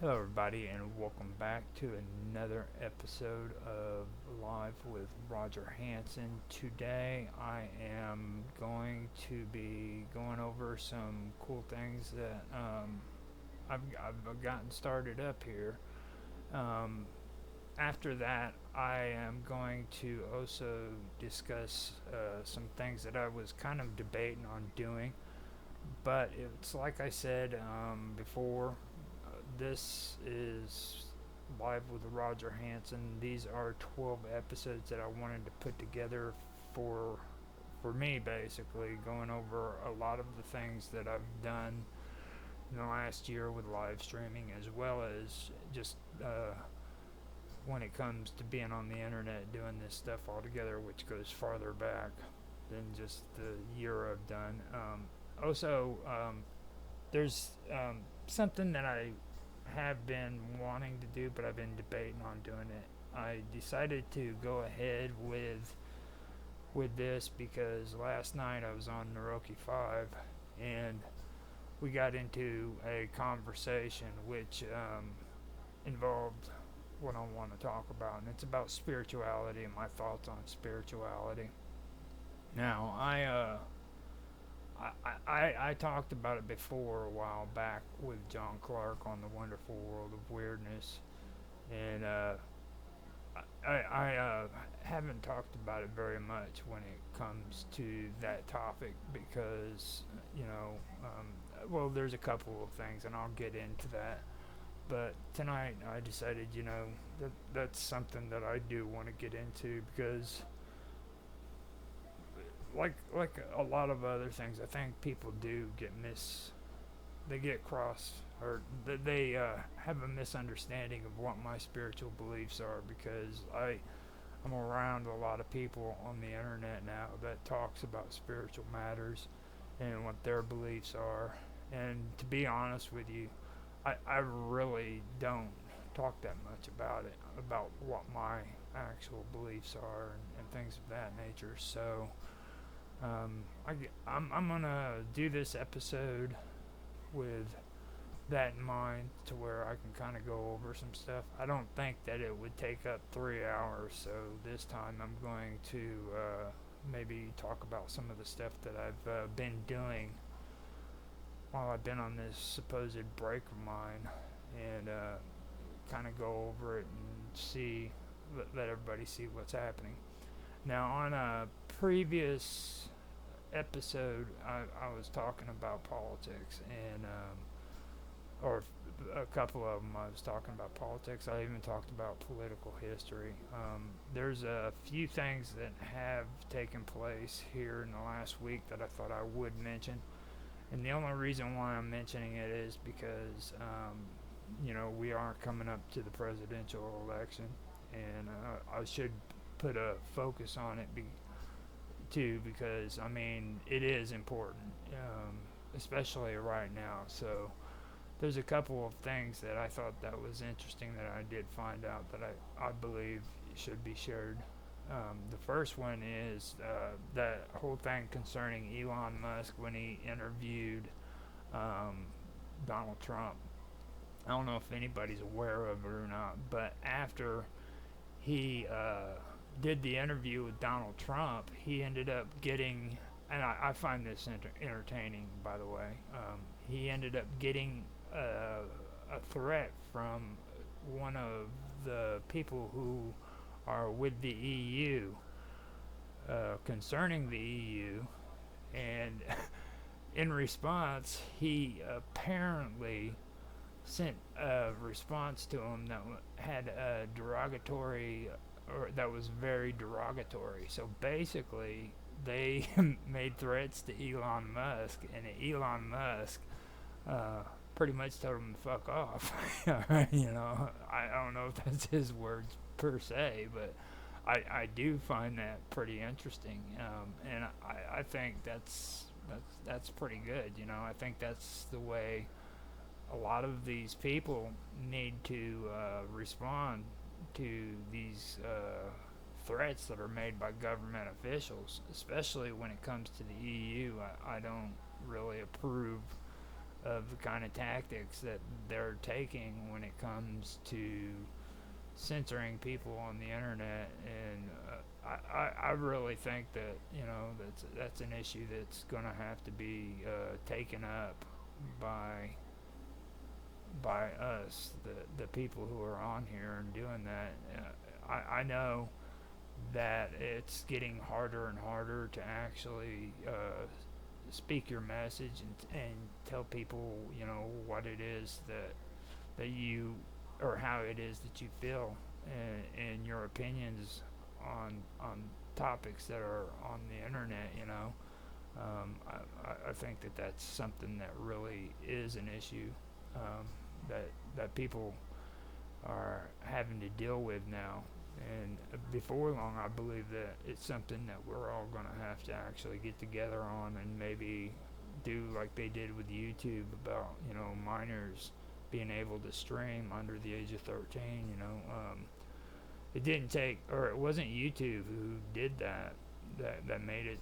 Hello, everybody, and welcome back to another episode of Live with Roger Hanson. Today, I am going to be going over some cool things that I've gotten started up here. Um, After that, I am going to also discuss some things that I was kind of debating on doing. But it's like I said before, this is Live with Roger Hanson. These are 12 episodes that I wanted to put together for for me, basically going over a lot of the things that I've done in the last year with live streaming, as well as just when it comes to being on the internet doing this stuff all together, which goes farther back than just the year I've done. There's something that I have been wanting to do, but I've been debating on doing it. I decided to go ahead with this because last night I was on Naroki 5 and we got into a conversation which involved what I want to talk about, and it's about spirituality and my thoughts on spirituality. Now, I talked about it before a while back with John Clark on the Wonderful World of Weirdness, and I haven't talked about it very much when it comes to that topic because well, there's a couple of things, and I'll get into that. But tonight I decided, that's something that I do want to get into because like a lot of other things, I think people do they get cross or they have a misunderstanding of what my spiritual beliefs are because I'm around a lot of people on the internet now that talks about spiritual matters and what their beliefs are. And to be honest with you, I really don't talk that much about it, about what my actual beliefs are and things of that nature. So I'm gonna do this episode with that in mind to where I can kind of go over some stuff. I don't think that it would take up 3 hours, so this time I'm going to maybe talk about some of the stuff that I've been doing while I've been on this supposed break of mine, and kind of go over it and let everybody see what's happening. Now, on a previous episode, I was talking about politics, and or a couple of them I was talking about politics. I even talked about political history. There's a few things that have taken place here in the last week that I thought I would mention. And the only reason why I'm mentioning it is because, we are coming up to the presidential election, and I should put a focus on it too, because I mean it is important, especially right now. So there's a couple of things that I thought that was interesting that I did find out that I believe should be shared. The first one is that whole thing concerning Elon Musk when he interviewed um, Donald Trump. I don't know if anybody's aware of it or not, but after he did the interview with Donald Trump, he ended up getting, and I find this entertaining, by the way. He ended up getting a threat from one of the people who are with the EU concerning the EU, and in response, he apparently sent a response to him that had a derogatory, or that was very derogatory. So basically, they made threats to Elon Musk, and Elon Musk pretty much told him to fuck off. I don't know if that's his words per se, but I do find that pretty interesting, and I think that's pretty good. I think that's the way a lot of these people need to respond to these threats that are made by government officials, especially when it comes to the EU. I don't really approve of the kind of tactics that they're taking when it comes to censoring people on the internet, and I really think that that's an issue that's going to have to be taken up by us, the people who are on here and doing that. I know that it's getting harder and harder to actually speak your message and tell people what it is that you, or how it is that you feel, and your opinions on topics that are on the internet. I think that that's something that really is an issue, that people are having to deal with now. And before long, I believe that it's something that we're all going to have to actually get together on, and maybe do like they did with YouTube about minors being able to stream under the age of 13. It didn't take, or it wasn't YouTube who did that. That made it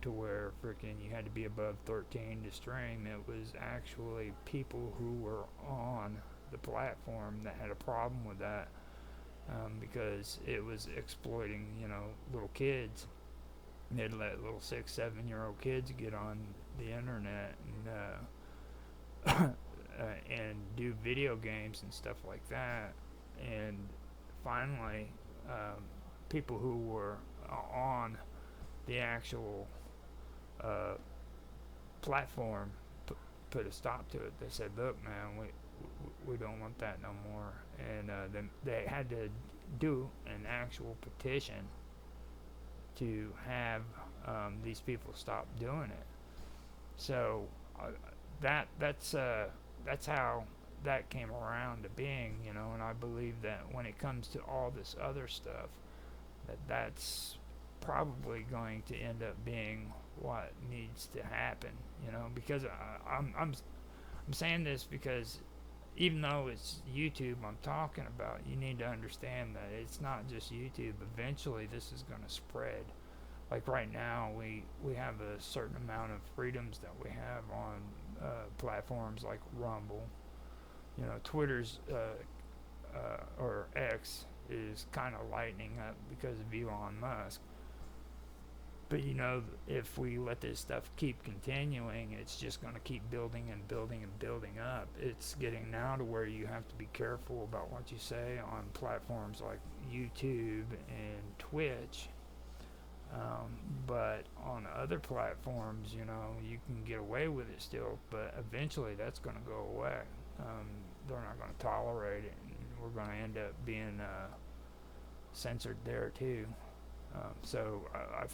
to where freaking you had to be above 13 to stream. It was actually people who were on the platform that had a problem with that, because it was exploiting little kids. They'd let little 6, 7-year-old kids get on the internet and and do video games and stuff like that. And finally, people who were on the actual platform put a stop to it. They said, "Look, man, we don't want that no more." And then they had to do an actual petition to have these people stop doing it. So that's how that came around to being, and I believe that when it comes to all this other stuff, that's probably going to end up being what needs to happen, because I'm saying this because even though it's YouTube I'm talking about, you need to understand that it's not just YouTube. Eventually this is going to spread. Like right now, we have a certain amount of freedoms that we have on platforms like Rumble. Twitter's or X is kind of lightening up because of Elon Musk. But if we let this stuff keep continuing, it's just going to keep building and building and building up. It's getting now to where you have to be careful about what you say on platforms like YouTube and Twitch. But on other platforms, you can get away with it still, but eventually that's going to go away. They're not going to tolerate it, and we're going to end up being censored there too. So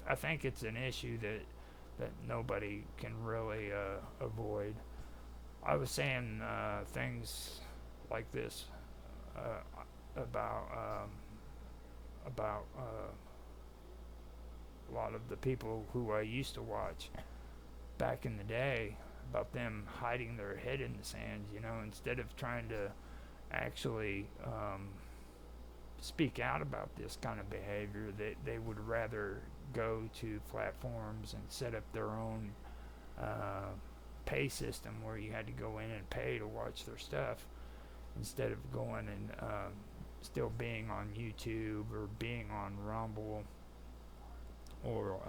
I think it's an issue that nobody can really avoid. I was saying things like this about a lot of the people who I used to watch back in the day, about them hiding their head in the sand, instead of trying to actually speak out about this kind of behavior. They would rather go to platforms and set up their own pay system where you had to go in and pay to watch their stuff, instead of going and still being on YouTube or being on Rumble, or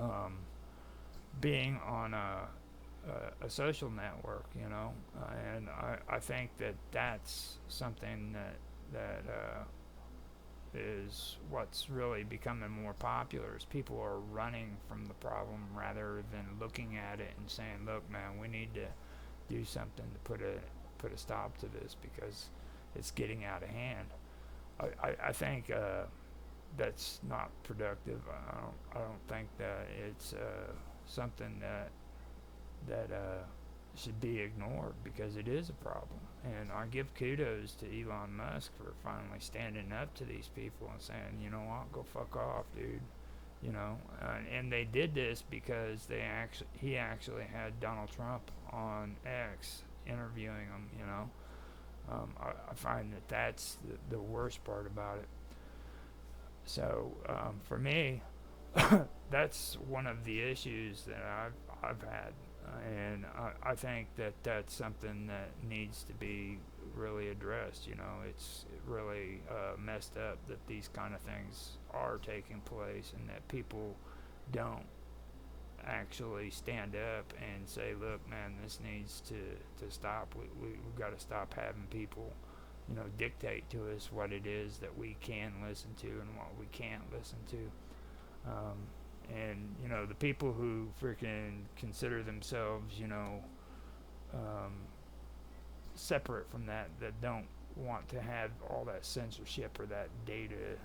being on a social network, and I think that that's something that is what's really becoming more popular, is people are running from the problem rather than looking at it and saying, "Look, man, we need to do something to put a stop to this because it's getting out of hand." I think that's not productive. I don't think that it's something that should be ignored, because it is a problem. And I give kudos to Elon Musk for finally standing up to these people and saying, "You know what, go fuck off, dude." And they did this because he actually had Donald Trump on X interviewing him. I find that that's the worst part about it. So for me, that's one of the issues that I've had And I think that that's something that needs to be really addressed. It's really messed up that these kind of things are taking place and that people don't actually stand up and say, look, man, this needs to stop. We've got to stop having people, dictate to us what it is that we can listen to and what we can't listen to. And, the people who freaking consider themselves, um, separate from that don't want to have all that censorship or that data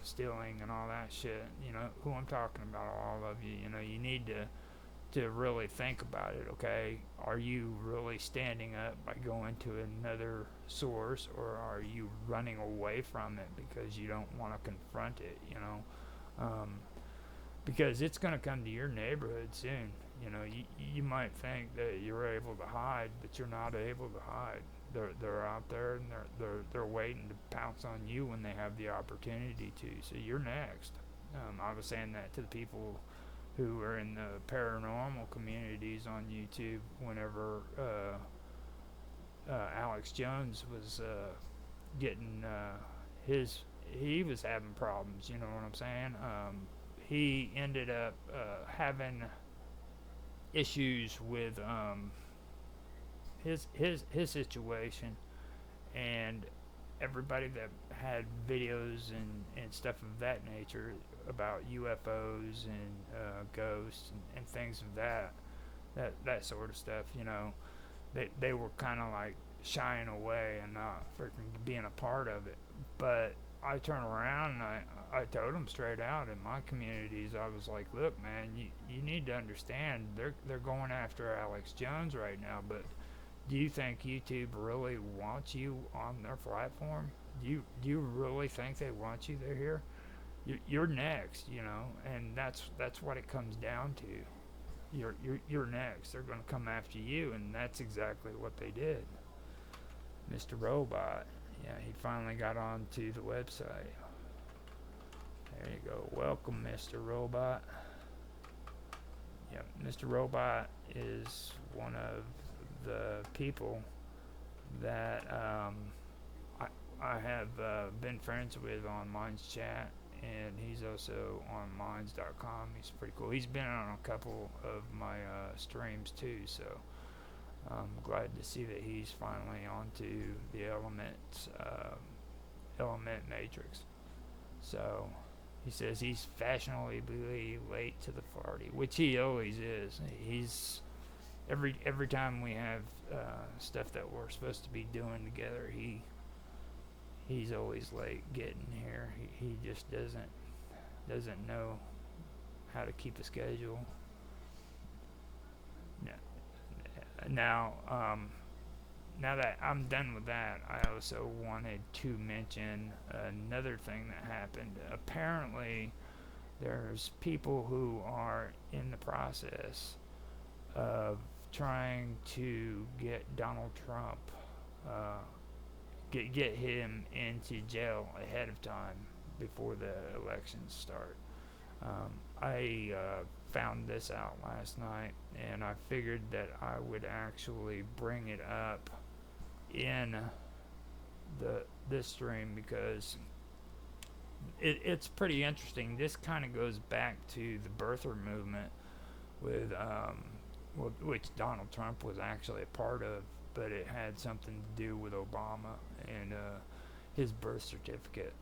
stealing and all that shit. Who I'm talking about, all of you. You need to really think about it. Okay, are you really standing up by going to another source, or are you running away from it because you don't want to confront it? Because it's going to come to your neighborhood soon. You might think that you're able to hide, but you're not able to hide. They're out there, and they're waiting to pounce on you when they have the opportunity to. So you're next. I was saying that to the people who are in the paranormal communities on YouTube whenever Alex Jones was getting he was having problems. You know what I'm saying? He ended up having issues with his situation, and everybody that had videos and stuff of that nature about UFOs and ghosts and things of that sort of stuff, they were kind of like shying away and not freaking being a part of it. But I turned around and I told them straight out in my communities. I was like, look, man, you need to understand they're going after Alex Jones right now, but do you think YouTube really wants you on their platform? Do you really think they want you? They're here. You're next, and that's what it comes down to. You're next. They're going to come after you, and that's exactly what they did. Mr. Robot, yeah, he finally got onto the website. There you go. Welcome, Mr. Robot. Yeah, Mr. Robot is one of the people that I have been friends with on Minds Chat, and he's also on Minds.com. He's pretty cool. He's been on a couple of my streams too, so I'm glad to see that he's finally onto the element matrix. So he says he's fashionably late to the party, which he always is. He's every time we have stuff that we're supposed to be doing together, he's always late getting here. He just doesn't know how to keep a schedule. Now that I'm done with that, I also wanted to mention another thing that happened. Apparently, there's people who are in the process of trying to get Donald Trump, get him into jail ahead of time before the elections start. I found this out last night, and I figured that I would actually bring it up in this stream because it's pretty interesting. This kind of goes back to the birther movement with which Donald Trump was actually a part of, but it had something to do with Obama and his birth certificate.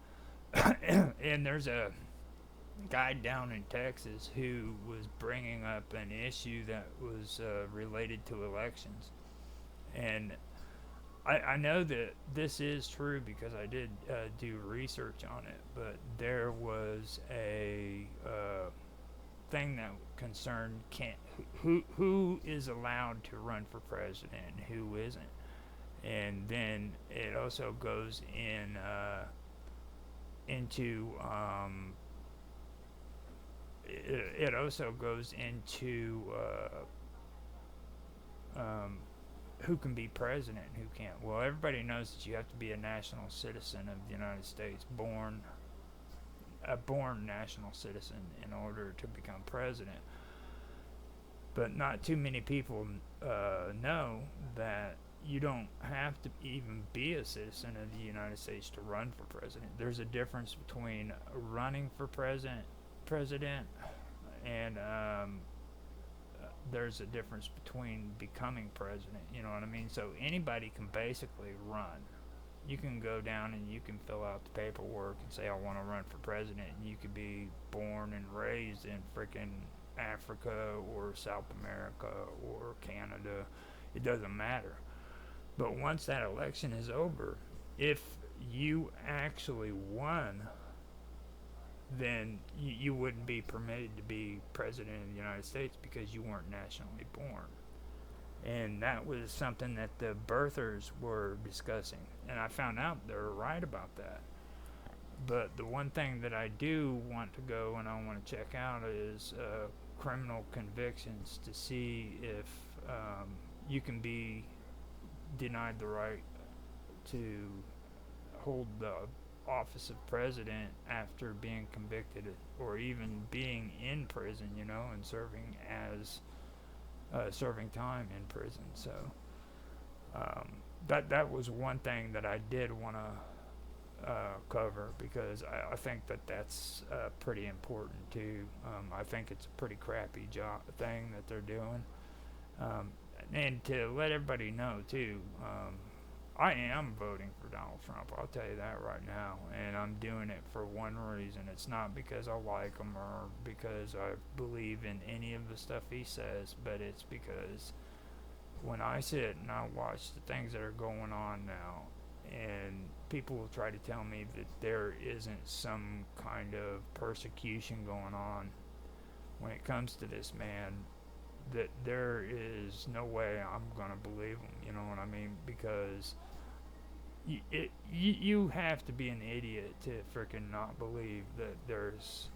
And there's a guy down in Texas who was bringing up an issue that was related to elections. And I know that this is true because I did do research on it, but there was a thing that concerned who is allowed to run for president and who isn't. And then it also goes into it also goes into who can be president and who can't. Well, everybody knows that you have to be a national citizen of the United States, a born national citizen in order to become president. But not too many people know that you don't have to even be a citizen of the United States to run for president. There's a difference between running for president, and there's a difference between becoming president. You know what I mean? So anybody can basically run. You can go down and you can fill out the paperwork and say I want to run for president, and you could be born and raised in freaking Africa or South America or Canada. It doesn't matter. But once that election is over, if you actually won, then you wouldn't be permitted to be president of the United States because you weren't nationally born. And that was something that the birthers were discussing. And I found out they were right about that. But the one thing that I do want to go and I want to check out is criminal convictions to see if you can be denied the right to hold the office of president after being convicted or even being in prison, you know, and serving time in prison. So that was one thing that I did want to cover because I think that that's pretty important too. I think it's a pretty crappy thing that they're doing. And to let everybody know too, I am voting for Donald Trump. I'll tell you that right now. And I'm doing it for one reason. It's not because I like him or because I believe in any of the stuff he says, but it's because when I sit and I watch the things that are going on now, and people will try to tell me that there isn't some kind of persecution going on when it comes to this man, that there is no way I'm gonna believe him. You know what I mean? Because you have to be an idiot to freaking not believe that there's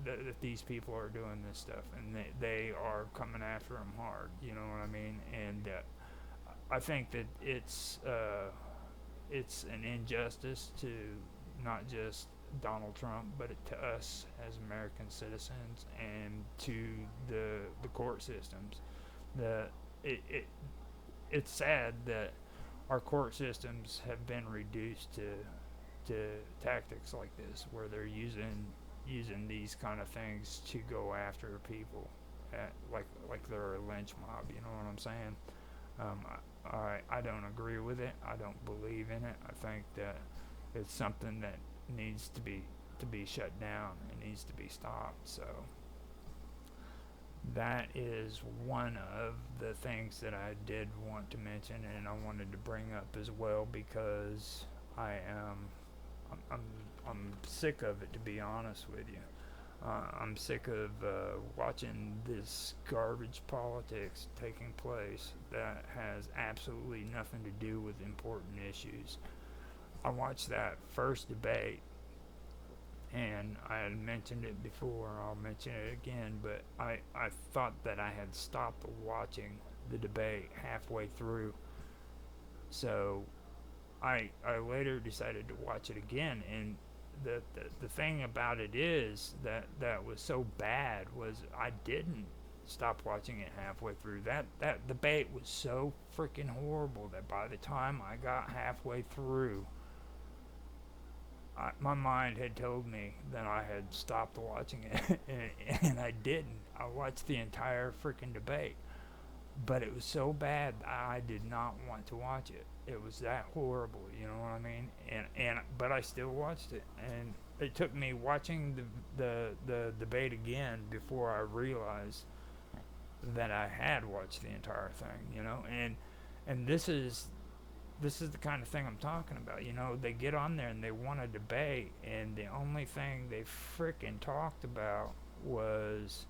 that these people are doing this stuff and they are coming after him hard. You know what I mean? And I think that it's an injustice to not just Donald Trump, but to us as American citizens and to the court systems. It's sad that our court systems have been reduced to tactics like this, where they're using these kind of things to go after people, like they're a lynch mob. You know what I'm saying? I don't agree with it. I don't believe in it. I think that it's something that needs to be shut down. It needs to be stopped. So that is one of the things that I did want to mention, and I wanted to bring up as well because I'm sick of it, to be honest with you. I'm sick of watching this garbage politics taking place that has absolutely nothing to do with important issues. I watched that first debate, and I had mentioned it before, I'll mention it again, but I thought that I had stopped watching the debate halfway through. So I later decided to watch it again, and the thing about it is that was so bad was I didn't stop watching it halfway through. That debate was so freaking horrible that by the time I got halfway through, my mind had told me that I had stopped watching it, and I didn't. I watched the entire freaking debate, but it was so bad I did not want to watch it. It was that horrible, you know what I mean? But I still watched it, and it took me watching the debate again before I realized that I had watched the entire thing, you know. And this is the kind of thing I'm talking about. You know, they get on there and they want to debate, and the only thing they frickin' talked about was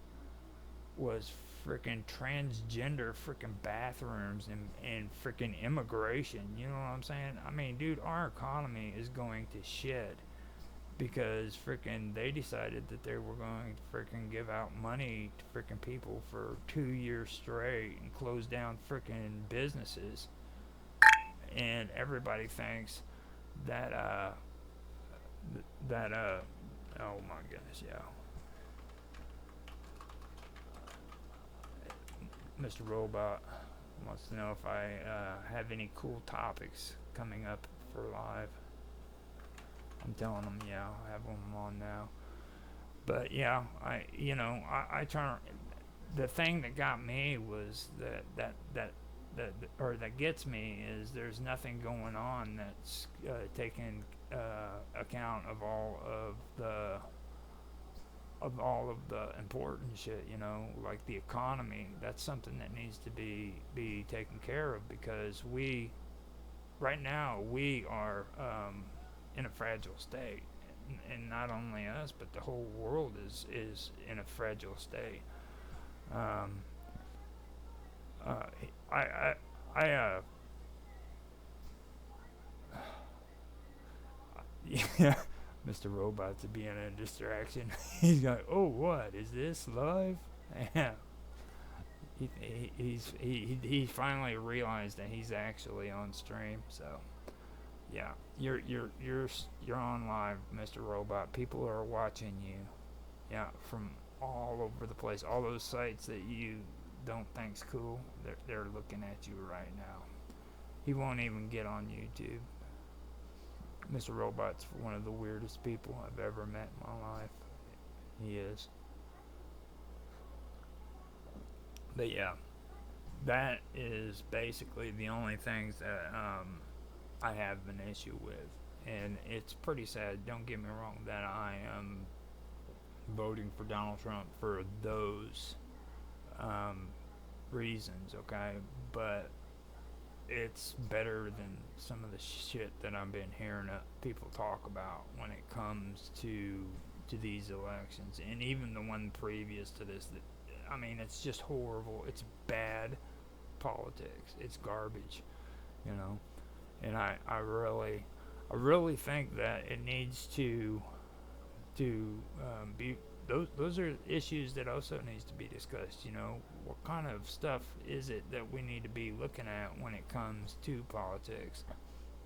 frickin' transgender frickin' bathrooms and frickin' immigration. You know what I'm saying? I mean, dude, our economy is going to shit because frickin' they decided that they were going to frickin' give out money to frickin' people for 2 years straight and close down frickin' businesses. And everybody thinks that oh my goodness, yeah. Mr. Robot wants to know if I have any cool topics coming up for live. I'm telling him, yeah, I have them on now. But yeah, I turn. The thing that got me was that gets me is there's nothing going on that's taking account of all of the important shit, like the economy. That's something that needs to be taken care of, because right now we are in a fragile state, and not only us, but the whole world is in a fragile state. Um, uh, I yeah, Mr. Robot's being a distraction. He's like, oh, what is this live? Yeah, he finally realized that he's actually on stream. So yeah, you're on live, Mr. Robot. People are watching you. Yeah, from all over the place. All those sites that you don't think's cool, they're looking at you right now. He won't even get on YouTube. Mr. Robot's one of the weirdest people I've ever met in my life. He is. But yeah, that is basically the only things that I have an issue with. And it's pretty sad, don't get me wrong, that I am voting for Donald Trump for those um, reasons, okay? But it's better than some of the shit that I've been hearing people talk about when it comes to these elections, and even the one previous to this. I mean, it's just horrible. It's bad politics. It's garbage, you know. And I really think that it needs to be those are issues that also needs to be discussed. What kind of stuff is it that we need to be looking at when it comes to politics?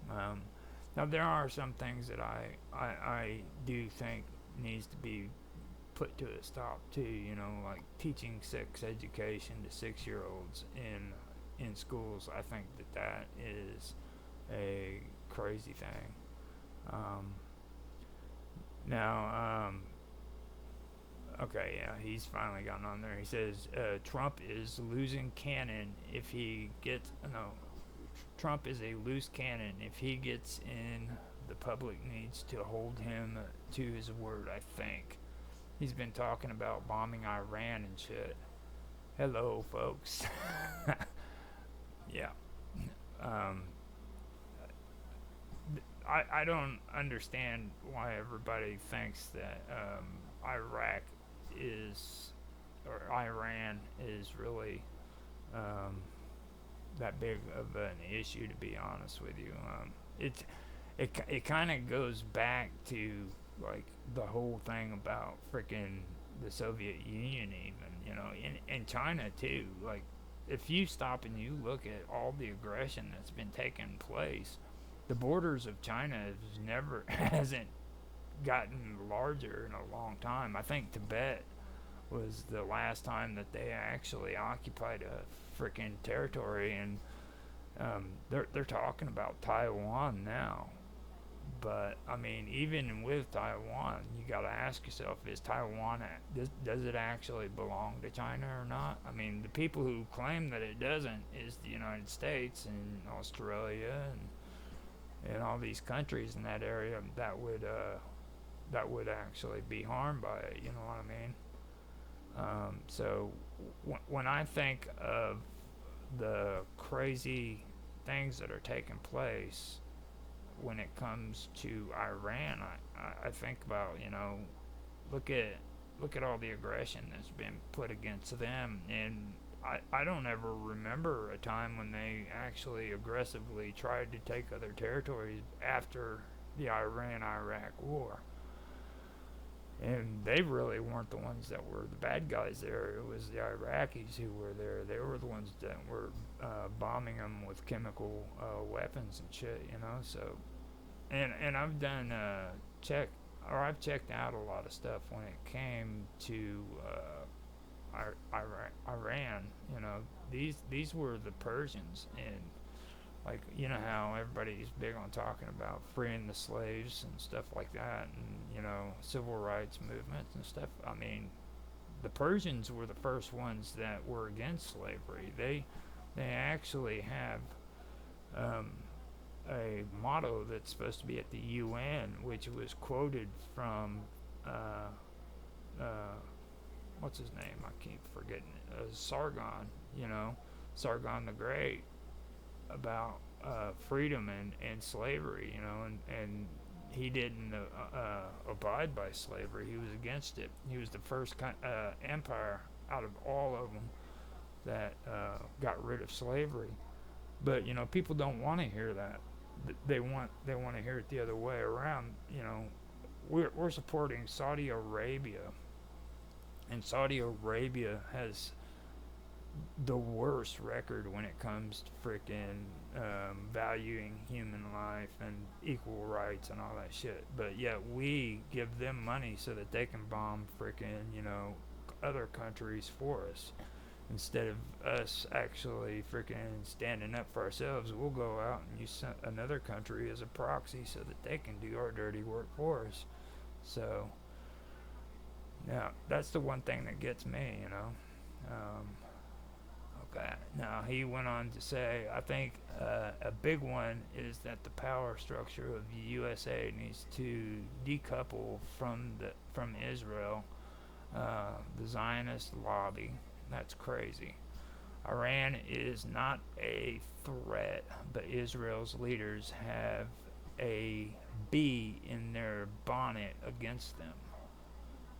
Now there are some things that I do think needs to be put to a stop too. Like teaching sex education to 6-year-olds in schools. I think that is a crazy thing. Now, okay, yeah, he's finally gotten on there. He says Trump is losing cannon if he gets no. Trump is a loose cannon. If he gets in, the public needs to hold him to his word. I think he's been talking about bombing Iran and shit. Hello, folks. Yeah. Um, I don't understand why everybody thinks that Iraq is, or Iran is really that big of an issue, to be honest with you. It kind of goes back to like the whole thing about freaking the Soviet Union, even, in China too. Like, if you stop and you look at all the aggression that's been taking place, the borders of China hasn't gotten larger in a long time. I think Tibet was the last time that they actually occupied a freaking territory, and they're talking about Taiwan now. But I mean, even with Taiwan, you got to ask yourself: is Taiwan does it actually belong to China or not? I mean, the people who claim that it doesn't is the United States and Australia and all these countries in that area that would actually be harmed by it. You know what I mean? So when I think of the crazy things that are taking place when it comes to Iran, I think about, look at all the aggression that's been put against them, and I don't ever remember a time when they actually aggressively tried to take other territories after the Iran-Iraq war. And they really weren't the ones that were the bad guys there. It was the Iraqis who were there. They were the ones that were bombing them with chemical weapons and shit, So, and I've done I've checked out a lot of stuff when it came to Iran. these were the Persians, and like you know how everybody's big on talking about freeing the slaves and stuff like that, and you know civil rights movements and stuff. I mean, the Persians were the first ones that were against slavery. They actually have um, a motto that's supposed to be at the UN, which was quoted from uh, uh, what's his name? I keep forgetting it. Sargon, you know, Sargon the Great, about freedom and slavery, you know, and he didn't abide by slavery. He was against it. He was the first empire out of all of them that got rid of slavery. But you know, people don't want to hear that. They want to hear it the other way around. You know, we're supporting Saudi Arabia, and Saudi Arabia has the worst record when it comes to freaking valuing human life and equal rights and all that shit. But yet we give them money so that they can bomb freaking, you know, other countries for us. Instead of us actually freaking standing up for ourselves, we'll go out and use another country as a proxy so that they can do our dirty work for us. So, now, that's the one thing that gets me, you know. Um, Okay. Now he went on to say, I think a big one is that the power structure of the USA needs to decouple from Israel, the Zionist lobby. That's crazy. Iran is not a threat, but Israel's leaders have a bee in their bonnet against them.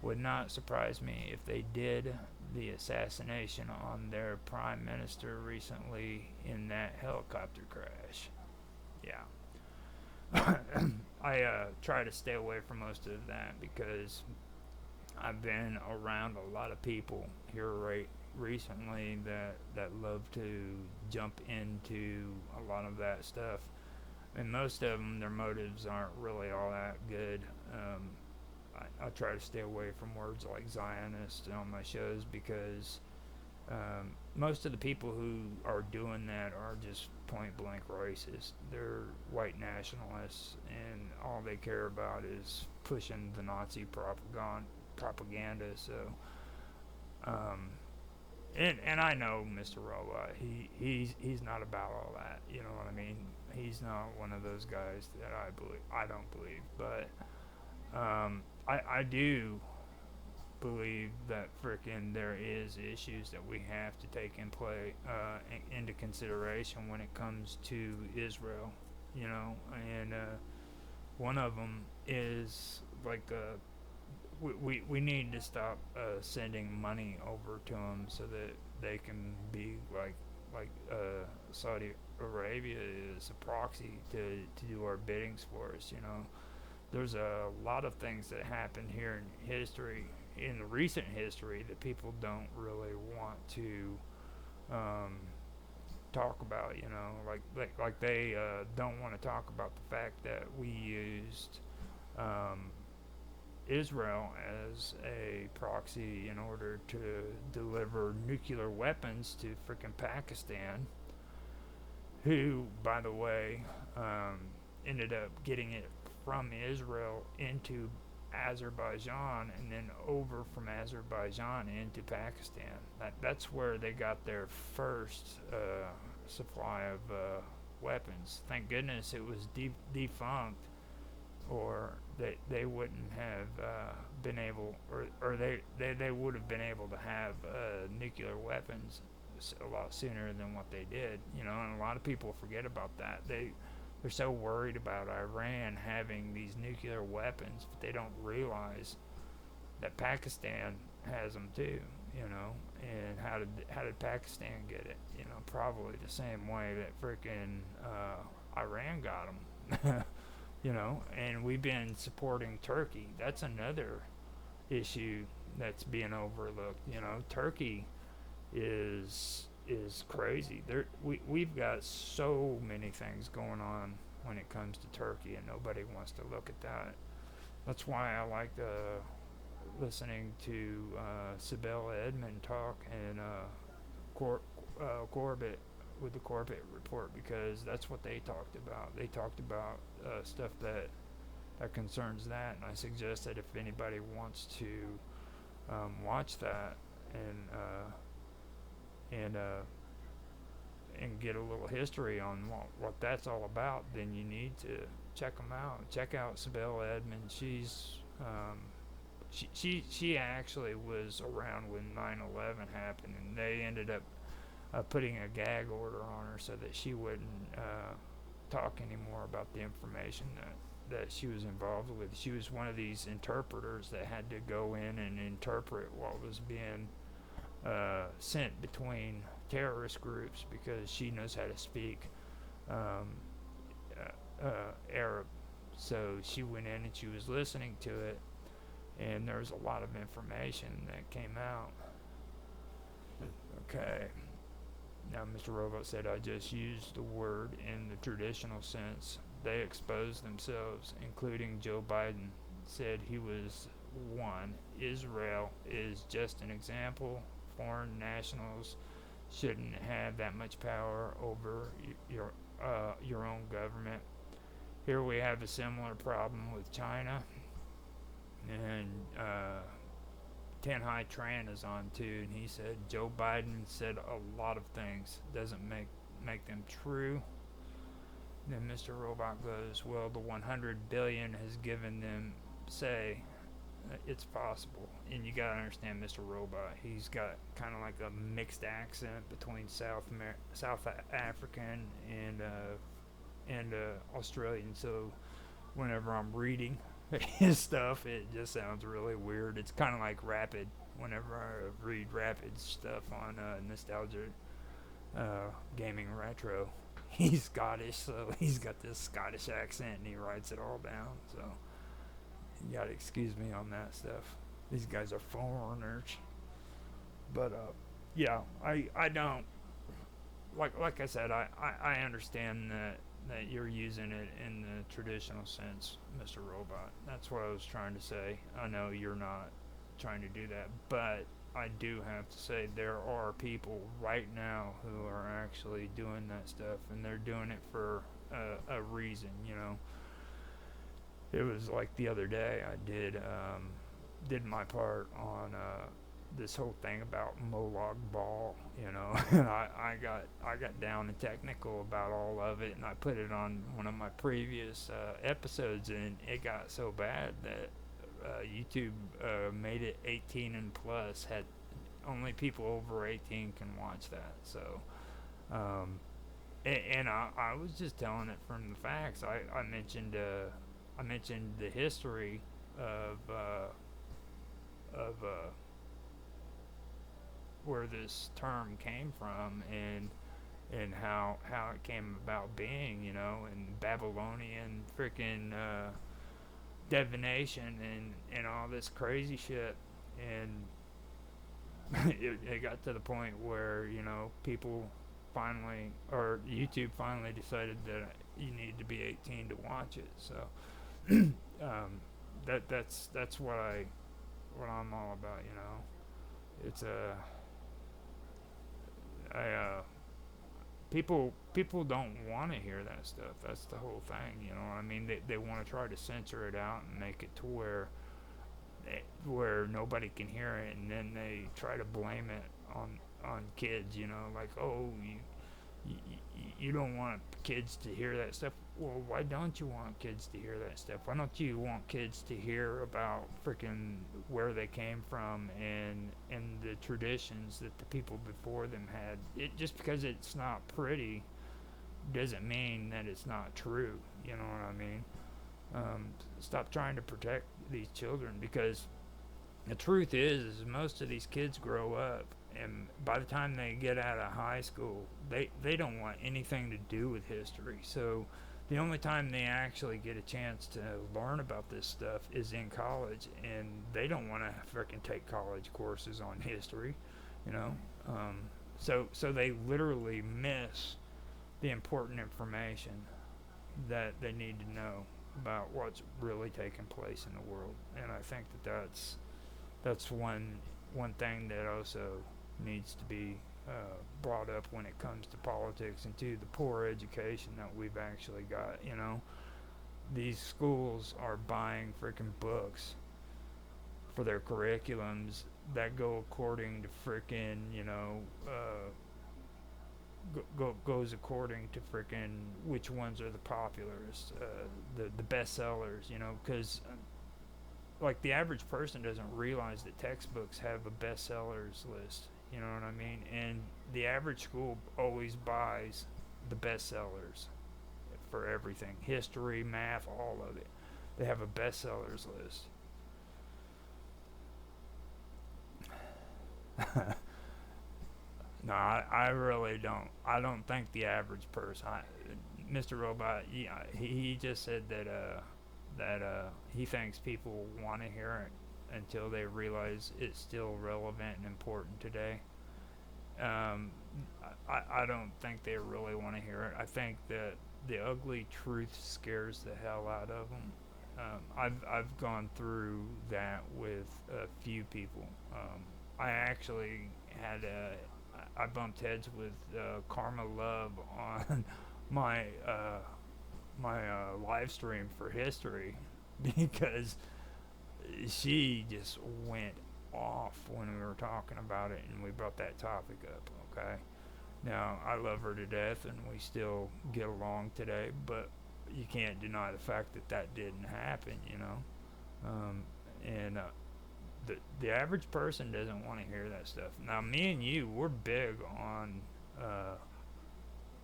Would not surprise me if they did the assassination on their prime minister recently in that helicopter crash. Yeah. I try to stay away from most of that because I've been around a lot of people here recently that love to jump into a lot of that stuff. And most of them, their motives aren't really all that good. I try to stay away from words like Zionist on my shows because most of the people who are doing that are just point blank racist. They're white nationalists, and all they care about is pushing the Nazi propaganda. So, and I know Mr. Robot. He's not about all that. You know what I mean? He's not one of those guys that I don't believe, but. I do believe that frickin' there is issues that we have to take into consideration when it comes to Israel, you know, and one of them is like we need to stop sending money over to them so that they can be like Saudi Arabia is a proxy to do our biddings for us, you know. There's a lot of things that happened here in history, in recent history, that people don't really want to talk about. You know, like they don't want to talk about the fact that we used Israel as a proxy in order to deliver nuclear weapons to frickin' Pakistan, who, by the way, ended up getting it from Israel into Azerbaijan and then over from Azerbaijan into Pakistan. That's where they got their first supply of weapons. Thank goodness it was defunct, or they wouldn't have been able, or they would have been able to have nuclear weapons a lot sooner than what they did. You know, and a lot of people forget about that. They're so worried about Iran having these nuclear weapons, but they don't realize that Pakistan has them too, you know. And how did Pakistan get it? You know, probably the same way that frickin' Iran got them. You know, and we've been supporting Turkey. That's another issue that's being overlooked. You know, Turkey is crazy. We've got so many things going on when it comes to Turkey, and nobody wants to look at that. That's why I like listening to Sibel Edmond talk and Corbett with the Corbett report, because that's what they talked about. They talked about stuff that concerns that, and I suggest that if anybody wants to watch that and and uh, and get a little history on what that's all about, then you need to check them out. Check out Sibel Edmond. She actually was around when 9/11 happened, and they ended up putting a gag order on her so that she wouldn't talk anymore about the information that she was involved with. She was one of these interpreters that had to go in and interpret what was being sent between terrorist groups, because she knows how to speak um, Arab. So she went in and she was listening to it, and there was a lot of information that came out. Okay. Now, Mr. Robot said, I just used the word in the traditional sense. They exposed themselves, including Joe Biden, said he was one. Israel is just an example. Foreign nationals shouldn't have that much power over your own government. Here we have a similar problem with China, and Ten Hai Tran is on too, and he said Joe Biden said a lot of things, doesn't make them true. Then Mr. Robot goes, well, the 100 billion has given them say it's possible. And you gotta understand Mr. Robot, he's got kind of like a mixed accent between South African and Australian. So whenever I'm reading his stuff, it just sounds really weird. It's kind of like Rapid. Whenever I read Rapid stuff on Nostalgia Gaming Retro, he's Scottish, so he's got this Scottish accent, and he writes it all down. So you gotta excuse me on that stuff. These guys are foreigners. But yeah, I don't like I said, I understand that you're using it in the traditional sense, Mr. Robot. That's what I was trying to say. I know you're not trying to do that, but I do have to say there are people right now who are actually doing that stuff, and they're doing it for a reason, you know. It was like the other day I did my part on this whole thing about Molag Bal, you know. And I got down and technical about all of it, and I put it on one of my previous episodes, and it got so bad that YouTube made it 18 and plus. Had only people over 18 can watch that. So and I was just telling it from the facts. I mentioned the history of where this term came from, and how it came about being, you know, and Babylonian freaking divination and all this crazy shit. And it got to the point where, you know, people finally, or YouTube finally decided that you need to be 18 to watch it. So that's what I'm all about, you know. It's people don't want to hear that stuff. That's the whole thing, you know what I mean? They want to try to censor it out and make it to where nobody can hear it, and then they try to blame it on kids, you know, like, oh, you don't want kids to hear that stuff. Well, why don't you want kids to hear that stuff? Why don't you want kids to hear about freaking where they came from and the traditions that the people before them had? It just because it's not pretty doesn't mean that it's not true. You know what I mean? Stop trying to protect these children, because the truth is most of these kids grow up, and by the time they get out of high school, they don't want anything to do with history. So the only time they actually get a chance to learn about this stuff is in college, and they don't want to freaking take college courses on history, you know. So they literally miss the important information that they need to know about what's really taking place in the world. And I think that's one thing that also needs to be brought up when it comes to politics, and to the poor education that we've actually got. These schools are buying freaking books for their curriculums that go according to freaking, goes according to freaking which ones are the populars, the bestsellers, because like the average person doesn't realize that textbooks have a bestsellers list. You know what I mean? And the average school always buys the bestsellers for everything: history, math, all of it. They have a bestsellers list. No, I really don't. I don't think the average person. Mr. Robot, yeah, he just said that he thinks people want to hear it until they realize it's still relevant and important today. Um, I don't think they really want to hear it. I think that the ugly truth scares the hell out of them. I've gone through that with a few people. I actually I bumped heads with Karma Love on my live stream for history because she just went off when we were talking about it and we brought that topic up. Okay, now I love her to death and we still get along today, but you can't deny the fact that that didn't happen. And the average person doesn't want to hear that stuff. Now, me and you, we're big on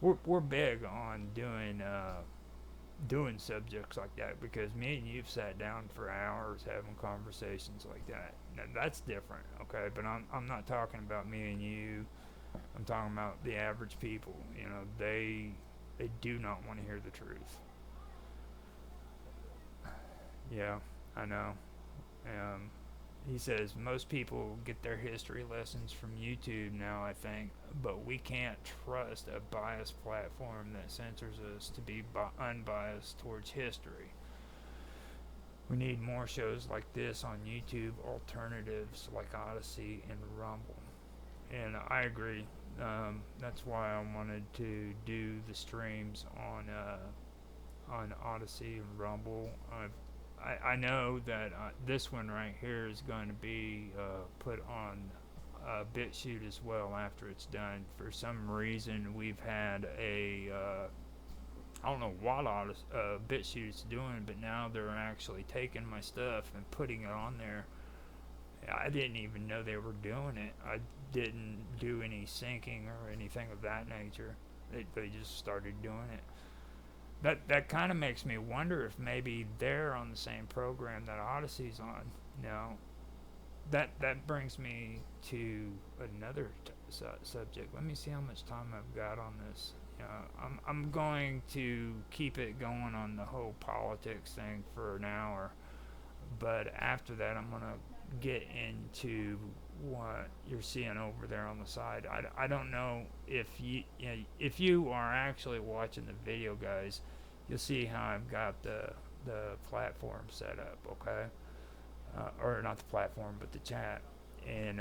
we're big on doing subjects like that because me and you've sat down for hours having conversations like that. Now, that's different, okay? But I'm not talking about me and you. I'm talking about the average people. They do not want to hear the truth. Yeah, I know. Um, he says most people get their history lessons from YouTube now, I think, but we can't trust a biased platform that censors us to be unbiased towards history. We need more shows like this on YouTube, alternatives like Odyssey and Rumble. And I agree. That's why I wanted to do the streams on Odyssey and Rumble. I know that this one right here is going to be put on BitChute as well after it's done. For some reason, we've had I don't know what BitChute is doing, but now they're actually taking my stuff and putting it on there. I didn't even know they were doing it. I didn't do any syncing or anything of that nature. They just started doing it. That kind of makes me wonder if maybe they're on the same program that Odyssey's on. Now, that brings me to another subject. Let me see how much time I've got on this. I'm going to keep it going on the whole politics thing for an hour, but after that, I'm gonna get into what you're seeing over there on the side. I don't know if if you are actually watching the video, guys, you'll see how I've got the platform set up, okay? Or not the platform, but the chat. And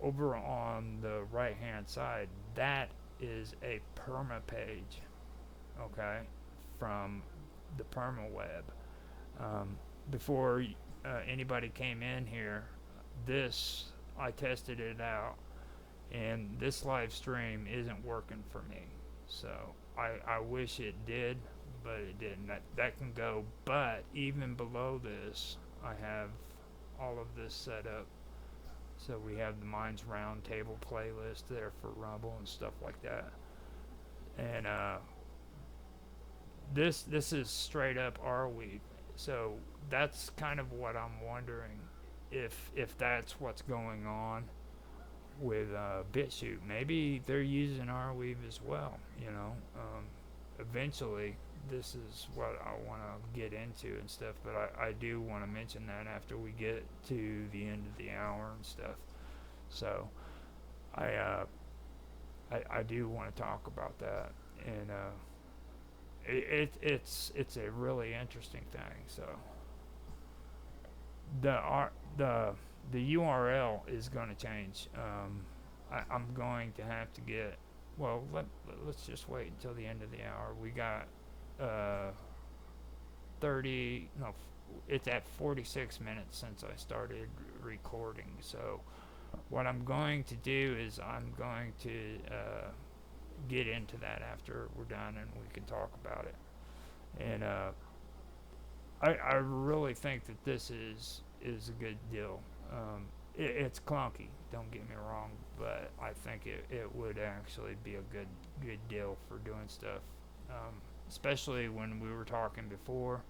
over on the right hand side, that is a perma page, okay, from the perma web. Before anybody came in here, I tested it out, and this live stream isn't working for me. So I wish it did, but it didn't. That can go. But even below this, I have all of this set up. So we have the Minds Roundtable playlist there for Rumble and stuff like that. And this is straight up Arweave. So that's kind of what I'm wondering if that's what's going on with BitChute. Maybe they're using Arweave as well. Eventually this is what I want to get into and stuff, but I do want to mention that after we get to the end of the hour and stuff. So I do want to talk about that, and it's a really interesting thing. So the URL is going to change. I'm going to have to get. Well, let's just wait until the end of the hour. We got uh, 30. No, it's at 46 minutes since I started recording. So what I'm going to do is I'm going to get into that after we're done, and we can talk about it. And I really think that this is a good deal. It's clunky, don't get me wrong, but I think it would actually be a good deal for doing stuff. Especially when we were talking before.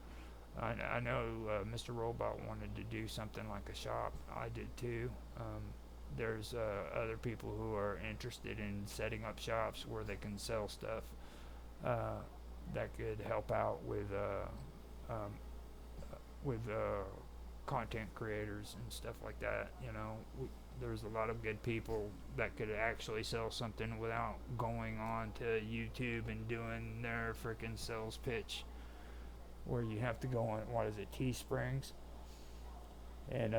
I know Mr. Robot wanted to do something like a shop. I did too. There's other people who are interested in setting up shops where they can sell stuff that could help out um, with content creators and stuff like that. There's a lot of good people that could actually sell something without going on to YouTube and doing their freaking sales pitch, where you have to go on, what is it, Teesprings, and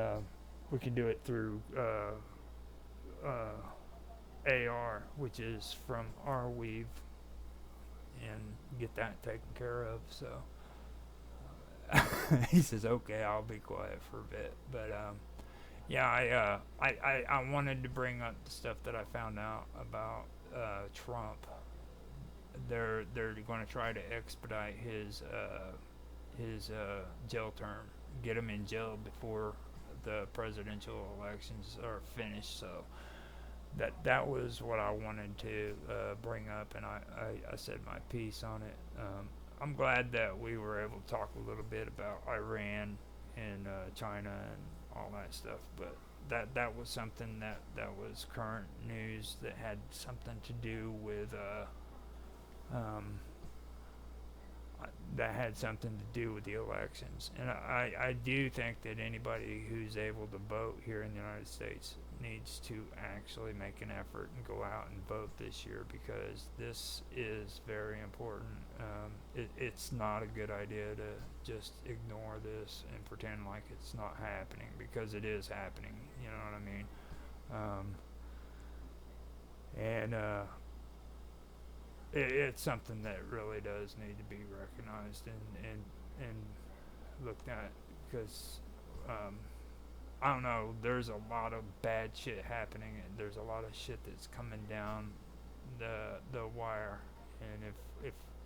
we can do it through AR, which is from Arweave, and get that taken care of. So he says, "Okay, I'll be quiet for a bit." But yeah, I wanted to bring up the stuff that I found out about Trump. They're going to try to expedite his jail term, get him in jail before the presidential elections are finished. So that was what I wanted to bring up, and I said my piece on it. I'm glad that we were able to talk a little bit about Iran and China and all that stuff, but that was something that was current news that had something to do with that had something to do with the elections. And I do think that anybody who's able to vote here in the United States needs to actually make an effort and go out and vote this year, because this is very important. It's not a good idea to just ignore this and pretend like it's not happening, because it is happening. You know what I mean? And it's something that really does need to be recognized and looked at, because I don't know, there's a lot of bad shit happening, and there's a lot of shit that's coming down the wire, and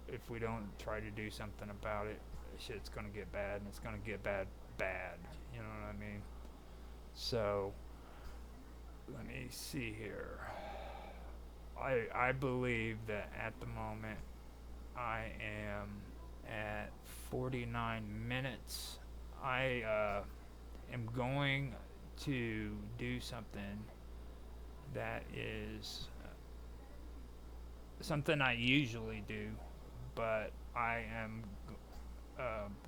if we don't try to do something about it, shit's gonna get bad, and it's gonna get bad, you know what I mean? So let me see here. I believe that at the moment I am at 49 minutes. I am going to do something that is something I usually do, but I am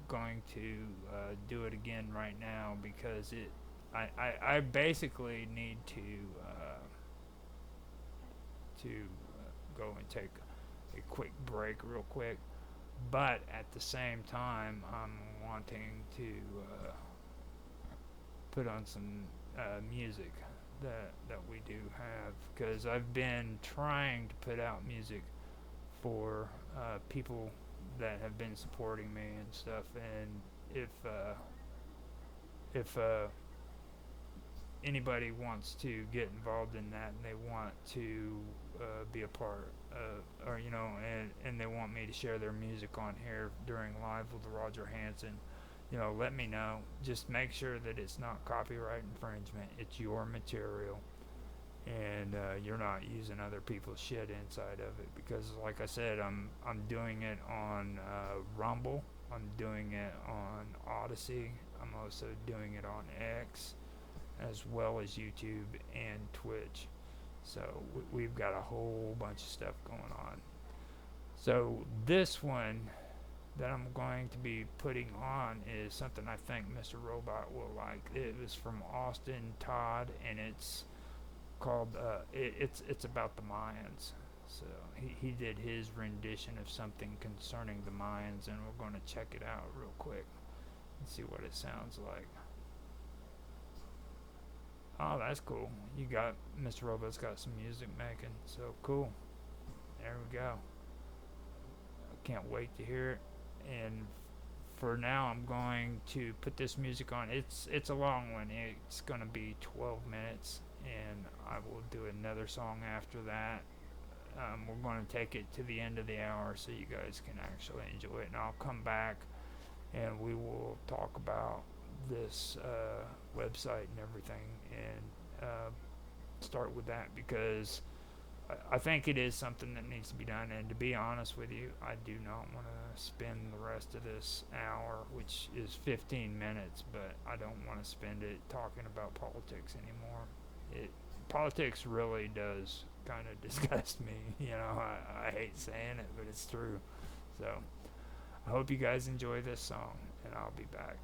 going to do it again right now, because I basically need to go and take a quick break real quick, but at the same time I'm wanting to put on some music that we do have, because I've been trying to put out music for people that have been supporting me and stuff, and if anybody wants to get involved in that and they want to be a part or and they want me to share their music on here during live with Roger Hanson, let me know. Just make sure that it's not copyright infringement. It's your material, and you're not using other people's shit inside of it, because like I said, I'm doing it on Rumble, I'm doing it on Odyssey, I'm also doing it on X, as well as YouTube and Twitch. So we've got a whole bunch of stuff going on. So this one that I'm going to be putting on is something I think Mr. Robot will like. It was from Austin Todd, and it's called it's about the Mayans. So he did his rendition of something concerning the Mayans, and we're going to check it out real quick and see what it sounds like. Oh, that's cool. You got Mr. Robot's got some music making, so cool. There we go. I can't wait to hear it. And for now, I'm going to put this music on. It's a long one. It's gonna be 12 minutes, and I will do another song after that. We're going to take it to the end of the hour so you guys can actually enjoy it, and I'll come back and we will talk about this website and everything, and start with that because I think it is something that needs to be done. And to be honest with you, I do not want to spend the rest of this hour, which is 15 minutes, but I don't want to spend it talking about politics anymore. Politics really does kind of disgust me. I hate saying it, but it's true. So I hope you guys enjoy this song, and I'll be back.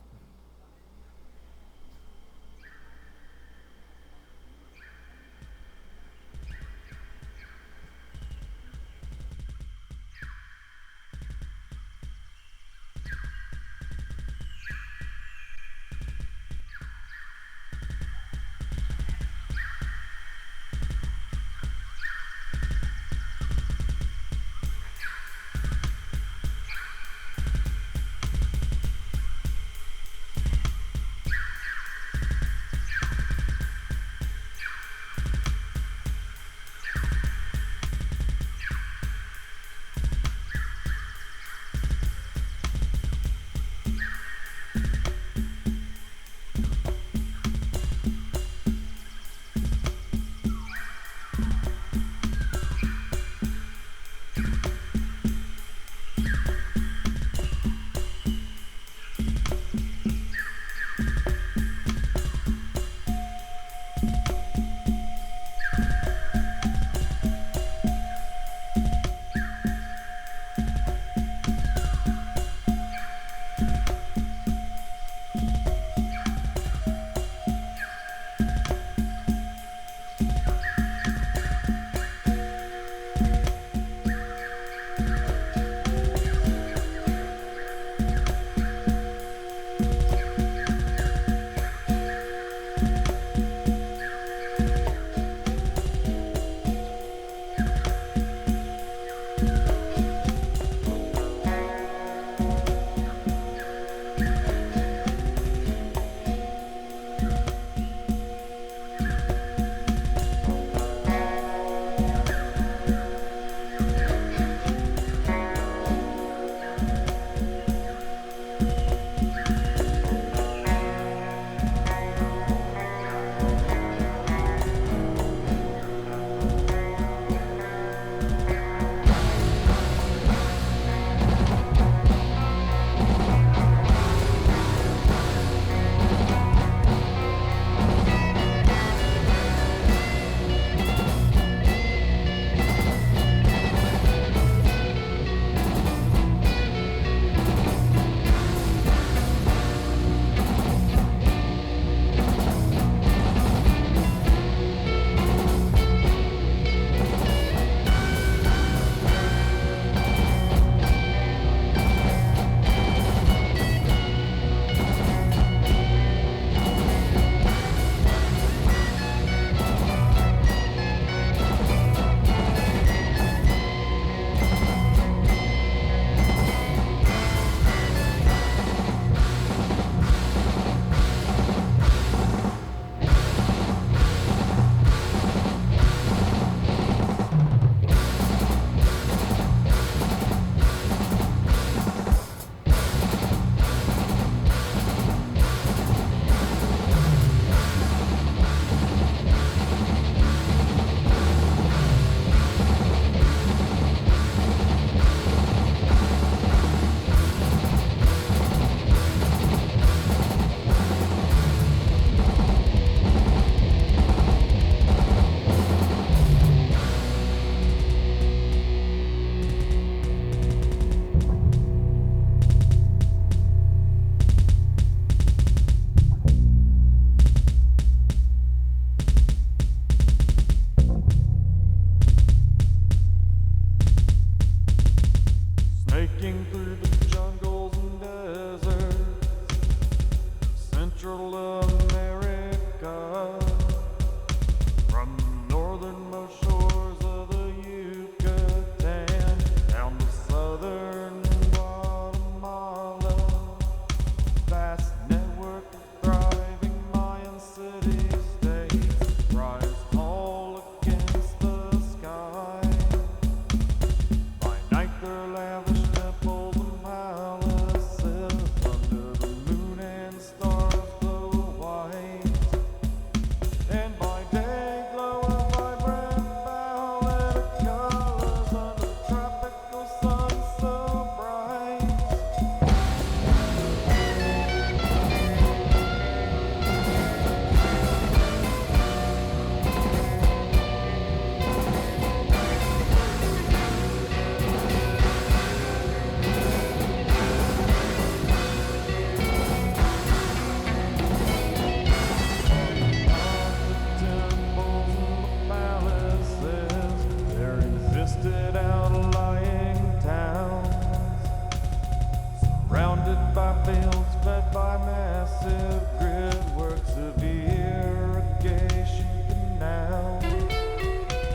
surrounded by fields fed by massive grid works of irrigation canals.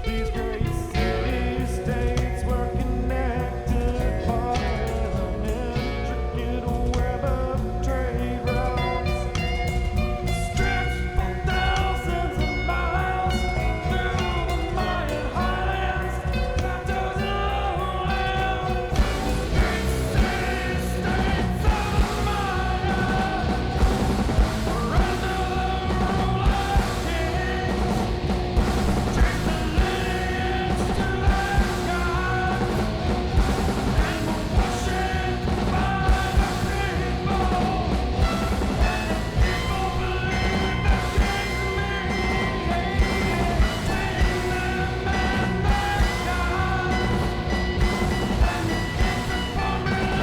These great city-states were connected by an intricate web of trade routes, stretched for thousands of miles through the Mayan highlands, plateaus and lowlands. Great city-states of Maya were under the rule of kings, traced the lineage to their gods, and were worshipped by the people. And the people believed that kings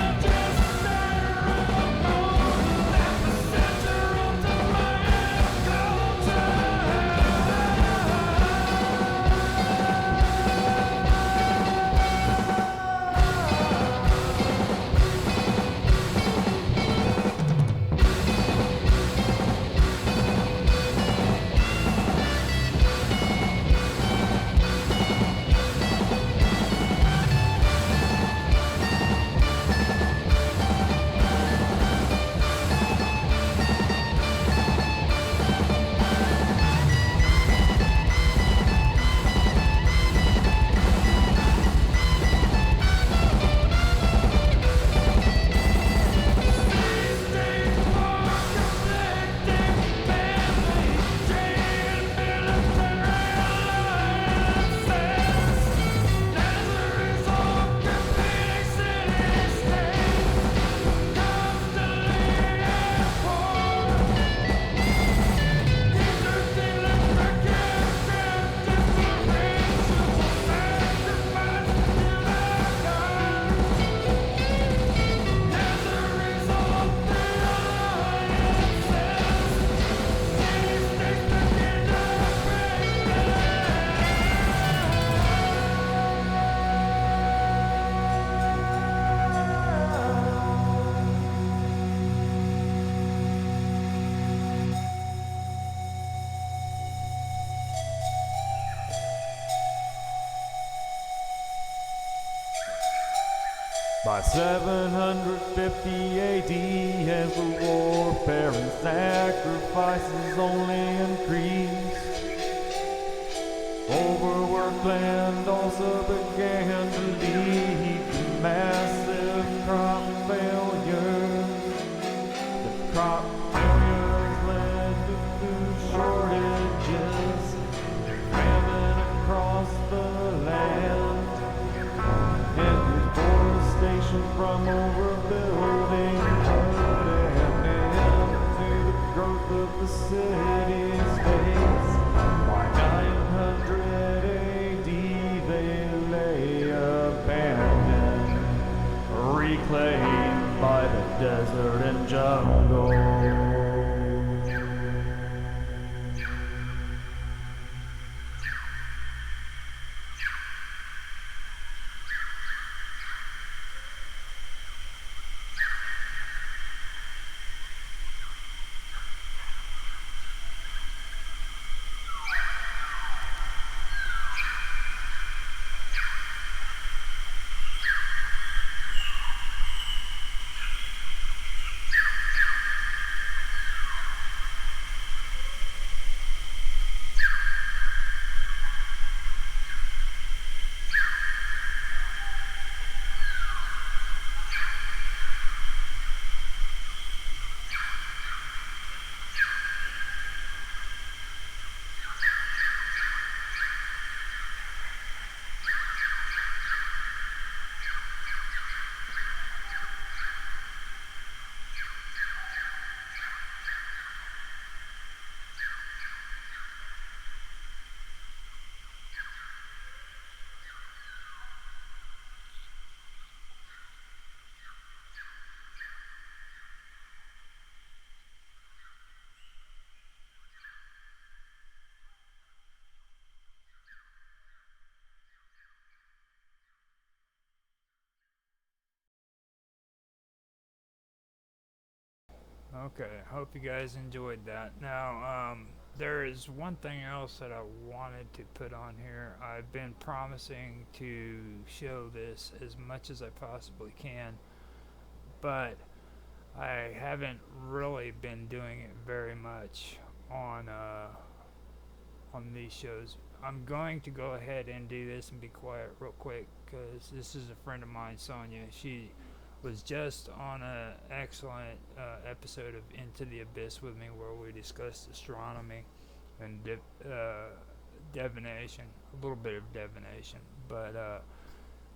mediated between them and their gods. And the kings performed religious ceremonies at the center of the Mayan culture. By 750 AD, as the warfare and sacrifices only increased, overworked land also began to lead to massive crop failures. The crop failures led to food shortages, famine across the land, and deforestation from overbuilding put an end to the growth of the city-states. By 900 AD they lay abandoned, reclaimed by the desert and jungle. Okay, hope you guys enjoyed that. Now, there is one thing else that I wanted to put on here. I've been promising to show this as much as I possibly can, but I haven't really been doing it very much on these shows. I'm going to go ahead and do this and be quiet real quick because this is a friend of mine, Sonia. She was just on an excellent episode of Into the Abyss with me where we discussed astronomy and divination, a little bit of divination. But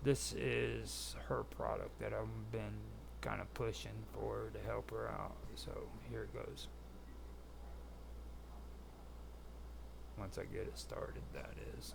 this is her product that I've been kind of pushing for her to help her out. So here it goes. Once I get it started, that is.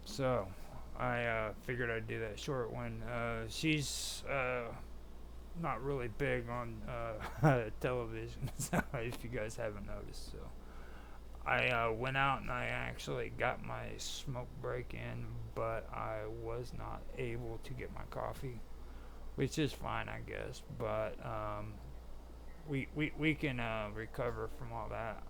So, I figured I'd do that short one. She's not really big on television, so if you guys haven't noticed. So, I went out and I actually got my smoke break in, but I was not able to get my coffee, which is fine, I guess. But we can recover from all that.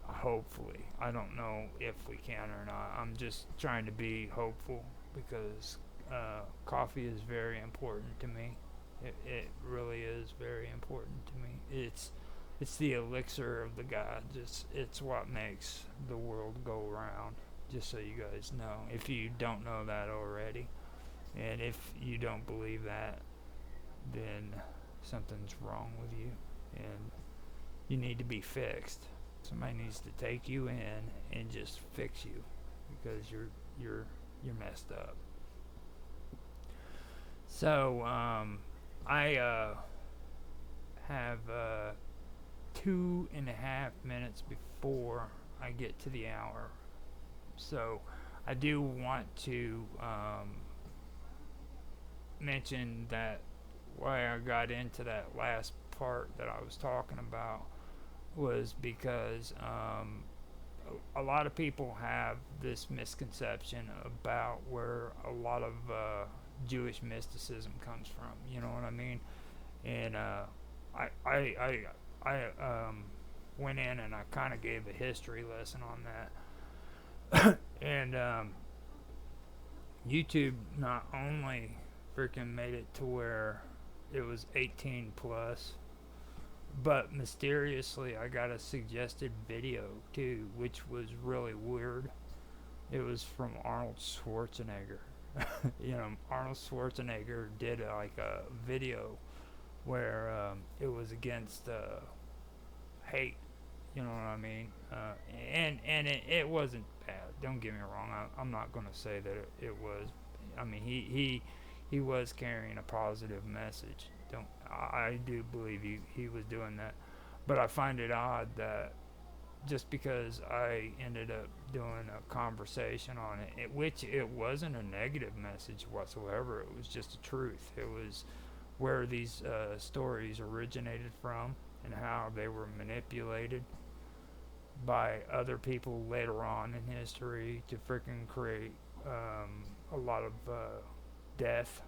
Hopefully. I don't know if we can or not. I'm just trying to be hopeful because coffee is very important to me. It really is very important to me. It's the elixir of the gods. It's what makes the world go round. Just so you guys know, if you don't know that already, and if you don't believe that, then something's wrong with you, and you need to be fixed. Somebody needs to take you in and just fix you because you're messed up. So I have 2.5 minutes before I get to the hour. So I do want to mention that why I got into that last part that I was talking about was because a lot of people have this misconception about where a lot of Jewish mysticism comes from. You know what I mean? And I went in and I kind of gave a history lesson on that. And YouTube not only freaking made it to where it was 18 plus, but mysteriously I got a suggested video too, which was really weird. It was from Arnold Schwarzenegger. You know, Arnold Schwarzenegger did like a video where it was against hate. You know what I mean? And it wasn't bad. Don't get me wrong. I'm not going to say that it was. I mean, he was carrying a positive message. I do believe he was doing that, but I find it odd that just because I ended up doing a conversation on it, which it wasn't a negative message whatsoever, it was just the truth. It was where these stories originated from and how they were manipulated by other people later on in history to freaking create a lot of death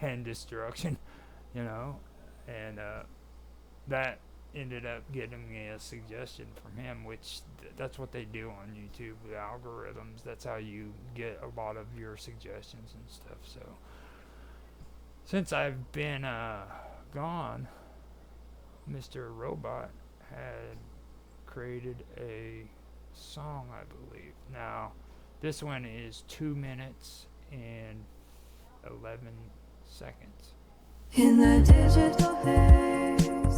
and destruction. You know, and that ended up getting me a suggestion from him, which that's what they do on YouTube with algorithms. That's how you get a lot of your suggestions and stuff. So since I've been gone, Mr. Robot had created a song, I believe. Now, this one is 2 minutes and 11 seconds. In the digital haze,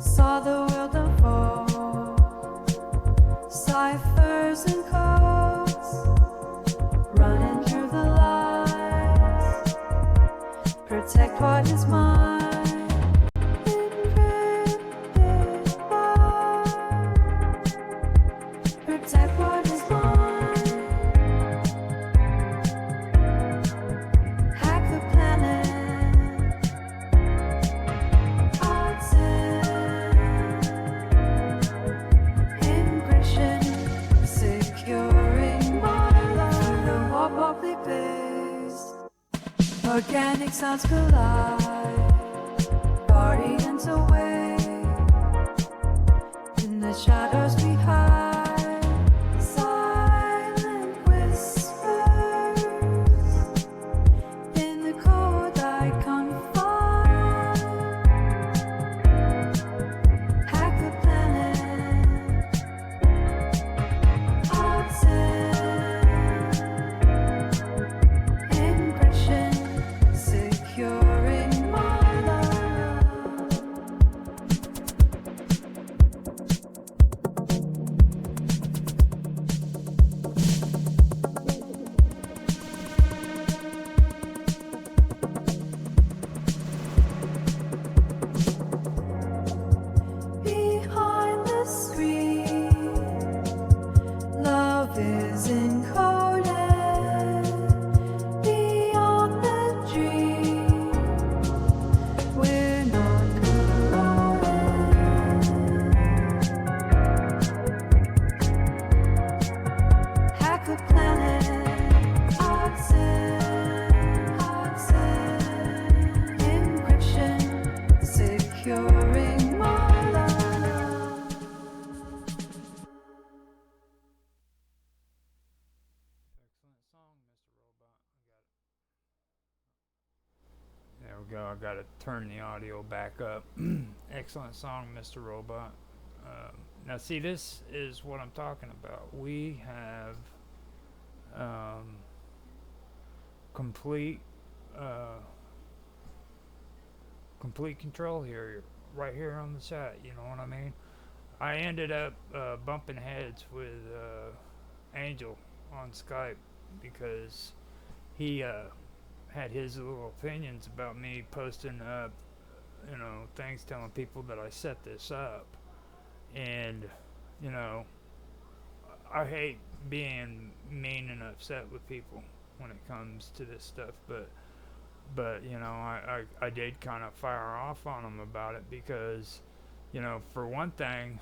saw the world unfold, ciphers and codes, running through the lights, protect what is mine. Protect what is mine. Hack the planet. Encryption, securing my life. The wobbly based. Organic sounds collide. Guardians away. In the shadows we hide. Silent whispers. In the cold I confide. Hack the planet. Encryption, securing my love. Behind the screen, love is encoded. Beyond the dream, we're not corroded. Hack the planet, encryption, securing my love. Excellent song, Mr. Robot. There we go. I got to turn the audio back up. Excellent song, Mr. Robot. Now, see, this is what I'm talking about. We have complete complete control here, right here on the chat. You know what I mean? I ended up bumping heads with Angel on Skype because he had his little opinions about me posting up, you know, things telling people that I set this up. And, you know, I hate being mean and upset with people when it comes to this stuff, but you know, I did kind of fire off on him about it because, you know, for one thing,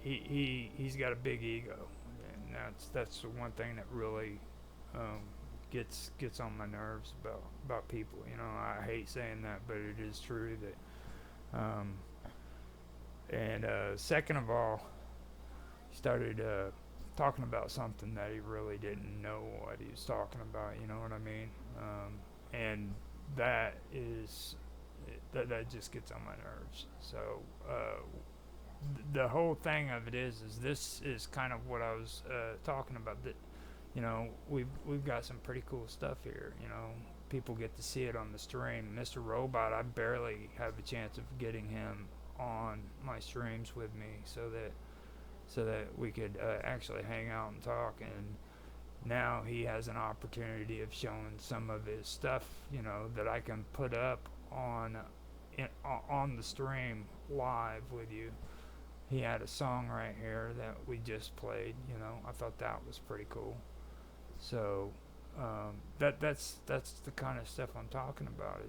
he's got a big ego, and that's the one thing that really gets on my nerves about people. You know, I hate saying that, but it is true that. And second of all, he started talking about something that he really didn't know what he was talking about. You know what I mean? And that is that just gets on my nerves. So the whole thing of it is this is kind of what I was talking about. That, you know, we've got some pretty cool stuff here. You know, people get to see it on the stream. Mr. Robot, I barely have a chance of getting him on my streams with me so that we could actually hang out and talk. And now he has an opportunity of showing some of his stuff, you know, that I can put up on the stream live with you. He had a song right here that we just played. You know, I thought that was pretty cool. So that's the kind of stuff I'm talking about.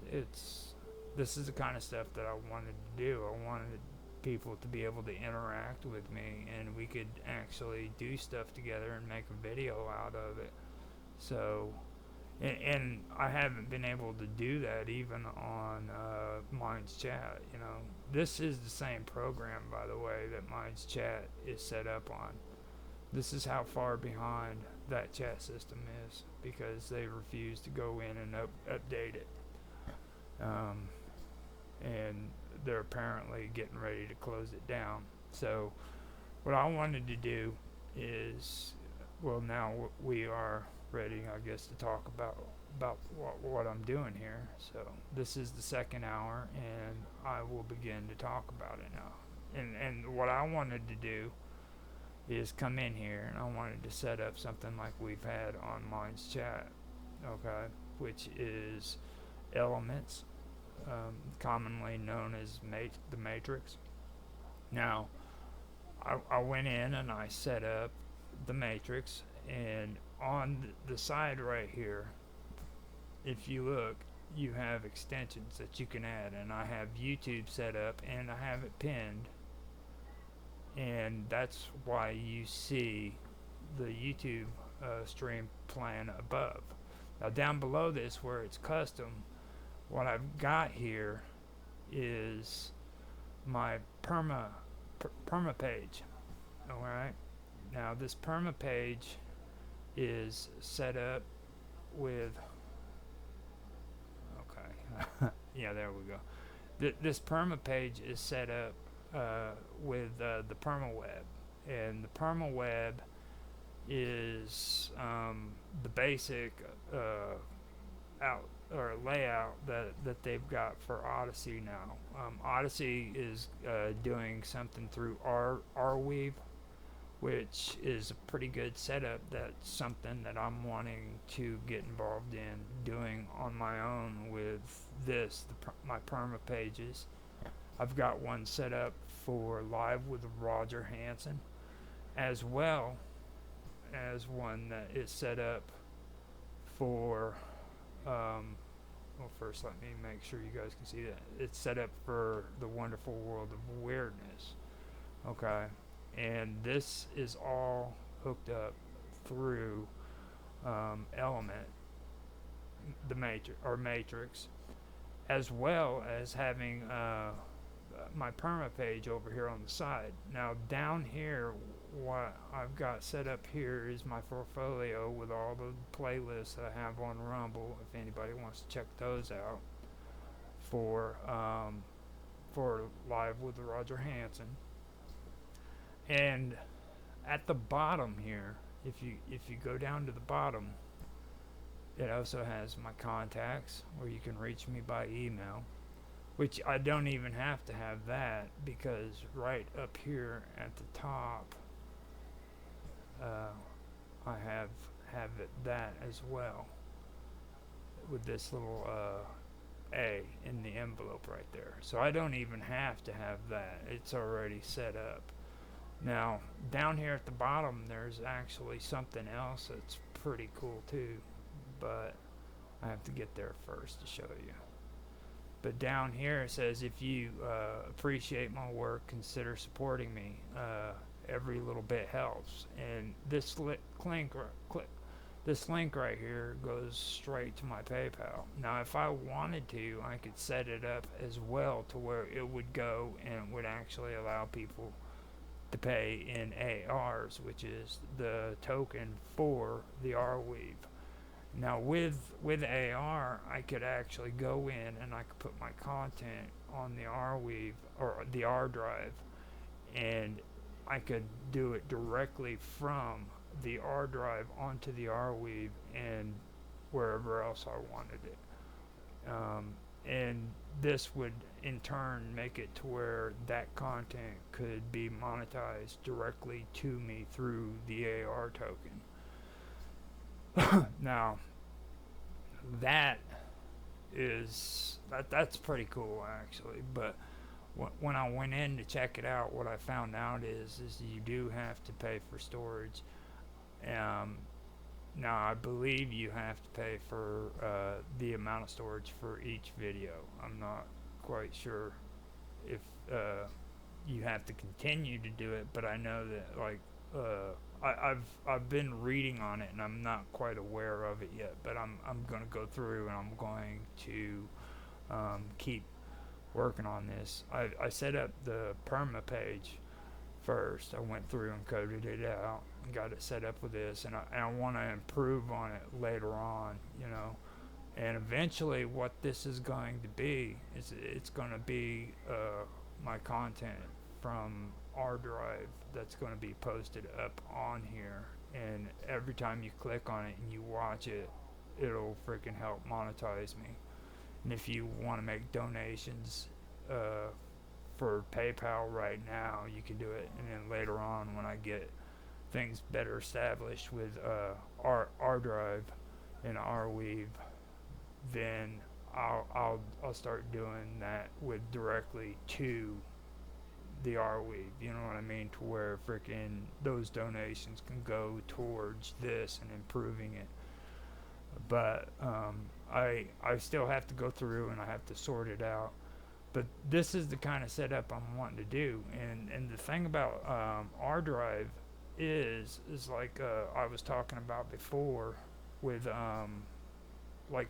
This is the kind of stuff that I wanted to do. I wanted people to be able to interact with me, and we could actually do stuff together and make a video out of it. So, and I haven't been able to do that even on Minds Chat. You know, this is the same program, by the way, that Minds Chat is set up on. This is how far behind that chat system is because they refuse to go in and update it. And they're apparently getting ready to close it down. So what I wanted to do is, well, now we are ready, I guess, to talk about what I'm doing here. So this is the second hour, and I will begin to talk about it now. And what I wanted to do is come in here, and I wanted to set up something like we've had on Minds Chat, okay, which is Elements, commonly known as the Matrix. Now, I went in and I set up the Matrix, and on the side right here, if you look, you have extensions that you can add, and I have YouTube set up and I have it pinned, and that's why you see the YouTube stream plan above. Now down below this where it's custom, what I've got here is my perma page. Alright, now this perma page is set up with, okay, yeah, there we go. This perma page is set up with the perma web, and the perma web is the basic out or layout that they've got for Odyssey now. Odyssey is doing something through Arweave, which is a pretty good setup. That's something that I'm wanting to get involved in doing on my own with this, my perma pages. I've got one set up for Live with Roger Hanson, as well as one that is set up for, well, first let me make sure you guys can see that. It's set up for the Wonderful World of Weirdness. Okay, and this is all hooked up through Element, the Matrix, as well as having my perma page over here on the side. Now down here, what I've got set up here is my portfolio with all the playlists that I have on Rumble, if anybody wants to check those out, for Live with Roger Hanson. And at the bottom here, if you go down to the bottom, it also has my contacts, where you can reach me by email, which I don't even have to have that, because right up here at the top, I have that as well, with this little A in the envelope right there. So I don't even have to have that. It's already set up. Now, down here at the bottom, there's actually something else that's pretty cool too, but I have to get there first to show you. But down here it says, if you appreciate my work, consider supporting me. Every little bit helps. And this link right here goes straight to my PayPal. Now, if I wanted to, I could set it up as well to where it would go and it would actually allow people to pay in ARs, which is the token for the Arweave. Now with AR, I could actually go in and I could put my content on the Arweave or the R drive, and I could do it directly from the R drive onto the Arweave and wherever else I wanted it. And this would in turn make it to where that content could be monetized directly to me through the AR token. Now, that's pretty cool actually, but when I went in to check it out, what I found out is you do have to pay for storage. Now I believe you have to pay for the amount of storage for each video. I'm not quite sure if you have to continue to do it, but I know that like I've been reading on it and I'm not quite aware of it yet, but I'm going to go through and I'm going to keep working on this. I set up the perma page first. I went through and coded it out and got it set up with this, and I want to improve on it later on, you know. And eventually what this is going to be is it's going to be my content from our drive that's going to be posted up on here, and every time you click on it and you watch it, it'll freaking help monetize me. And if you want to make donations for PayPal right now, you can do it, and then later on when I get things better established with our drive and Arweave, then I'll start doing that with directly to the Arweave. You know what I mean? To where freaking those donations can go towards this and improving it. But I still have to go through and I have to sort it out. But this is the kind of setup I'm wanting to do. And the thing about our drive is like I was talking about before with like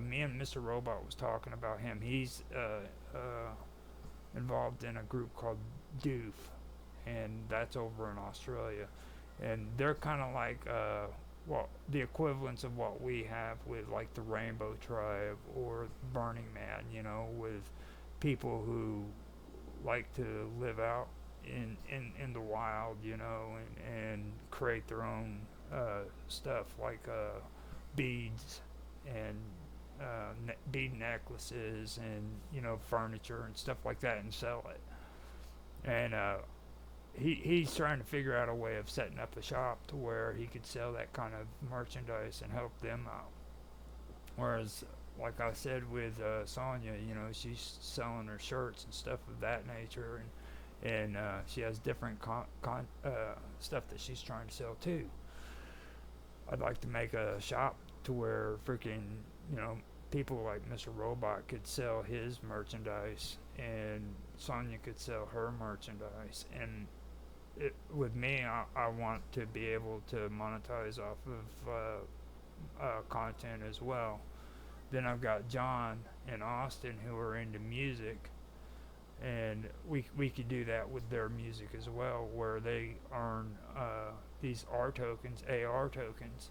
me and Mr. Robot was talking about him. He's involved in a group called Doof, and that's over in Australia. And they're kind of like well, the equivalents of what we have with like the Rainbow Tribe or Burning Man, you know, with people who like to live out in the wild, you know, and create their own stuff like beads and bead necklaces and, you know, furniture and stuff like that and sell it. And he's trying to figure out a way of setting up a shop to where he could sell that kind of merchandise and help them out. Whereas, like I said with Sonya, you know, she's selling her shirts and stuff of that nature, and she has different stuff that she's trying to sell too. I'd like to make a shop to where freaking, you know, people like Mr. Robot could sell his merchandise and Sonya could sell her merchandise. And with me, I want to be able to monetize off of content as well. Then I've got John and Austin who are into music, and we could do that with their music as well, where they earn these R tokens, AR tokens,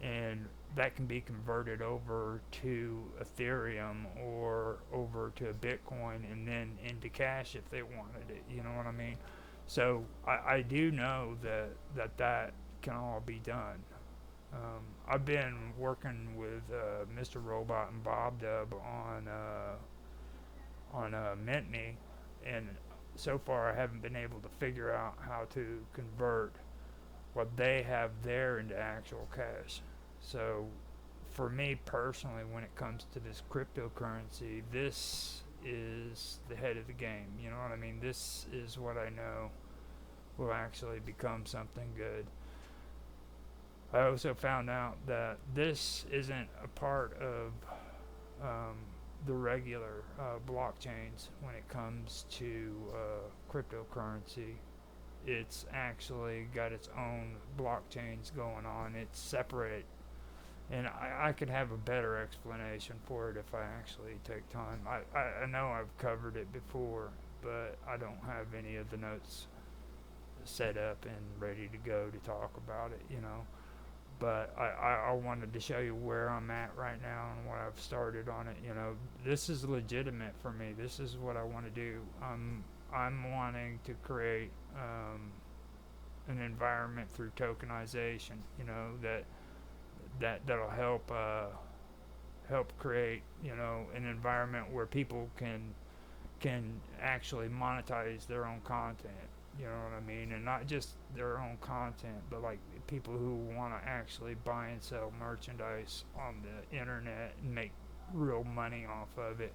and that can be converted over to Ethereum or over to Bitcoin and then into cash if they wanted it. You know what I mean? So I do know that can all be done. I've been working with Mr. Robot and Bob Dub on Mint Me, and so far I haven't been able to figure out how to convert what they have there into actual cash. So for me personally, when it comes to this cryptocurrency, this is the head of the game. You know what I mean? This is what I know will actually become something good. I also found out that this isn't a part of the regular blockchains when it comes to cryptocurrency. It's actually got its own blockchains going on. It's separate. And I could have a better explanation for it if I actually take time. I know I've covered it before, but I don't have any of the notes set up and ready to go to talk about it, you know. But I wanted to show you where I'm at right now and what I've started on it. You know, this is legitimate for me. This is what I want to do. I'm wanting to create an environment through tokenization. You know, that'll help create, you know, an environment where people can actually monetize their own content. You know what I mean? And not just their own content, but like people who want to actually buy and sell merchandise on the internet and make real money off of it.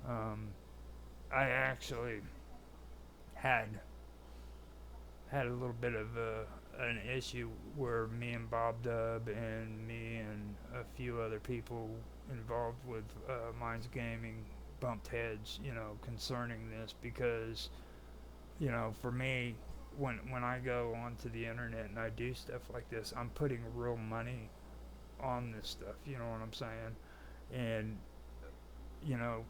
I actually had a little bit of an issue where me and Bob Dub and me and a few other people involved with Minds Gaming bumped heads, you know, concerning this, because, you know, for me, when I go onto the internet and I do stuff like this, I'm putting real money on this stuff, you know what I'm saying? And, you know,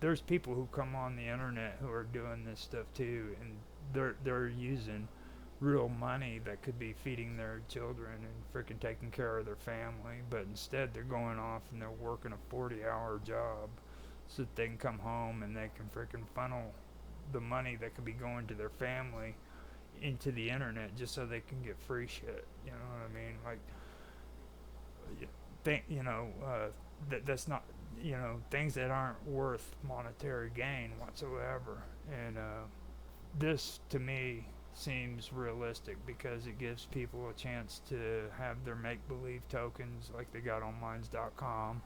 there's people who come on the internet who are doing this stuff too, and they're using real money that could be feeding their children and freaking taking care of their family, but instead they're going off and they're working a 40-hour job so that they can come home and they can freaking funnel the money that could be going to their family into the internet just so they can get free shit. You know what I mean? Like, that's not, you know, things that aren't worth monetary gain whatsoever. And this to me seems realistic because it gives people a chance to have their make-believe tokens like they got on Minds.com,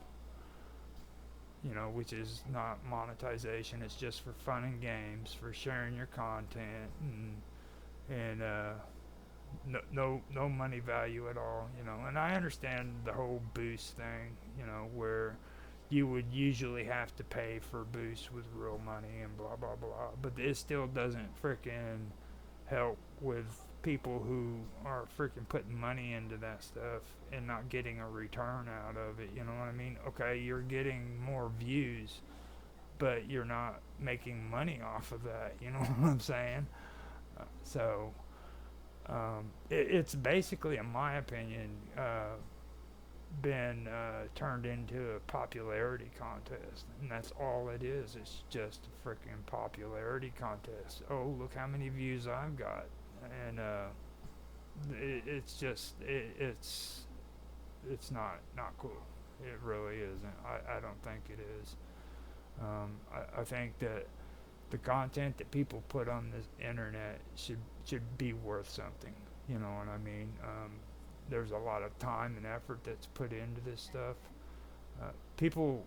which is not monetization. It's just for fun and games, for sharing your content, and no money value at all. And I understand the whole boost thing, where you would usually have to pay for boosts with real money and blah blah blah. But it still doesn't freaking help with people who are freaking putting money into that stuff and not getting a return out of it. You know what I mean? Okay, you're getting more views, but you're not making money off of that. You know what I'm saying? It's basically, in my opinion, been turned into a popularity contest, and that's all it is. It's just a freaking popularity contest. Oh, look how many views I've got, and it's not cool. It really isn't. I don't think it is. I think that the content that people put on the internet should be worth something. You know what I mean? There's a lot of time and effort that's put into this stuff. People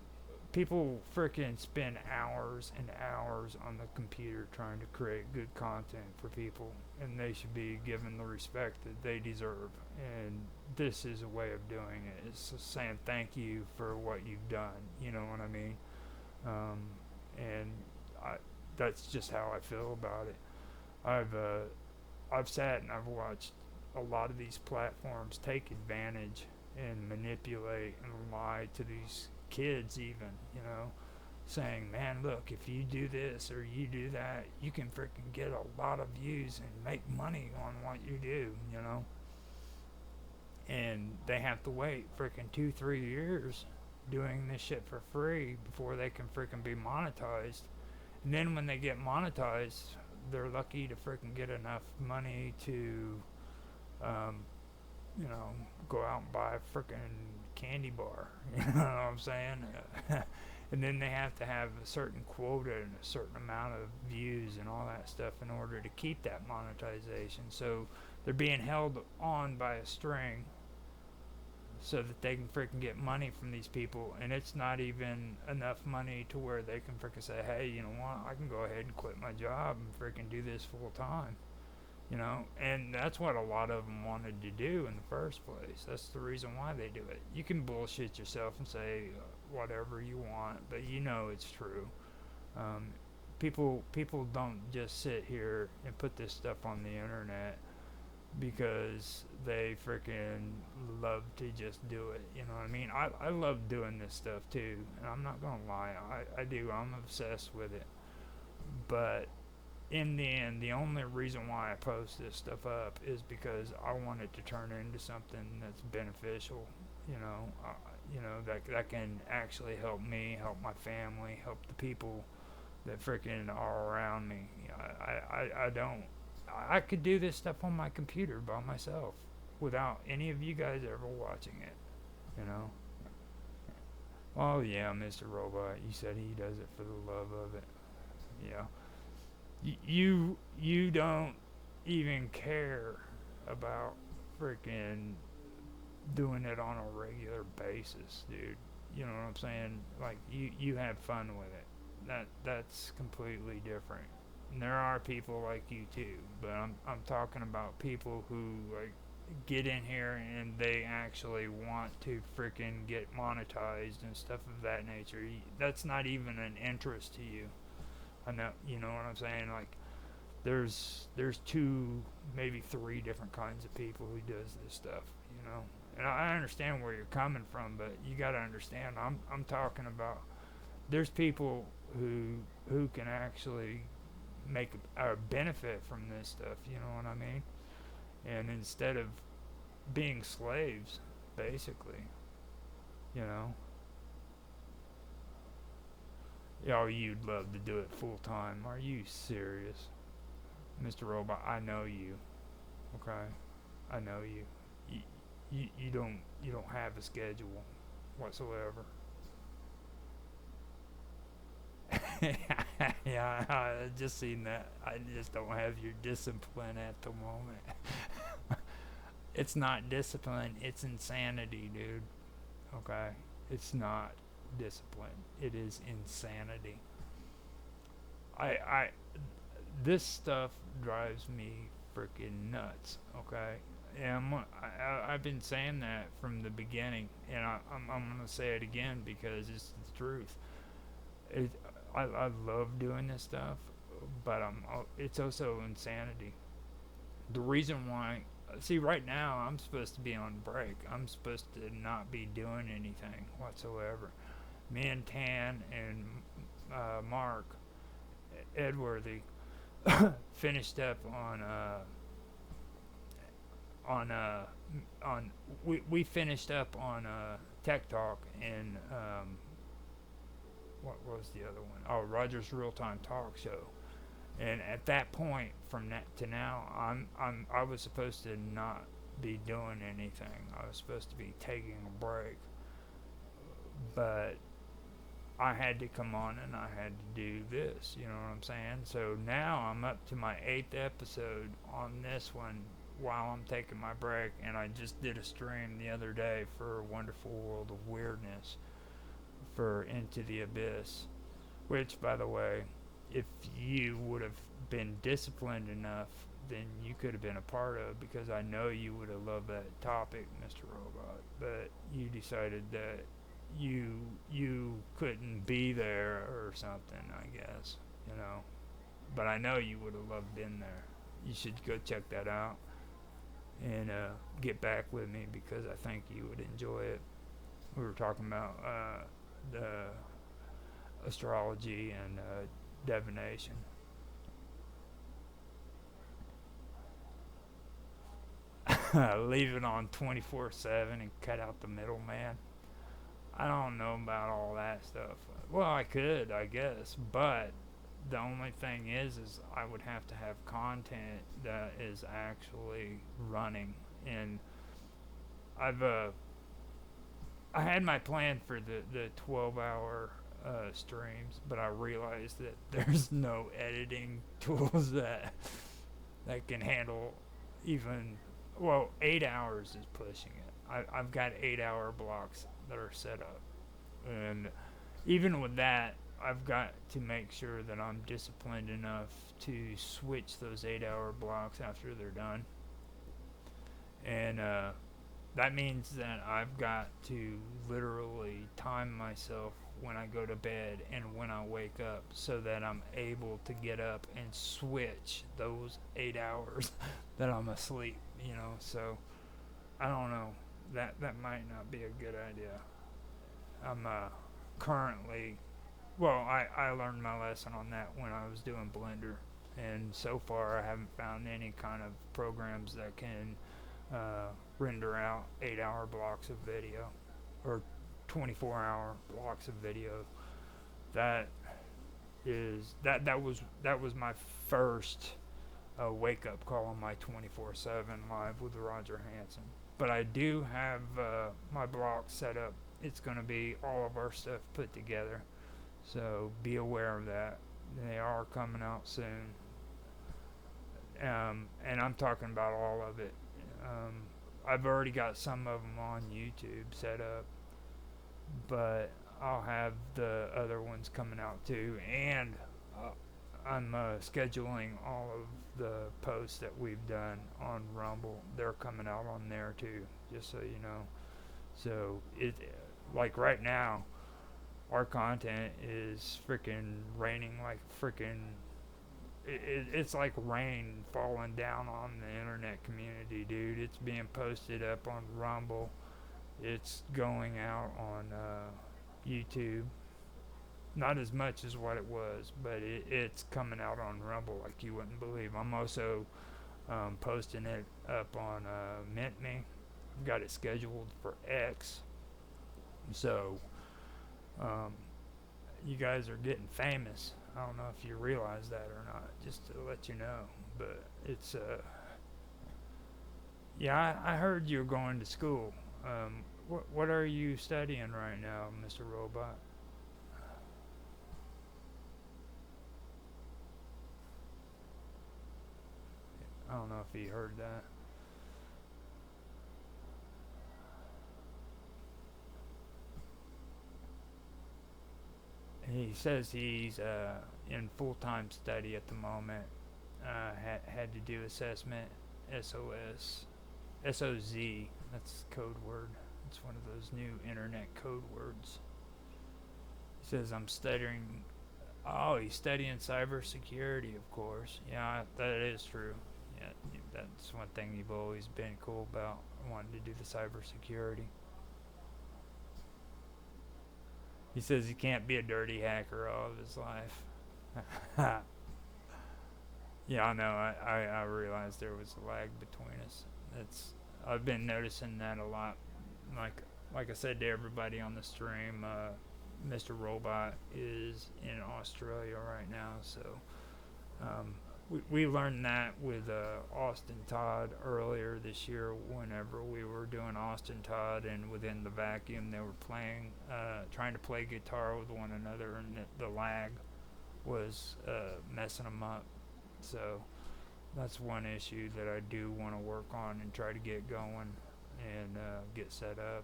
freaking spend hours and hours on the computer trying to create good content for people, and they should be given the respect that they deserve. And this is a way of doing it. It's just saying thank you for what you've done. You know what I mean? And that's just how I feel about it. I've sat and I've watched a lot of these platforms take advantage and manipulate and lie to these kids, even, saying, man, look, if you do this or you do that, you can freaking get a lot of views and make money on what you do, and they have to wait freaking 2-3 years doing this shit for free before they can freaking be monetized. And then when they get monetized, they're lucky to freaking get enough money to go out and buy a freaking candy bar. You know what I'm saying? And then they have to have a certain quota and a certain amount of views and all that stuff in order to keep that monetization. So they're being held on by a string so that they can freaking get money from these people, and it's not even enough money to where they can freaking say, hey, you know what, I can go ahead and quit my job and freaking do this full time. And that's what a lot of them wanted to do in the first place. That's the reason why they do it. You can bullshit yourself and say whatever you want, but it's true. People don't just sit here and put this stuff on the internet because they freaking love to just do it. You know what I mean? I love doing this stuff too, and I'm not gonna lie, I do. I'm obsessed with it. But in the end, the only reason why I post this stuff up is because I want it to turn into something that's beneficial, that can actually help me, help my family, help the people that freaking are around me. I could do this stuff on my computer by myself without any of you guys ever watching it, Oh yeah, Mr. Robot, you said he does it for the love of it. Yeah. You don't even care about freaking doing it on a regular basis, dude. You know what I'm saying? Like, you have fun with it. That's completely different. And there are people like you too, but I'm talking about people who like get in here and they actually want to freaking get monetized and stuff of that nature. That's not even an interest to you. I know, you know what I'm saying? Like, there's 2, maybe 3 different kinds of people who does this stuff, And I understand where you're coming from, but you got to understand, I'm talking about, there's people who can actually make a benefit from this stuff, you know what I mean? And instead of being slaves, basically, you'd love to do it full time. Are you serious? Mr. Robot, I know you. Okay? I know you. You don't have a schedule whatsoever. Yeah, I just seen that. I just don't have your discipline at the moment. It's not discipline, it's insanity, dude. Okay? It's not. discipline. It is insanity. I this stuff drives me freaking nuts. Okay, and I've been saying that from the beginning, and I'm gonna say it again because it's the truth. It I love doing this stuff, but it's also insanity. The reason why, see, right now I'm supposed to be on break. I'm supposed to not be doing anything whatsoever. Me and Tan and Mark Edworthy finished up on on we finished up on Tech Talk and what was the other one? Oh, Roger's Real Time Talk Show. And at that point, from that to now, I was supposed to not be doing anything. I was supposed to be taking a break, but I had to come on and I had to do this. You know what I'm saying? So now I'm up to my 8th episode on this one while I'm taking my break, and I just did a stream the other day for Wonderful World of Weirdness for Into the Abyss, which, by the way, if you would have been disciplined enough, then you could have been a part of, because I know you would have loved that topic, Mr. Robot, but you decided that you couldn't be there or something, I guess, you know. But I know you would have loved being there. You should go check that out and get back with me, because I think you would enjoy it. We were talking about the astrology and divination. Leave it on 24/7 and cut out the middleman. I don't know about all that stuff. Well, I could, I guess, but the only thing is I would have to have content that is actually running. And I had my plan for the 12-hour streams, but I realized that there's no editing tools that can handle even, well, 8 hours is pushing it. I've got 8-hour blocks that are set up, and even with that, I've got to make sure that I'm disciplined enough to switch those 8-hour blocks after they're done. And that means that I've got to literally time myself when I go to bed and when I wake up, so that I'm able to get up and switch those 8 hours that I'm asleep, you know. So I don't know, that might not be a good idea. I'm currently, well, I learned my lesson on that when I was doing Blender, and so far I haven't found any kind of programs that can render out 8-hour blocks of video or 24-hour blocks of video. That was my first wake up call on my 24/7 live with Roger Hanson. But I do have my block set up. It's going to be all of our stuff put together, so be aware of that. They are coming out soon, and I'm talking about all of it. I've already got some of them on YouTube set up, but I'll have the other ones coming out too, and I'm scheduling all of the posts that we've done on Rumble. They're coming out on there too, just so you know. So it, like right now, our content is freaking raining like freaking. It's like rain falling down on the internet community, dude. It's being posted up on Rumble. It's going out on YouTube. Not as much as what it was, but it's coming out on Rumble like you wouldn't believe. I'm also posting it up on Mint Me. Got it scheduled for X. So you guys are getting famous. I don't know if you realize that or not, just to let you know. But it's yeah, I heard you're going to school. What are you studying right now, Mr. Robot? I don't know if he heard that. He says he's in full-time study at the moment. Had to do assessment, SOS, SOZ. That's code word. It's one of those new internet code words. He says I'm studying. Oh, he's studying cybersecurity, of course. Yeah, that is true. Yeah, that's one thing you've always been cool about, wanting to do the cybersecurity. He says he can't be a dirty hacker all of his life. Yeah, I know. I realized there was a lag between us. That's I've been noticing that a lot. Like like I said to everybody on the stream, Mr. Robot is in Australia right now, so um, we learned that with Austin Todd earlier this year. Whenever we were doing Austin Todd, and within the vacuum, they were playing, trying to play guitar with one another, and the lag was messing them up. So that's one issue that I do want to work on and try to get going and get set up.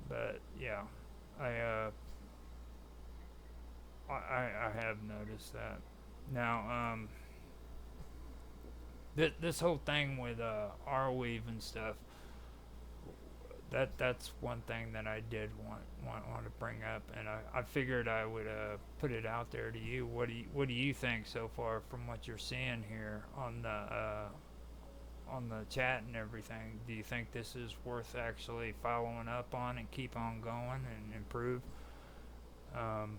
But yeah, I I have noticed that. Now, this whole thing with Arweave and stuff, that's one thing that I did want to bring up, and I figured I would put it out there to you. What do you think so far from what you're seeing here on the chat and everything? Do you think this is worth actually following up on and keep on going and improve? Um,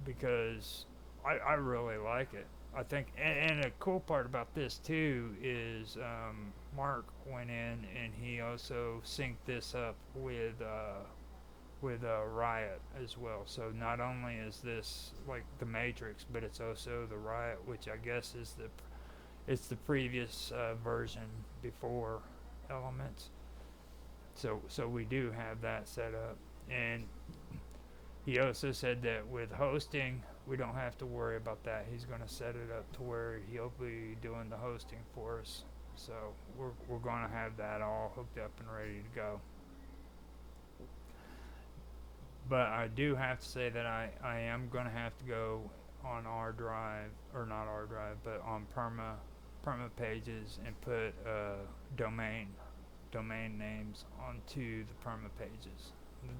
because I really like it. I think, and a cool part about this too is Mark went in and he also synced this up with Riot as well. So not only is this like the Matrix, but it's also the Riot, which I guess is the previous version before Elements. So we do have that set up, and he also said that with hosting, we don't have to worry about that. He's going to set it up to where he'll be doing the hosting for us. So we're going to have that all hooked up and ready to go. But I do have to say that I am going to have to go on our drive, or not our drive, but on Perma pages and put domain names onto the Perma pages.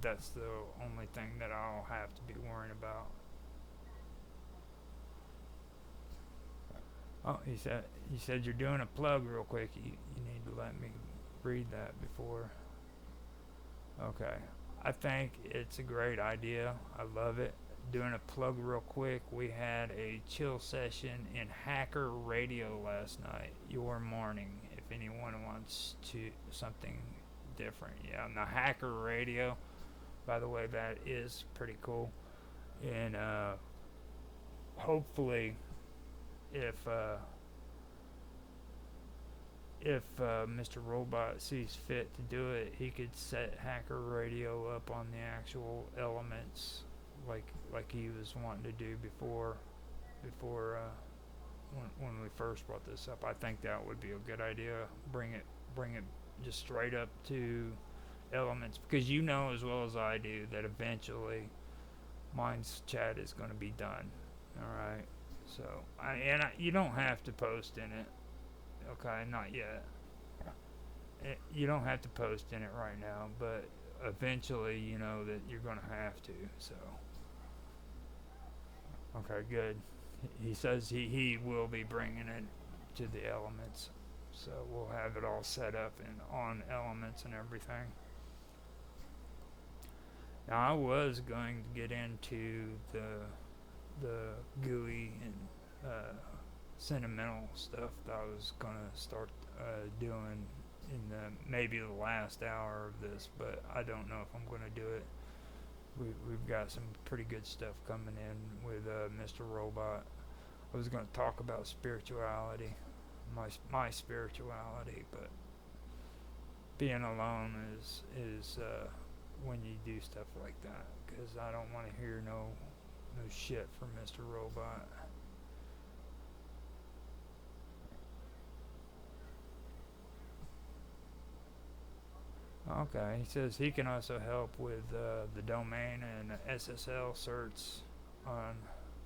That's the only thing that I'll have to be worrying about. Oh, he said you're doing a plug real quick. You need to let me read that before. Okay. I think it's a great idea. I love it. Doing a plug real quick. We had a chill session in Hacker Radio last night. Your morning, if anyone wants to something different. Yeah, and the Hacker Radio, by the way, that is pretty cool. And hopefully, if Mr. Robot sees fit to do it, he could set Hacker Radio up on the actual Elements, like he was wanting to do before when we first brought this up. I think that would be a good idea. Bring it just straight up to Elements, because you know as well as I do that eventually mine's chat is going to be done. All right. So you don't have to post in it. Okay, not yet. You don't have to post in it right now, but eventually you know that you're going to have to. So okay, good. He says he will be bringing it to the Elements, so we'll have it all set up and on Elements and everything. Now I was going to get into the GUI and sentimental stuff that I was gonna start doing in maybe the last hour of this, but I don't know if I'm gonna do it. We've got some pretty good stuff coming in with Mr. Robot. I was gonna talk about spirituality, my spirituality, but being alone is when you do stuff like that, because I don't want to hear no shit from Mr. Robot. Okay, he says he can also help with the domain and SSL certs on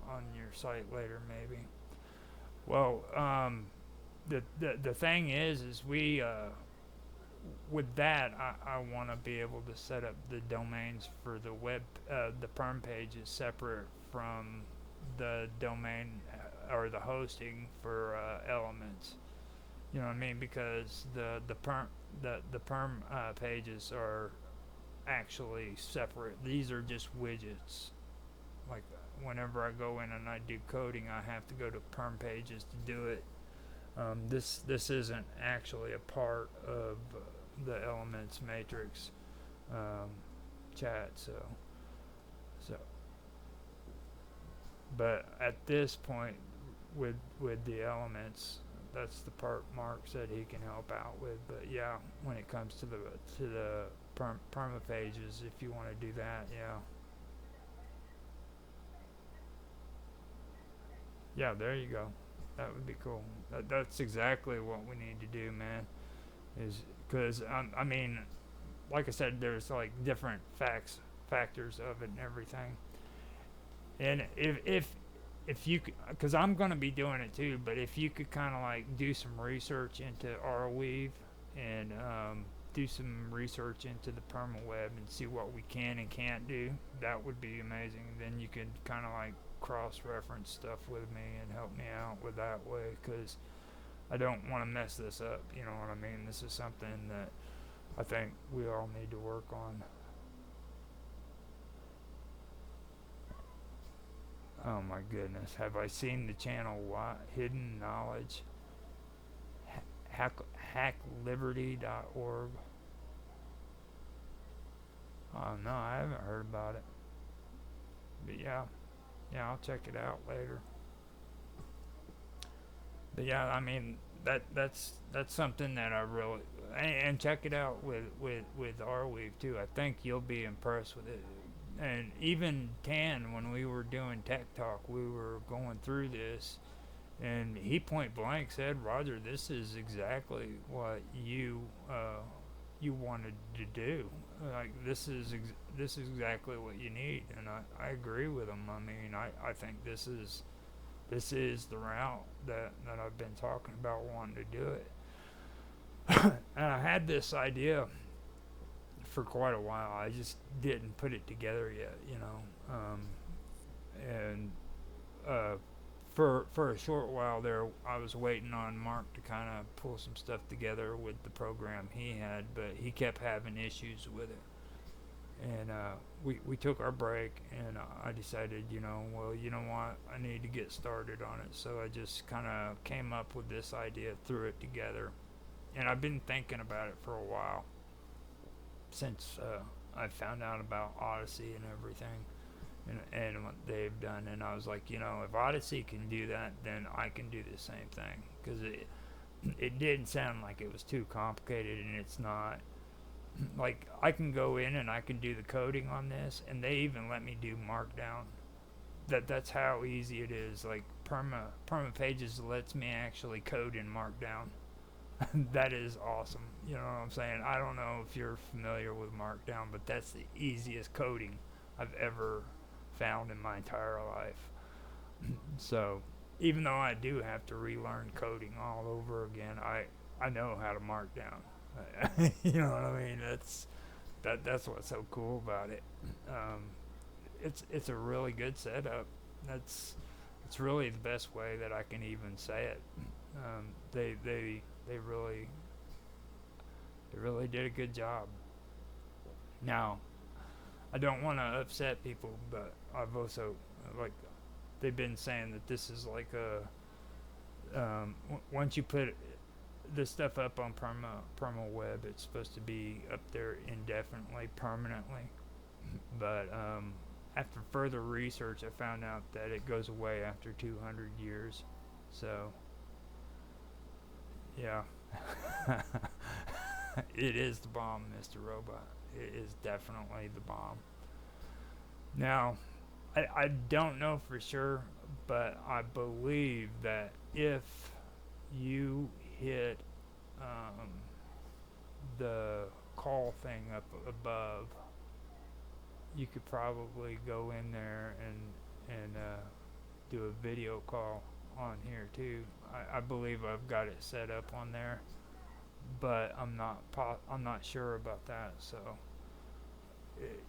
on your site later, maybe. Well, the thing is we with that I want to be able to set up the domains for the web the perm pages separate from the domain or the hosting for elements. You know what I mean? Because the perm pages are actually separate. These are just widgets. Like whenever I go in and I do coding, I have to go to perm pages to do it. This isn't actually a part of the elements matrix um, chat. So, but at this point, with the elements, that's the part Mark said he can help out with. But yeah, when it comes to the perma pages, if you want to do that, yeah. Yeah, there you go. That would be cool. That's exactly what we need to do, man. Is because I mean, like I said, there's like different factors of it and everything. And if you, because I'm gonna be doing it too, but if you could kind of like do some research into Arweave and do some research into the permaweb and see what we can and can't do, that would be amazing. Then you could kind of like cross-reference stuff with me and help me out with that way, because I don't want to mess this up. You know what I mean? This is something that I think we all need to work on. Oh my goodness. Have I seen the channel Hidden Knowledge? Hackliberty.org. Oh no, I haven't heard about it. But yeah, I'll check it out later. But yeah, I mean that's something that I really and check it out with Arweave too. I think you'll be impressed with it. And even Tan, when we were doing Tech Talk, we were going through this, and he point blank said, "Roger, this is exactly what you wanted to do. Like this is exactly what you need." And I agree with him. I mean, I think this is the route that I've been talking about wanting to do it. And I had this idea for quite a while. I just didn't put it together yet, you know. And for a short while there, I was waiting on Mark to kind of pull some stuff together with the program he had, but he kept having issues with it. And we took our break, and I decided, well, you know what, I need to get started on it. So I just kind of came up with this idea, threw it together, and I've been thinking about it for a while since I found out about Odyssey and everything, and what they've done. And I was like, if Odyssey can do that, then I can do the same thing, because it didn't sound like it was too complicated, and it's not. Like, I can go in and I can do the coding on this, and they even let me do markdown. That's how easy it is. Like, perma pages lets me actually code in markdown. That is awesome. You know what I'm saying? I don't know if you're familiar with markdown, but that's the easiest coding I've ever found in my entire life. So even though I do have to relearn coding all over again, I know how to mark down. You know what I mean? That's what's so cool about it. It's a really good setup. It's really the best way that I can even say it. They really did a good job. Now, I don't want to upset people, but I've also like they've been saying that this is like a once you put this stuff up on perma web, it's supposed to be up there indefinitely, permanently. But after further research, I found out that it goes away after 200 years. So yeah, it is the bomb, Mr. Robot. It is definitely the bomb. Now, I don't know for sure, but I believe that if you hit the call thing up above. You could probably go in there and do a video call on here too. I believe I've got it set up on there, but I'm not sure about that. So it,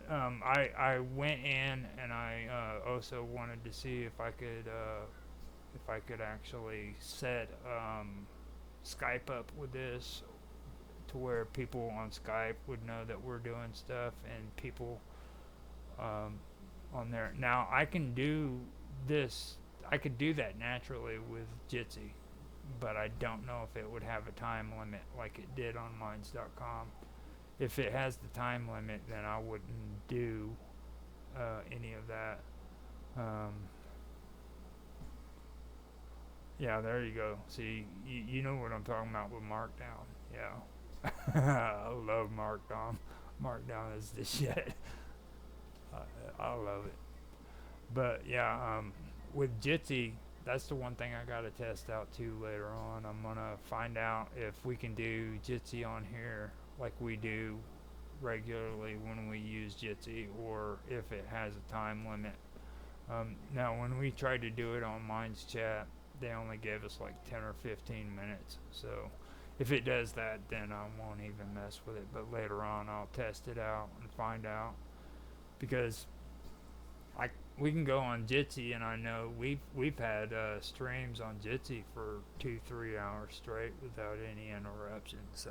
I went in and I also wanted to see if I could actually set Skype up with this to where people on Skype would know that we're doing stuff and people on there. Now I can do this. I could do that naturally with Jitsi, but I don't know if it would have a time limit like it did on Minds.com. If it has the time limit, then I wouldn't do any of that. Yeah, there you go. See, you know what I'm talking about with Markdown. Yeah. I love Markdown. Markdown is the shit. I love it. But yeah, with Jitsi, that's the one thing I gotta test out too later on. I'm gonna find out if we can do Jitsi on here like we do regularly when we use Jitsi, or if it has a time limit. Now, when we tried to do it on Minds Chat, they only gave us like 10 or 15 minutes. So if it does that, then I won't even mess with it. But later on, I'll test it out and find out, because we can go on Jitsi, and I know we've had streams on Jitsi for 2-3 hours straight without any interruption. So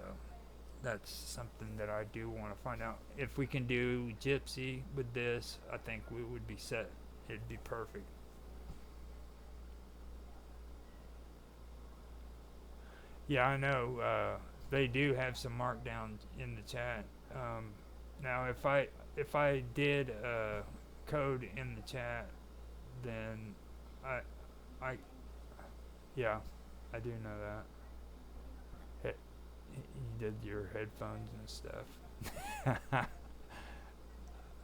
that's something that I do want to find out. If we can do Jitsi with this, I think we would be set. It'd be perfect. Yeah, I know. They do have some markdown in the chat. Now, if I did code in the chat, then I yeah, I do know that. You did your headphones and stuff.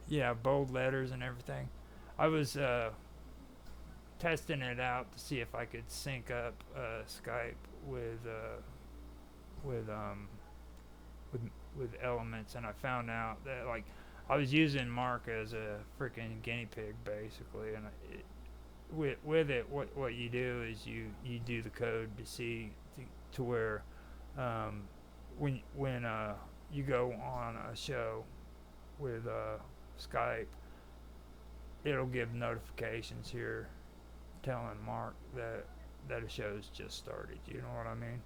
Yeah, bold letters and everything. I was testing it out to see if I could sync up Skype with Elements, and I found out that, like, I was using Mark as a freaking guinea pig basically, and with it, what you do is you do the code to see to where when you go on a show with Skype, it'll give notifications here telling Mark that a show's just started. You know what I mean?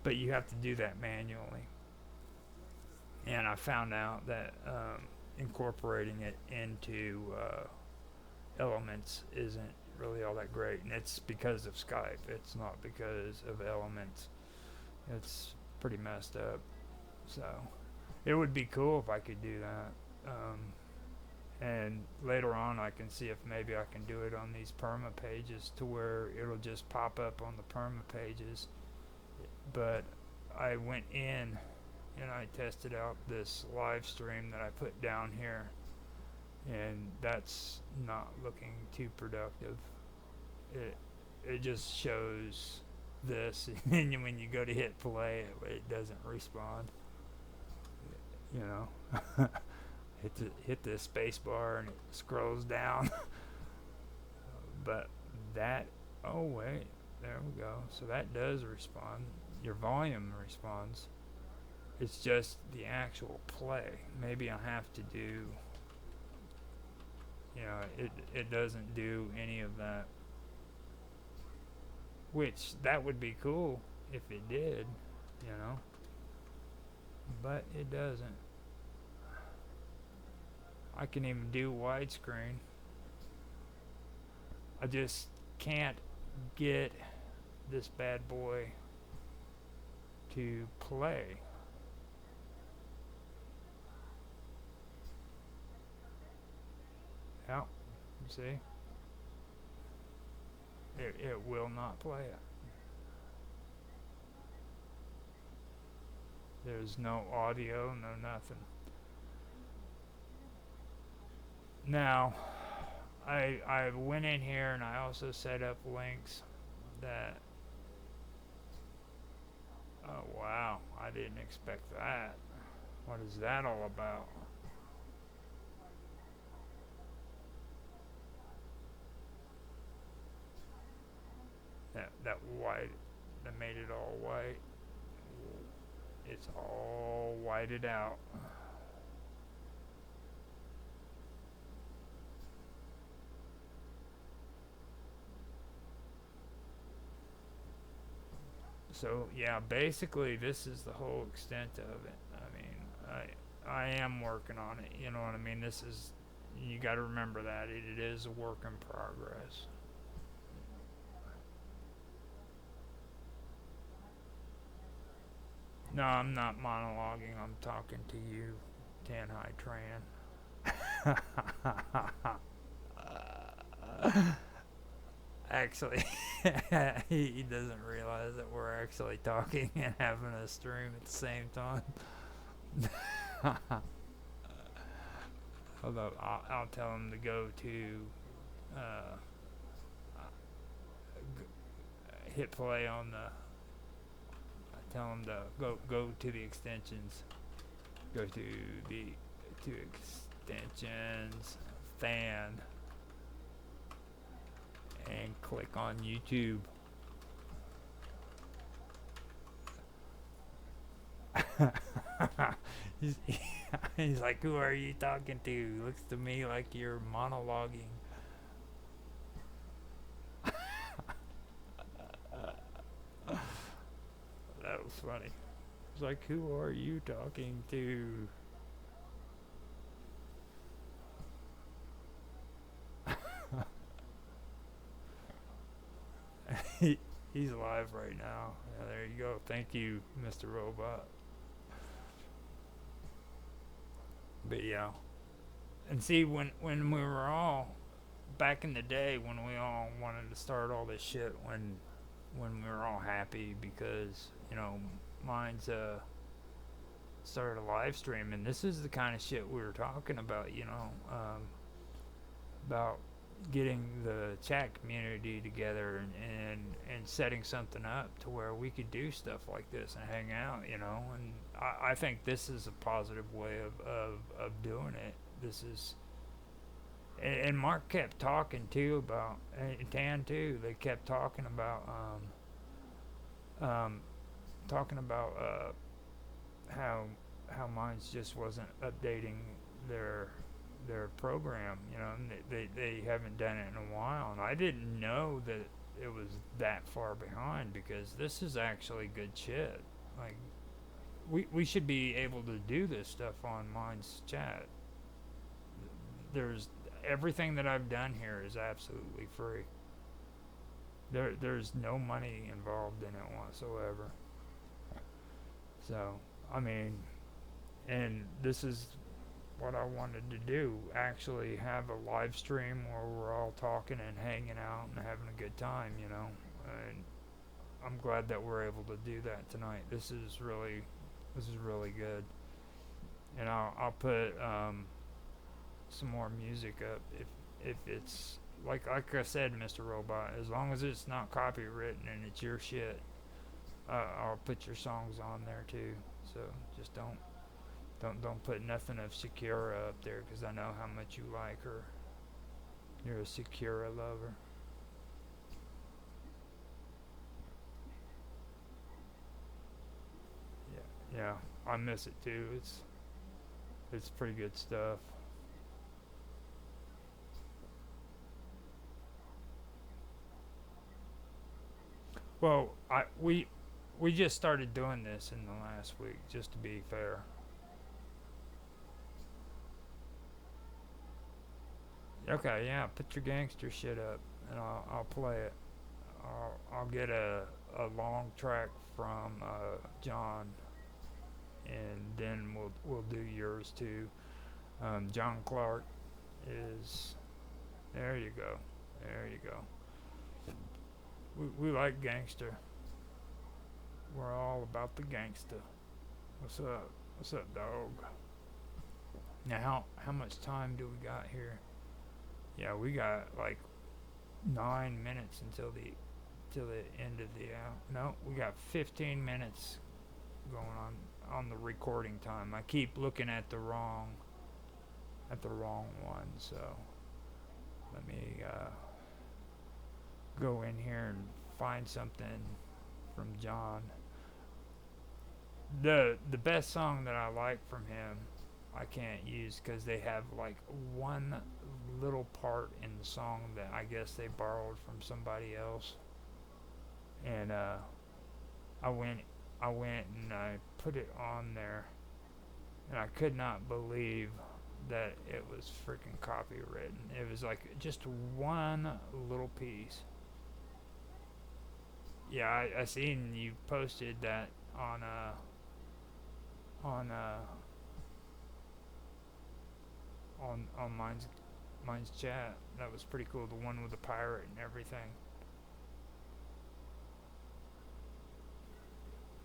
But you have to do that manually. And I found out that incorporating it into Elements isn't really all that great, and it's because of Skype. It's not because of Elements. It's pretty messed up. So it would be cool if I could do that. And later on I can see if maybe I can do it on these perma pages to where it'll just pop up on the perma pages. But I went in and I tested out this live stream that I put down here, and that's not looking too productive. It just shows this, and then when you go to hit play, it doesn't respond. You know, hit the space bar and it scrolls down. But that, oh wait, there we go. So that does respond. Your volume responds. It's just the actual play. Maybe I have to do, you know, it doesn't do any of that. Which, that would be cool if it did, you know. But it doesn't. I can even do widescreen. I just can't get this bad boy to play. Yeah, you see? It will not play it. There's no audio, no nothing. Now, I went in here and I also set up links that Oh wow, I didn't expect that. What is that all about? That white, that made it all white. It's all whited out. So yeah, basically this is the whole extent of it. I mean, I am working on it. You know what I mean? This is, you got to remember that it is a work in progress. No, I'm not monologuing. I'm talking to you, Tan High Tran. Actually, he doesn't realize that we're actually talking and having a stream at the same time. Although I'll tell him to go to uh, hit play on the. I tell him to go to the extensions. Go to extensions fan and click on YouTube. he's, he's like, who are you talking to? He looks to me like you're monologuing. That was funny. He's like, who are you talking to? He's live right now. Yeah, there you go. Thank you, Mr. Robot. But yeah. And see, when we were all back in the day, when we all wanted to start all this shit, when we were all happy because mine's started a live stream, and this is the kind of shit we were talking about. About getting the chat community together and setting something up to where we could do stuff like this and hang out, and I think this is a positive way of doing it. This is, and Mark kept talking too about, and Tan too, they kept talking about how Minds just wasn't updating their program, and they haven't done it in a while, and I didn't know that it was that far behind, because this is actually good shit. Like, we should be able to do this stuff on Minds Chat. There's everything that I've done here is absolutely free. There's no money involved in it whatsoever. So, I mean, and this is what I wanted to do, actually have a live stream where we're all talking and hanging out and having a good time, and I'm glad that we're able to do that tonight. This is really good, and I'll put some more music up if it's like I said, Mr. Robot, as long as it's not copywritten and it's your shit, I'll put your songs on there too. So just don't put nothing of Shakira up there, because I know how much you like her. You're a Shakira lover. Yeah, I miss it too. It's pretty good stuff. Well, we just started doing this in the last week, just to be fair. Okay, yeah, put your gangster shit up, and I'll play it. I'll get a long track from John, and then we'll do yours too. John Clark is, there you go, there you go. We like gangster. We're all about the gangster. What's up? What's up, dog? Now, how much time do we got here? Yeah, we got like 9 minutes until the end of the hour. No, we got 15 minutes going on the recording time. I keep looking at the wrong one. So let me go in here and find something from John. The best song that I like from him, I can't use because they have like one little part in the song that I guess they borrowed from somebody else, and I went and I put it on there, and I could not believe that it was freaking copywritten. It was like just one little piece. Yeah, I seen you posted that on on uh on mine's chat. That was pretty cool. The one with the pirate and everything.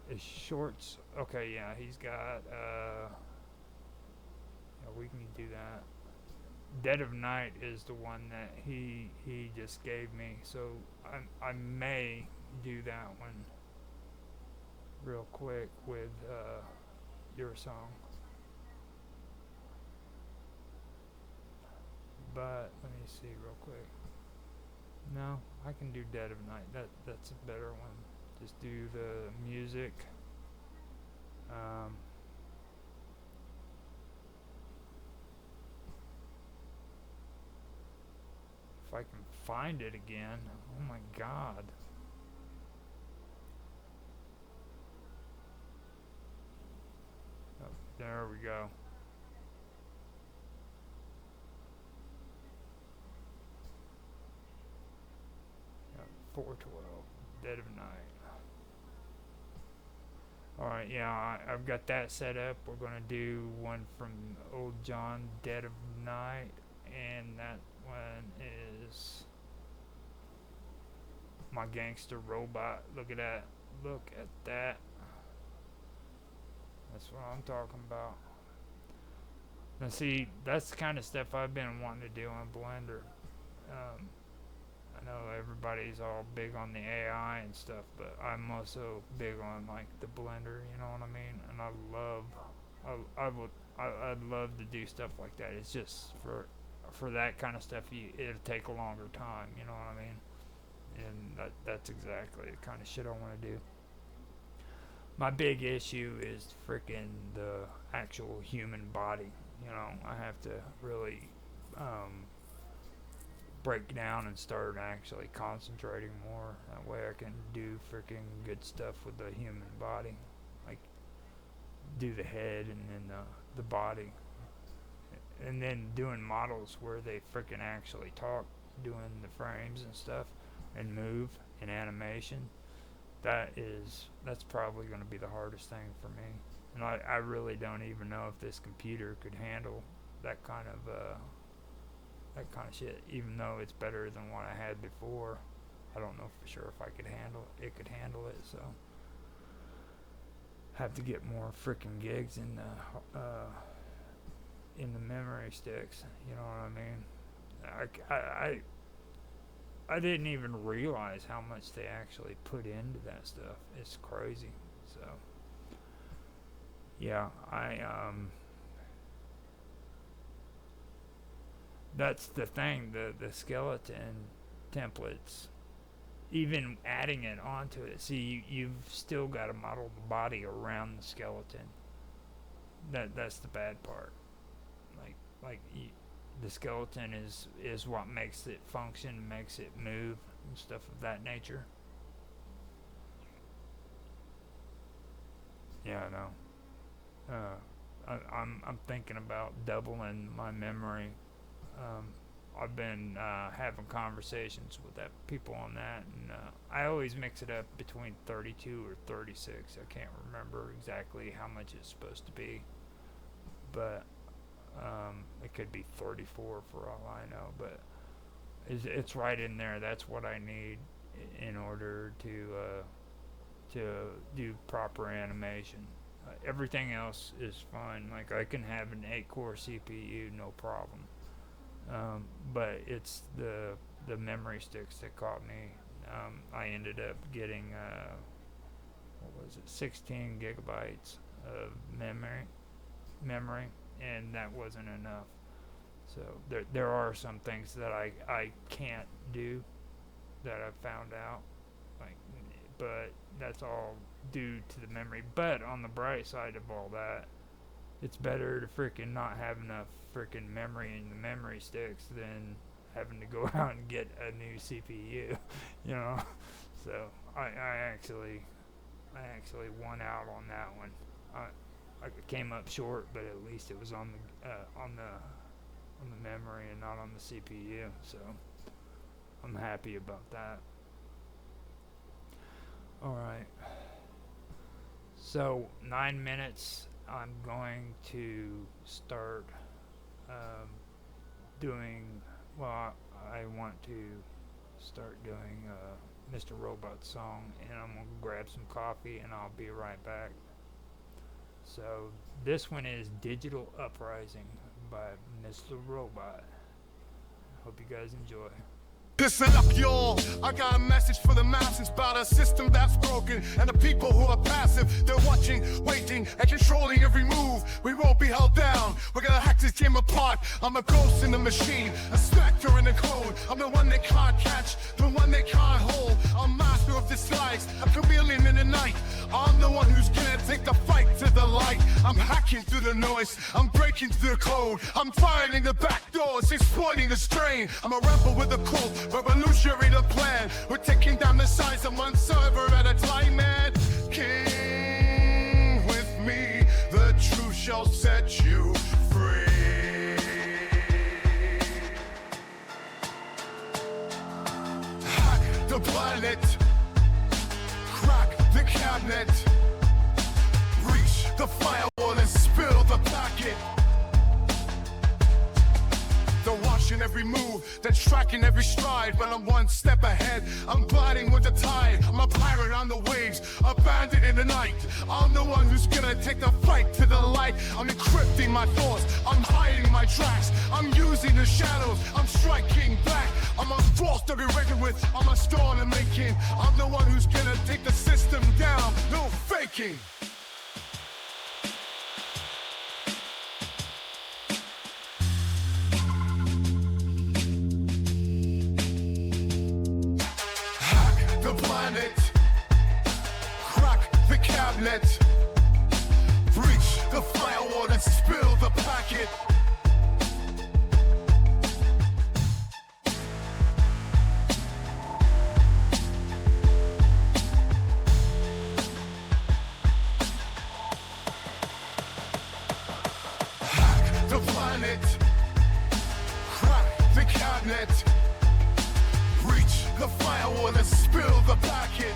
His shorts. Okay, yeah, he's got. Yeah, we can do that. Dead of Night is the one that he just gave me. So I may do that one real quick with your song. But let me see real quick. No, I can do Dead of Night. That's a better one. Just do the music. Um, if I can find it again. Oh my God. Oh, there we go. 412, Dead of Night. Alright, yeah, I've got that set up. We're going to do one from Old John, Dead of Night, and that one is My Gangster Robot. Look at that. Look at that. That's what I'm talking about. Now see, that's the kind of stuff I've been wanting to do on Blender. I know everybody's all big on the AI and stuff, but I'm also big on like the Blender, you know what I mean? And I'd love to do stuff like that. It's just for that kind of stuff, it'll take a longer time, you know what I mean? And that's exactly the kind of shit I want to do. My big issue is freaking the actual human body. You know, I have to really break down and start actually concentrating more. That way I can do freaking good stuff with the human body. Like do the head and then the body. And then doing models where they freaking actually talk, doing the frames and stuff and move in animation. That's probably going to be the hardest thing for me. And I really don't even know if this computer could handle that kind of shit. Even though it's better than what I had before, I don't know for sure if I could handle it. It could handle it, so have to get more freaking gigs in the memory sticks. You know what I mean? I didn't even realize how much they actually put into that stuff. It's crazy. So yeah, that's the thing, the skeleton templates, even adding it onto it. See, you've still got to model the body around the skeleton. That's the bad part. The skeleton is what makes it function, makes it move, and stuff of that nature. Yeah, I know. I'm thinking about doubling my memory. I've been having conversations with people on that, and I always mix it up between 32 or 36. I can't remember exactly how much it's supposed to be, but it could be 34 for all I know. But it's right in there. That's what I need in order to do proper animation. Everything else is fine. Like I can have an 8-core CPU, no problem. But it's the memory sticks that caught me. I ended up getting what was it, 16 gigabytes of memory, and that wasn't enough. So there are some things that I can't do that I've found out, like, but that's all due to the memory. But on the bright side of all that, it's better to freaking not have enough freaking memory in the memory sticks than having to go out and get a new CPU, you know. So I actually won out on that one. I came up short, but at least it was on the memory and not on the CPU. So I'm happy about that. All right. So 9 minutes. I'm going to start doing. Well, I want to start doing Mr. Robot's song, and I'm gonna grab some coffee, and I'll be right back. So this one is Digital Uprising by Mr. Robot. Hope you guys enjoy. Listen up, y'all. I got a message for the masses about a system that's broken and the people who are passive. They're watching, waiting, and controlling every move. We won't be held down. We're gonna hack this game apart. I'm a ghost in the machine, a specter in the code. I'm the one they can't catch, the one they can't hold. I'm master of disguise, a chameleon in the night. I'm the one who's gonna take the fight to the light. I'm hacking through the noise, I'm breaking through the code. I'm firing the back doors, exploiting the strain. I'm a rebel with a cult. Revolutionary the plan. We're taking down the size of one server at a time, man. King with me, the truth shall set you free. Hack the planet, crack the cabinet, reach the firewall and spill the packet. They're watching every move, they're tracking every stride. But I'm one step ahead, I'm gliding with the tide. I'm a pirate on the waves, a bandit in the night. I'm the one who's gonna take the fight to the light. I'm encrypting my thoughts, I'm hiding my tracks. I'm using the shadows, I'm striking back. I'm a force to be reckoned with, I'm a storm in making. I'm the one who's gonna take the system down, no faking. Crack the cabinet, breach the firewall and spill the packet. Hack the planet, crack the cabinet, breach the firewall and spill the packet.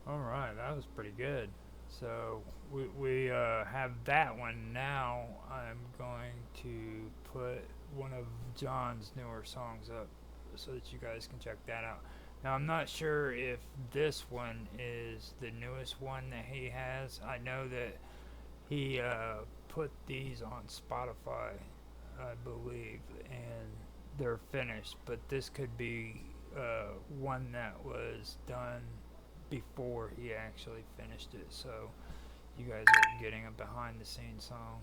Alright, that was pretty good. So we have that one. Now I'm going to put one of John's newer songs up so that you guys can check that out. Now I'm not sure if this one is the newest one that he has. I know that he put these on Spotify, I believe, and they're finished, but this could be one that was done before he actually finished it, so you guys are getting a behind the scenes song.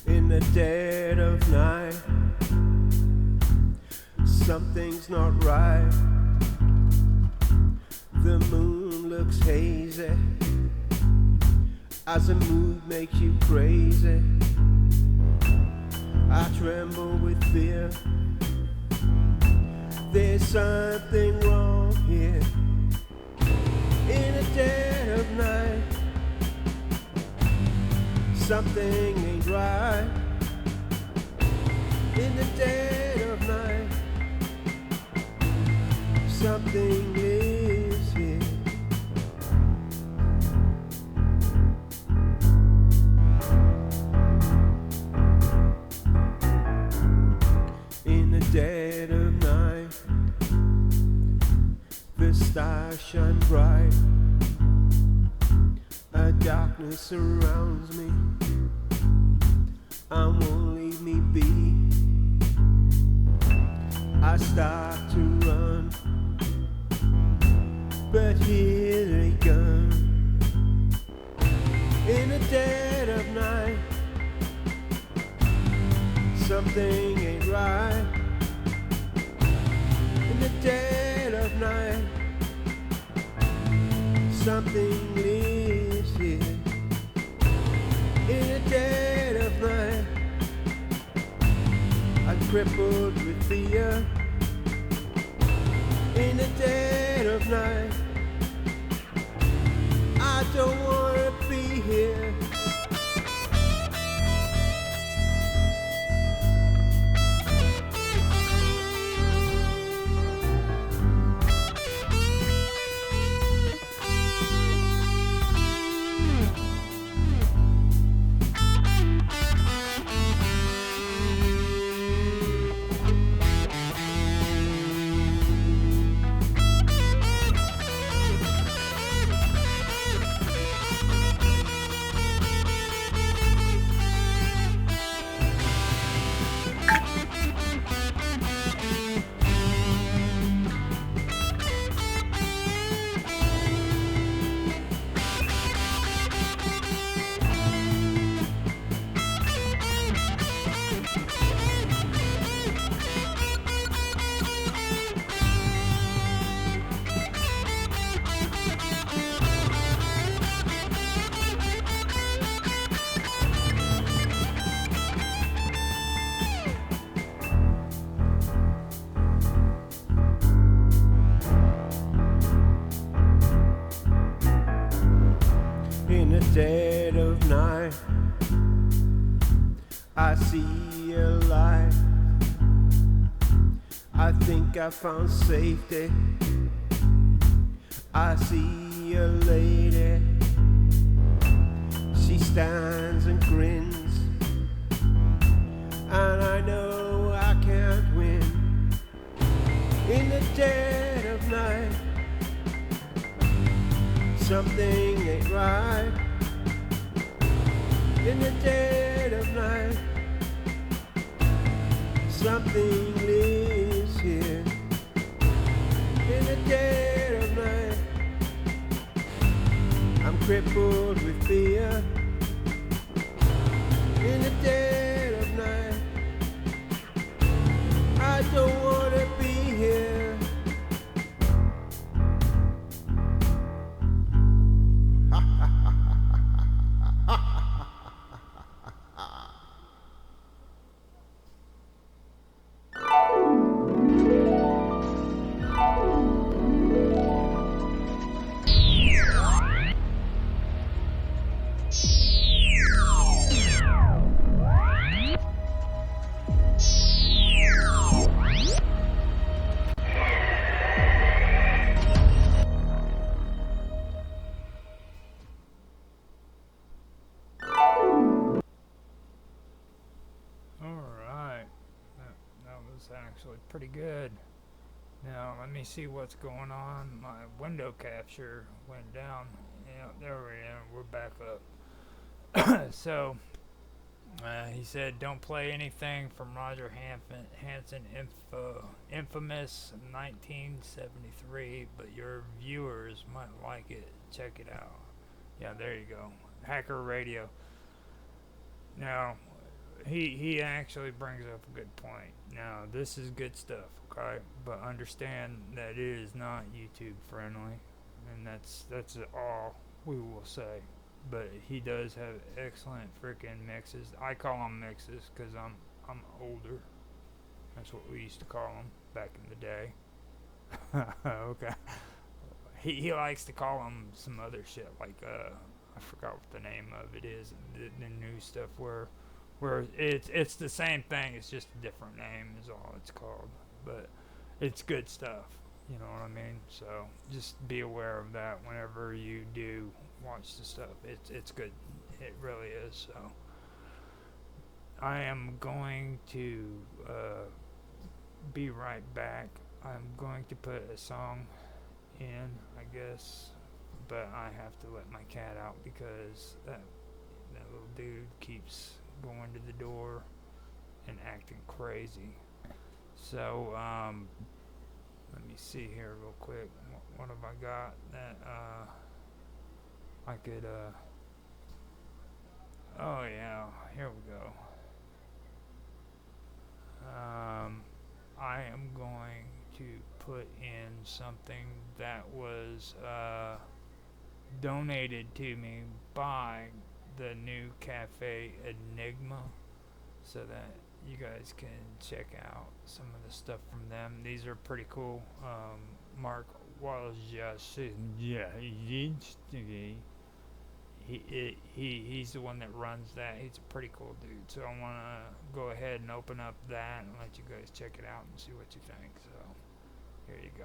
In the dead of night, something's not right. The moon looks hazy as the mood makes you crazy. I tremble with fear. There's something wrong here. In the dead of night, something ain't right. In the dead of night, something lives here. In the dead of night, stars shine bright. A darkness surrounds me and won't leave me be. I start to run, but here they come. In the dead of night, something ain't right. In the dead of night, something lives here. In the dead of night, I'm crippled with fear. In the dead of night, I don't wanna be here. In the dead of night, I see a light. I think I found safety. I see a lady. She stands and grins, and I know I can't win. In the dead of night, something ain't right. In the dead of night, something lives here. In the dead of night, I'm crippled with fear. In the dead of night, I don't wanna be here. Actually pretty good. Now let me see what's going on. My window capture went down. Yeah, there we are. We're back up. So he said, "Don't play anything from Roger Hanson, infamous 1973, but your viewers might like it. Check it out." Yeah, there you go. Hacker Radio. Now, he actually brings up a good point. Now, this is good stuff, okay? But understand that it is not YouTube friendly, and that's all we will say. But he does have excellent freaking mixes. I call them mixes because I'm older. That's what we used to call them back in the day. Okay. He likes to call them some other shit like I forgot what the name of it is. The new stuff where it's the same thing, it's just a different name is all it's called, but it's good stuff, you know what I mean? So just be aware of that whenever you do watch the stuff. It's good, it really is. So I am going to be right back. I'm going to put a song in, I guess. But I have to let my cat out because that little dude keeps going to the door and acting crazy. So, let me see here real quick. What have I got that I could oh yeah, here we go. I am going to put in something that was donated to me by the new Cafe Enigma, so that you guys can check out some of the stuff from them. These are pretty cool. Mark he's the one that runs that. He's a pretty cool dude. So I want to go ahead and open up that and let you guys check it out and see what you think. So here you go.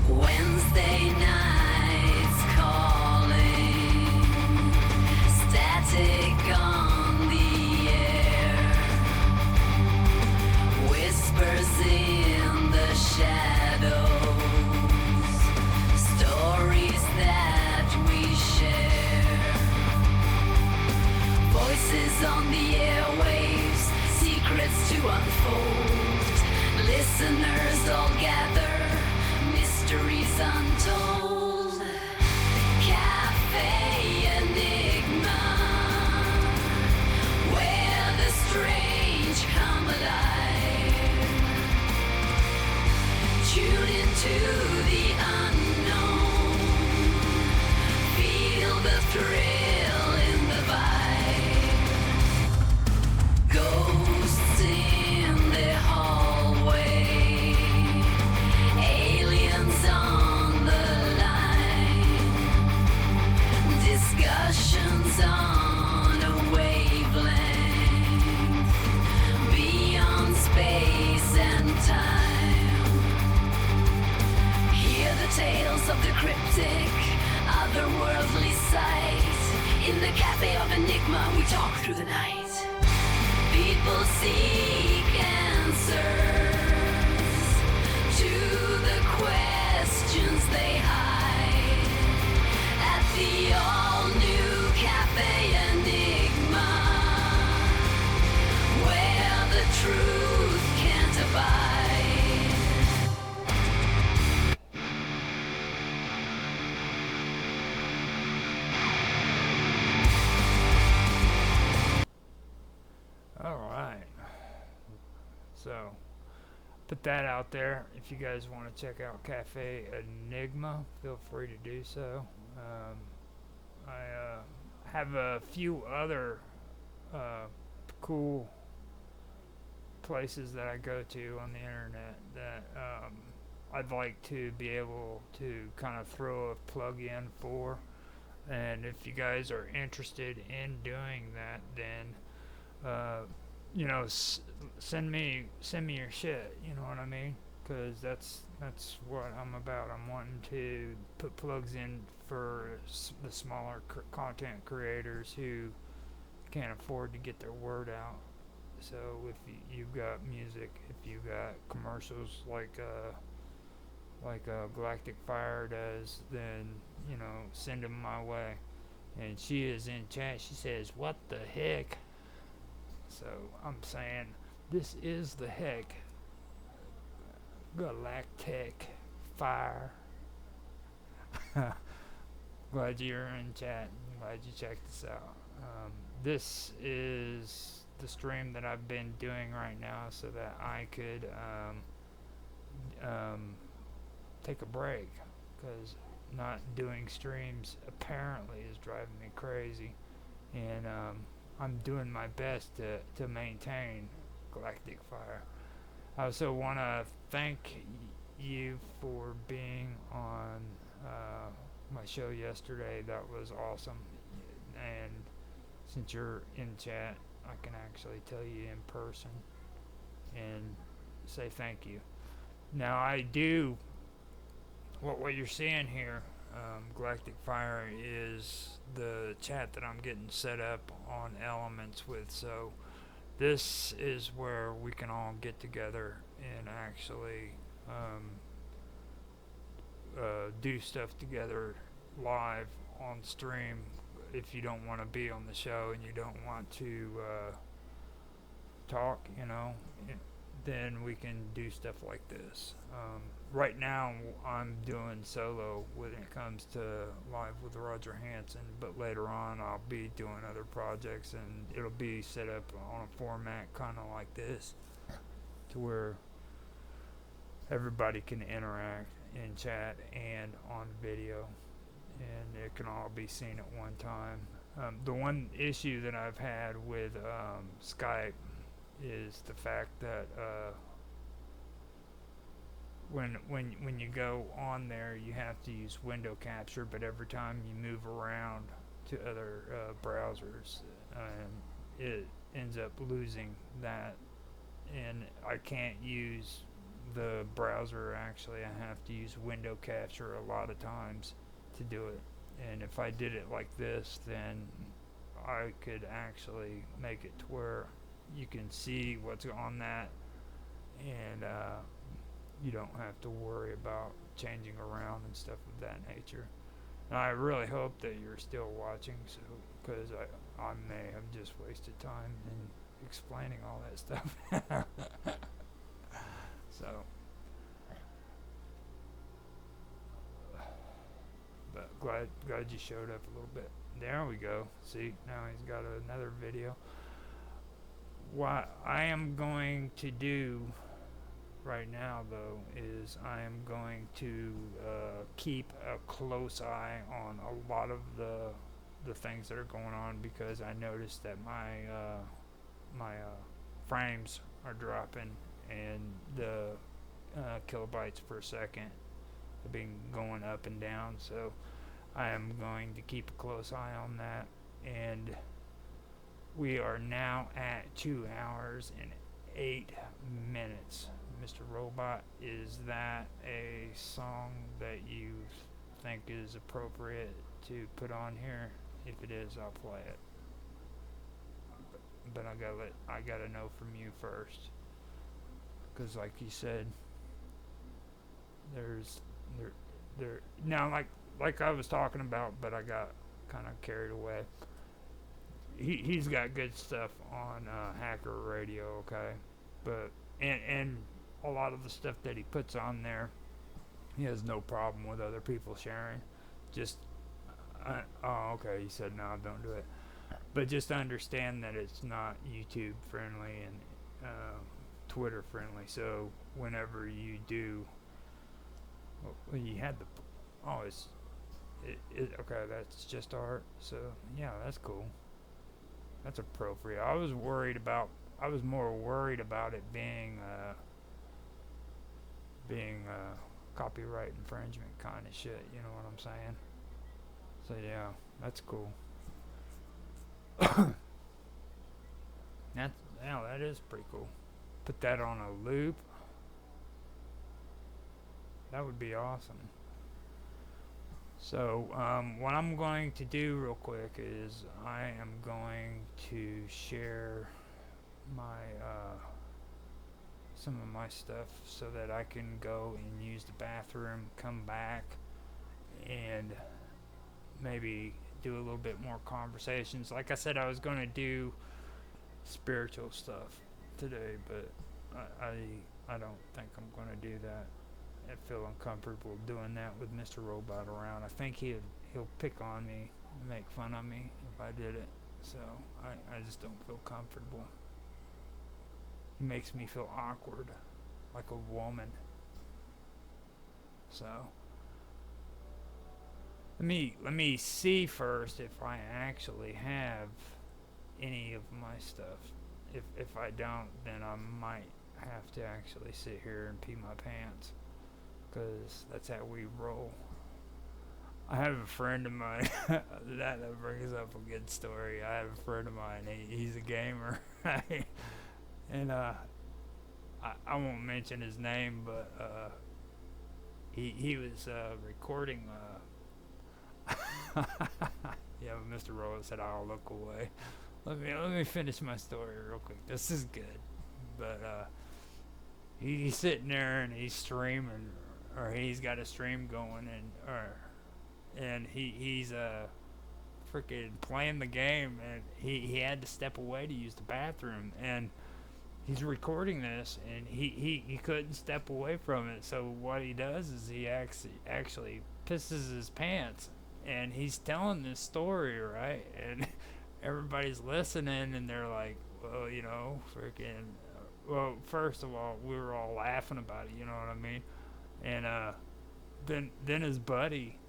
Wednesday nights calling, static on the air, whispers in the shadows, stories that we share, voices on the airwaves, secrets to unfold, listeners all gather, mysteries untold. Cafe Enigma, where the strange come alive. Tune into the unknown. Feel the thrill in the vibe. Ghosts in the hallway. Aliens on the line, discussions on a wavelength, beyond space and time. Hear the tales of the cryptic, otherworldly sight. In the Cafe of Enigma, we talk through the night. People seek answers to the questions they hide at the all-new Cafe Enigma, where the truth can't abide. Alright. So put that out there. If you guys want to check out Cafe Enigma, feel free to do so. I have a few other cool places that I go to on the internet that I'd like to be able to kind of throw a plug in for. And if you guys are interested in doing that, then send me your shit. You know what I mean? Because that's what I'm about. I'm wanting to put plugs in for the smaller content creators who can't afford to get their word out. So if you've got music, if you've got commercials like Galactic Fire does, then send them my way. And she is in chat. She says, "What the heck?" So I'm saying, this is the heck. Galactic Fire. Glad you're in chat. Glad you checked this out. This is the stream that I've been doing right now so that I could take a break, because not doing streams apparently is driving me crazy, and I'm doing my best to maintain Galactic Fire. I also want to thank you for being on my show yesterday. That was awesome. And since you're in chat, I can actually tell you in person and say thank you. Now I do what you're seeing here, Galactic Fire, is the chat that I'm getting set up on Elements with. So this is where we can all get together and actually do stuff together live on stream. If you don't want to be on the show and you don't want to talk, then we can do stuff like this. Right now, I'm doing solo when it comes to Live with Roger Hanson, but later on, I'll be doing other projects, and it'll be set up on a format kind of like this, to where everybody can interact in chat and on video, and it can all be seen at one time. The one issue that I've had with Skype is the fact that when you go on there, you have to use window capture, but every time you move around to other browsers, it ends up losing that, and I can't use the browser. Actually, I have to use window capture a lot of times to do it, and if I did it like this, then I could actually make it to where you can see what's on that, and you don't have to worry about changing around and stuff of that nature. And I really hope that you're still watching, so because I may have just wasted time in explaining all that stuff. So, but glad you showed up a little bit. There we go. See, now he's got another video. What I am going to do right now, though, is I am going to keep a close eye on a lot of the things that are going on, because I noticed that my frames are dropping, and the kilobytes per second have been going up and down. So I am going to keep a close eye on that, and we are now at 2 hours and 8 minutes. Mr. Robot, is that a song that you think is appropriate to put on here? If it is, I'll play it. But I gotta know from you first, because like you said, there now, like I was talking about, but I got kind of carried away. He's got good stuff on Hacker Radio, okay, but and a lot of the stuff that he puts on there, he has no problem with other people sharing. Just oh, okay, he said no, don't do it. But just understand that it's not YouTube friendly and Twitter friendly. So whenever you do, well, you had the okay, that's just art. So yeah, that's cool. That's appropriate. I was more worried about it being copyright infringement kind of shit, you know what I'm saying? So yeah, that's cool. That is pretty cool. Put that on a loop. That would be awesome. So what I'm going to do real quick is I am going to share my some of my stuff so that I can go and use the bathroom, come back, and maybe do a little bit more conversations. Like I said, I was going to do spiritual stuff today, but I don't think I'm going to do that. I feel uncomfortable doing that with Mr. Robot around. I think he'll pick on me and make fun of me if I did it. So I just don't feel comfortable. He makes me feel awkward, like a woman. So let me see first if I actually have any of my stuff, if I don't, then I might have to actually sit here and pee my pants, because that's how we roll. I have a friend of mine that brings up a good story. I have a friend of mine. He's a gamer, right? And I won't mention his name, but he was recording. Yeah, Mr. Rose said, "I'll look away." Let me finish my story real quick. This is good, but he's sitting there and he's streaming, or he's got a stream going, and he's freaking playing the game, and he had to step away to use the bathroom, and he's recording this, and he couldn't step away from it. So what he does is he actually pisses his pants, and he's telling this story, right? And everybody's listening, and they're like, well, you know, freaking. Well, first of all, we were all laughing about it, you know what I mean? And then his buddy,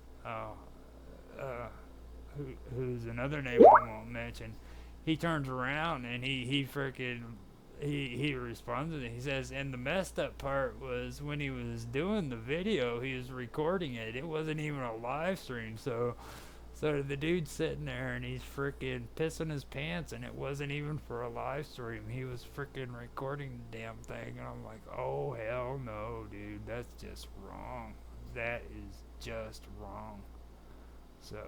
who's another name I won't mention, he turns around and he freaking he responds, and he says, and the messed up part was when he was doing the video, he was recording it. It wasn't even a live stream, so the dude's sitting there and he's freaking pissing his pants, and it wasn't even for a live stream. He was freaking recording the damn thing, and I'm like, oh hell no, dude, that's just wrong. That is just wrong. So,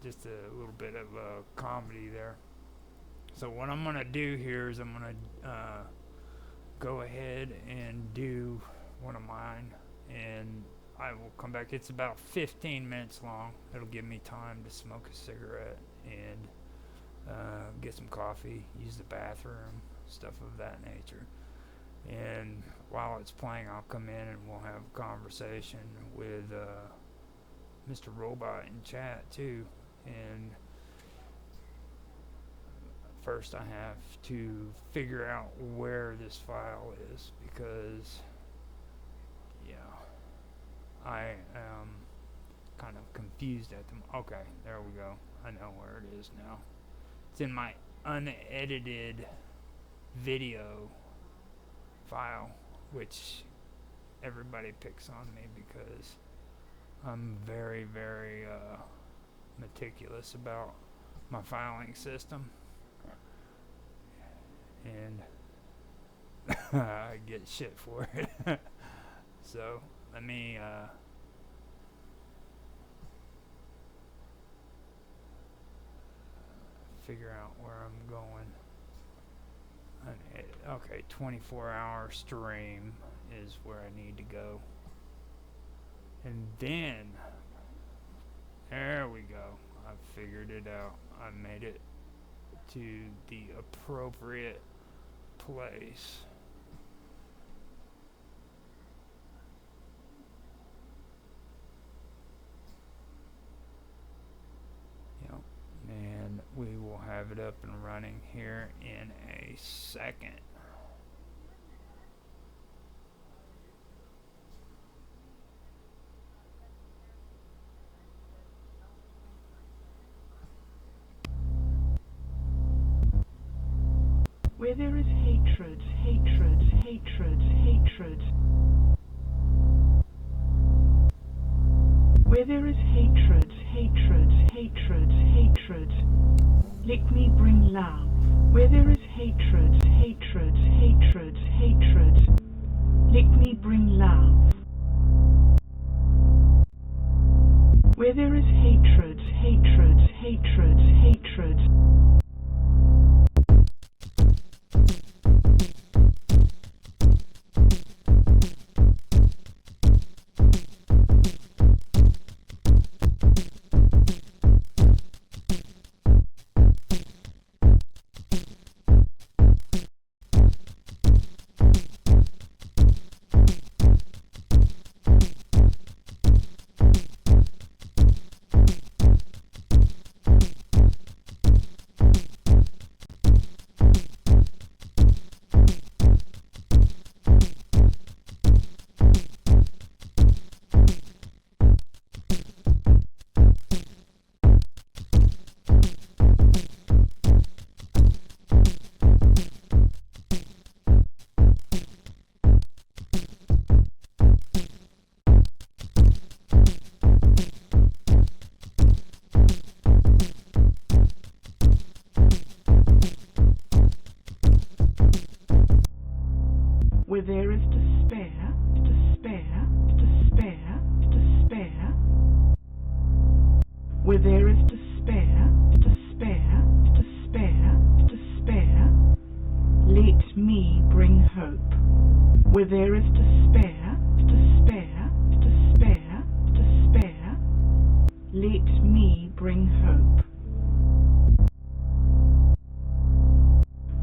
just a little bit of comedy there. So what I'm gonna do here is I'm gonna go ahead and do one of mine, and I will come back. It's about 15 minutes long. It'll give me time to smoke a cigarette and get some coffee, use the bathroom, stuff of that nature. And while it's playing, I'll come in and we'll have a conversation with Mr. Robot in chat too. And first I have to figure out where this file is, because I am kind of confused at them. Okay, there we go. I know where it is now. It's in my unedited video file, which everybody picks on me because I'm very, very meticulous about my filing system, and I get shit for it. So let me figure out where I'm going. Okay, 24-hour stream is where I need to go. And then, there we go. I figured it out. I made it to the appropriate place. And we will have it up and running here in a second. Where there is hatred, hatred, hatred, hatred. Where there is hatred, hatred, hatred, hatred. Let me bring love. Where there is hatred, hatred, hatred, hatred. Let me bring love. Where there is hatred, hatred, hatred, hatred. Where there is despair, despair, despair, despair. Where there is despair, despair, despair, despair. Let me bring hope. Where there is despair, despair, despair, despair. Let me bring hope.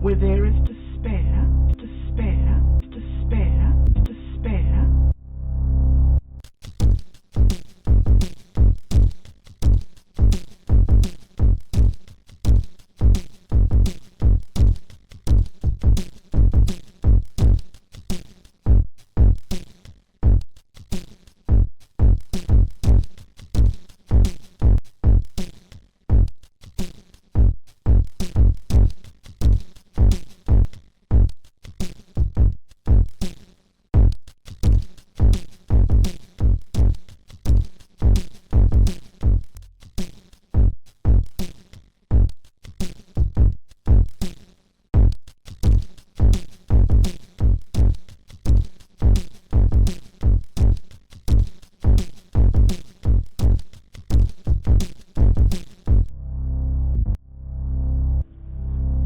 Where there is despair, despair, despair, despair.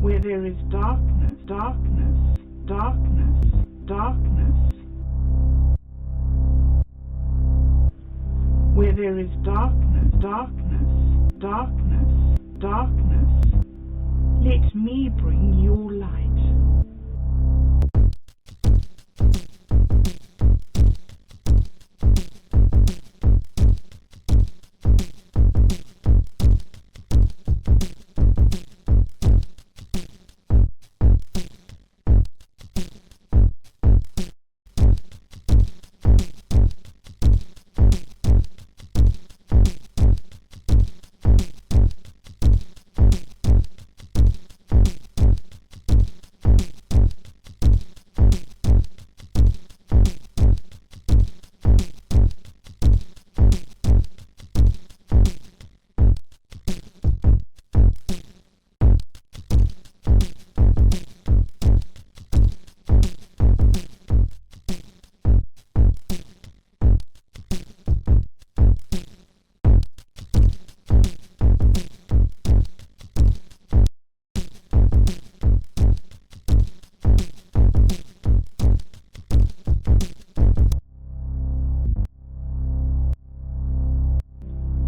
Where there is darkness, darkness, darkness, darkness. Where there is darkness, darkness, darkness, darkness. Let me bring your light.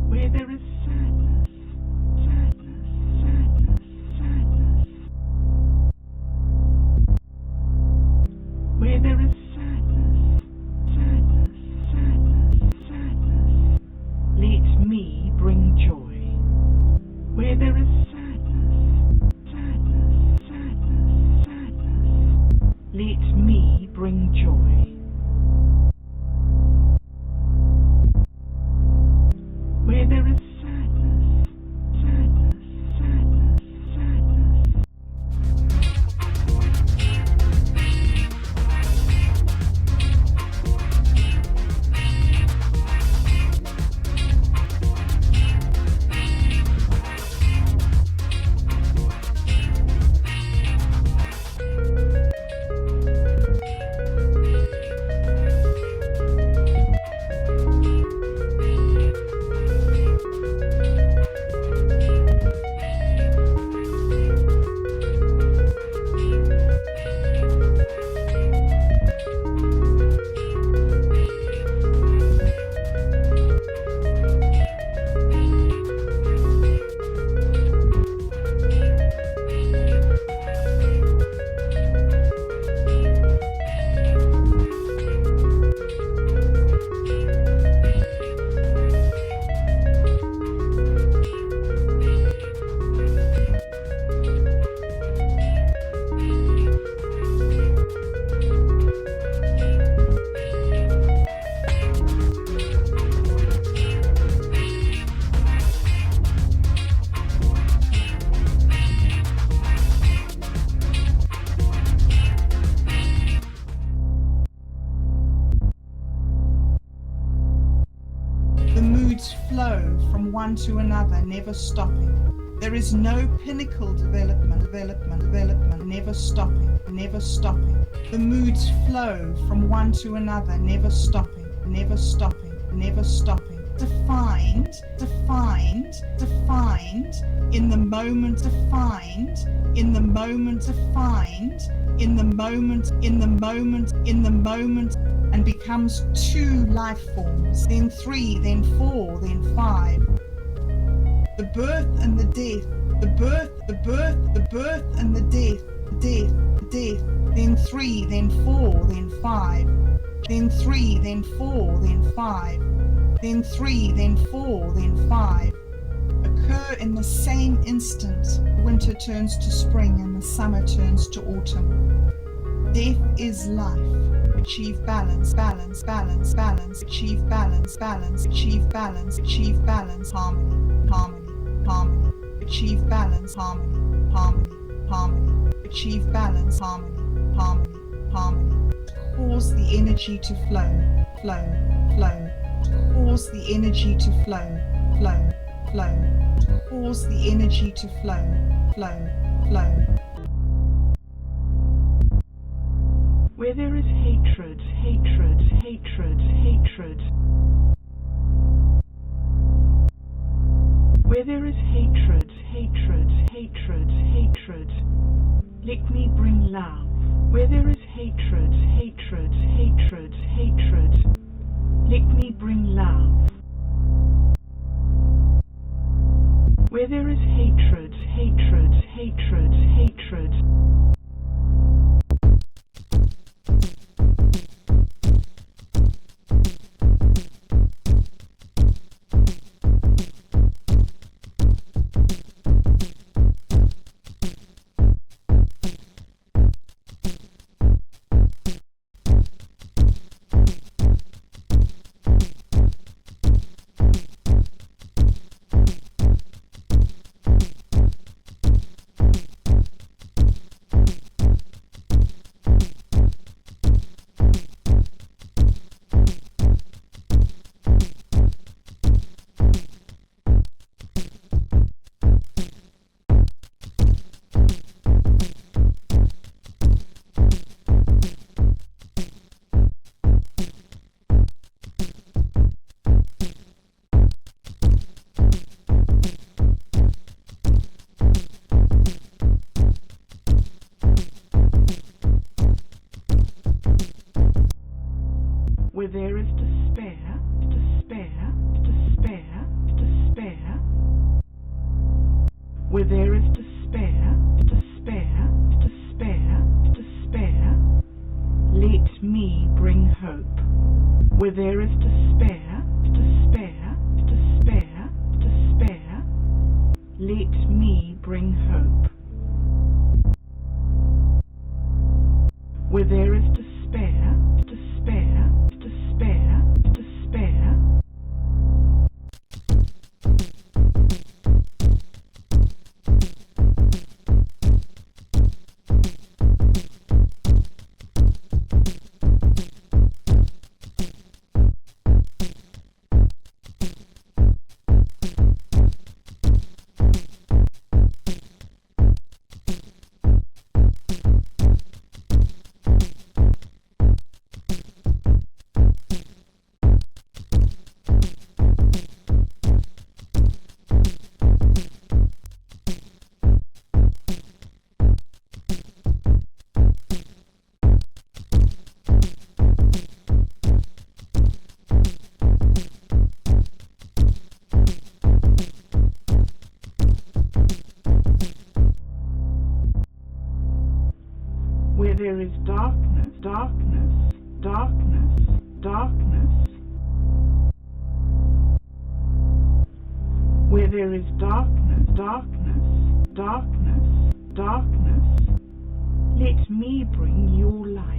Where there is sadness, sadness, sadness, sadness. Where there is sadness, sadness, sadness, sadness. Let me bring joy. Where there is sadness, sadness, sadness, sadness. Let me bring joy. Where there is sadness, sadness, sadness, sadness. The moods flow from one to another, never stopping. There is no pinnacle development. never stopping, never stopping. The moods flow from one to another, never stopping, never stopping, never stopping. Defined, defined, defined, in the moment defined, in the moment defined, in the moment, in the moment, in the moment, and becomes 2 life forms, then 3, then 4, then 5. The birth and the death, the birth, the birth, the birth and the death, death, death, then 3, then 4, then 5, then 3, then 4, then 5, then 3, then 4, then 5, occur in the same instant. Winter turns to spring and the summer turns to autumn. Death is life. Achieve balance, balance, balance, balance, achieve balance, balance, achieve balance, achieve balance, harmony, harmony, harmony, achieve balance, harmony, harmony, harmony, achieve balance, harmony, harmony, harmony. Cause the energy to flow, flow, flow. Cause the energy to flow, flow, flow. Cause the energy to flow, flow, flow. Where there is hatred, hatred, hatred, hatred. Where there is hatred, hatred, hatred, hatred. Let me bring love. Where there is hatred, hatred, hatred, hatred. Let me bring love. Where there is hatred, hatred, hatred, hatred. Where there is despair, despair, despair, despair. Where there is despair, despair, despair, despair. Let me bring hope. Where there is despair, despair, despair, despair. Let me bring hope. Where there is despair, despair, despair, despair. Where there is darkness, darkness, darkness, darkness. Where there is darkness, darkness, darkness, darkness. Let me bring your light.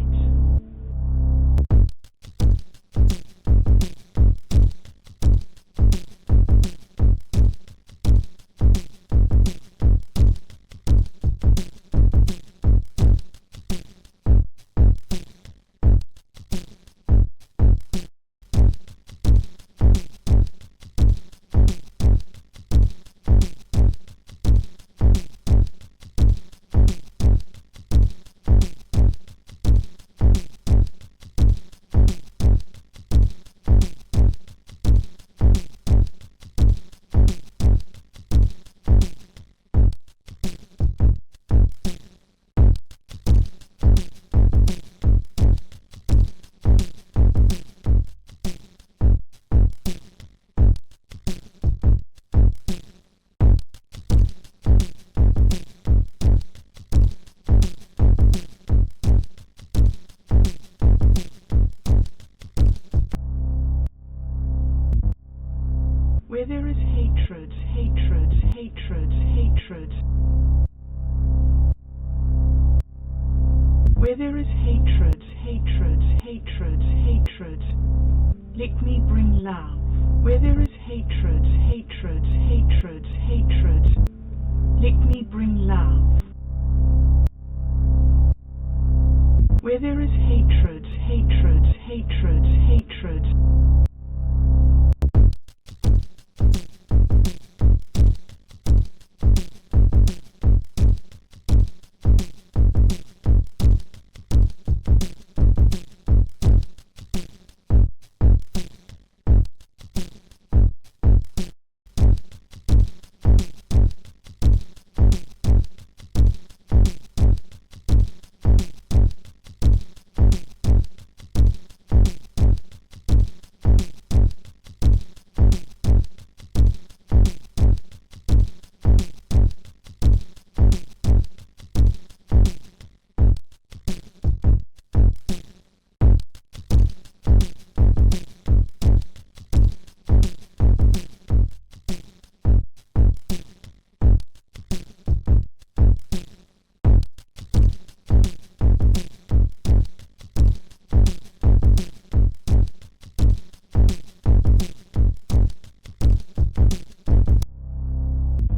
hatred, hatred. Where there is hatred, hatred, hatred, hatred, let me bring love. Where there is hatred, hatred, hatred, hatred, let me bring love. Where there is hatred, hatred, hatred, hatred.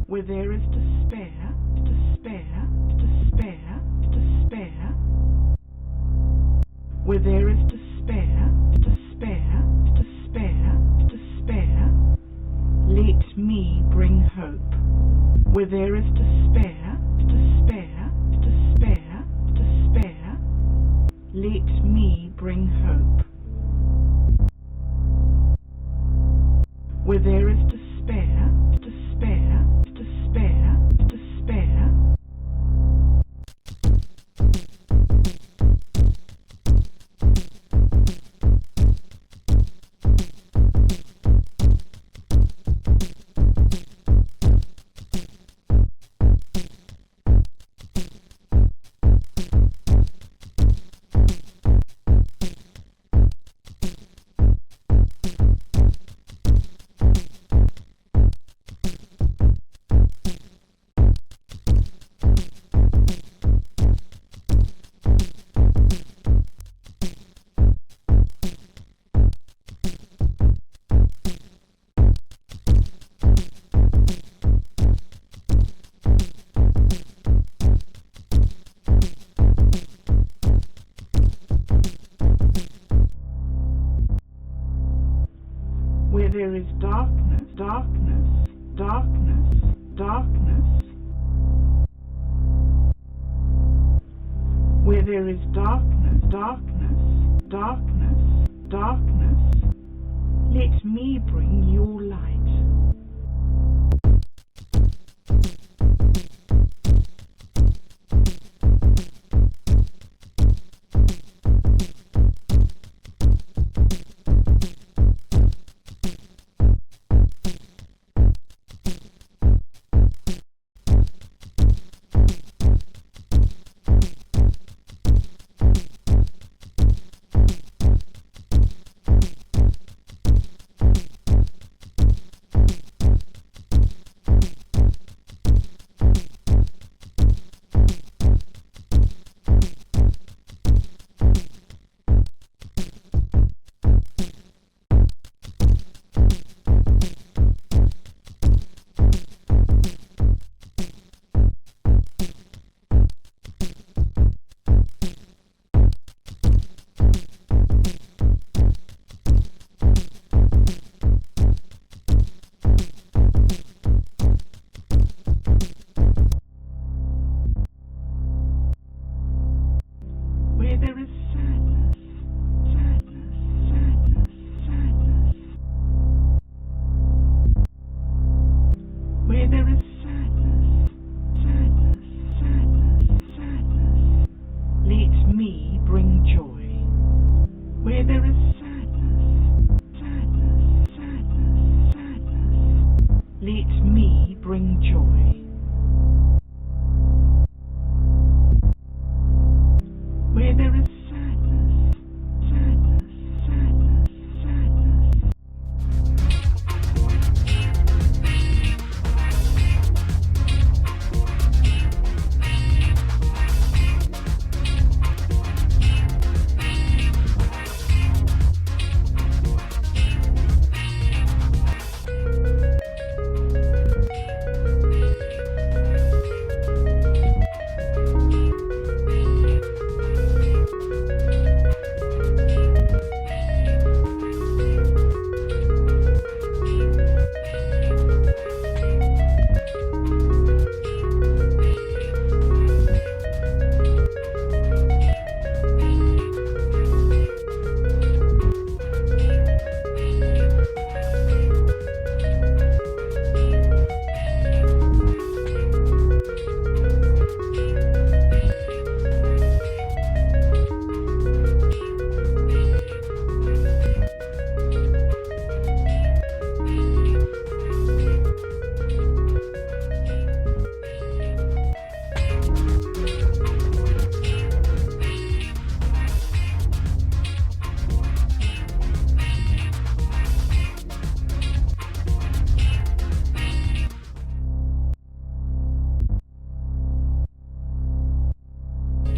Where there is despair, despair, despair, despair. Where there is despair, despair, despair, despair, let me bring hope. Where there is despair, despair, despair, despair, let me bring hope. Where there is despair, despair, despair, despair. Where there is darkness, darkness, darkness, darkness. Where there is darkness, darkness, darkness, darkness, let me bring your light. Where there is sadness, sadness, sadness, sadness. Where there is sadness, sadness, sadness, sadness, let me bring joy. Where there is sadness, sadness, sadness, sadness, let me bring joy. Where there is sadness, sadness, sadness, sadness.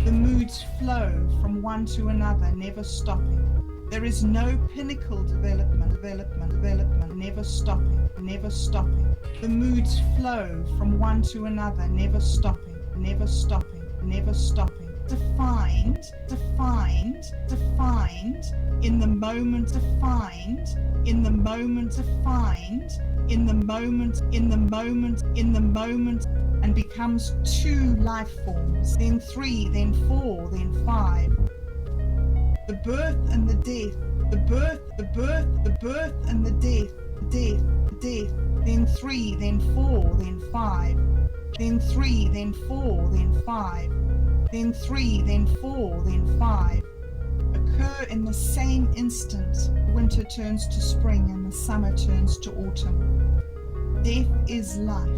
The moods flow from one to another, never stopping. There is no pinnacle development, never stopping, never stopping. The moods flow from one to another, never stopping, never stopping, never stopping. Defined, defined, defined, in the moment, defined, in the moment, defined, in the moment, in the moment, in the moment, and becomes 2 life forms, then 3, then 4, then 5. The birth and the death, the birth, the birth, the birth and the death, death, death, then 3, then 4, then 5, then 3, then 4, then 5, then 3, then 4, then 5, occur in the same instant. Winter turns to spring and the summer turns to autumn. Death is life.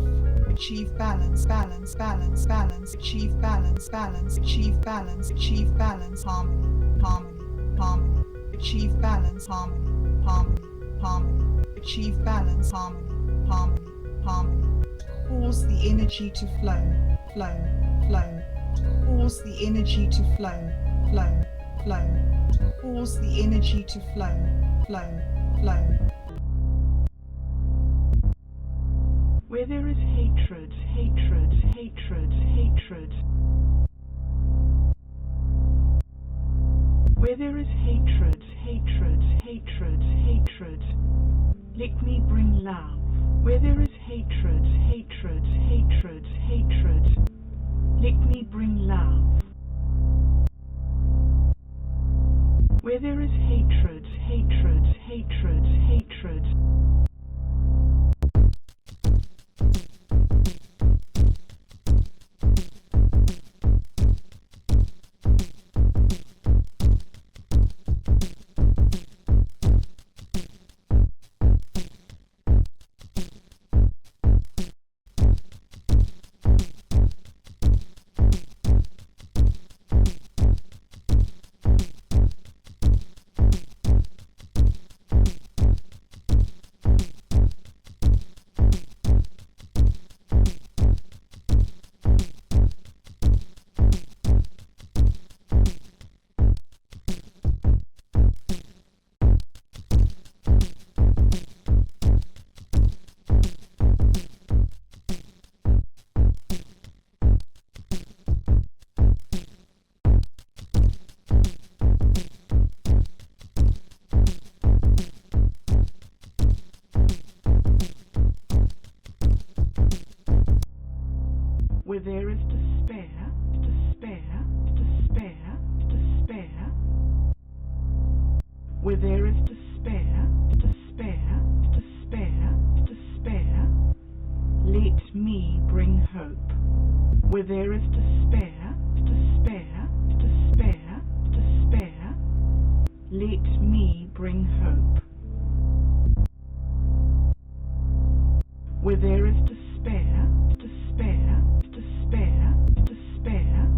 Achieve balance, balance, balance, balance, achieve balance, balance, achieve balance, achieve balance, harmony, harmony, harmony, achieve balance, harmony, harmony, harmony, achieve balance, harmony, harmony, harmony. Cause the energy to flow, flow, flow. Cause the energy to flow, flow, flow. Cause the energy to flow, flow, flow. Where there is hatred, hatred, hatred, hatred. Where there is hatred, hatred, hatred, hatred. Let me bring love. Where there is hatred, hatred, hatred, hatred. Let me bring love. Where there is hatred, hatred, hatred, hatred. Where there is despair, despair, despair, despair. Where there is despair, despair, despair, despair. Let me bring hope. Where there is despair, despair, despair, despair. Let me bring hope. Where there is despair, despair, despair, despair.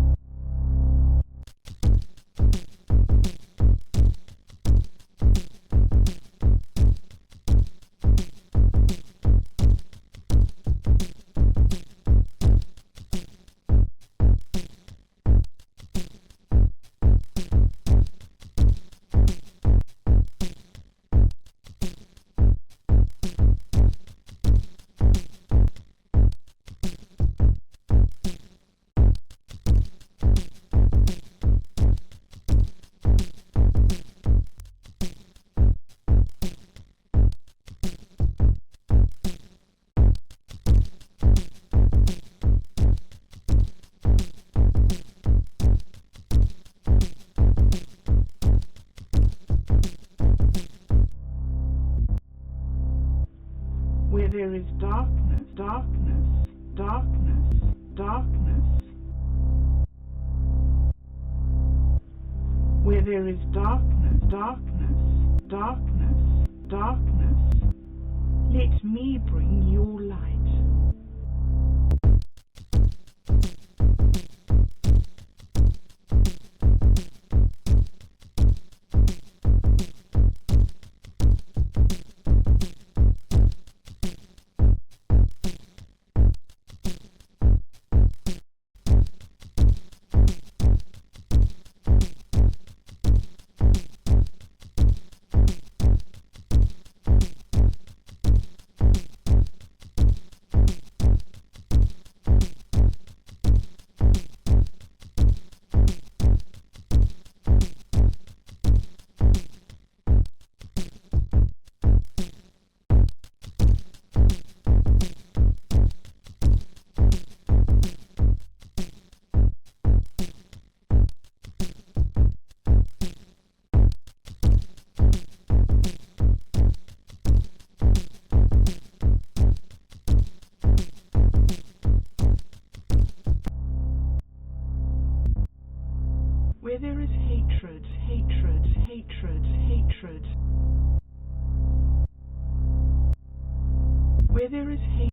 Where there is darkness, darkness, darkness, darkness. Where there is darkness, darkness, darkness, darkness. Let me bring your light. there is hate.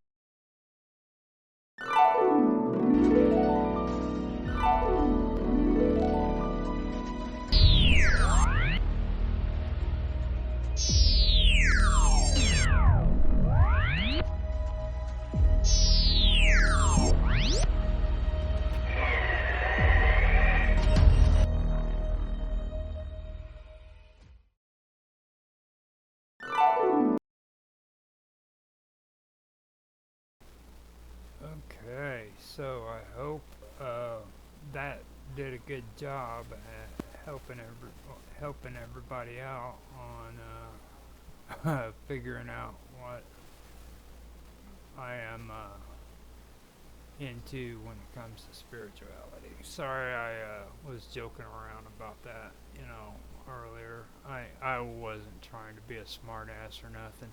Okay, so I hope that did a good job at helping everybody out on figuring out what I am into when it comes to spirituality. Sorry, I was joking around about that, earlier. I wasn't trying to be a smart ass or nothing.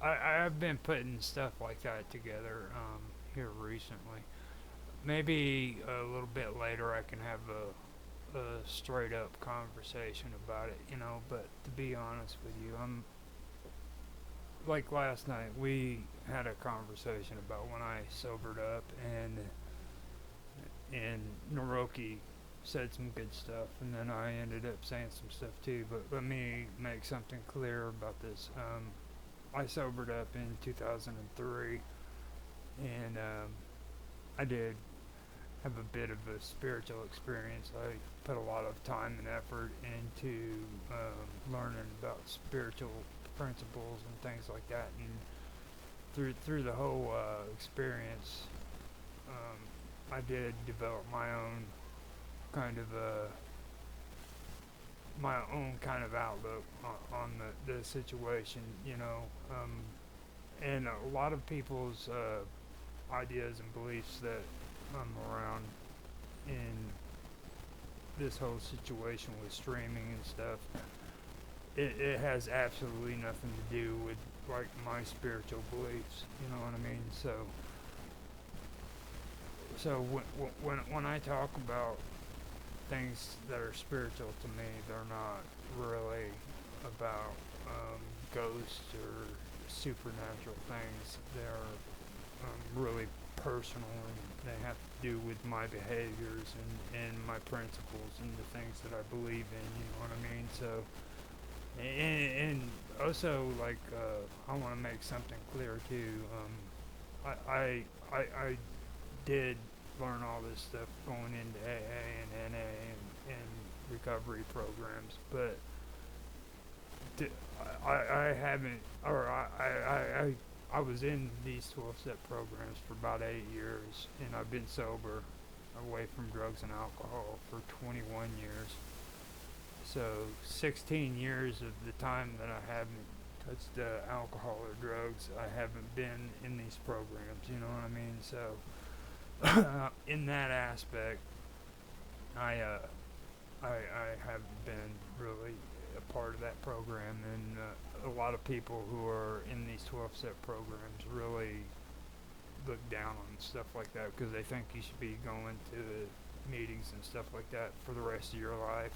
I've been putting stuff like that together here recently. Maybe a little bit later I can have a straight up conversation about it, but to be honest with you, I'm like last night we had a conversation about when I sobered up, and Naroki said some good stuff, and then I ended up saying some stuff too, but let me make something clear about this. I sobered up in 2003, and I did have a bit of a spiritual experience. I put a lot of time and effort into learning about spiritual principles and things like that, and through the whole experience, I did develop my own kind of outlook on the situation, and a lot of people's ideas and beliefs that I'm around in this whole situation with streaming and stuff, it has absolutely nothing to do with like my spiritual beliefs, you know what I mean? So when I talk about things that are spiritual to me, they're not really about ghosts or supernatural things. They're really personal, and they have to do with my behaviors and my principles and the things that I believe in, you know what I mean? So, and also, like, I want to make something clear too. I did learn all this stuff going into AA and NA and recovery programs, but I haven't, or I was in these 12-step programs for about 8 years, and I've been sober, away from drugs and alcohol, for 21 years. So 16 years of the time that I haven't touched alcohol or drugs, I haven't been in these programs, you know what I mean? So in that aspect, I haven't been really a part of that program, and a lot of people who are in these 12-step programs really look down on stuff like that because they think you should be going to meetings and stuff like that for the rest of your life.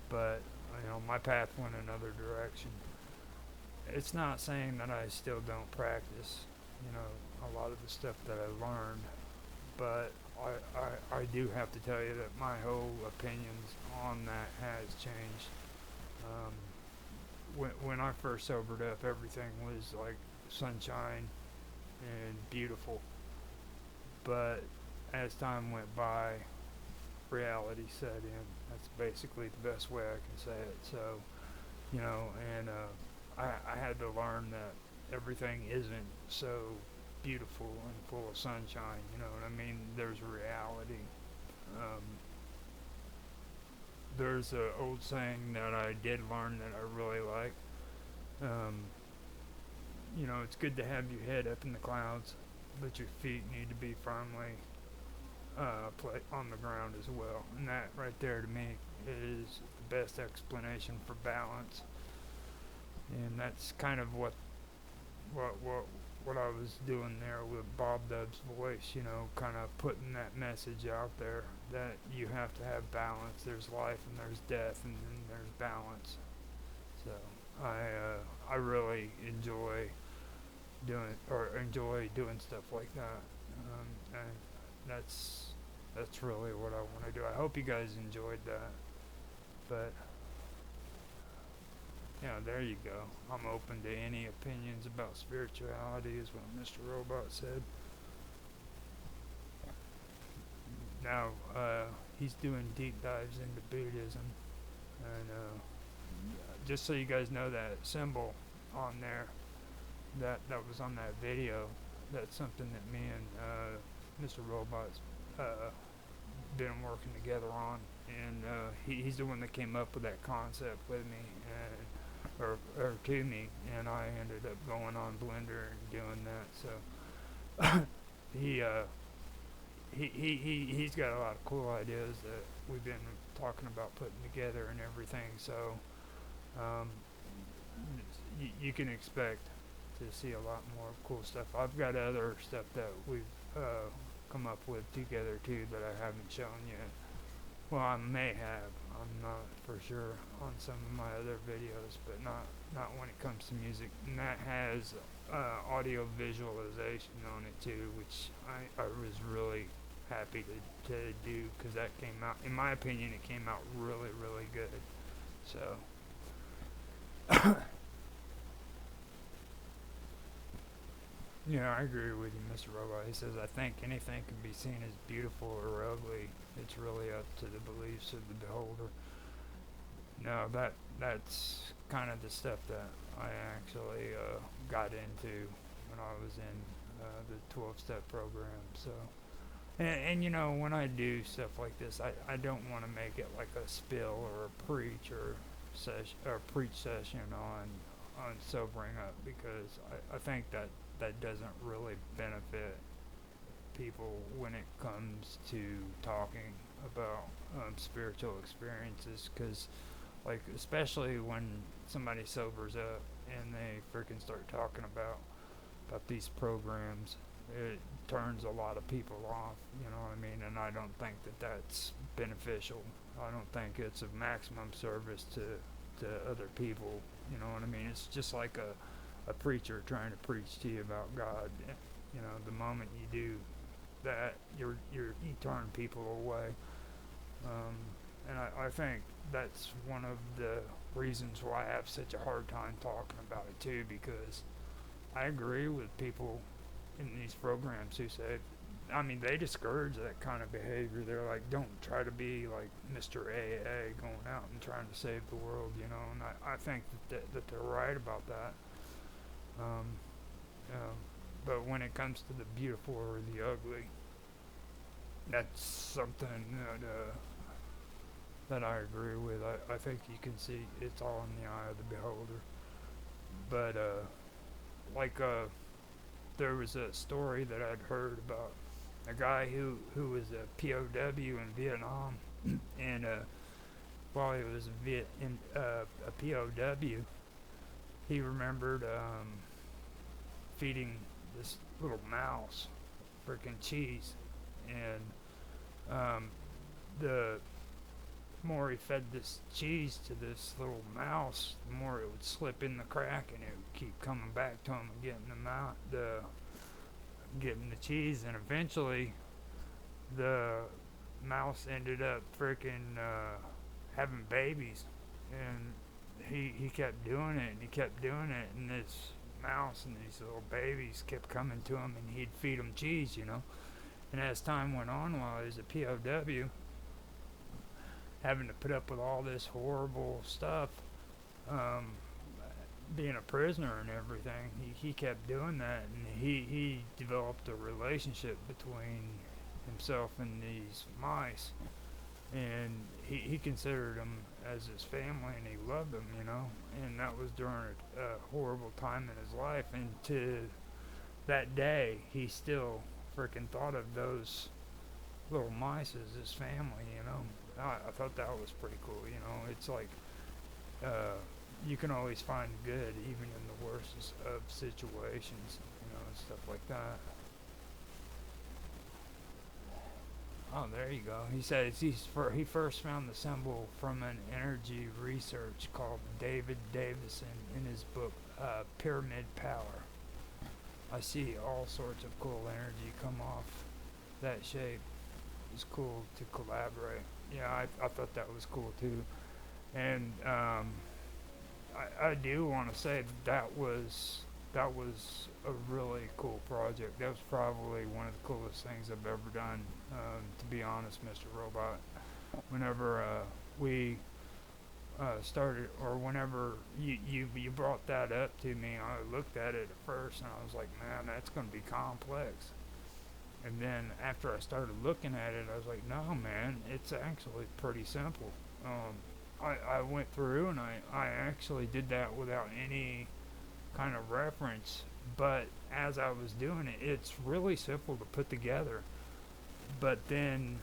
But my path went another direction. It's not saying that I still don't practice, a lot of the stuff that I learned, but I do have to tell you that my whole opinions on that has changed. When I first sobered up, everything was like sunshine and beautiful. But as time went by, reality set in. That's basically the best way I can say it. So, and I had to learn that everything isn't so beautiful and full of sunshine, you know what I mean? There's reality. There's an old saying that I did learn that I really like. It's good to have your head up in the clouds, but your feet need to be firmly on the ground as well. And that right there to me is the best explanation for balance. And that's kind of what I was doing there with Bob Dub's voice, kind of putting that message out there that you have to have balance. There's life and there's death, and then there's balance. So I really enjoy doing or enjoy doing stuff like that. And that's really what I want to do. I hope you guys enjoyed that. But there you go. I'm open to any opinions about spirituality, is what Mr. Robot said. Now, he's doing deep dives into Buddhism, and just so you guys know, that symbol on there, that was on that video, that's something that me and Mr. Robot's been working together on, and he's the one that came up with that concept with me, or to me, and I ended up going on Blender and doing that. So he's got a lot of cool ideas that we've been talking about putting together and everything. So you can expect to see a lot more cool stuff. I've got other stuff that we've come up with together too that I haven't shown yet. Well, I may have. I'm not for sure on some of my other videos, but not when it comes to music. And that has audio visualization on it too, which I was really happy to do, because that came out, in my opinion, it came out really, really good. So yeah, I agree with you, Mr. Robot. He says, I think anything can be seen as beautiful or ugly. It's really up to the beliefs of the beholder. No, that's kind of the stuff that I actually got into when I was in the 12-step program. So, and when I do stuff like this, I don't want to make it like a spill or a preach session on sobering up, because I think that doesn't really benefit people when it comes to talking about spiritual experiences, because especially when somebody sobers up and they freaking start talking about these programs, it turns a lot of people off, you know what I mean? And I don't think that that's beneficial. I don't think it's of maximum service to other people, you know what I mean? It's just like a preacher trying to preach to you about God. The moment you do that, you turn people away. And I think that's one of the reasons why I have such a hard time talking about it too, because I agree with people in these programs who say, they discourage that kind of behavior. They're like, don't try to be like Mr. AA going out and trying to save the world, and I think that they're right about that. But when it comes to the beautiful or the ugly, that's something that I agree with. I think you can see it's all in the eye of the beholder. But there was a story that I'd heard about a guy who was a POW in Vietnam, and while he was a POW, he remembered feeding this little mouse freaking cheese, and the more he fed this cheese to this little mouse, the more it would slip in the crack, and it would keep coming back to him and getting the cheese, and eventually the mouse ended up freaking having babies, and he kept doing it, and he kept doing it, and this mouse and these little babies kept coming to him, and he'd feed them cheese, and as time went on, while he was a POW, having to put up with all this horrible stuff, being a prisoner and everything, he kept doing that, and he developed a relationship between himself and these mice, and he considered them as his family, and he loved them, and that was during a horrible time in his life, and to that day, he still freaking thought of those little mice as his family, I thought that was pretty cool, it's like, you can always find good even in the worst of situations, and stuff like that. Oh, there you go. He says he first found the symbol from an energy research called David Davison in his book, Pyramid Power. I see all sorts of cool energy come off that shape. It's cool to collaborate. Yeah, I thought that was cool too. And I do want to say that was a really cool project. That was probably one of the coolest things I've ever done. To be honest, Mr. Robot. Whenever we started, or whenever you brought that up to me, I looked at it at first and I was like, man, that's going to be complex. And then after I started looking at it, I was like, no, man, it's actually pretty simple. I went through and I actually did that without any kind of reference, but as I was doing it, it's really simple to put together. But then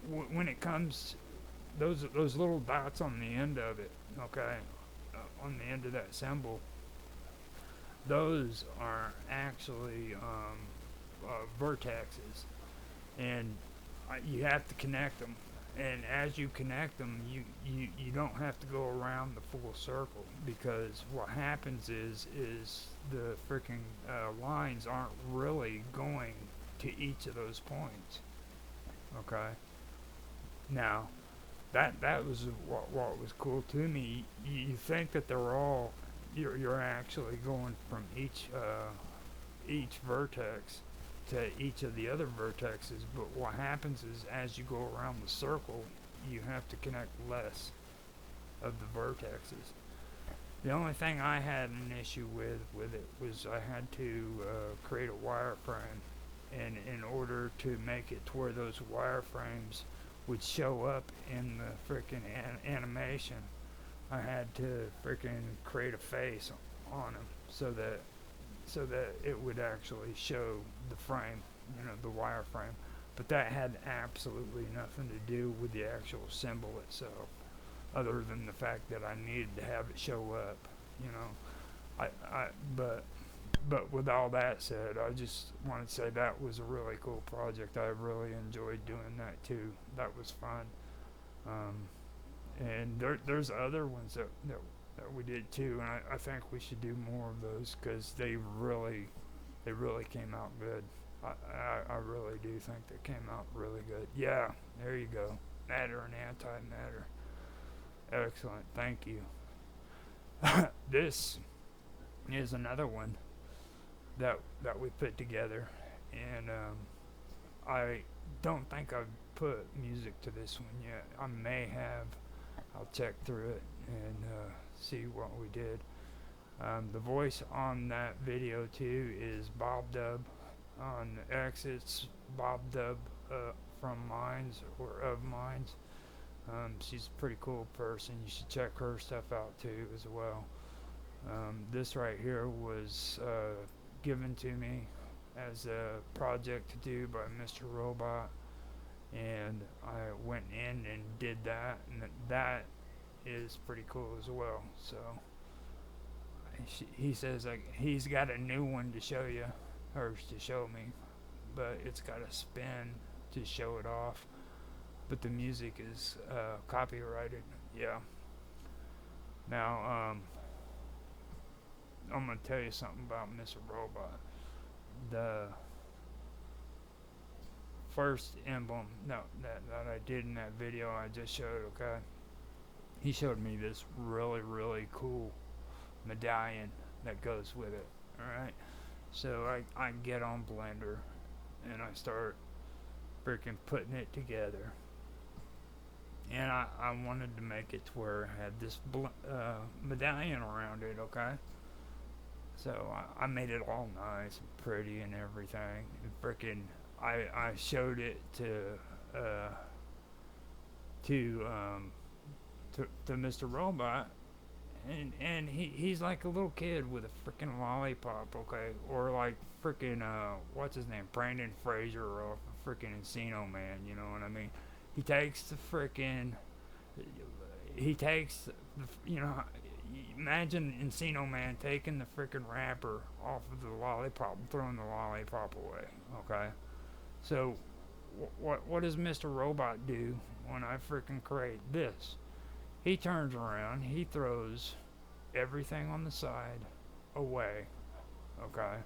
when it comes, those little dots on the end of it, okay, on the end of that symbol, those are actually vertexes, and you have to connect them. And as you connect them, you don't have to go around the full circle, because what happens is the freaking lines aren't really going to each of those points. Okay. Now, that was what was cool to me. You think that they're all, you're actually going from each vertex to each of the other vertexes, but what happens is as you go around the circle, you have to connect less of the vertexes. The only thing I had an issue with it was I had to create a wireframe, and in order to make it to where those wireframes would show up in the frickin' animation, I had to frickin' create a face on them so that it would actually show the frame, the wireframe. But that had absolutely nothing to do with the actual symbol itself, other than the fact that I needed to have it show up, But with all that said, I just wanted to say that was a really cool project. I really enjoyed doing that too. That was fun. And there's other ones that we did too, and I think we should do more of those, because they really came out good. I really do think they came out really good. Yeah, there you go. Matter and antimatter. Excellent. Thank you. This is another one that we put together, and I don't think I've put music to this one yet. I may have. I'll check through it and see what we did. The voice on that video too is Bob Dub. On X, it's Bob Dub from Minds, or of Minds. She's a pretty cool person. You should check her stuff out too as well. This right here was given to me as a project to do by Mr. Robot, and I went in and did that, and that is pretty cool as well. So he says he's got a new one to show you, or to show me, but it's got a spin to show it off, but the music is copyrighted. Yeah. Now I'm gonna tell you something about Mr. Robot. The first emblem that I did in that video I just showed, okay? He showed me this really cool medallion that goes with it. Alright? So I get on Blender and I start freaking putting it together. And I wanted to make it to where it had this medallion around it, okay? So I made it all nice and pretty and everything. And freaking, I showed it to Mr. Robot, and he's like a little kid with a freaking lollipop, okay? Or like freaking what's his name, Brandon Fraser, or freaking Encino Man, you know what I mean? He takes the freaking, imagine Encino Man taking the freaking wrapper off of the lollipop and throwing the lollipop away, okay? So, what does Mr. Robot do when I freaking create this? He turns around, he throws everything on the side away, okay?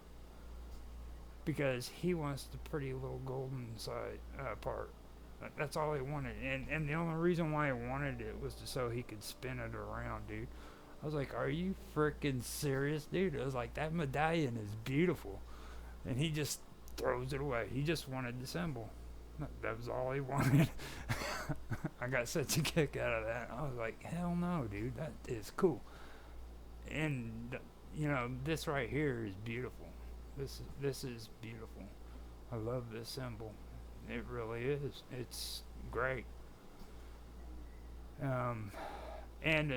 Because he wants the pretty little golden side part. That's all he wanted, and the only reason why he wanted it was so he could spin it around, dude. I was like, "Are you freaking serious, dude?" I was like, "That medallion is beautiful," and he just throws it away. He just wanted the symbol. That was all he wanted. I got such a kick out of that. I was like, "Hell no, dude, that is cool." And you know, this right here is beautiful. This is beautiful. I love this symbol. It really is. It's great. And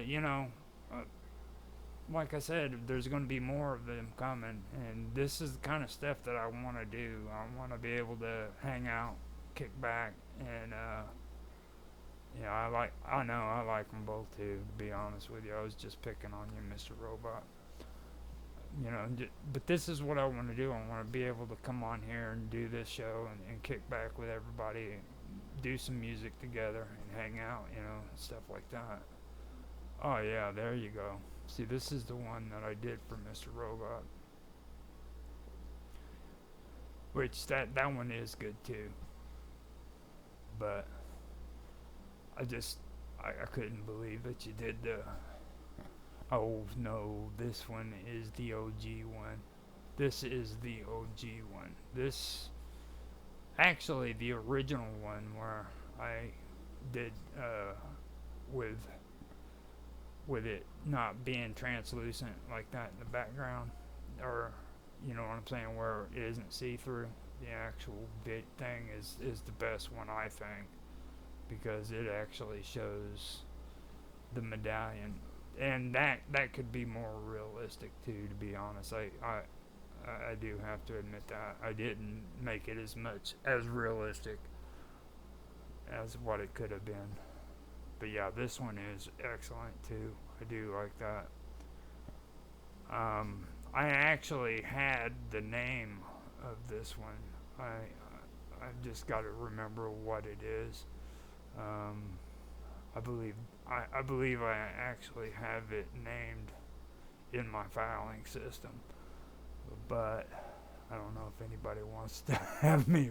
you know, like I said, there's going to be more of them coming, and this is the kind of stuff that I want to do. I want to be able to hang out, kick back, and yeah, I know I like them both too. To be honest with you, I was just picking on you, Mr. Robot. You know, but this is what I want to do. I want to be able to come on here and do this show and kick back with everybody, and do some music together and hang out, you know, stuff like that. Oh yeah, there you go. See, this is the one that I did for Mr. Robot, which that one is good too. But I couldn't believe that you did the. Oh no, this one is the OG one. This is the OG one. This, actually, the original one where I did with it not being translucent like that in the background, or you know what I'm saying, where it isn't see-through. The actual bit thing is the best one, I think, because it actually shows the medallion. And that could be more realistic too, to be honest. I do have to admit that I didn't make it as much as realistic as what it could have been. But yeah, this one is excellent too. I do like that. I actually had the name of this one. I've just got to remember what it is. I believe I actually have it named in my filing system, but I don't know if anybody wants to have me.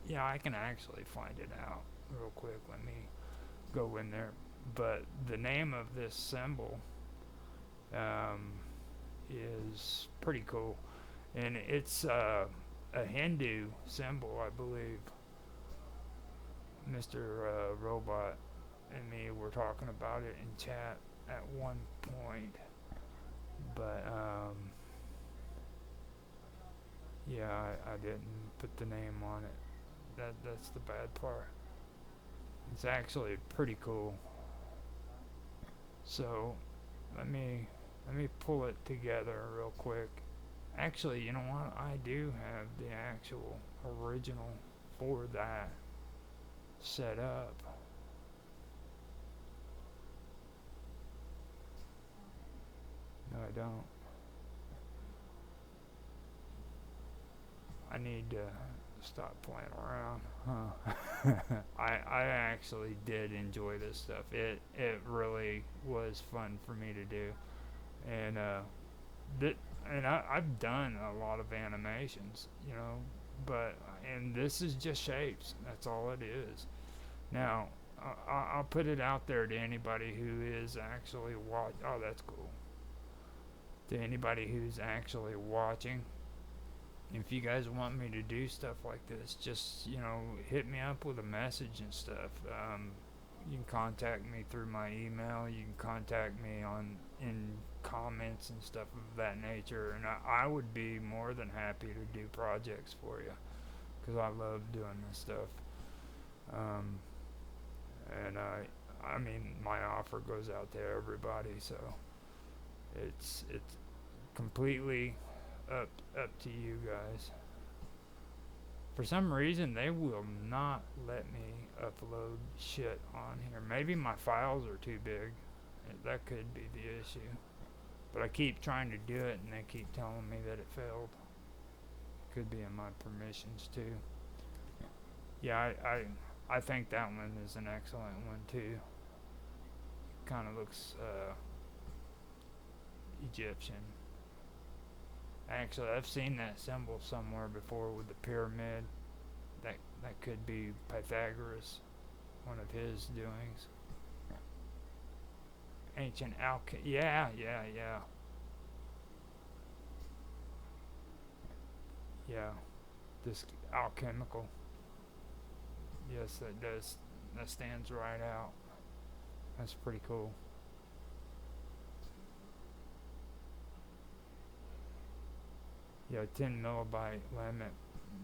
Yeah, I can actually find it out real quick. Let me go in there. But the name of this symbol is pretty cool, and it's a Hindu symbol, I believe. Mr. Robot and me were talking about it in chat at one point, but yeah, I didn't put the name on it. That's the bad part. It's actually pretty cool. So let me pull it together real quick. Actually, you know what? I do have the actual original for that set up. No, I don't. I need to stop playing around. Huh. I actually did enjoy this stuff. It really was fun for me to do. And I've done a lot of animations, you know, and this is just shapes. That's all it is. Now, I'll put it out there to anybody who is actually oh, that's cool. To anybody who's actually watching, if you guys want me to do stuff like this, just, you know, hit me up with a message and stuff. You can contact me through my email. You can contact me in comments and stuff of that nature, and I would be more than happy to do projects for you, because I love doing this stuff. And I mean, my offer goes out to everybody, so it's completely up to you guys. For some reason, they will not let me upload shit on here. Maybe my files are too big. That could be the issue. But I keep trying to do it, and they keep telling me that it failed. Could be in my permissions too. Yeah, I think that one is an excellent one too. Kind of looks Egyptian. Actually, I've seen that symbol somewhere before with the pyramid. That could be Pythagoras, one of his doings. Ancient yeah, yeah, yeah. Yeah, this alchemical. Yes, that does. That stands right out. That's pretty cool. Yeah, 10 millibyte limit.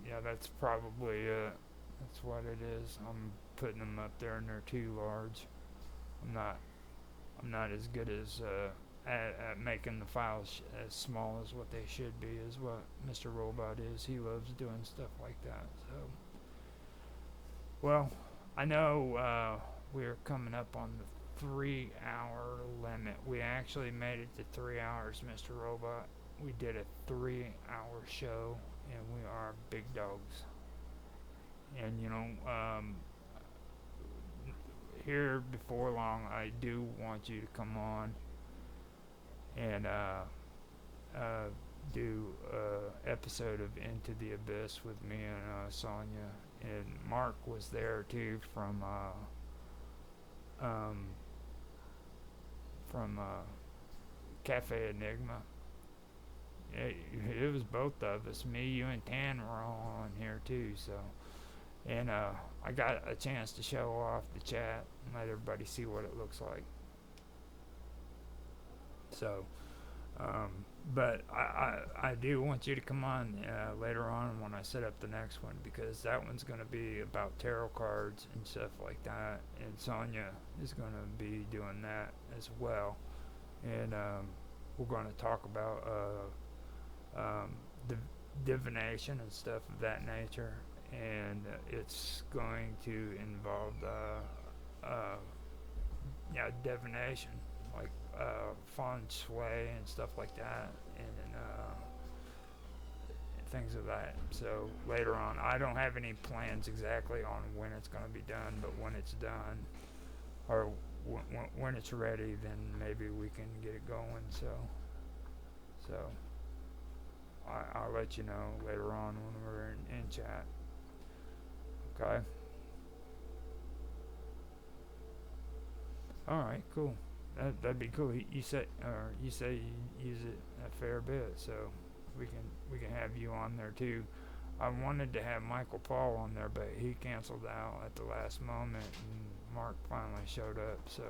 Yeah, that's probably it. That's what it is. I'm putting them up there and they're too large. I'm not. I'm not as good as at making the files as small as what they should be. Is what Mr. Robot is. He loves doing stuff like that. So, well, I know we're coming up on the 3-hour limit. We actually made it to 3 hours, Mr. Robot. We did a 3-hour show, and we are big dogs. And here before long, I do want you to come on and do a episode of Into the Abyss with me and Sonia, and Mark was there too from Cafe Enigma. It was both of us. Me, you, and Tan were all on here too. So, and I got a chance to show off the chat and let everybody see what it looks like. So, but I do want you to come on later on when I set up the next one, because that one's going to be about tarot cards and stuff like that, and Sonia is going to be doing that as well, and we're going to talk about divination and stuff of that nature, and it's going to involve divination, like feng shui and stuff like that, and things of that. So later on, I don't have any plans exactly on when it's going to be done, but when it's done, or when it's ready, then maybe we can get it going. So I'll let you know later on when we're in chat. Okay. All right, cool. That'd be cool. You say you use it a fair bit, so we can have you on there too. I wanted to have Michael Paul on there, but he canceled out at the last moment, and Mark finally showed up. So,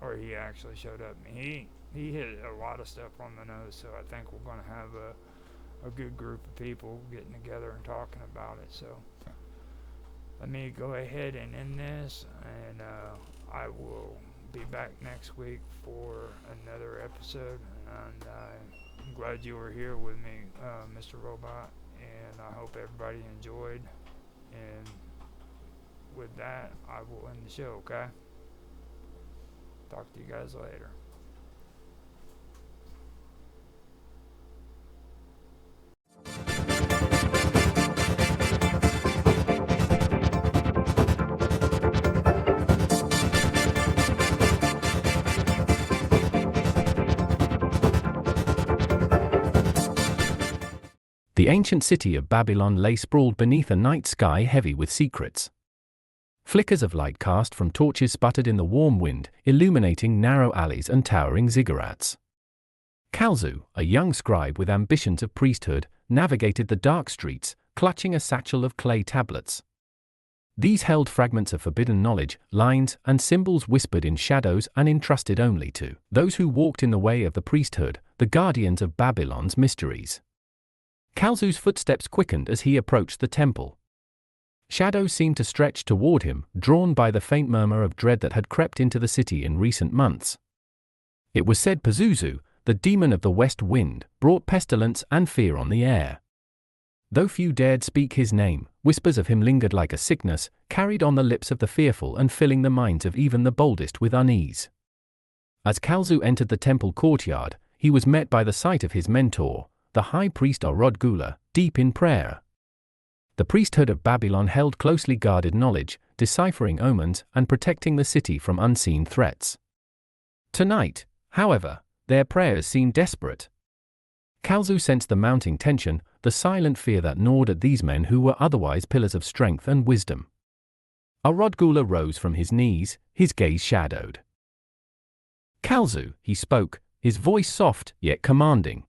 or he actually showed up. He hit a lot of stuff on the nose. So I think we're gonna have a good group of people getting together and talking about it. So let me go ahead and end this, and I will be back next week for another episode. And I'm glad you were here with me, Mr. Robot, and I hope everybody enjoyed. And with that, I will end the show, okay? Talk to you guys later. The ancient city of Babylon lay sprawled beneath a night sky heavy with secrets. Flickers of light cast from torches sputtered in the warm wind, illuminating narrow alleys and towering ziggurats. Kalzu, a young scribe with ambitions of priesthood, navigated the dark streets, clutching a satchel of clay tablets. These held fragments of forbidden knowledge, lines and symbols whispered in shadows and entrusted only to those who walked in the way of the priesthood, the guardians of Babylon's mysteries. Kalzu's footsteps quickened as he approached the temple. Shadows seemed to stretch toward him, drawn by the faint murmur of dread that had crept into the city in recent months. It was said Pazuzu, the demon of the west wind, brought pestilence and fear on the air. Though few dared speak his name, whispers of him lingered like a sickness, carried on the lips of the fearful and filling the minds of even the boldest with unease. As Kalzu entered the temple courtyard, he was met by the sight of his mentor, the high priest Arod Gula, deep in prayer. The priesthood of Babylon held closely guarded knowledge, deciphering omens and protecting the city from unseen threats. Tonight, however, their prayers seemed desperate. Kalzu sensed the mounting tension, the silent fear that gnawed at these men who were otherwise pillars of strength and wisdom. Arodgula rose from his knees, his gaze shadowed. "Kalzu," he spoke, his voice soft yet commanding.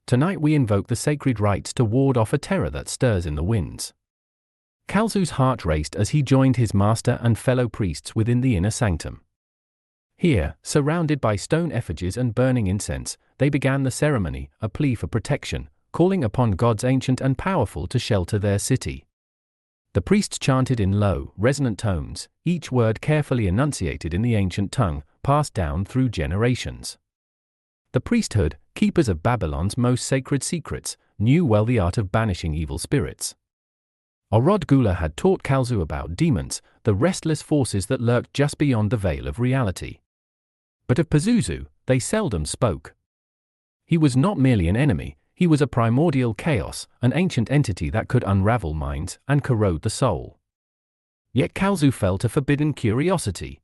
"Tonight we invoke the sacred rites to ward off a terror that stirs in the winds." Kalzu's heart raced as he joined his master and fellow priests within the inner sanctum. Here, surrounded by stone effigies and burning incense, they began the ceremony, a plea for protection, calling upon gods ancient and powerful to shelter their city. The priests chanted in low, resonant tones, each word carefully enunciated in the ancient tongue, passed down through generations. The priesthood, keepers of Babylon's most sacred secrets, knew well the art of banishing evil spirits. Arodgula had taught Kalzu about demons, the restless forces that lurked just beyond the veil of reality. But of Pazuzu, they seldom spoke. He was not merely an enemy, he was a primordial chaos, an ancient entity that could unravel minds and corrode the soul. Yet Kalzu felt a forbidden curiosity.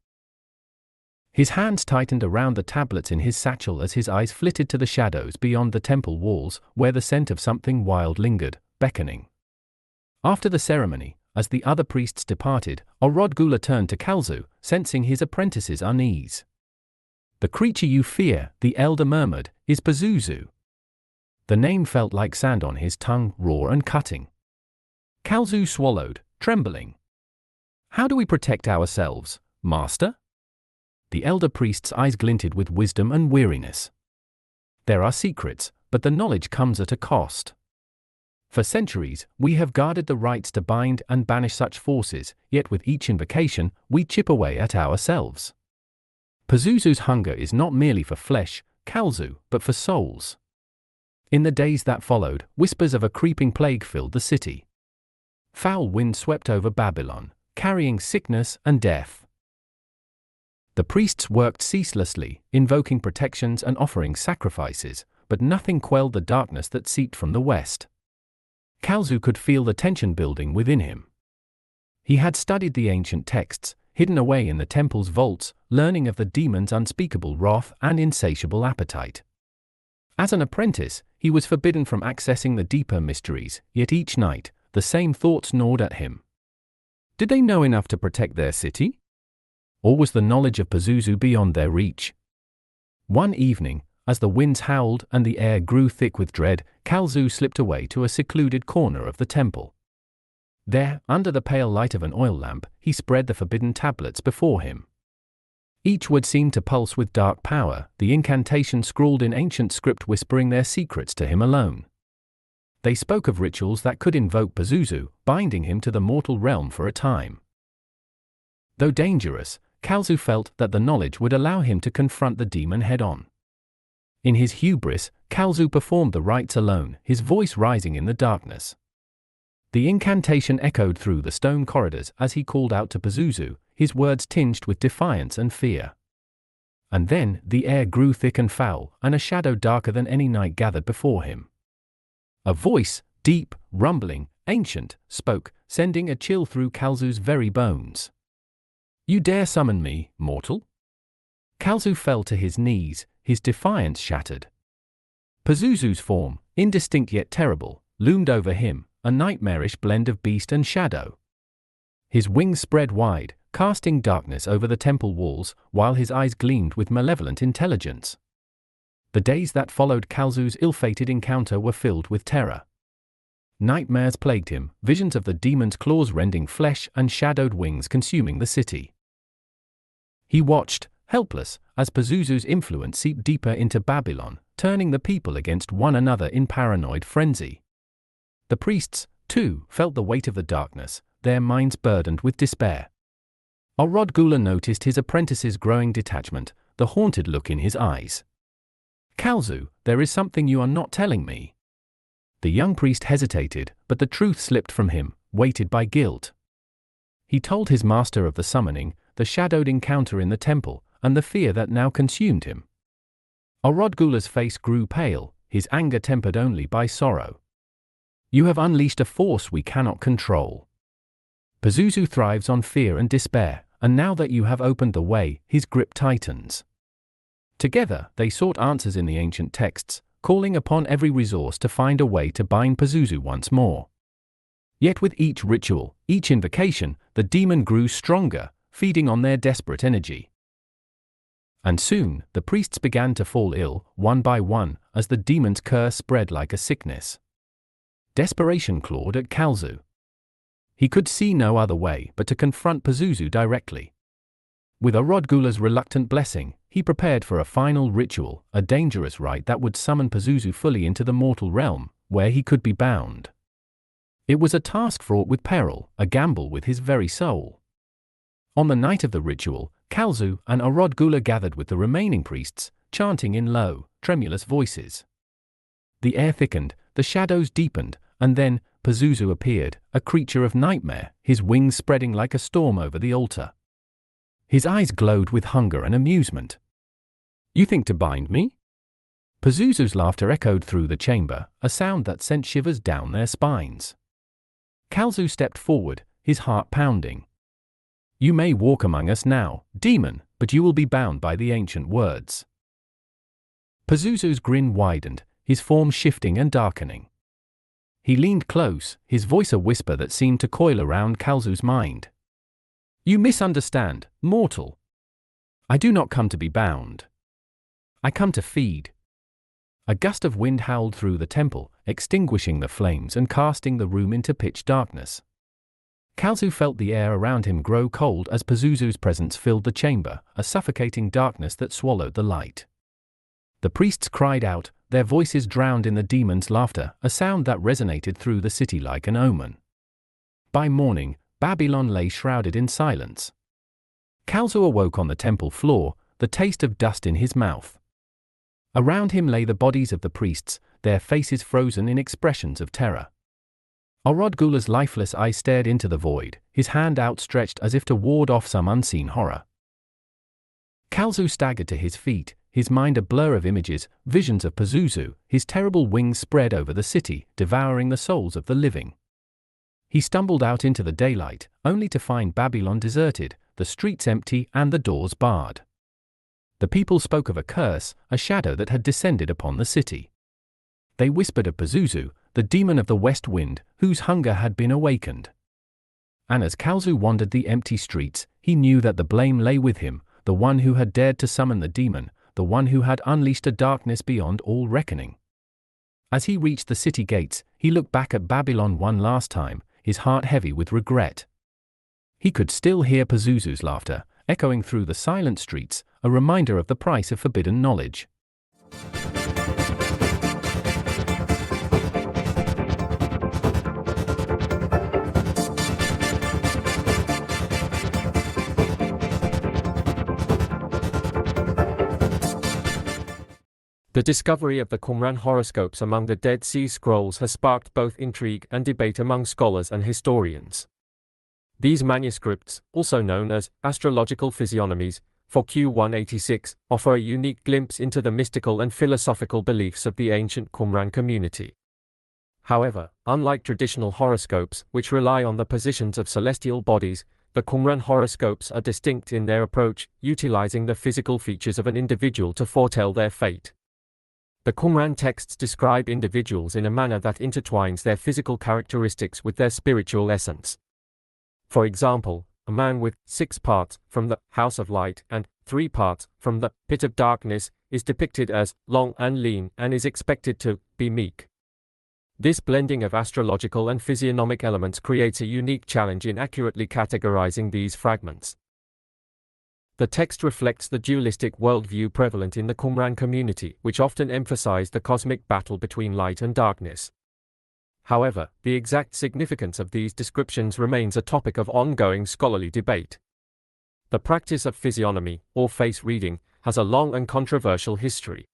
His hands tightened around the tablets in his satchel as his eyes flitted to the shadows beyond the temple walls, where the scent of something wild lingered, beckoning. After the ceremony, as the other priests departed, Arodgula turned to Kalzu, sensing his apprentice's unease. "The creature you fear," the elder murmured, "is Pazuzu." The name felt like sand on his tongue, raw and cutting. Kalzu swallowed, trembling. "How do we protect ourselves, master?" The elder priest's eyes glinted with wisdom and weariness. "There are secrets, but the knowledge comes at a cost. For centuries, we have guarded the rites to bind and banish such forces, yet with each invocation, we chip away at ourselves. Pazuzu's hunger is not merely for flesh, Kalzu, but for souls." In the days that followed, whispers of a creeping plague filled the city. Foul winds swept over Babylon, carrying sickness and death. The priests worked ceaselessly, invoking protections and offering sacrifices, but nothing quelled the darkness that seeped from the west. Kalzu could feel the tension building within him. He had studied the ancient texts, hidden away in the temple's vaults, learning of the demon's unspeakable wrath and insatiable appetite. As an apprentice, he was forbidden from accessing the deeper mysteries, yet each night, the same thoughts gnawed at him. Did they know enough to protect their city? Or was the knowledge of Pazuzu beyond their reach? One evening, as the winds howled and the air grew thick with dread, Kalzu slipped away to a secluded corner of the temple. There, under the pale light of an oil lamp, he spread the forbidden tablets before him. Each word seemed to pulse with dark power, the incantation scrawled in ancient script whispering their secrets to him alone. They spoke of rituals that could invoke Pazuzu, binding him to the mortal realm for a time. Though dangerous, Kalzu felt that the knowledge would allow him to confront the demon head-on. In his hubris, Kalzu performed the rites alone, his voice rising in the darkness. The incantation echoed through the stone corridors as he called out to Pazuzu, his words tinged with defiance and fear. And then, the air grew thick and foul, and a shadow darker than any night gathered before him. A voice, deep, rumbling, ancient, spoke, sending a chill through Kalzu's very bones. "You dare summon me, mortal?" Kalzu fell to his knees, his defiance shattered. Pazuzu's form, indistinct yet terrible, loomed over him, a nightmarish blend of beast and shadow. His wings spread wide, casting darkness over the temple walls, while his eyes gleamed with malevolent intelligence. The days that followed Kalzu's ill-fated encounter were filled with terror. Nightmares plagued him, visions of the demon's claws rending flesh and shadowed wings consuming the city. He watched, helpless, as Pazuzu's influence seeped deeper into Babylon, turning the people against one another in paranoid frenzy. The priests, too, felt the weight of the darkness, their minds burdened with despair. Arodgula noticed his apprentice's growing detachment, the haunted look in his eyes. "Kalzu, there is something you are not telling me." The young priest hesitated, but the truth slipped from him, weighted by guilt. He told his master of the summoning, the shadowed encounter in the temple, and the fear that now consumed him. Arodgula's face grew pale, his anger tempered only by sorrow. "You have unleashed a force we cannot control. Pazuzu thrives on fear and despair, and now that you have opened the way, his grip tightens." Together, they sought answers in the ancient texts, calling upon every resource to find a way to bind Pazuzu once more. Yet with each ritual, each invocation, the demon grew stronger, feeding on their desperate energy. And soon, the priests began to fall ill, one by one, as the demon's curse spread like a sickness. Desperation clawed at Kalzu. He could see no other way but to confront Pazuzu directly. With Arodgula's reluctant blessing, he prepared for a final ritual, a dangerous rite that would summon Pazuzu fully into the mortal realm, where he could be bound. It was a task fraught with peril, a gamble with his very soul. On the night of the ritual, Kalzu and Arodgula gathered with the remaining priests, chanting in low, tremulous voices. The air thickened, the shadows deepened, and then Pazuzu appeared, a creature of nightmare, his wings spreading like a storm over the altar. His eyes glowed with hunger and amusement. "You think to bind me?" Pazuzu's laughter echoed through the chamber, a sound that sent shivers down their spines. Kalzu stepped forward, his heart pounding. "You may walk among us now, demon, but you will be bound by the ancient words." Pazuzu's grin widened, his form shifting and darkening. He leaned close, his voice a whisper that seemed to coil around Kalzu's mind. "You misunderstand, mortal. I do not come to be bound. I come to feed." A gust of wind howled through the temple, extinguishing the flames and casting the room into pitch darkness. Kalzu felt the air around him grow cold as Pazuzu's presence filled the chamber, a suffocating darkness that swallowed the light. The priests cried out, their voices drowned in the demon's laughter, a sound that resonated through the city like an omen. By morning, Babylon lay shrouded in silence. Kalzu awoke on the temple floor, the taste of dust in his mouth. Around him lay the bodies of the priests, their faces frozen in expressions of terror. Arodgula's lifeless eye stared into the void, his hand outstretched as if to ward off some unseen horror. Kalzu staggered to his feet, his mind a blur of images, visions of Pazuzu, his terrible wings spread over the city, devouring the souls of the living. He stumbled out into the daylight, only to find Babylon deserted, the streets empty and the doors barred. The people spoke of a curse, a shadow that had descended upon the city. They whispered of Pazuzu, the demon of the west wind, whose hunger had been awakened. And as Kalzu wandered the empty streets, he knew that the blame lay with him, the one who had dared to summon the demon, the one who had unleashed a darkness beyond all reckoning. As he reached the city gates, he looked back at Babylon one last time, his heart heavy with regret. He could still hear Pazuzu's laughter, echoing through the silent streets, a reminder of the price of forbidden knowledge. The discovery of the Qumran horoscopes among the Dead Sea Scrolls has sparked both intrigue and debate among scholars and historians. These manuscripts, also known as astrological physiognomies, for Q186, offer a unique glimpse into the mystical and philosophical beliefs of the ancient Qumran community. However, unlike traditional horoscopes, which rely on the positions of celestial bodies, the Qumran horoscopes are distinct in their approach, utilizing the physical features of an individual to foretell their fate. The Qumran texts describe individuals in a manner that intertwines their physical characteristics with their spiritual essence. For example, a man with 6 parts from the house of light and 3 parts from the pit of darkness is depicted as long and lean and is expected to be meek. This blending of astrological and physiognomic elements creates a unique challenge in accurately categorizing these fragments. The text reflects the dualistic worldview prevalent in the Qumran community, which often emphasized the cosmic battle between light and darkness. However, the exact significance of these descriptions remains a topic of ongoing scholarly debate. The practice of physiognomy, or face reading, has a long and controversial history.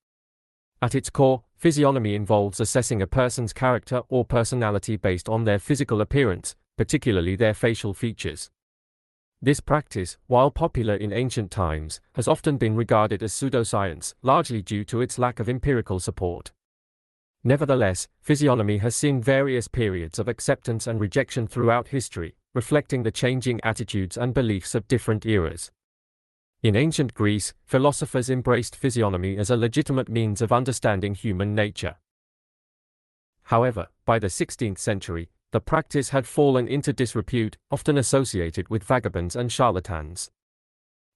At its core, physiognomy involves assessing a person's character or personality based on their physical appearance, particularly their facial features. This practice, while popular in ancient times, has often been regarded as pseudoscience, largely due to its lack of empirical support. Nevertheless, physiognomy has seen various periods of acceptance and rejection throughout history, reflecting the changing attitudes and beliefs of different eras. In ancient Greece, philosophers embraced physiognomy as a legitimate means of understanding human nature. However, by the 16th century, the practice had fallen into disrepute, often associated with vagabonds and charlatans.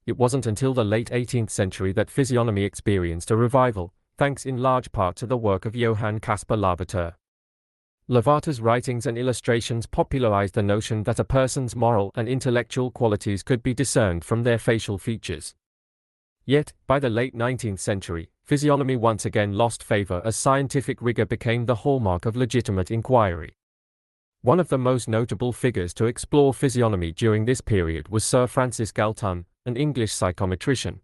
It wasn't until the late 18th century that physiognomy experienced a revival, thanks in large part to the work of Johann Caspar Lavater. Lavater's writings and illustrations popularized the notion that a person's moral and intellectual qualities could be discerned from their facial features. Yet, by the late 19th century, physiognomy once again lost favor as scientific rigor became the hallmark of legitimate inquiry. One of the most notable figures to explore physiognomy during this period was Sir Francis Galton, an English psychometrician.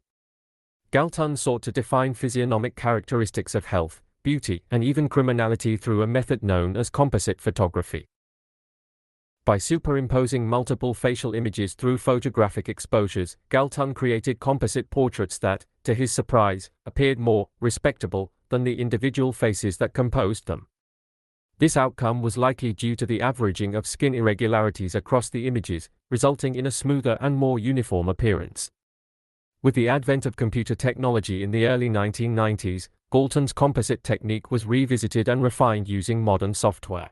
Galton sought to define physiognomic characteristics of health, beauty, and even criminality through a method known as composite photography. By superimposing multiple facial images through photographic exposures, Galton created composite portraits that, to his surprise, appeared more respectable than the individual faces that composed them. This outcome was likely due to the averaging of skin irregularities across the images, resulting in a smoother and more uniform appearance. With the advent of computer technology in the early 1990s, Galton's composite technique was revisited and refined using modern software.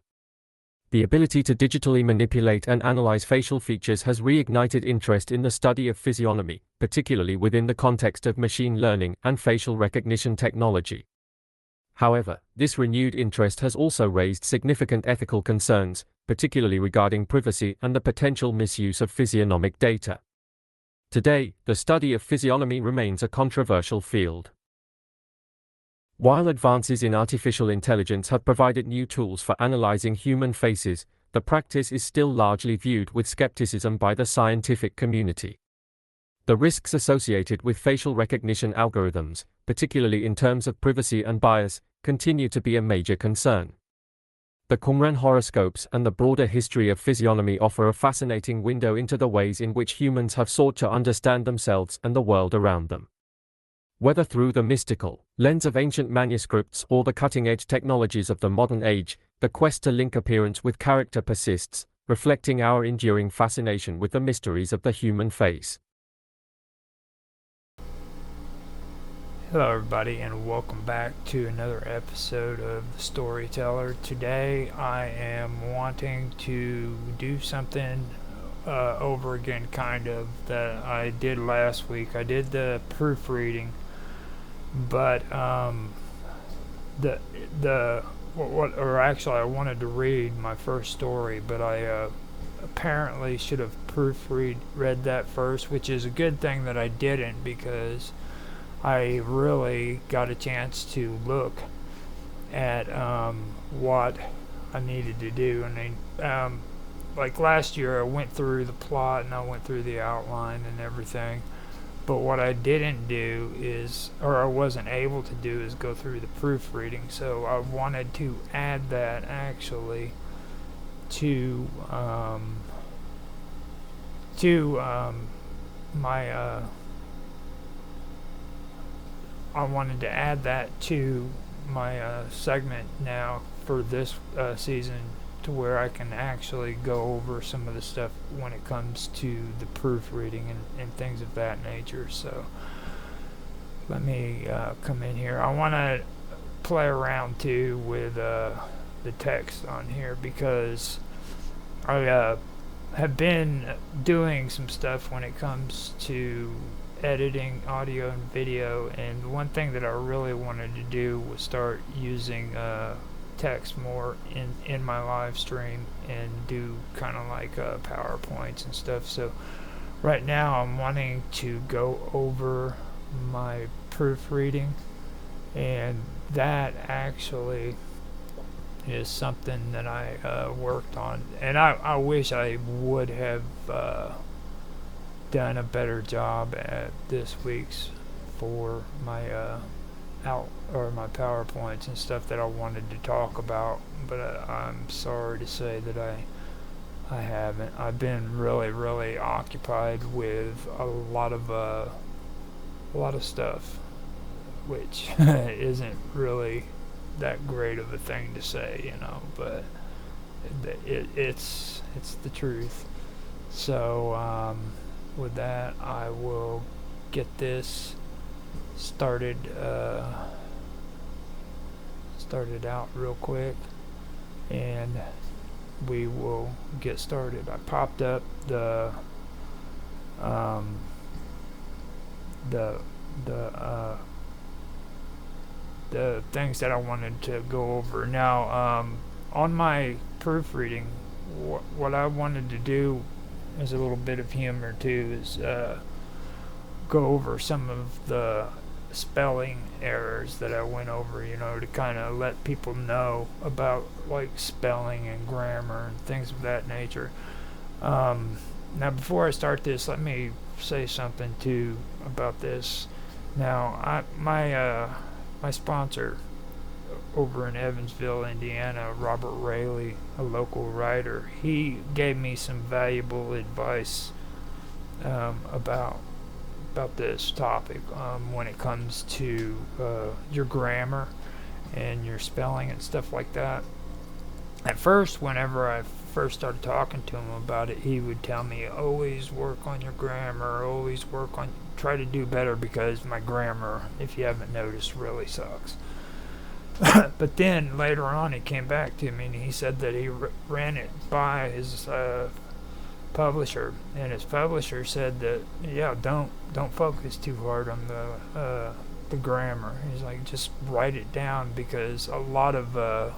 The ability to digitally manipulate and analyze facial features has reignited interest in the study of physiognomy, particularly within the context of machine learning and facial recognition technology. However, this renewed interest has also raised significant ethical concerns, particularly regarding privacy and the potential misuse of physiognomic data. Today, the study of physiognomy remains a controversial field. While advances in artificial intelligence have provided new tools for analyzing human faces, the practice is still largely viewed with skepticism by the scientific community. The risks associated with facial recognition algorithms, particularly in terms of privacy and bias, continue to be a major concern. The Qumran horoscopes and the broader history of physiognomy offer a fascinating window into the ways in which humans have sought to understand themselves and the world around them. Whether through the mystical lens of ancient manuscripts or the cutting-edge technologies of the modern age, the quest to link appearance with character persists, reflecting our enduring fascination with the mysteries of the human face. Hello everybody and welcome back to another episode of The Storyteller. Today I am wanting to do something over again kind of that I did last week. I did the proofreading, but I wanted to read my first story, but I apparently should have read that first, which is a good thing that I didn't, because I really got a chance to look at what I needed to do. And like last year I went through the plot and I went through the outline and everything, but what I didn't do is, or I wasn't able to do, is go through the proofreading. So I wanted to add that actually to my I wanted to add that to my segment now for this season, to where I can actually go over some of the stuff when it comes to the proofreading and things of that nature. So let me come in here. I want to play around too with the text on here, because I have been doing some stuff when it comes to editing audio and video, and one thing that I really wanted to do was start using text more in my live stream and do kind of like PowerPoints and stuff. So right now I'm wanting to go over my proofreading, and that actually is something that I worked on, and I wish I would have done a better job at this week's for my my PowerPoints and stuff that I wanted to talk about, but I'm sorry to say that I haven't. I've been really occupied with a lot of stuff, which isn't really that great of a thing to say, you know, but it's the truth. So with that, I will get this started out real quick, and we will get started. I popped up the things that I wanted to go over. Now, on my proofreading, what I wanted to do as a little bit of humor too is go over some of the spelling errors that I went over, to kind of let people know about like spelling and grammar and things of that nature. Now, before I start this, let me say something too about this. Now, my sponsor over in Evansville, Indiana, Robert Rayleigh, a local writer, he gave me some valuable advice about this topic when it comes to your grammar and your spelling and stuff like that. At first, whenever I first started talking to him about it, he would tell me, always work on your grammar, try to do better, because my grammar, if you haven't noticed, really sucks. But then later on he came back to me and he said that he ran it by his publisher, and his publisher said that don't focus too hard on the grammar. He's like, just write it down, because a lot of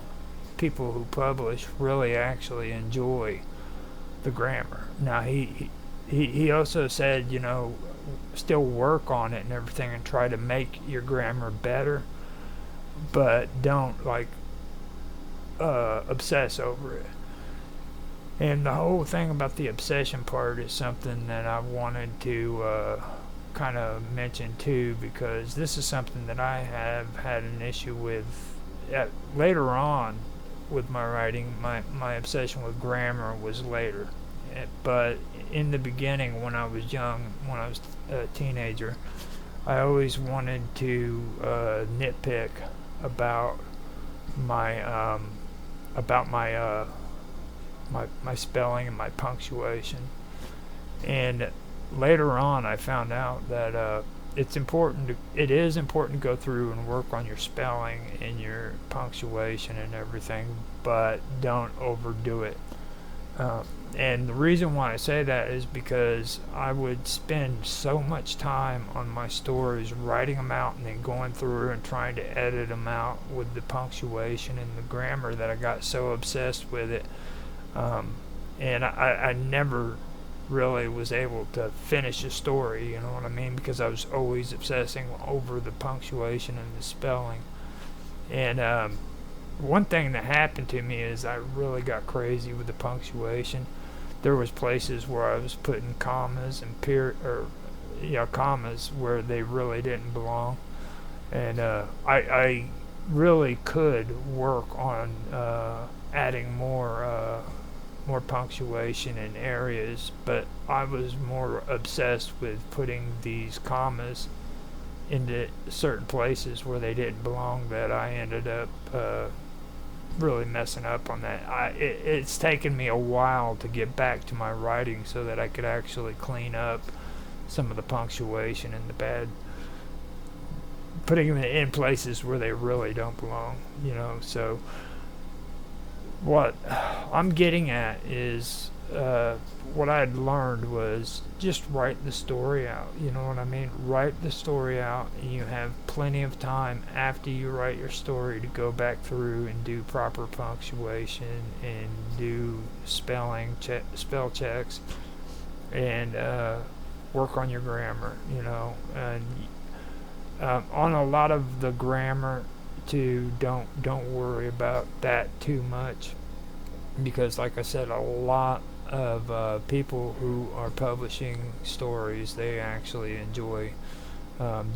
people who publish really actually enjoy the grammar. Now he also said, still work on it and everything and try to make your grammar better, but don't obsess over it. And the whole thing about the obsession part is something that I wanted to kind of mention too, because this is something that I have had an issue with later on with my writing. My obsession with grammar was later, but in the beginning, when I was young, when I was a teenager, I always wanted to nitpick about my my spelling and my punctuation. And later on, I found out that it is important to go through and work on your spelling and your punctuation and everything, but don't overdo it. And the reason why I say that is because I would spend so much time on my stories, writing them out and then going through and trying to edit them out with the punctuation and the grammar, that I got so obsessed with it. And I never really was able to finish a story, you know what I mean, because I was always obsessing over the punctuation and the spelling. And one thing that happened to me is I really got crazy with the punctuation. There was places where I was putting commas and commas where they really didn't belong, and I really could work on adding more punctuation in areas, but I was more obsessed with putting these commas into certain places where they didn't belong, that I ended up really messing up on that. It's taken me a while to get back to my writing so that I could actually clean up some of the punctuation and the bad, putting them in places where they really don't belong, so what I'm getting at is what I had learned was just write the story out. You know what I mean? Write the story out, and you have plenty of time after you write your story to go back through and do proper punctuation and do spell checks, and work on your grammar. And on a lot of the grammar too, don't worry about that too much, because like I said, a lot of people who are publishing stories, they actually enjoy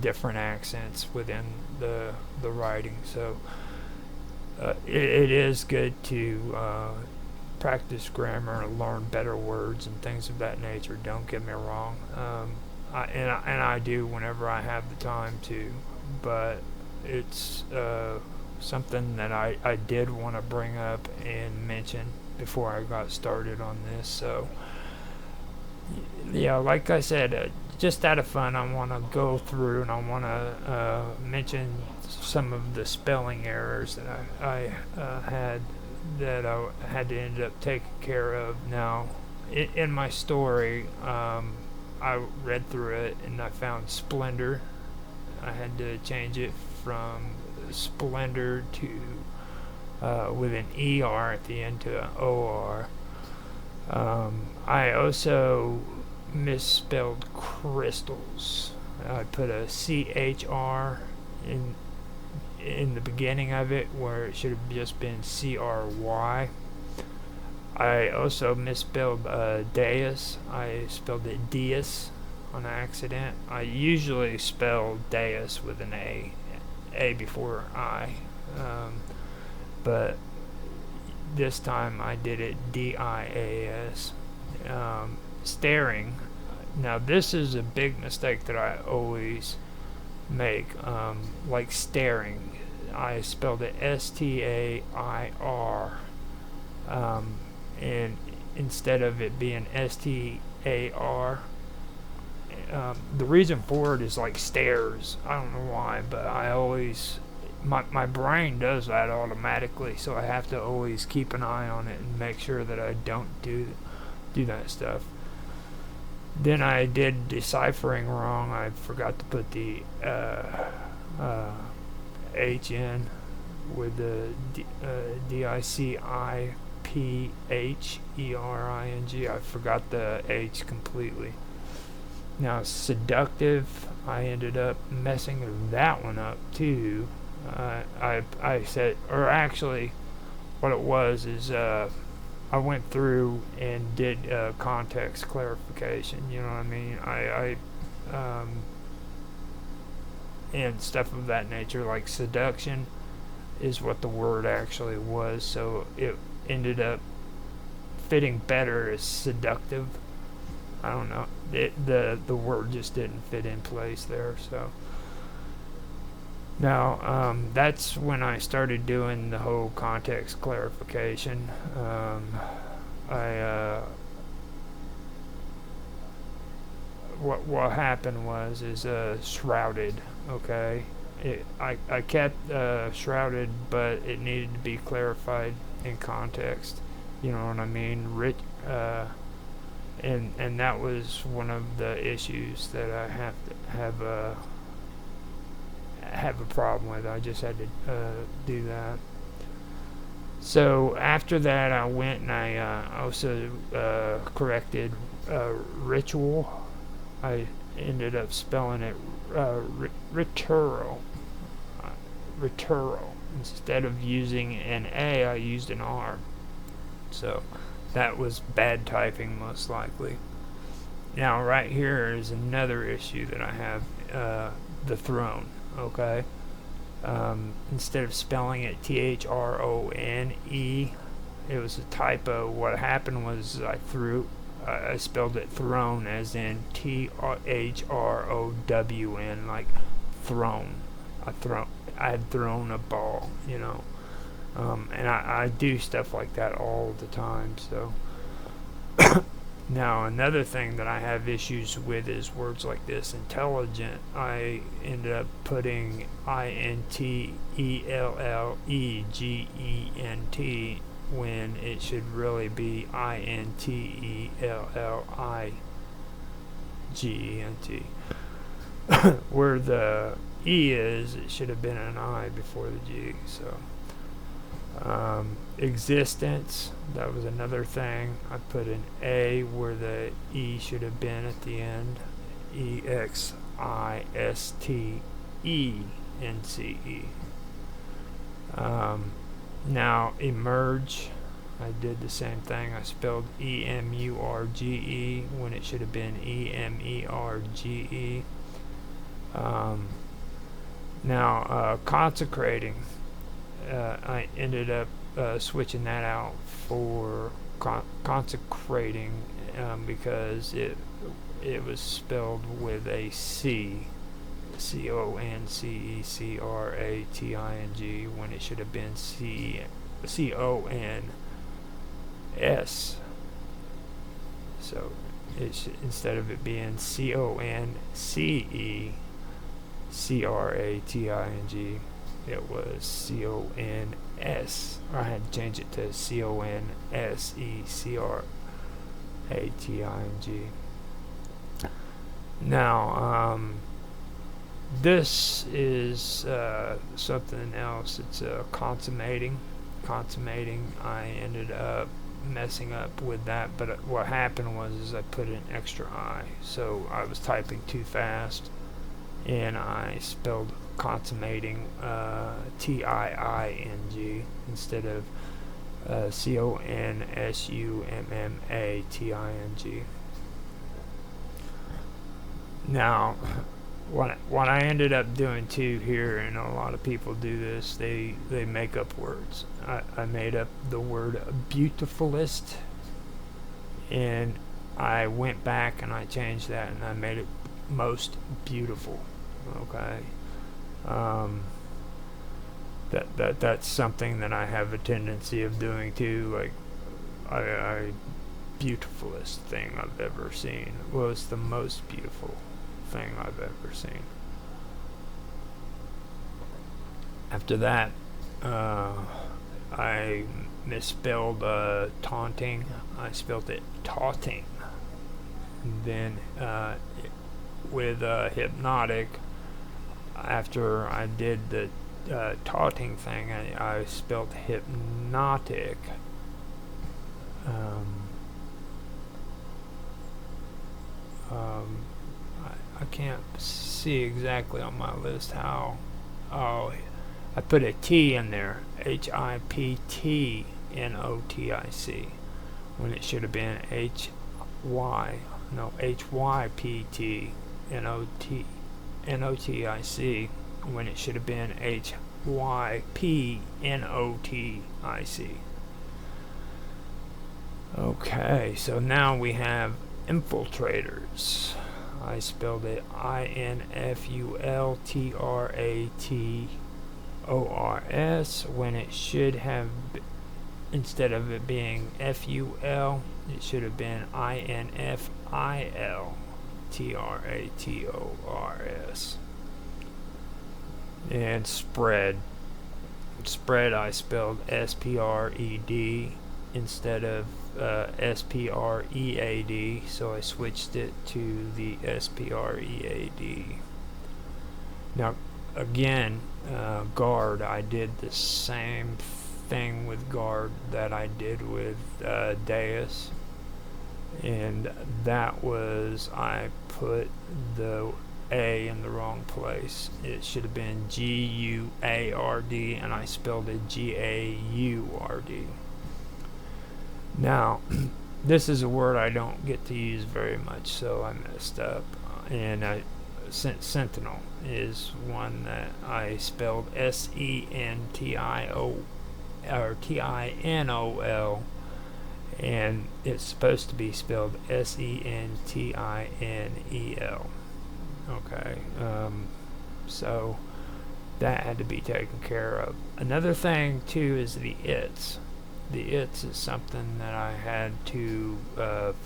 different accents within the writing. So it is good to practice grammar and learn better words and things of that nature. Don't get me wrong. I do whenever I have the time to, but it's something that I did want to bring up and mention before I got started on this. So yeah, like I said, just out of fun, I want to go through and I want to mention some of the spelling errors that I had that I had to end up taking care of. Now, in my story, I read through it and I found Splendor. I had to change it from Splendor to with an ER at the end to an OR. I also misspelled crystals. I put a CHR in the beginning of it where it should have just been CRY. I also misspelled Deus. I spelled it Deus on accident. I usually spell Deus with an A before I, but this time I did it DIAS. Staring. Now this is a big mistake that I always make. Like staring, I spelled it STAIR, and instead of it being STAR. The reason for it is like stairs. I don't know why, but I always my brain does that automatically, so I have to always keep an eye on it and make sure that I don't do that stuff. Then I did deciphering wrong. I forgot to put the H in with the DICIPHERING. I forgot the H completely. Now seductive, I ended up messing that one up too. I said, or actually, what it was is I went through and did context clarification. You know what I mean? I and stuff of that nature, like seduction is what the word actually was, so it ended up fitting better as seductive. I don't know. The word just didn't fit in place there, so. Now, that's when I started doing the whole context clarification. What happened was shrouded. Okay, I kept shrouded, but it needed to be clarified in context. You know what I mean? And that was one of the issues that I have a problem with. I just had to do that. So after that, I went and I also corrected ritual. I ended up spelling it ritual. Instead of using an A, I used an R. So that was bad typing, most likely. Now right here is another issue that I have, the throne. Okay, instead of spelling it THRONE, it was a typo. What happened was I spelled it throne as in THROWN, like throne. I had thrown a ball, you know. And I do stuff like that all the time. So now another thing that I have issues with is words like this, intelligent. I ended up putting INTELLEGENT when it should really be INTELLIGENT. Where the E is, it should have been an I before the G. So existence, that was another thing. I put an A where the E should have been at the end. EXISTENCE. Now emerge, I did the same thing. I spelled EMURGE when it should have been EMERGE. Now consecrating, I ended up switching that out for consecrating because it was spelled with a C, CONCECRATING, when it should have been CONS. So instead of it being CONCECRATING, it was CONS. I had to change it to CONSECRATING. Now, this is something else. It's consummating. I ended up messing up with that, but what happened was I put an extra I, so I was typing too fast, and I spelled consummating TIING instead of CONSUMMATING. Now, what I ended up doing too here, and a lot of people do this, they make up words. I made up the word beautifulist, and I went back and I changed that and I made it most beautiful. Okay. That's something that I have a tendency of doing too. Like, I beautifulest thing I've ever seen. Well, it's the most beautiful thing I've ever seen. After that, I misspelled taunting. I spelled it taunting. And then with hypnotic, after I did the taunting thing, I spelled hypnotic. I can't see exactly on my list how. Oh, I put a T in there, HIPTNOTIC, when it should have been HYPTNOTIC, when it should have been HYPNOTIC. Okay, so now we have infiltrators. I spelled it INFULTRATORS when it should have, instead of it being FUL, it should have been INFILTRATORS. And spread, I spelled SPRED instead of SPREAD, so I switched it to the SPREAD. Now, again, guard, I did the same thing with guard that I did with Deus, and that was, I put the A in the wrong place. It should have been GUARD, and I spelled it GAURD. Now, this is a word I don't get to use very much, so I messed up. And Sentinel is one that I spelled SENTIO or TINOL, and it's supposed to be spelled SENTINEL. Okay, so that had to be taken care of. Another thing too is the its. The its is something that I had to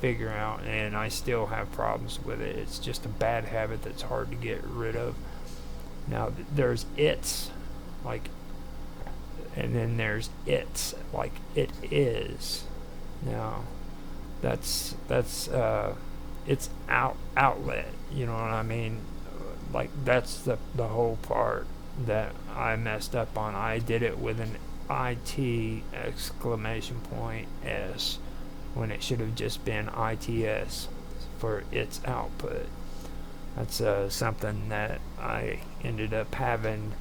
figure out, and I still have problems with it. It's just a bad habit that's hard to get rid of. Now, there's its, like, and then there's it's, like it is. Now, that's it's outlet. You know what I mean? Like, that's the whole part that I messed up on. I did it with an IT exclamation point S when it should have just been ITS for its output. That's something that I ended up having,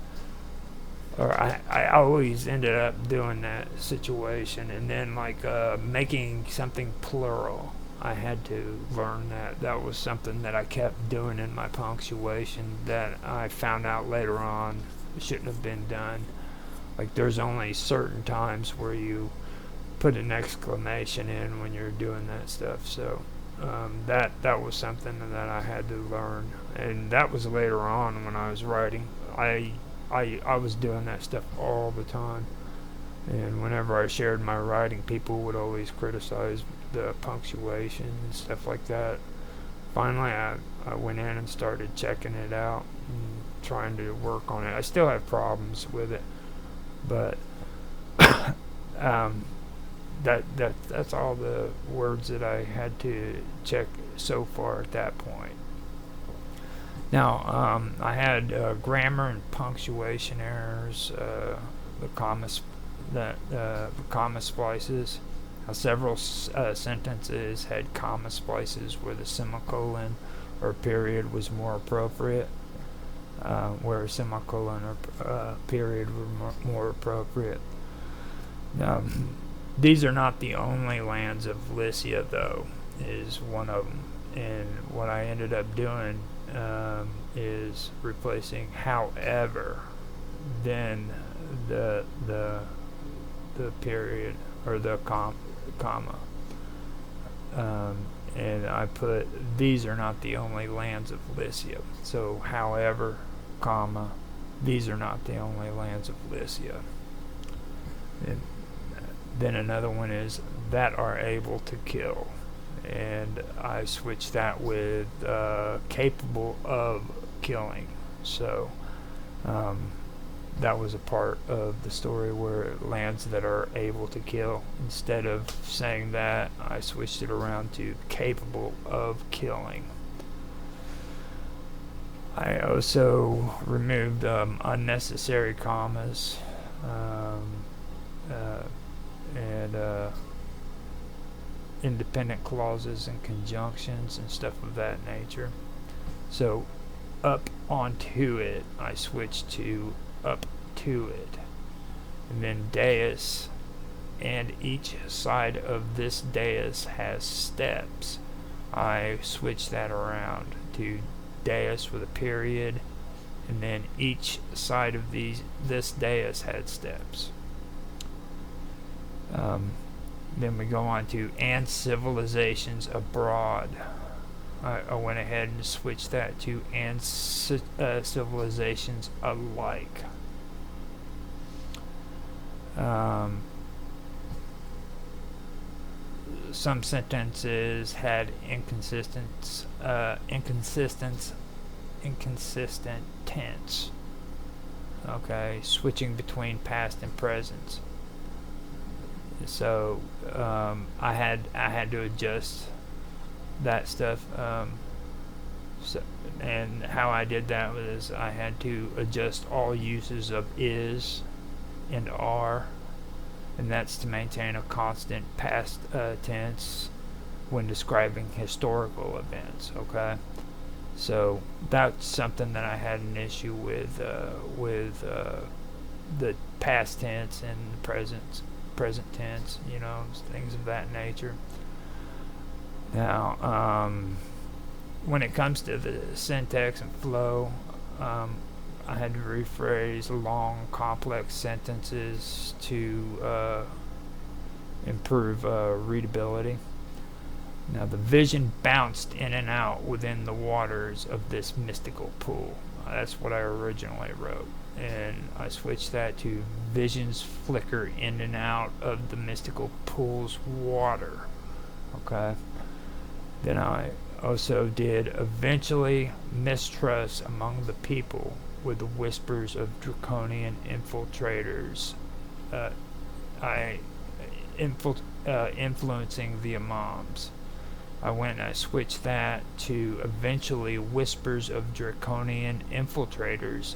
or I always ended up doing that situation. And then, like, making something plural, I had to learn that. That was something that I kept doing in my punctuation that I found out later on shouldn't have been done. Like, there's only certain times where you put an exclamation in when you're doing that stuff. So that was something that I had to learn, and that was later on when I was writing. I was doing that stuff all the time. And whenever I shared my writing, people would always criticize the punctuation and stuff like that. Finally, I went in and started checking it out and trying to work on it. I still have problems with it, but that's all the words that I had to check so far at that point. Now, I had grammar and punctuation errors, the comma splices. Several sentences had comma splices where the semicolon or period was more appropriate, where a semicolon or period were more appropriate. These are not the only lands of Lycia, though, is one of them. And what I ended up doing is replacing however, then the period or the comma. And I put, these are not the only lands of Lycia. So, however, comma, these are not the only lands of Lycia. And then another one is that are able to kill. And I switched that with capable of killing. So, that was a part of the story where lands that are able to kill. Instead of saying that, I switched it around to capable of killing. I also removed unnecessary commas and independent clauses and conjunctions and stuff of that nature. So up onto it, I switched to up to it, and then dais, and each side of this dais has steps. I switched that around to dais with a period, and then each side of this dais had steps. Then we go on to and civilizations abroad. I went ahead and switched that to and civilizations alike. Some sentences had inconsistent tense. Okay, switching between past and present. So I had to adjust that stuff. And how I did that was I had to adjust all uses of is and are, and that's to maintain a constant past tense when describing historical events. Okay, so that's something that I had an issue with the past tense and the present tense, things of that nature. Now, when it comes to the syntax and flow, I had to rephrase long, complex sentences to improve readability. Now, the vision bounced in and out within the waters of this mystical pool. That's what I originally wrote. And I switched that to visions flicker in and out of the mystical pool's water. Okay. Then I also did eventually mistrust among the people with the whispers of draconian infiltrators influencing the imams. I went and I switched that to eventually whispers of draconian infiltrators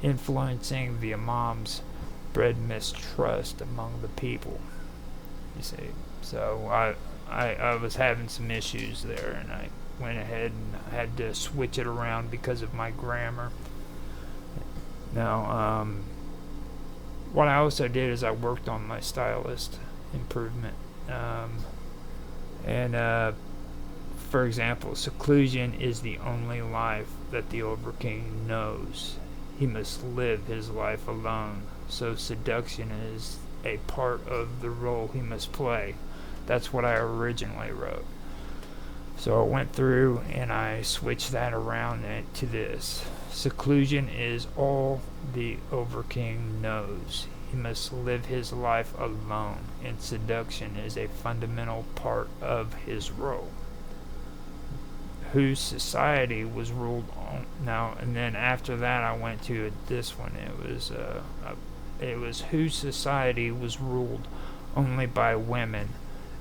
influencing the imams bred mistrust among the people. You see, so I was having some issues there, and I went ahead and had to switch it around because of my grammar. Now, what I also did is I worked on my stylist improvement. For example, seclusion is the only life that the Overking knows. He must live his life alone, so seduction is a part of the role he must play. That's what I originally wrote. So I went through and I switched that around to this. Seclusion is all the Overking knows. He must live his life alone, and seduction is a fundamental part of his role. Whose society was ruled on now, and then after that I went to this one. It was whose society was ruled only by women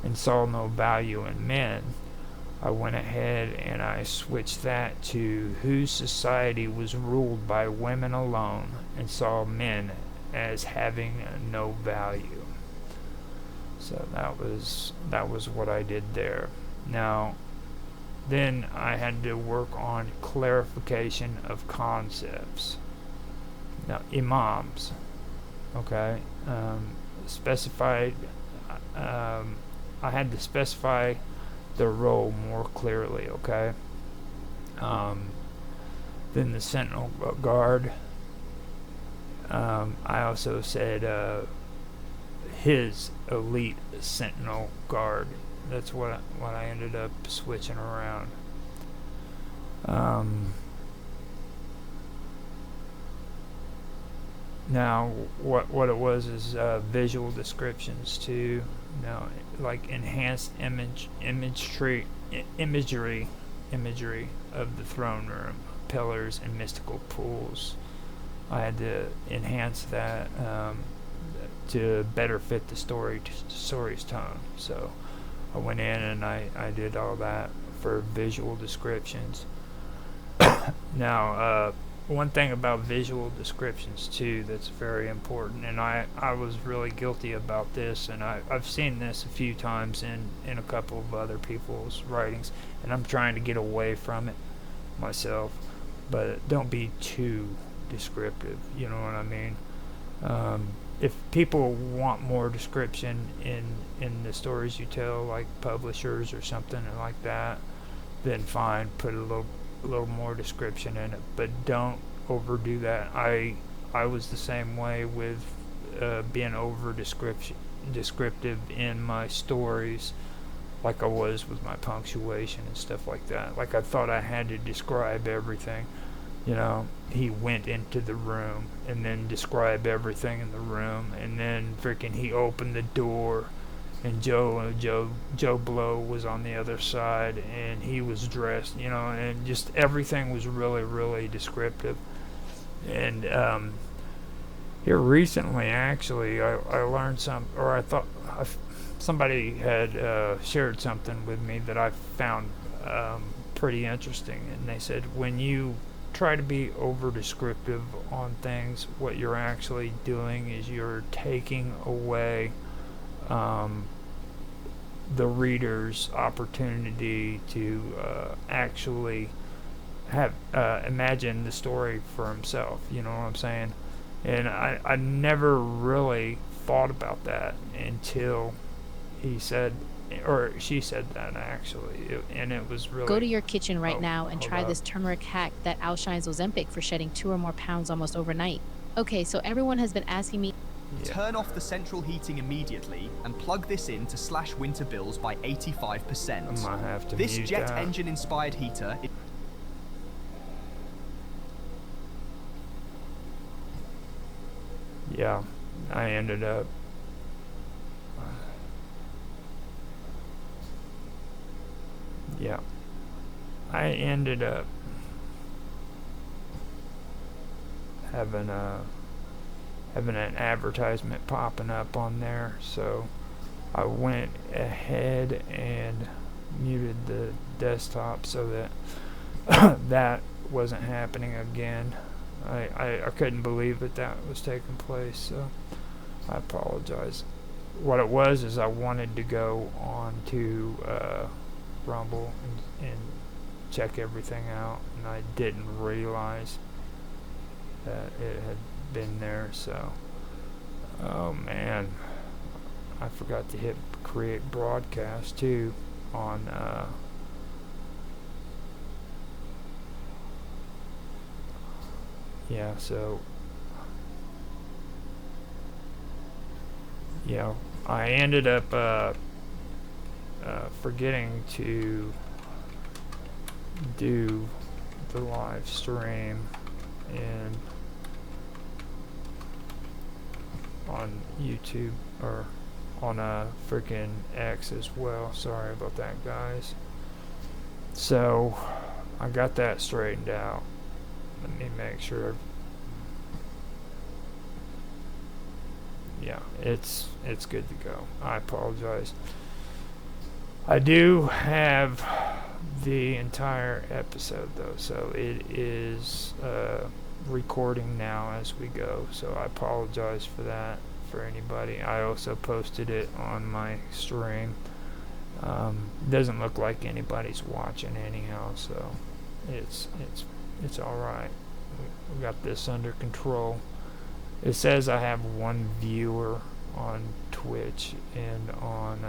and saw no value in men. I went ahead and I switched that to whose society was ruled by women alone and saw men as having no value. So that was what I did there. Now, then I had to work on clarification of concepts. Now, imams, okay, specified. I had to specify their role more clearly, okay. Then the sentinel guard. I also said his elite sentinel guard. That's what I ended up switching around. Now, what it was is visual descriptions too. Now, like enhanced imagery of the throne room, pillars, and mystical pools. I had to enhance that to better fit the story's tone. So I went in and I did all that for visual descriptions. Now, one thing about visual descriptions too that's very important, and I was really guilty about this, and I've seen this a few times in a couple of other people's writings, and I'm trying to get away from it myself, but don't be too descriptive, you know what I mean? If people want more description in the stories you tell, like publishers or something like that, then fine, put a little more description in it, but don't overdo that. I was the same way with being over descriptive in my stories, like I was with my punctuation and stuff like that. Like I thought I had to describe everything. You know, he went into the room and then describe everything in the room, and then freaking he opened the door and Joe Blow was on the other side and he was dressed, you know, and just everything was really, really descriptive. And here recently, actually, I learned I thought somebody had shared something with me that I found pretty interesting, and they said when you try to be over descriptive on things, what you're actually doing is you're taking away the reader's opportunity to actually have imagine the story for himself, you know what I'm saying? And I never really thought about that until he said, or she said that actually, and it was really... Go to your kitchen right now and try this turmeric hack that outshines Ozempic for shedding 2 or more pounds almost overnight. Okay, so everyone has been asking me... Yeah. Turn off the central heating immediately and plug this in to slash winter bills by 85%. I might have to this mute jet that. engine inspired heater... Yeah, I ended up... Yeah, I ended up having an advertisement popping up on there, so I went ahead and muted the desktop so that that wasn't happening again. I couldn't believe that was taking place, so I apologize. What it was is I wanted to go on to Rumble and check everything out, and I didn't realize that it had been there. So oh man, I forgot to hit create broadcast too on yeah, so yeah, I ended up forgetting to do the live stream, and on YouTube or on freaking X as well. Sorry about that, guys. So I got that straightened out. Let me make sure. Yeah, it's good to go. I apologize. I do have the entire episode though, so it is recording now as we go. So I apologize for that for anybody. I also posted it on my stream. Doesn't look like anybody's watching anyhow, so it's all right. We got this under control. It says I have one viewer on Twitch and on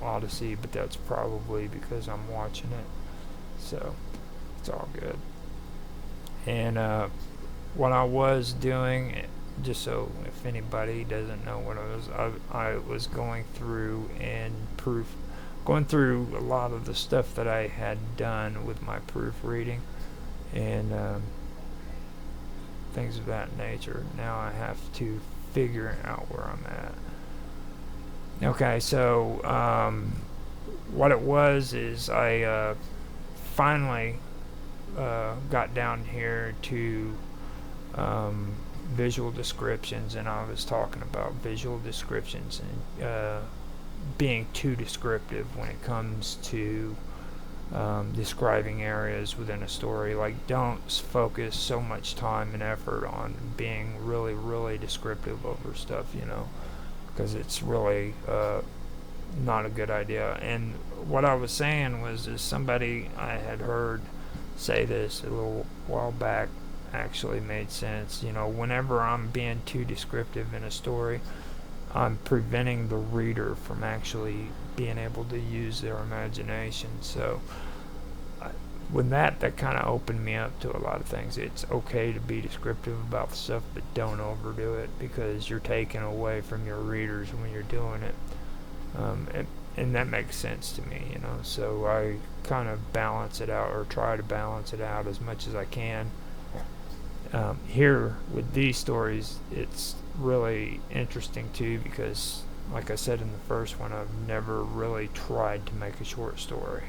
Odyssey, but that's probably because I'm watching it, so it's all good. And what I was doing, just so if anybody doesn't know what I was going through going through a lot of the stuff that I had done with my proofreading and things of that nature. Now I have to figure out where I'm at. Okay, so what it was is I finally got down here to visual descriptions, and I was talking about visual descriptions and being too descriptive when it comes to describing areas within a story. Like, don't focus so much time and effort on being really, really descriptive over stuff, because it's really not a good idea. And what I was saying was, is somebody I had heard say this a little while back actually made sense. Whenever I'm being too descriptive in a story, I'm preventing the reader from actually being able to use their imagination. So with that kind of opened me up to a lot of things. It's okay to be descriptive about stuff, but don't overdo it, because you're taking away from your readers when you're doing it. And that makes sense to me, so I kind of balance it out, or try to balance it out as much as I can. Here with these stories, it's really interesting too, because like I said in the first one, I've never really tried to make a short story,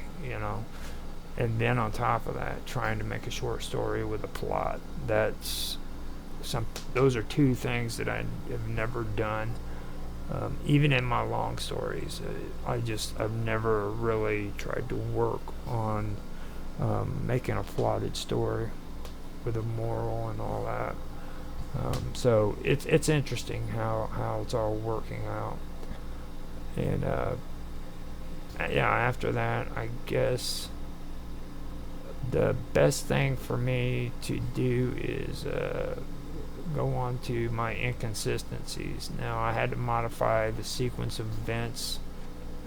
and then on top of that, trying to make a short story with a plot. Those are two things that I have never done. Even in my long stories, I've never really tried to work on making a plotted story with a moral and all that. So it's interesting how it's all working out. And after that, I guess the best thing for me to do is go on to my inconsistencies. Now, I had to modify the sequence of events,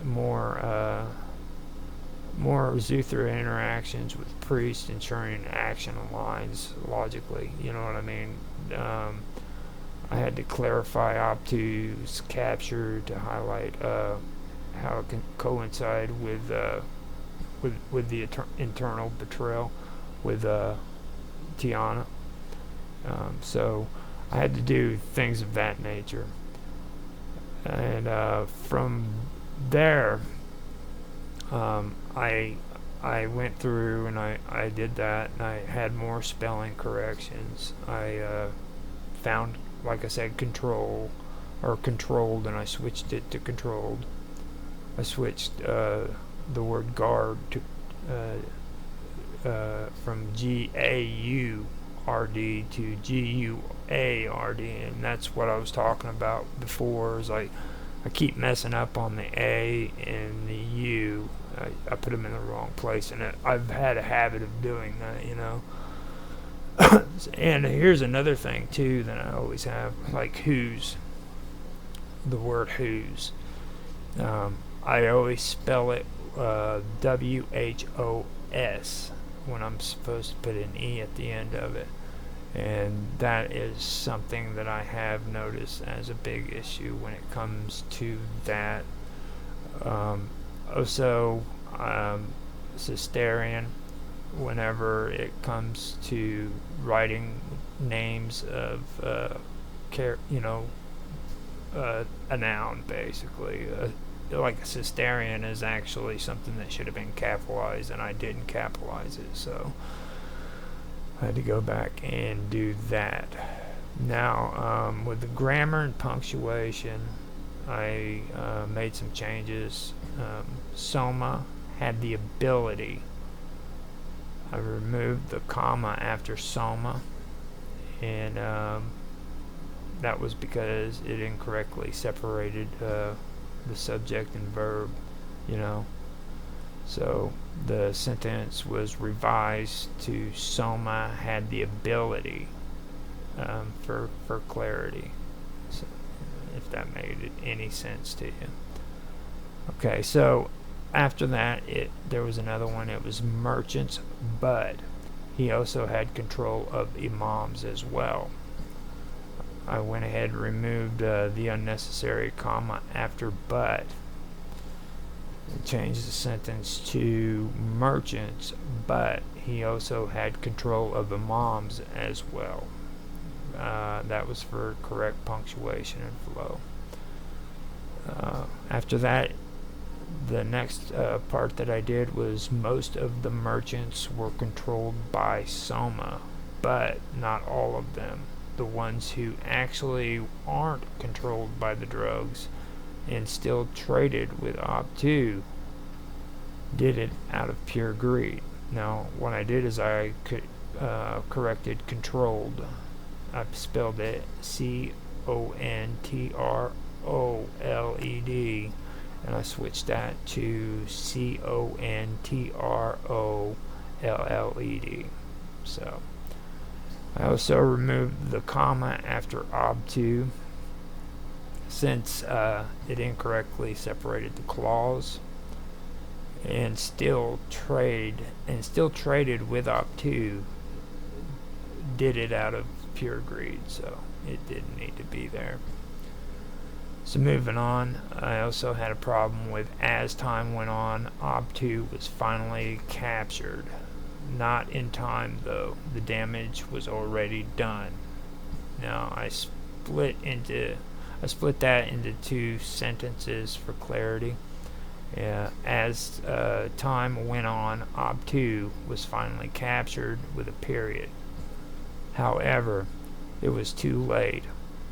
more Zuthra interactions with priests, ensuring action aligns logically. You know what I mean? I had to clarify Obtu's capture to highlight how it can coincide with the internal betrayal with Tiana. So I had to do things of that nature. And from there, I went through and I did that, and I had more spelling corrections. I found, like I said, controlled, and I switched it to controlled. I switched the word guard to from GAURD to GUARD, and that's what I was talking about before. Is I keep messing up on the A and the U. I put them in the wrong place, and I've had a habit of doing that, And here's another thing too that I always have, like whose. The word whose. I always spell it WHOS when I'm supposed to put an E at the end of it. And that is something that I have noticed as a big issue when it comes to that. Also, Cistercian, whenever it comes to writing names of a noun basically. Like a Cistercian is actually something that should have been capitalized, and I didn't capitalize it, so I had to go back and do that. Now, with the grammar and punctuation, I made some changes. Soma had the ability. I removed the comma after Soma, and that was because it incorrectly separated the subject and verb, So the sentence was revised to Soma had the ability, for clarity, so if that made any sense to you. Okay, so after that, there was another one. It was merchants, but he also had control of imams as well. I went ahead and removed the unnecessary comma after but, and changed the sentence to merchants, but he also had control of imams as well. That was for correct punctuation and flow. After that, the next part that I did was most of the merchants were controlled by Soma, but not all of them. The ones who actually aren't controlled by the drugs and still traded with Op2 did it out of pure greed. Now, what I did is I corrected controlled. I spelled it CONTROLED, and I switched that to CONTROLLED. So I also removed the comma after ob2 since it incorrectly separated the clause, and still traded with op2 did it out of pure greed, so it didn't need to be there. So moving on, I also had a problem with as time went on, ob2 was finally captured. Not in time though, the damage was already done. Now I split that into two sentences for clarity. As time went on, ob2 was finally captured with a period. However, it was too late.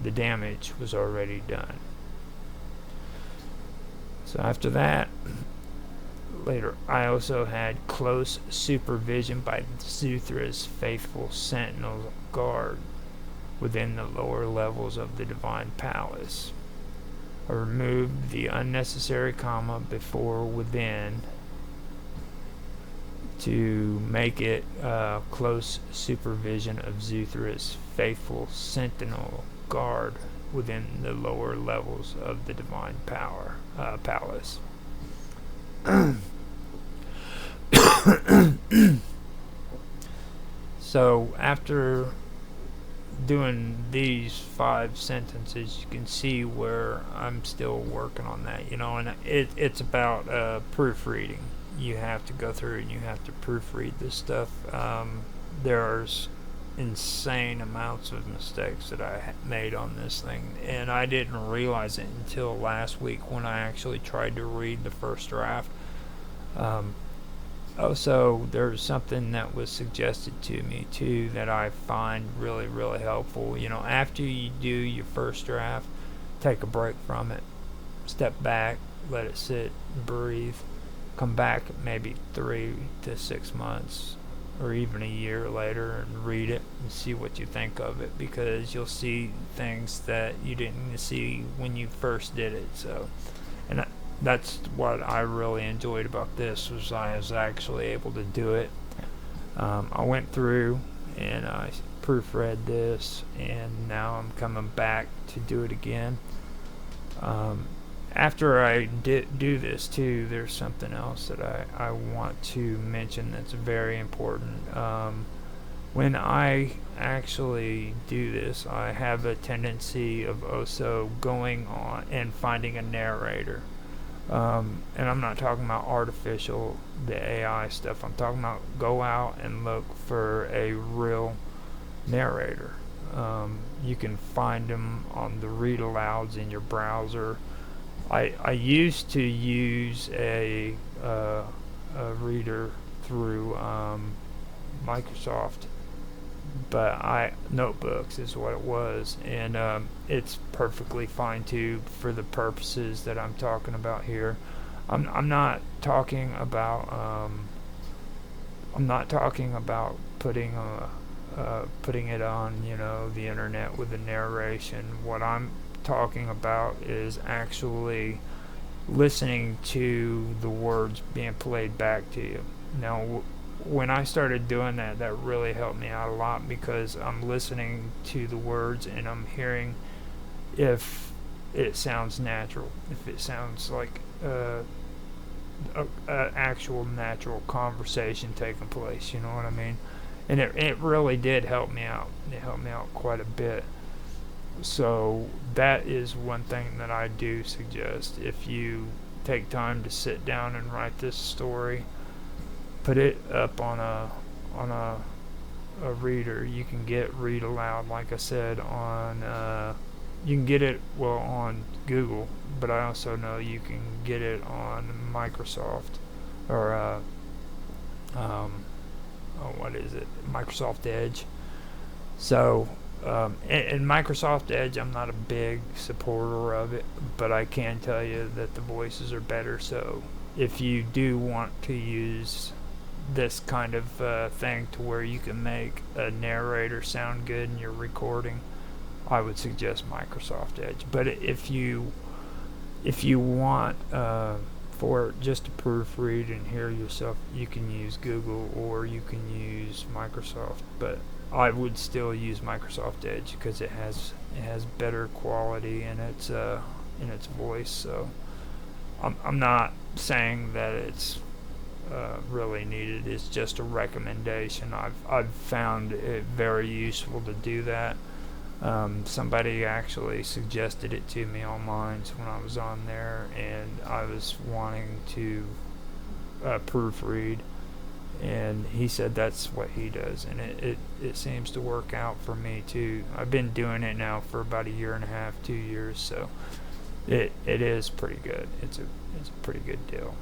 The damage was already done. So after that, later, I also had close supervision by Zuthra's faithful sentinel guard within the lower levels of the Divine Palace. I removed the unnecessary comma before within to make it close supervision of Zuthra's faithful sentinel guard within the lower levels of the Divine Palace. So after doing these 5 sentences, you can see where I'm still working on that, and it's about proofreading. You have to go through and you have to proofread this stuff. There's insane amounts of mistakes that I made on this thing, and I didn't realize it until last week when I actually tried to read the first draft. Also, there's something that was suggested to me too that I find really, really helpful. After you do your first draft, take a break from it, step back, let it sit, breathe, come back maybe 3 to 6 months or even a year later and read it and see what you think of it, because you'll see things that you didn't see when you first did it. So, and that's what I really enjoyed about this, was I was actually able to do it. I went through and I proofread this, and now I'm coming back to do it again. After I do this too, there's something else that I want to mention that's very important. When I actually do this, I have a tendency of also going on and finding a narrator. And I'm not talking about artificial, the AI stuff. I'm talking about go out and look for a real narrator. You can find them on the read alouds in your browser. I used to use a reader through Microsoft, but notebooks is what it was, and it's perfectly fine too for the purposes that I'm talking about here. I'm not talking about putting it on, the internet with the narration. What I'm talking about is actually listening to the words being played back to you. Now, when I started doing that, that really helped me out a lot, because I'm listening to the words and I'm hearing if it sounds natural, if it sounds like a actual natural conversation taking place, you know what I mean? And it really did help me out. It helped me out quite a bit. So that is one thing that I do suggest. If you take time to sit down and write this story, put it up on a reader. You can get read aloud, like I said, on you can get it on Google, but I also know you can get it on Microsoft or what is it? Microsoft Edge. So in Microsoft Edge, I'm not a big supporter of it, but I can tell you that the voices are better. So if you do want to use this kind of thing to where you can make a narrator sound good in your recording, I would suggest Microsoft Edge. But if you want for just to proofread and hear yourself, you can use Google or you can use Microsoft. But I would still use Microsoft Edge because it has better quality in its voice. So I'm not saying that it's really needed. It's just a recommendation. I've found it very useful to do that. Somebody actually suggested it to me on Minds when I was on there, and I was wanting to proofread, and he said that's what he does, and it seems to work out for me too. I've been doing it now for about a year and a half, 2 years, so it is pretty good. It's a pretty good deal.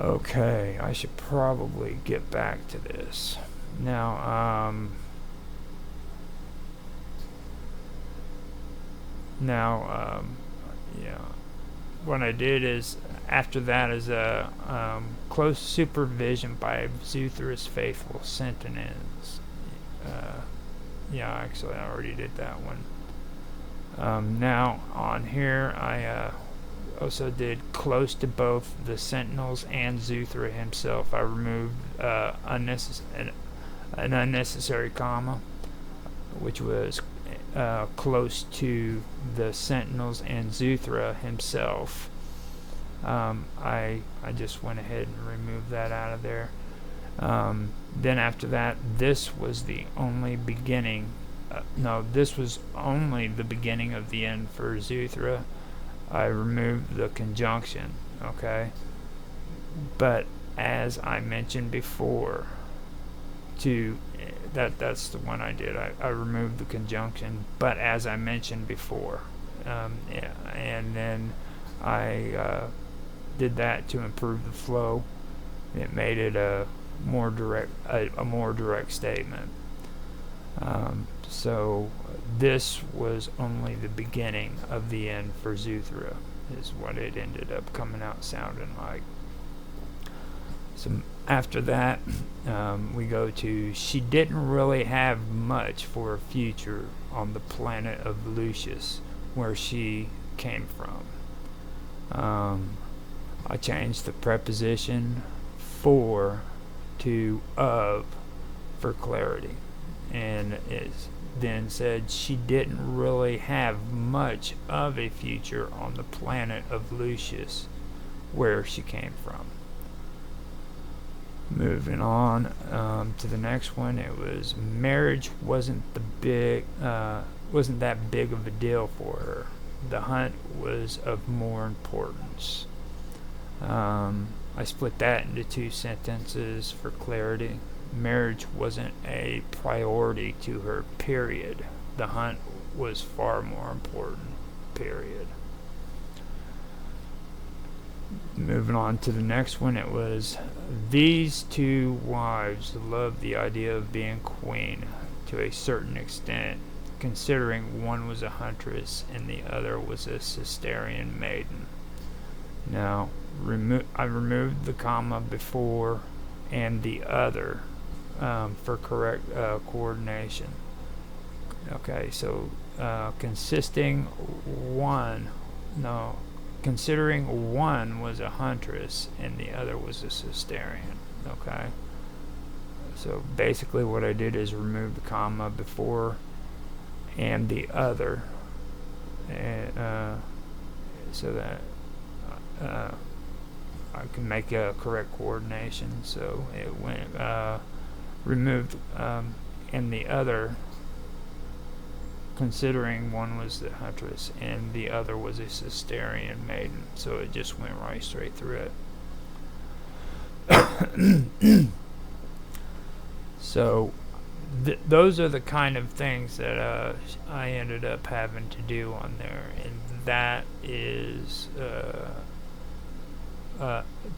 Okay, I should probably get back to this now. Yeah, what I did is, after that is a close supervision by Zuthra's faithful sentinels. Yeah, actually I already did that one. Now on here I also did close to both the sentinels and Zuthra himself. I removed an unnecessary comma, which was close to the sentinels and Zuthra himself. I just went ahead and removed that out of there. Then after that, this was the only beginning. This was only the beginning of the end for Zuthra. I removed the conjunction, okay? But as I mentioned before, that's the one I did. I removed the conjunction, but as I mentioned before, yeah, and then I did that to improve the flow. It made it a more direct statement. So this was only the beginning of the end for Zuthra, is what it ended up coming out sounding like. So after that, we go to, she didn't really have much for a future on the planet of Lucius, where she came from. I changed the preposition for to of for clarity, and it then said she didn't really have much of a future on the planet of Lucius, where she came from. Moving on to the next one, it was marriage wasn't that big of a deal for her. The hunt was of more importance. I split that into two sentences for clarity. marriage wasn't a priority to her, period. The hunt was far more important, period. Moving on to the next one, it was, these two wives loved the idea of being queen to a certain extent, considering one was a huntress and the other was a Cistercian maiden. Now, I removed the comma before and the other for correct coordination. Okay, so considering one was a huntress and the other was a Cistercian. Okay, so basically what I did is remove the comma before and the other, and so that I can make a correct coordination. So it went removed and the other, considering one was the huntress and the other was a Cistercian maiden. So it just went right straight through it. So those are the kind of things that I ended up having to do on there, and that is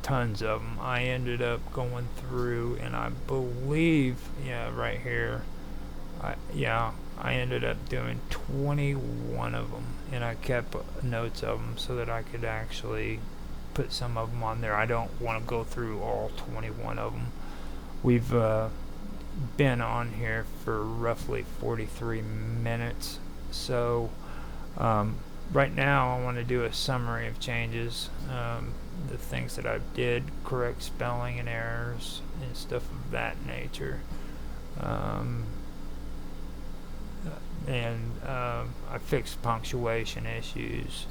tons of them. I ended up going through, and I believe, right here, I ended up doing 21 of them, and I kept notes of them so that I could actually put some of them on there. I don't want to go through all 21 of them. We've been on here for roughly 43 minutes, so right now I want to do a summary of changes, the things that I did, correct spelling and errors and stuff of that nature, and I fixed punctuation issues,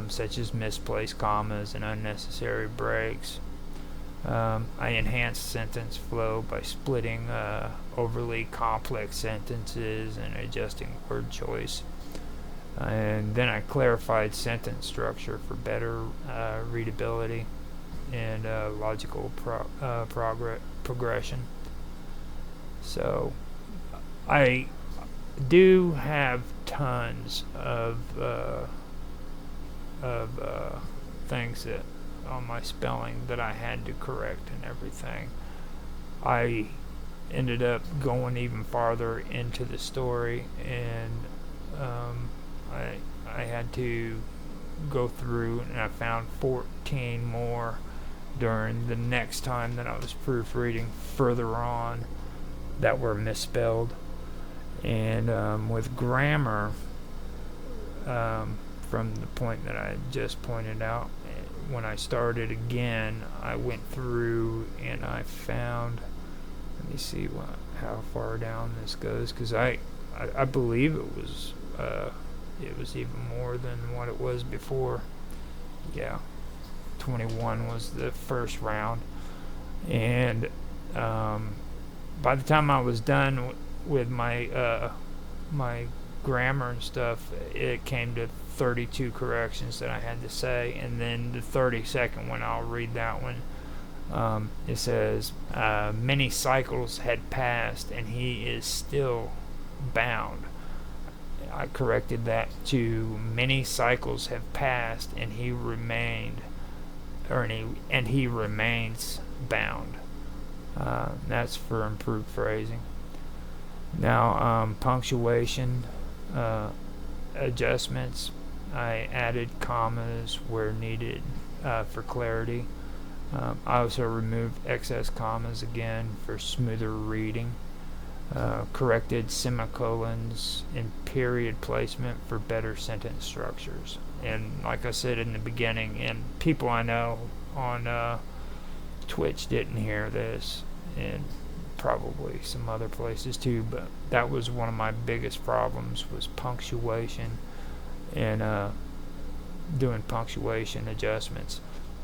such as misplaced commas and unnecessary breaks. I enhanced sentence flow by splitting overly complex sentences and adjusting word choice. And then I clarified sentence structure for better readability and logical progression. So I do have tons of things that on my spelling that I had to correct and everything. I ended up going even farther into the story, and I had to go through, and I found 14 more during the next time that I was proofreading further on that were misspelled. And with grammar, from the point that I just pointed out, when I started again, I went through and I found, let me see how far down this goes, because I believe it was even more than what it was before. 21 was the first round, and by the time I was done with my my grammar and stuff, it came to 32 corrections that I had to say. And then the 32nd one, I'll read that one. It says, many cycles had passed and he is still bound. I corrected that to many cycles have passed and he remained, and he remains bound. That's for improved phrasing. Now, punctuation adjustments. I added commas where needed for clarity. I also removed excess commas again for smoother reading. Corrected semicolons and period placement for better sentence structures. And like I said in the beginning, and people I know on Twitch didn't hear this, and probably some other places too, but that was one of my biggest problems, was punctuation, and doing punctuation adjustments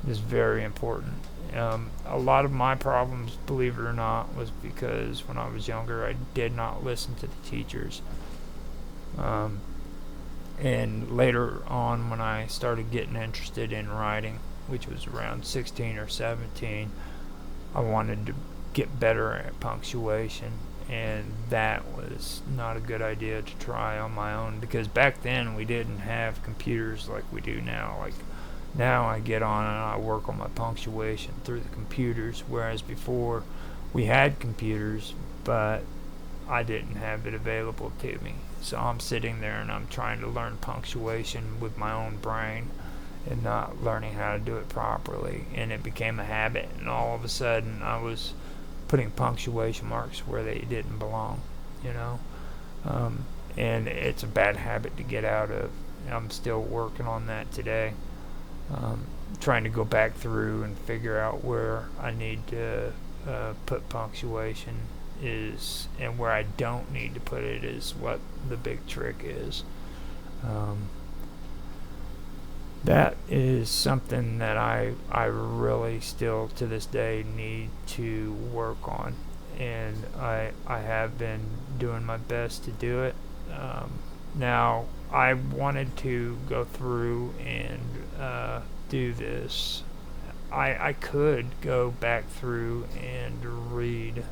is very important. A lot of my problems, believe it or not, was because when I was younger I did not listen to the teachers, and later on when I started getting interested in writing, which was around 16 or 17, I wanted to get better at punctuation, and that was not a good idea to try on my own, because back then we didn't have computers like we do now. Like now I get on and I work on my punctuation through the computers, whereas before we had computers, but I didn't have it available to me. So I'm sitting there and I'm trying to learn punctuation with my own brain and not learning how to do it properly, and it became a habit, and all of a sudden I was putting punctuation marks where they didn't belong, you know. And it's a bad habit to get out of. I'm still working on that today, trying to go back through and figure out where I need to put punctuation is, and where I don't need to put it is what the big trick is. That is something that I really still to this day need to work on, and I have been doing my best to do it. Now I wanted to go through and do this. I could go back through and read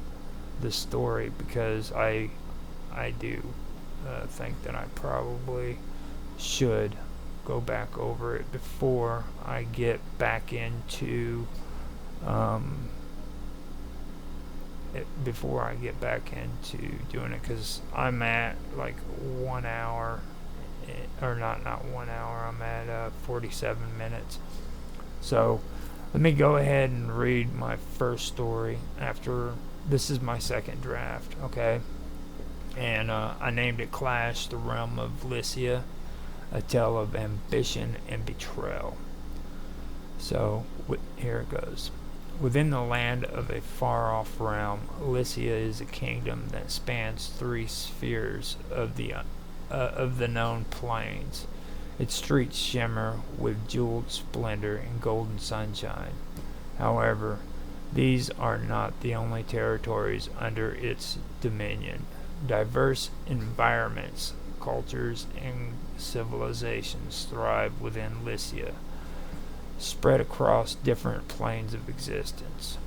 the story, because I do think that I probably should go back over it before I get back into doing it, because I'm at like 1 hour, or not 1 hour, I'm at 47 minutes. So let me go ahead and read my first story. After this is my second draft, okay, and I named it Clash, the Realm of Lycia, a tale of ambition and betrayal. So here it goes. Within the land of a far-off realm, Lycia is a kingdom that spans 3 spheres of the known planes. Its streets shimmer with jeweled splendor and golden sunshine. However, these are not the only territories under its dominion. Diverse environments, cultures, and civilizations thrive within Lycia, spread across different planes of existence.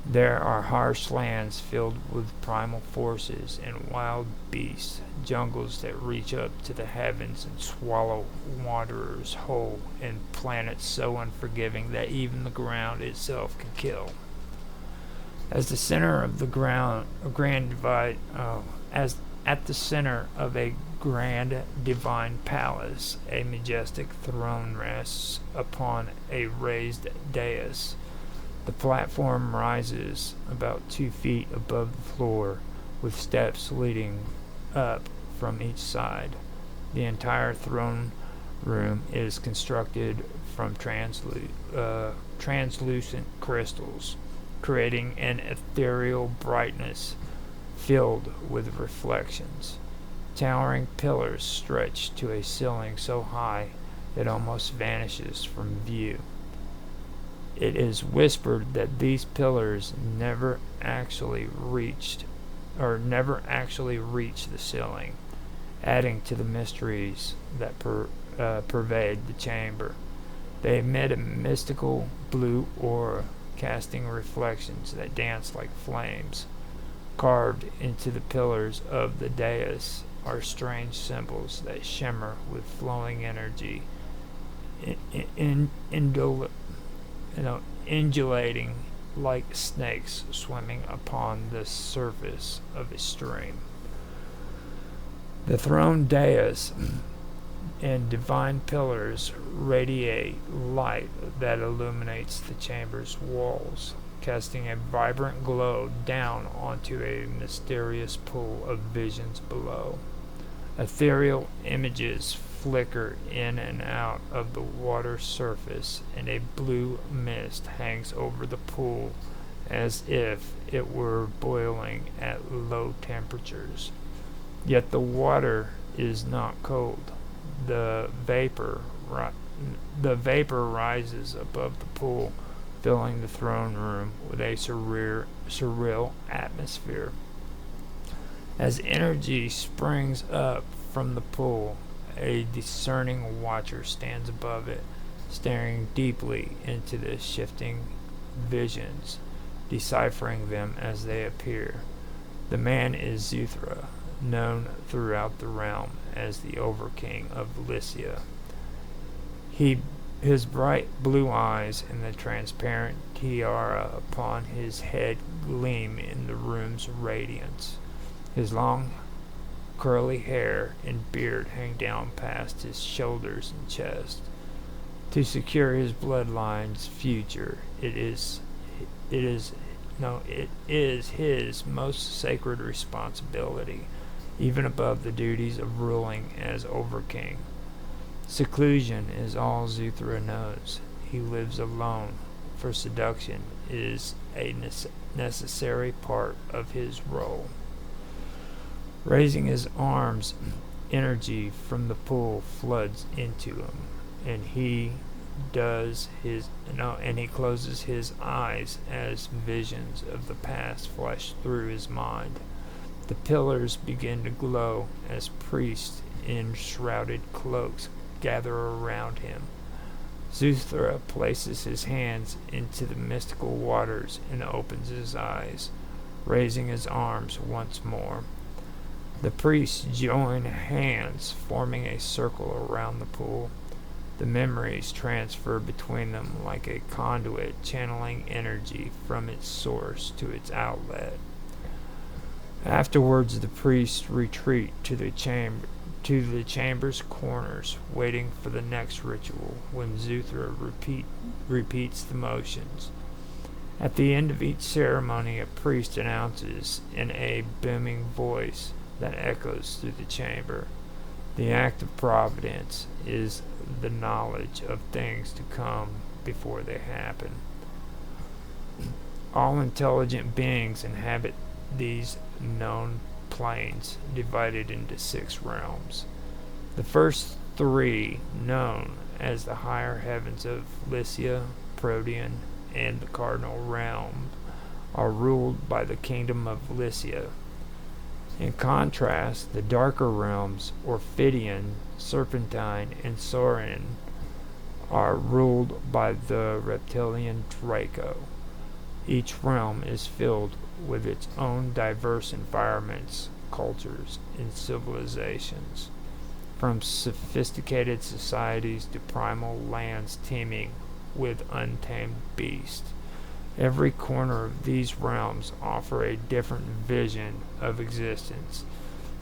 There are harsh lands filled with primal forces and wild beasts, jungles that reach up to the heavens and swallow wanderers whole, and planets so unforgiving that even the ground itself can kill. As the center of the at the center of a grand divine palace, a majestic throne rests upon a raised dais. The platform rises about 2 feet above the floor, with steps leading up from each side. The entire throne room is constructed from translucent crystals, creating an ethereal brightness filled with reflections. Towering pillars stretch to a ceiling so high it almost vanishes from view. It is whispered that these pillars never actually reach the ceiling, adding to the mysteries that pervade the chamber. They emit a mystical blue aura, casting reflections that dance like flames. Carved into the pillars of the dais are strange symbols that shimmer with flowing energy, undulating like snakes swimming upon the surface of a stream. The throne dais and divine pillars radiate light that illuminates the chamber's walls, casting a vibrant glow down onto a mysterious pool of visions below. Ethereal images flicker in and out of the water's surface, and a blue mist hangs over the pool as if it were boiling at low temperatures. Yet the water is not cold. The vapor rises above the pool, filling the throne room with a surreal atmosphere. As energy springs up from the pool, a discerning watcher stands above it, staring deeply into the shifting visions. deciphering them as they appear. The man is Zuthra, known throughout the realm as the Overking of Lycia. His bright blue eyes and the transparent tiara upon his head gleam in the room's radiance. His long curly hair and beard hang down past his shoulders and chest. To secure his bloodline's future, it is his most sacred responsibility, even above the duties of ruling as Overking. Seclusion is all Zuthra knows. He lives alone, for seduction is a necessary part of his role. Raising his arms, energy from the pool floods into him, and he closes his eyes as visions of the past flash through his mind. The pillars begin to glow as priests in shrouded cloaks gather around him. Zuthra places his hands into the mystical waters and opens his eyes, raising his arms once more. The priests join hands, forming a circle around the pool. The memories transfer between them like a conduit, channeling energy from its source to its outlet. Afterwards, the priests retreat to the chamber's corners, waiting for the next ritual, when Zuthra repeats the motions. At the end of each ceremony, a priest announces in a booming voice that echoes through the chamber. The act of providence is the knowledge of things to come before they happen. All intelligent beings inhabit these known planes, divided into 6 realms. The first 3, known as the higher heavens of Lycia, Protean, and the cardinal realm, are ruled by the kingdom of Lycia. In contrast, the darker realms, Orphidian, Serpentine, and Saurian, are ruled by the reptilian Draco. Each realm is filled with its own diverse environments, cultures, and civilizations, from sophisticated societies to primal lands teeming with untamed beasts. Every corner of these realms offer a different vision of existence.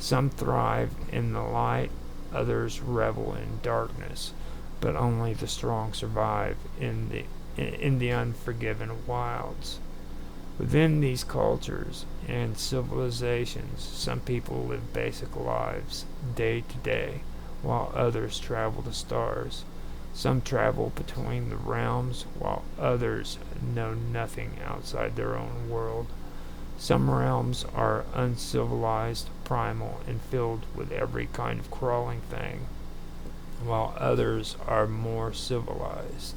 Some thrive in the light, others revel in darkness, but only the strong survive in the unforgiven wilds. Within these cultures and civilizations, some people live basic lives day to day, while others travel the stars. Some travel between the realms, while others know nothing outside their own world. Some realms are uncivilized, primal, and filled with every kind of crawling thing, while others are more civilized.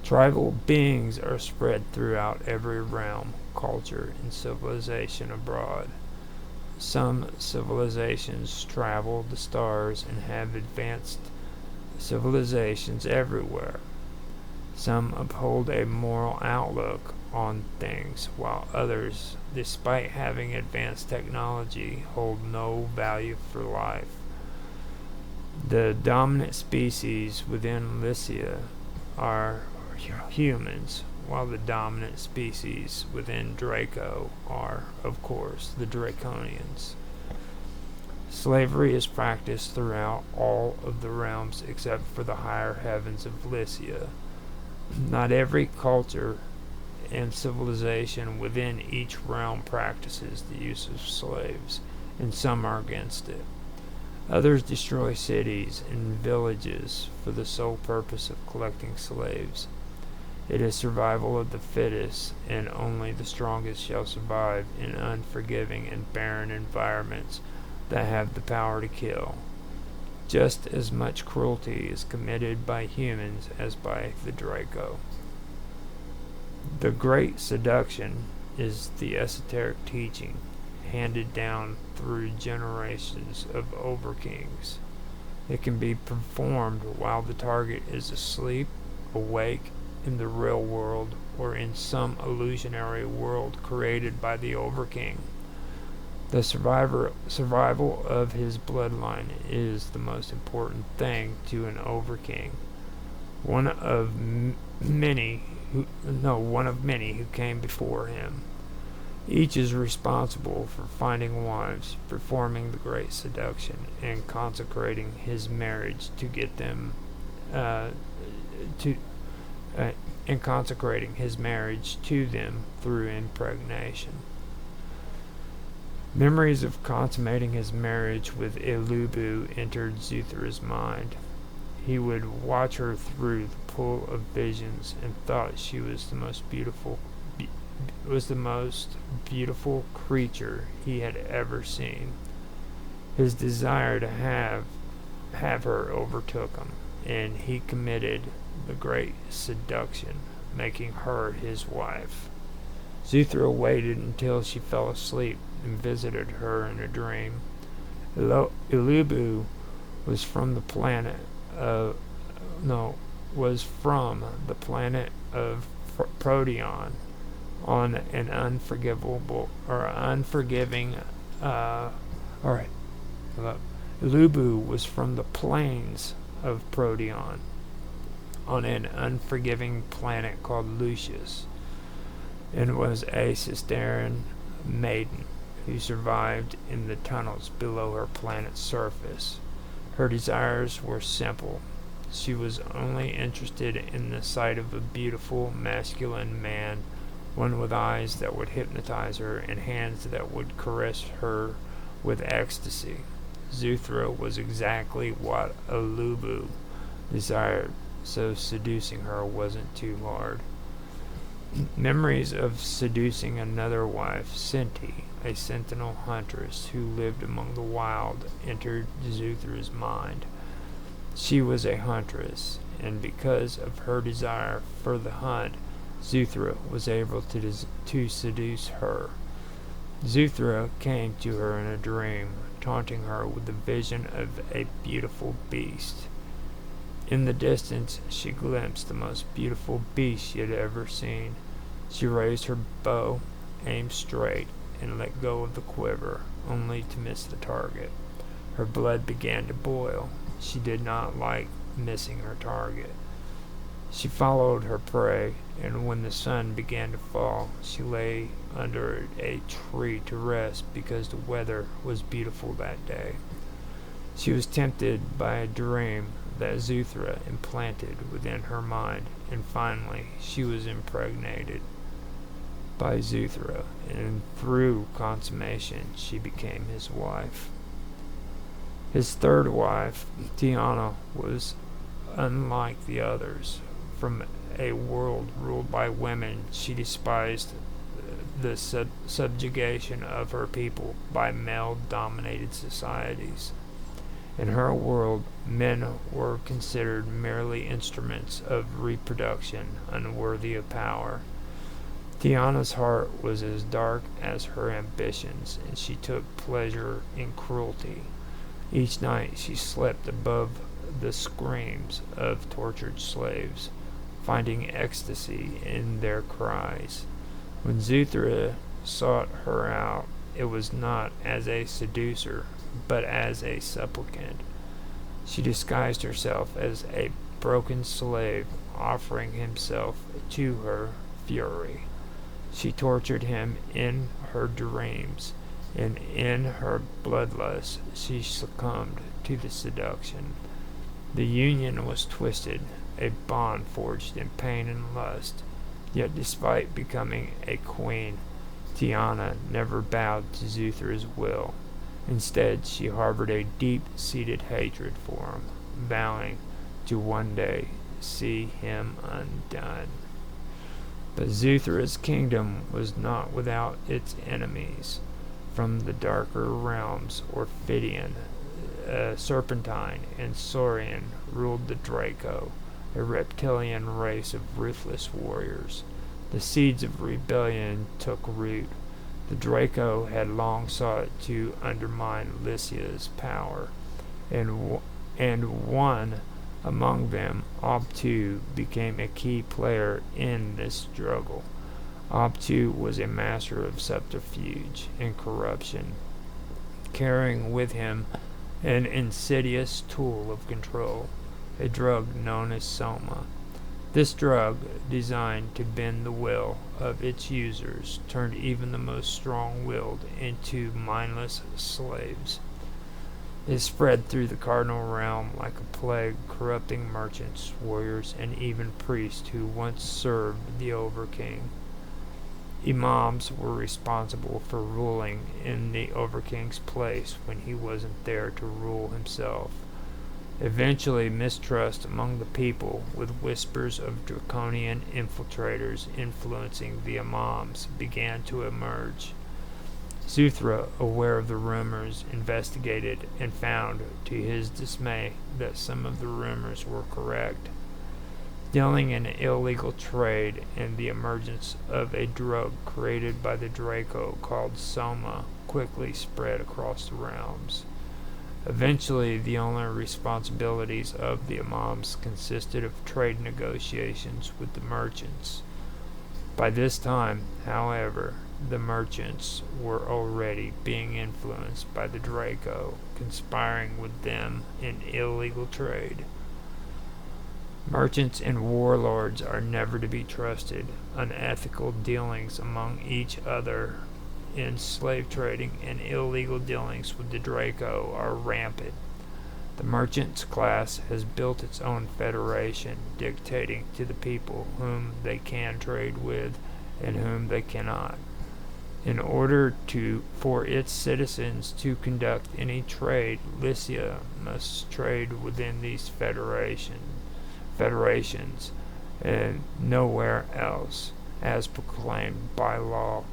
Tribal beings are spread throughout every realm, culture, and civilization abroad. Some civilizations travel the stars and have advanced civilizations everywhere. Some uphold a moral outlook on things, while others, despite having advanced technology, hold no value for life. The dominant species within Lycia are humans, while the dominant species within Draco are, of course, the Draconians. Slavery is practiced throughout all of the realms except for the higher heavens of Lycia. Not every culture and civilization within each realm practices the use of slaves, and some are against it. Others destroy cities and villages for the sole purpose of collecting slaves. It is survival of the fittest, and only the strongest shall survive in unforgiving and barren environments that have the power to kill. Just as much cruelty is committed by humans as by the Draco. The Great Seduction is the esoteric teaching handed down through generations of overkings. It can be performed while the target is asleep, awake, in the real world or in some illusionary world created by the Overking. The survival of his bloodline is the most important thing to an Overking. One of many who came before him. Each is responsible for finding wives, performing the great seduction, and consecrating his marriage to get them and consecrating his marriage to them through impregnation. Memories of consummating his marriage with Ilubu entered Zuthra's mind. He would watch her through the pool of visions and thought she was the most beautiful creature he had ever seen. His desire to have her overtook him, and he committed the great seduction, making her his wife. Zuthra waited until she fell asleep and visited her in a dream. Ilubu was from the planet of Proteon on an Ilubu was from the plains of Proteon on an unforgiving planet called Lucius, and was a Cistercian maiden who survived in the tunnels below her planet's surface. Her desires were simple. She was only interested in the sight of a beautiful masculine man, one with eyes that would hypnotize her and hands that would caress her with ecstasy. Zuthra was exactly what Ilubu desired, so seducing her wasn't too hard. Memories of seducing another wife, Sinti, a sentinel huntress who lived among the wild, entered Zuthra's mind. She was a huntress, and because of her desire for the hunt, Zuthra was able to seduce her. Zuthra came to her in a dream, taunting her with the vision of a beautiful beast. In the distance, she glimpsed the most beautiful beast she had ever seen. She raised her bow, aimed straight, and let go of the quiver, only to miss the target. Her blood began to boil. She did not like missing her target. She followed her prey, and when the sun began to fall, she lay under a tree to rest because the weather was beautiful that day. She was tempted by a dream that Zuthra implanted within her mind, and finally she was impregnated by Zuthra, and through consummation she became his wife. His third wife, Tiana, was unlike the others. From a world ruled by women, she despised the subjugation of her people by male-dominated societies. In her world, men were considered merely instruments of reproduction, unworthy of power. Tiana's heart was as dark as her ambitions, and she took pleasure in cruelty. Each night she slept above the screams of tortured slaves, finding ecstasy in their cries. When Zuthra sought her out, it was not as a seducer, but as a supplicant. She disguised herself as a broken slave, offering himself to her fury. She tortured him in her dreams, and in her bloodlust she succumbed to the seduction. The union was twisted, a bond forged in pain and lust. Yet despite becoming a queen, Tiana never bowed to Zuthra's will. Instead, she harbored a deep-seated hatred for him, vowing to one day see him undone. But Zuthra's kingdom was not without its enemies. From the darker realms, Orphidian, Serpentine, and Saurian ruled the Draco, a reptilian race of ruthless warriors. The seeds of rebellion took root. The Draco had long sought to undermine Lycia's power, and one Among them, Ob-2 became a key player in this struggle. Ob-2 was a master of subterfuge and corruption, carrying with him an insidious tool of control, a drug known as Soma. This drug, designed to bend the will of its users, turned even the most strong-willed into mindless slaves. It spread through the cardinal realm like a plague, corrupting merchants, warriors, and even priests who once served the Overking. Imams were responsible for ruling in the Overking's place when he wasn't there to rule himself. Eventually, mistrust among the people, with whispers of draconian infiltrators influencing the Imams, began to emerge. Zuthra, aware of the rumors, investigated and found, to his dismay, that some of the rumors were correct. Dealing in illegal trade and the emergence of a drug created by the Draco called Soma quickly spread across the realms. Eventually, the only responsibilities of the Imams consisted of trade negotiations with the merchants. By this time, however, the merchants were already being influenced by the Draco, conspiring with them in illegal trade. Merchants and warlords are never to be trusted. Unethical dealings among each other in slave trading and illegal dealings with the Draco are rampant. The merchants class has built its own federation, dictating to the people whom they can trade with and whom they cannot. In order for its citizens to conduct any trade, Lycia must trade within these federations and nowhere else, as proclaimed by law.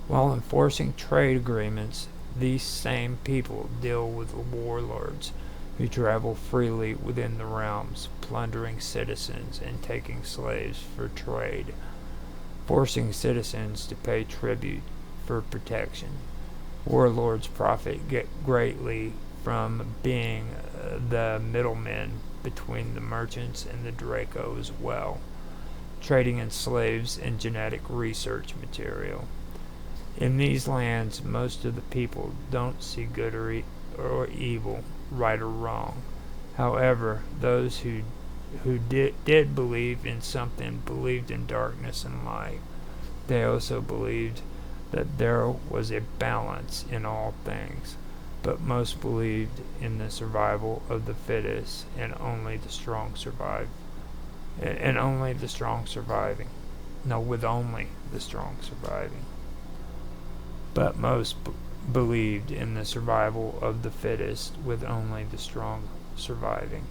While enforcing trade agreements, these same people deal with warlords who travel freely within the realms, plundering citizens and taking slaves for trade, forcing citizens to pay tribute for protection. Warlords profit greatly from being the middlemen between the merchants and the Draco as well, trading in slaves and genetic research material. In these lands, most of the people don't see good or evil, right or wrong. However, those who did believe in something believed in darkness and light. They also believed that there was a balance in all things, but most believed in the survival of the fittest and only the strong survive. And only the strong surviving. No, with only the strong surviving. But most believed in the survival of the fittest, with only the strong surviving.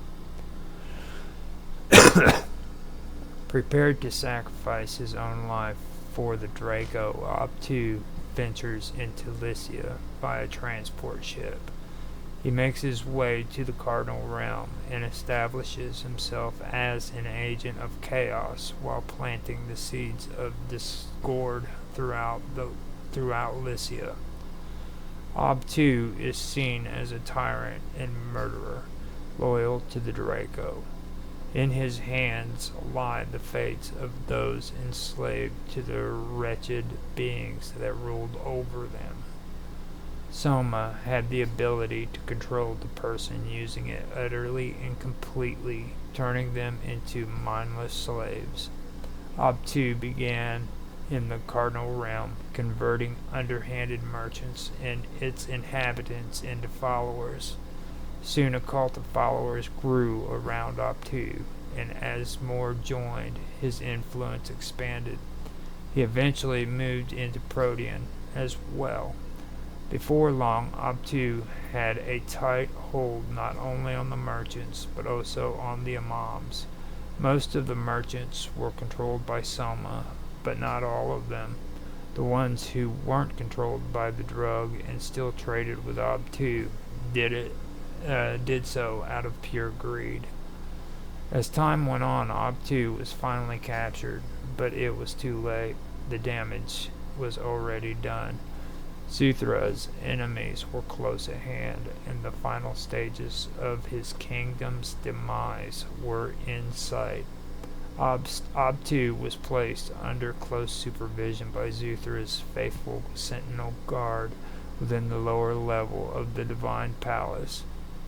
Prepared to sacrifice his own life for the Draco, Ob-2 ventures into Lycia via transport ship. He makes his way to the Cardinal Realm and establishes himself as an agent of chaos while planting the seeds of discord throughout Lycia. Ob-2 is seen as a tyrant and murderer, loyal to the Draco. In his hands lie the fates of those enslaved to the wretched beings that ruled over them. Soma had the ability to control the person using it utterly and completely, turning them into mindless slaves. Ob-2 began in the Cardinal Realm, converting underhanded merchants and its inhabitants into followers. Soon a cult of followers grew around Ob-2, and as more joined, his influence expanded. He eventually moved into Protean as well. Before long, Ob-2 had a tight hold not only on the merchants, but also on the Imams. Most of the merchants were controlled by Soma, but not all of them. The ones who weren't controlled by the drug and still traded with Ob-2 did so out of pure greed. As time went on, Ob-2 was finally captured, but it was too late. The damage was already done. Zuthra's enemies were close at hand, and the final stages of his kingdom's demise were in sight. Abtu was placed under close supervision by Zuthra's faithful sentinel guard within the lower level of the divine palace,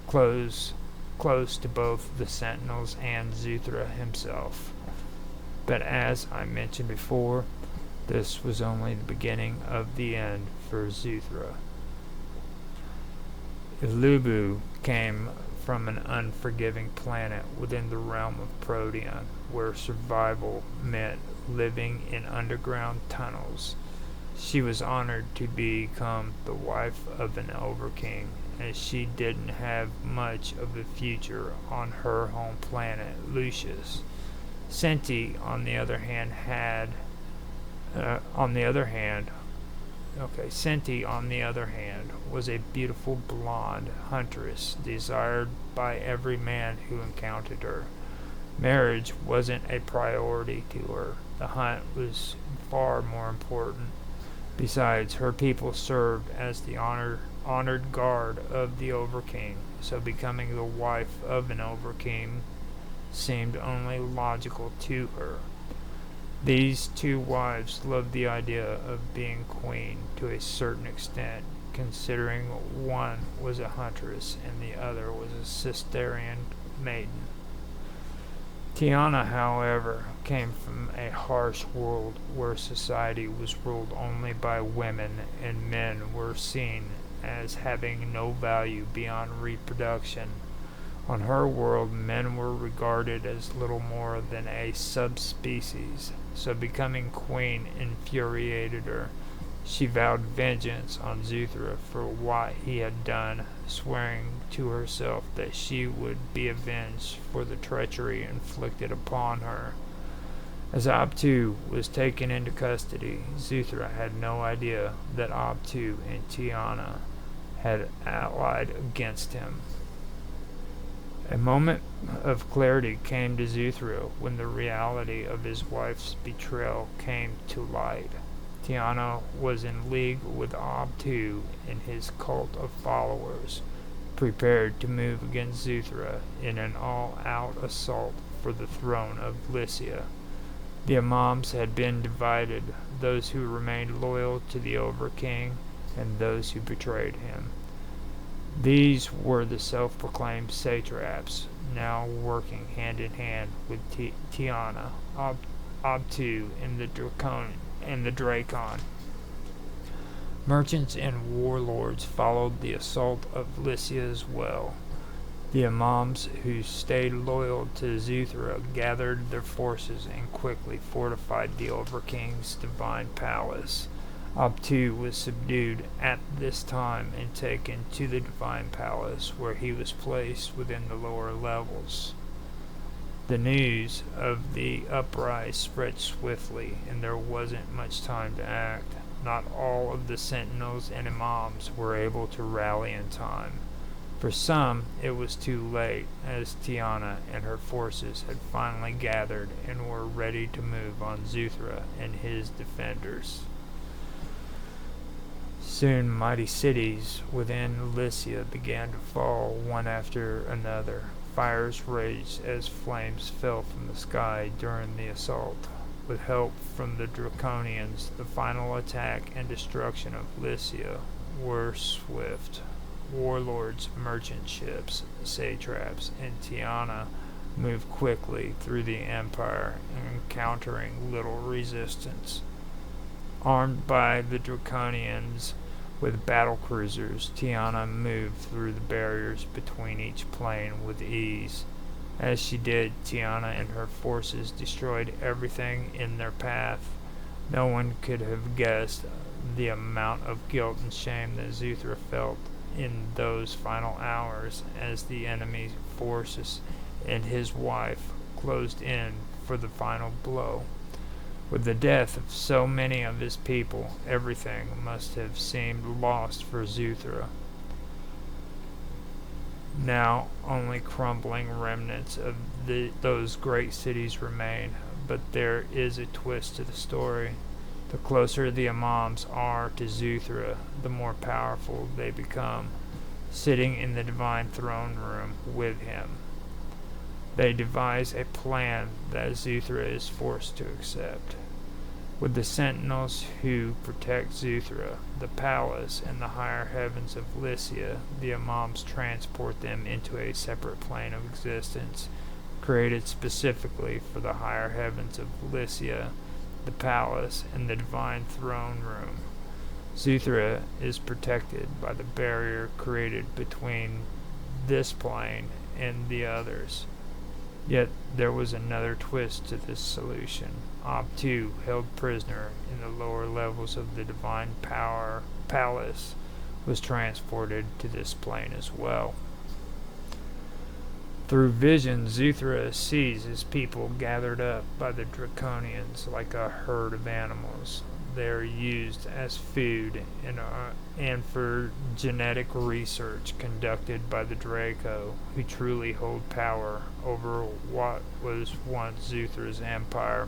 close to both the sentinels and Zuthra himself. But as I mentioned before, this was only the beginning of the end for Zuthra. Ilubu came from an unforgiving planet within the realm of Protean, where survival meant living in underground tunnels. She was honored to become the wife of an Overking, as she didn't have much of a future on her home planet, Lucius. Senti, on the other hand, was a beautiful blonde huntress desired by every man who encountered her. Marriage wasn't a priority to her. The hunt was far more important. Besides, her people served as the honored guard of the Overking, so becoming the wife of an Overking seemed only logical to her. These two wives loved the idea of being queen to a certain extent, considering one was a huntress and the other was a Cistercian maiden. Tiana, however, came from a harsh world where society was ruled only by women, and men were seen as having no value beyond reproduction. On her world, men were regarded as little more than a subspecies, so becoming queen infuriated her. She vowed vengeance on Zuthra for what he had done, swearing to herself that she would be avenged for the treachery inflicted upon her. As Abtu was taken into custody, Zuthra had no idea that Abtu and Tiana had allied against him. A moment of clarity came to Zuthra when the reality of his wife's betrayal came to light. Tiana was in league with Abtu and his cult of followers, prepared to move against Zuthra in an all-out assault for the throne of Lycia. The Imams had been divided, those who remained loyal to the Overking and those who betrayed him. These were the self-proclaimed satraps, now working hand in hand with Tiana, Abtu, and the Dracon. Merchants and warlords followed the assault of Lycia as well. The Imams who stayed loyal to Zuthra gathered their forces and quickly fortified the Overking's divine palace. Abtu was subdued at this time and taken to the divine palace, where he was placed within the lower levels. The news of the uprising spread swiftly, and there wasn't much time to act. Not all of the sentinels and imams were able to rally in time. For some, it was too late, as Tiana and her forces had finally gathered and were ready to move on Zuthra and his defenders. Soon mighty cities within Lycia began to fall one after another. Fires raged as flames fell from the sky during the assault. With help from the Draconians, the final attack and destruction of Lycia were swift. Warlords, merchant ships, satraps, and Tiana moved quickly through the empire, encountering little resistance. Armed by the Draconians with battle cruisers, Tiana moved through the barriers between each plane with ease. As she did, Tiana and her forces destroyed everything in their path. No one could have guessed the amount of guilt and shame that Zuthra felt in those final hours as the enemy forces and his wife closed in for the final blow. With the death of so many of his people, everything must have seemed lost for Zuthra. Now only crumbling remnants of those great cities remain, but there is a twist to the story. The closer the Imams are to Zuthra, the more powerful they become, sitting in the divine throne room with him. They devise a plan that Zuthra is forced to accept. With the sentinels who protect Zuthra, the palace, and the higher heavens of Lycia, the Imams transport them into a separate plane of existence, created specifically for the higher heavens of Lycia, the palace, and the divine throne room. Zuthra is protected by the barrier created between this plane and the others. Yet there was another twist to this solution. Abtu, held prisoner in the lower levels of the divine power palace, was transported to this plane as well. Through vision, Zuthra sees his people gathered up by the Draconians like a herd of animals. They are used as food and for genetic research conducted by the Draco, who truly hold power over what was once Zuthra's empire.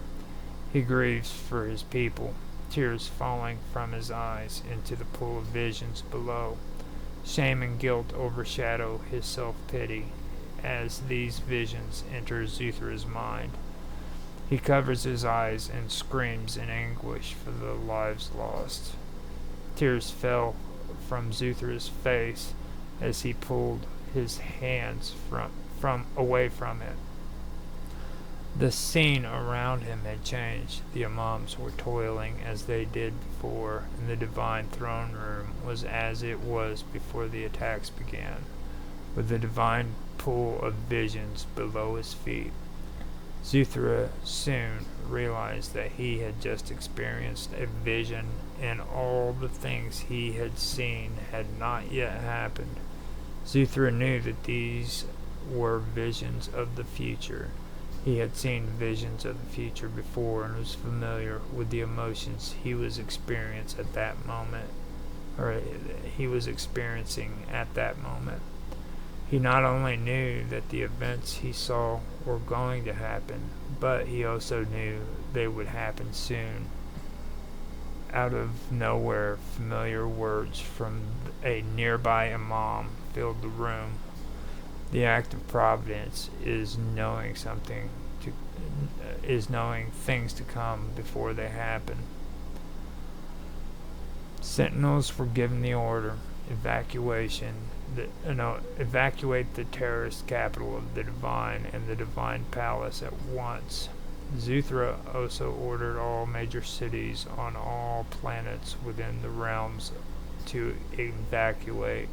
He grieves for his people, tears falling from his eyes into the pool of visions below. Shame and guilt overshadow his self-pity as these visions enter Zuthra's mind. He covers his eyes and screams in anguish for the lives lost. Tears fell from Zuthra's face as he pulled his hands from away from it. The scene around him had changed. The Imams were toiling as they did before, and the divine throne room was as it was before the attacks began, with the divine pool of visions below his feet. Zuthra soon realized that he had just experienced a vision, and all the things he had seen had not yet happened. Zuthra knew that these were visions of the future. He had seen visions of the future before and was familiar with the emotions he was experiencing at that moment. He not only knew that the events he saw were going to happen, but he also knew they would happen soon. Out of nowhere, familiar words from a nearby Imam filled the room. The act of providence is knowing things to come before they happen. Sentinels were given the order: evacuate the terrorist capital of the Divine and the Divine Palace at once. Zuthra also ordered all major cities on all planets within the realms to evacuate.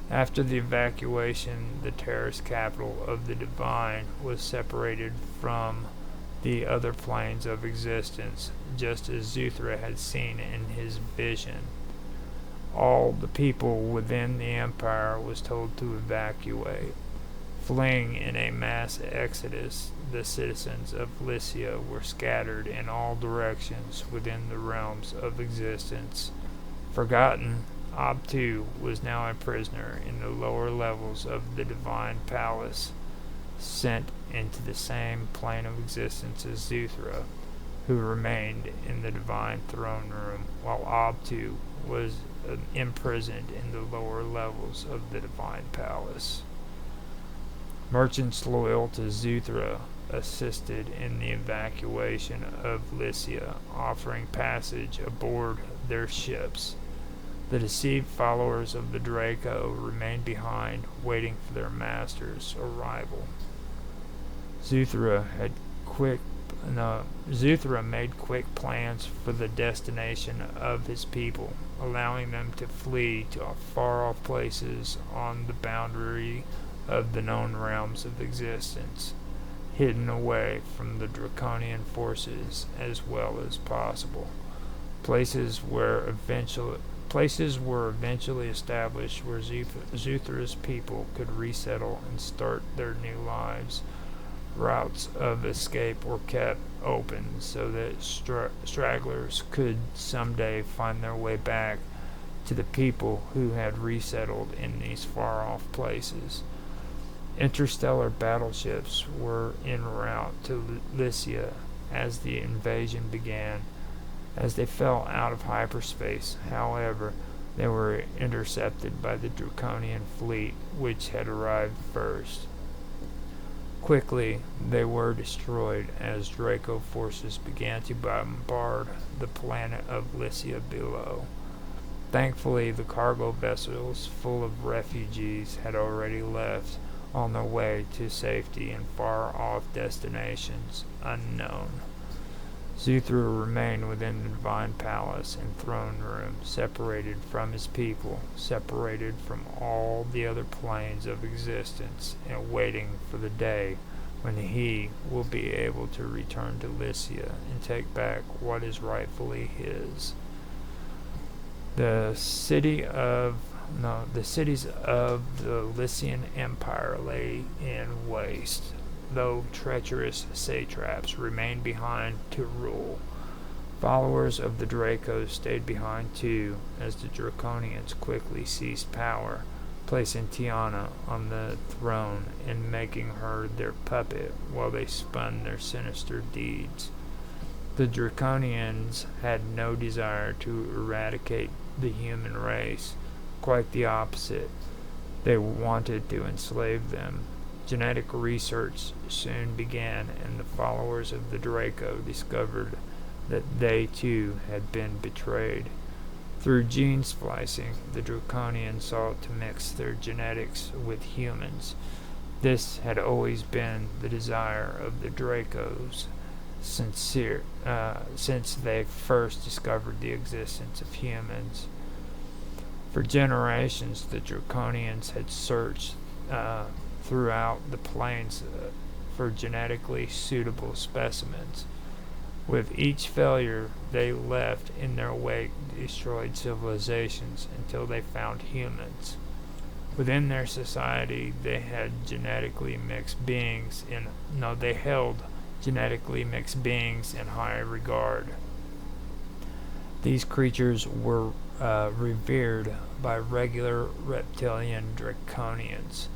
After the evacuation, the terrorist capital of the Divine was separated from the other planes of existence, just as Zuthra had seen in his vision. All the people within the empire was told to evacuate. Fleeing in a mass exodus, the citizens of Lycia were scattered in all directions within the realms of existence. Forgotten, Abtu was now a prisoner in the lower levels of the Divine Palace, sent into the same plane of existence as Zuthra, who remained in the Divine Throne Room, while Abtu was imprisoned in the lower levels of the Divine Palace. Merchants loyal to Zuthra assisted in the evacuation of Lycia, offering passage aboard their ships. The deceived followers of the Draco remained behind, waiting for their master's arrival. Zuthra made quick plans for the destination of his people, allowing them to flee to far-off places on the boundary of the known realms of existence, hidden away from the Draconian forces as well as possible. Places were eventually established where Zuthra's people could resettle and start their new lives. Routes of escape were kept open so that stragglers could someday find their way back to the people who had resettled in these far-off places. Interstellar battleships were en route to Lycia as the invasion began. As they fell out of hyperspace, however, they were intercepted by the Draconian fleet, which had arrived first. Quickly, they were destroyed as Draco forces began to bombard the planet of Lycia below. Thankfully, the cargo vessels full of refugees had already left on their way to safety in far-off destinations unknown. Zuthra remained within the divine palace and throne room, separated from his people, separated from all the other planes of existence, and waiting for the day when he will be able to return to Lycia and take back what is rightfully his. The cities of the Lycian Empire lay in waste, though treacherous satraps remained behind to rule. Followers of the Dracos stayed behind too, as the Draconians quickly seized power, placing Tiana on the throne and making her their puppet while they spun their sinister deeds. The Draconians had no desire to eradicate the human race. Quite the opposite. They wanted to enslave them. Genetic research soon began, and the followers of the Draco discovered that they too had been betrayed. Through gene splicing, the Draconians sought to mix their genetics with humans. This had always been the desire of the Dracos since they first discovered the existence of humans. For generations, the Draconians had searched throughout the plains for genetically suitable specimens. With each failure, they left in their wake destroyed civilizations until they found humans. Within their society, they held genetically mixed beings in high regard. These creatures were revered by regular reptilian Draconians.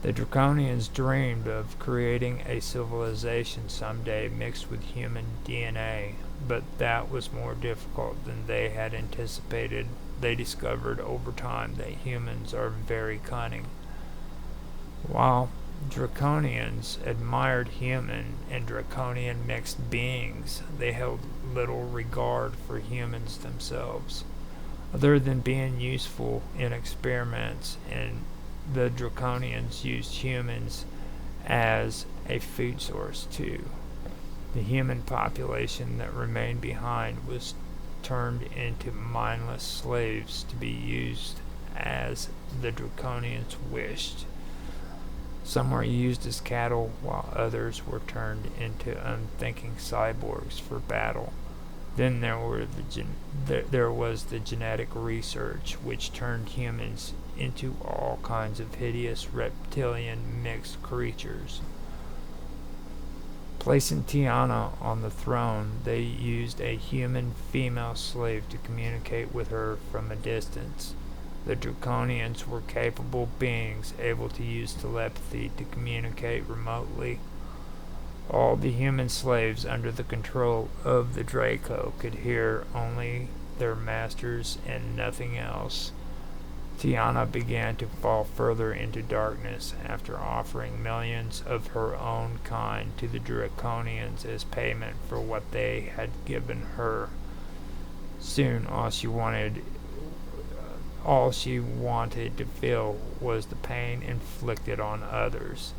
The Draconians dreamed of creating a civilization someday mixed with human DNA, but that was more difficult than they had anticipated. They discovered over time that humans are very cunning. While Draconians admired human and Draconian mixed beings, they held little regard for humans themselves, other than being useful in experiments, and the Draconians used humans as a food source too. The human population that remained behind was turned into mindless slaves to be used as the Draconians wished. Some were used as cattle, while others were turned into unthinking cyborgs for battle. Then there was the genetic research, which turned humans into all kinds of hideous reptilian mixed creatures. Placing Tiana on the throne, they used a human female slave to communicate with her from a distance. The Draconians were capable beings able to use telepathy to communicate remotely. All the human slaves under the control of the Draco could hear only their masters and nothing else. Tiana began to fall further into darkness after offering millions of her own kind to the Draconians as payment for what they had given her. Soon all she wanted to feel was the pain inflicted on others.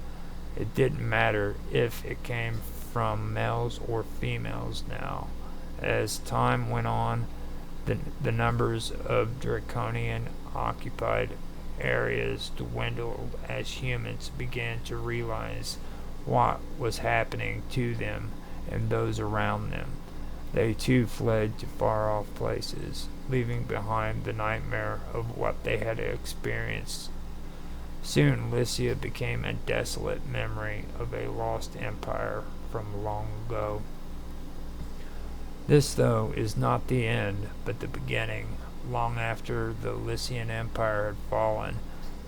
It didn't matter if it came from males or females now. As time went on, the numbers of Draconian occupied areas dwindled as humans began to realize what was happening to them and those around them. They too fled to far-off places, leaving behind the nightmare of what they had experienced. Soon Lycia became a desolate memory of a lost empire from long ago. This, though, is not the end, but the beginning. Long after the Lycian Empire had fallen,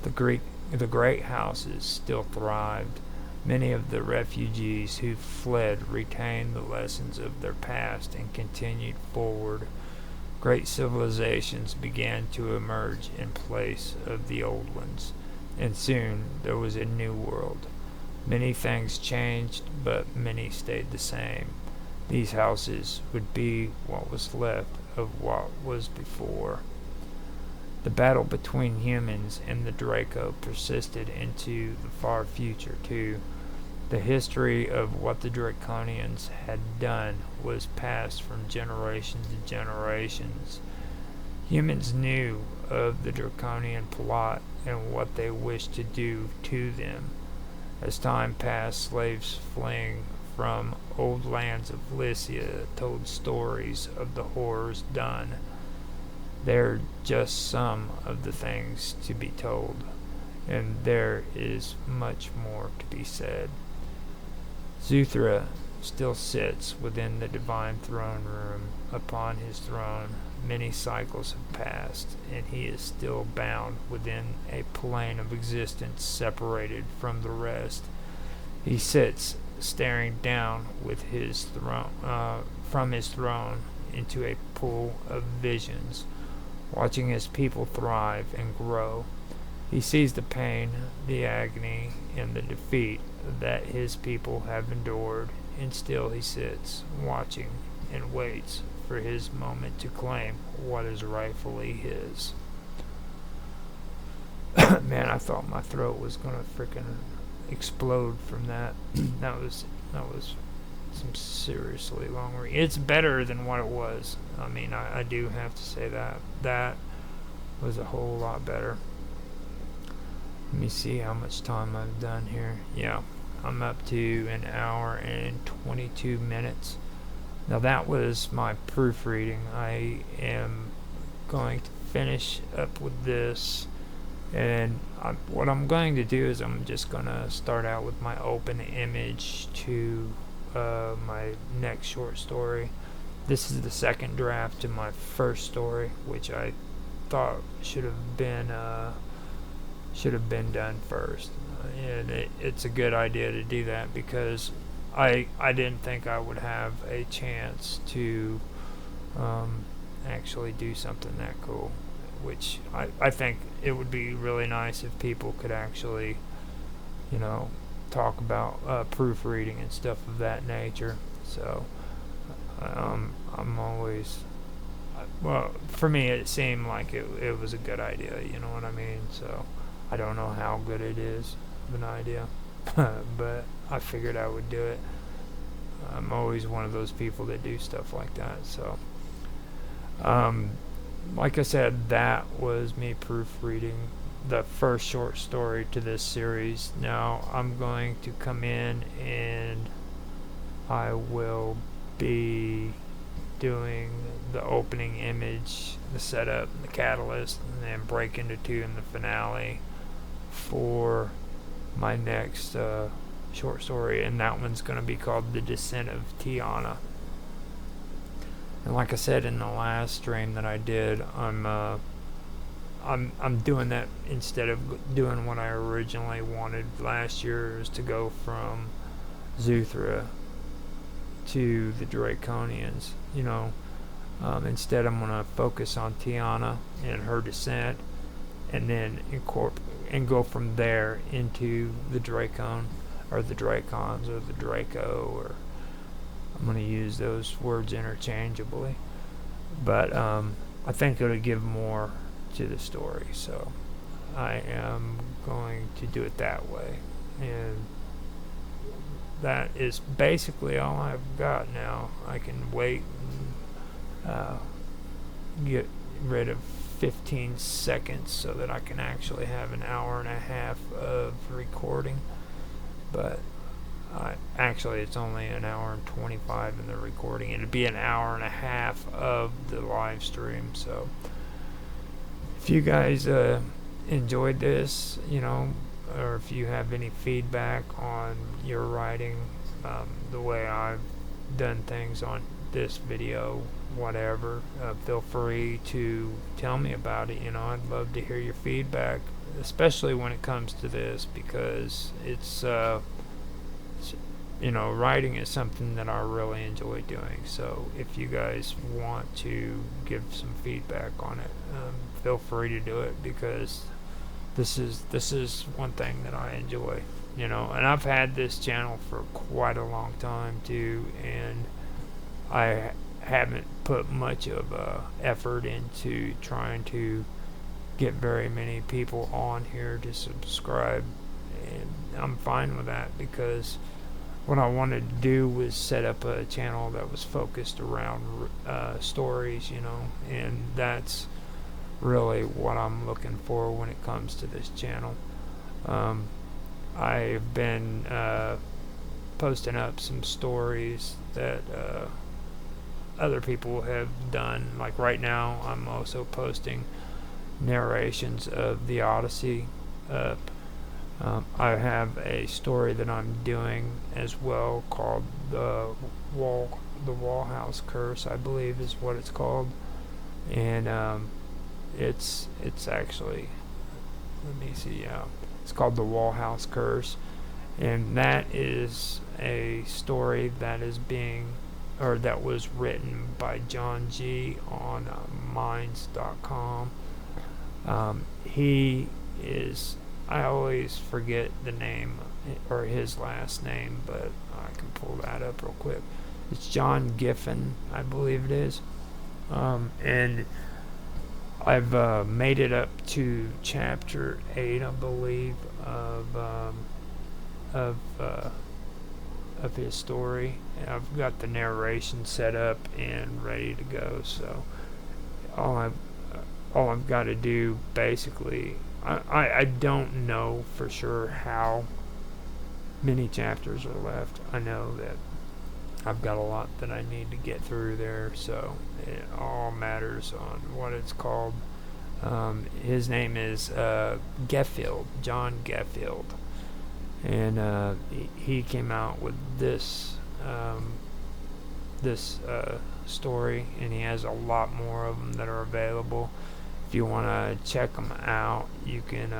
the great houses still thrived. Many of the refugees who fled retained the lessons of their past and continued forward. Great civilizations began to emerge in place of the old ones, and soon there was a new world. Many things changed, but many stayed the same. These houses would be what was left of what was before. The battle between humans and the Draco persisted into the far future, too. The history of what the Draconians had done was passed from generation to generations. Humans knew of the Draconian plot and what they wished to do to them. As time passed, slaves fleeing from old lands of Lycia told stories of the horrors done. They're just some of the things to be told, and there is much more to be said. Zuthra still sits within the divine throne room. Upon his throne, many cycles have passed, and he is still bound within a plane of existence separated from the rest. He sits staring down with his throne, from his throne into a pool of visions, watching his people thrive and grow. He sees the pain, the agony, and the defeat that his people have endured, and still he sits, watching, and waits for his moment to claim what is rightfully his. Man, I thought my throat was gonna frickin' explode from that. that was some seriously long read. It's better than what it was. I mean, I do have to say that was a whole lot better. Let me see how much time I've done here. Yeah, I'm up to an hour and 22 minutes. Now that was my proofreading. I am going to finish up with this, and what I'm going to do is I'm just going to start out with my open image to my next short story. This is the second draft to my first story, which I thought should have been done first, and it's a good idea to do that because I didn't think I would have a chance to actually do something that cool, which I think it would be really nice if people could actually, talk about proofreading and stuff of that nature. So I'm always, well, for me it seemed like it was a good idea, you know what I mean? So I don't know how good it is of an idea, but I figured I would do it. I'm always one of those people that do stuff like that. So like I said, that was me proofreading the first short story to this series. Now I'm going to come in and I will be doing the opening image, the setup, the catalyst, and then break into two in the finale for my next short story, and that one's going to be called The Descent of Tiana. And like I said in the last stream that I did, I'm doing that instead of doing what I originally wanted last year, is to go from Zuthra to the Draconians. Instead I'm going to focus on Tiana and her descent, and then go from there into the Dracon, or the Dracons, or the Draco, or I'm going to use those words interchangeably. But I think it'll give more to the story, so I am going to do it that way. And that is basically all I've got now. I can wait and get rid of 15 seconds so that I can actually have an hour and a half of recording. But actually it's only an hour and 25 in the recording. It'd be an hour and a half of the live stream. So if you guys enjoyed this, or if you have any feedback on your writing, the way I've done things on this video, whatever, feel free to tell me about it. I'd love to hear your feedback, especially when it comes to this, because it's writing is something that I really enjoy doing. So if you guys want to give some feedback on it, feel free to do it, because this is one thing that I enjoy, and I've had this channel for quite a long time too, and I haven't put much of effort into trying to get very many people on here to subscribe, and I'm fine with that, because what I wanted to do was set up a channel that was focused around stories, and that's really what I'm looking for when it comes to this channel. I've been posting up some stories that other people have done. Like right now, I'm also posting narrations of the Odyssey up. I have a story that I'm doing as well called the Wall House Curse, I believe is what it's called, and it's actually, let me see, it's called the Wall House Curse, and that is a story that that was written by John G on Minds.com. He is, I always forget the name or his last name, but I can pull that up real quick. It's John Giffen, I believe it is. And I've made it up to chapter 8, I believe, of his story. And I've got the narration set up and ready to go. So all I've got to do, basically, I don't know for sure how many chapters are left. I know that I've got a lot that I need to get through there, so it all matters on what it's called. His name is Geffield, John Geffield, and he came out with this story, and he has a lot more of them that are available. If you want to check them out, you can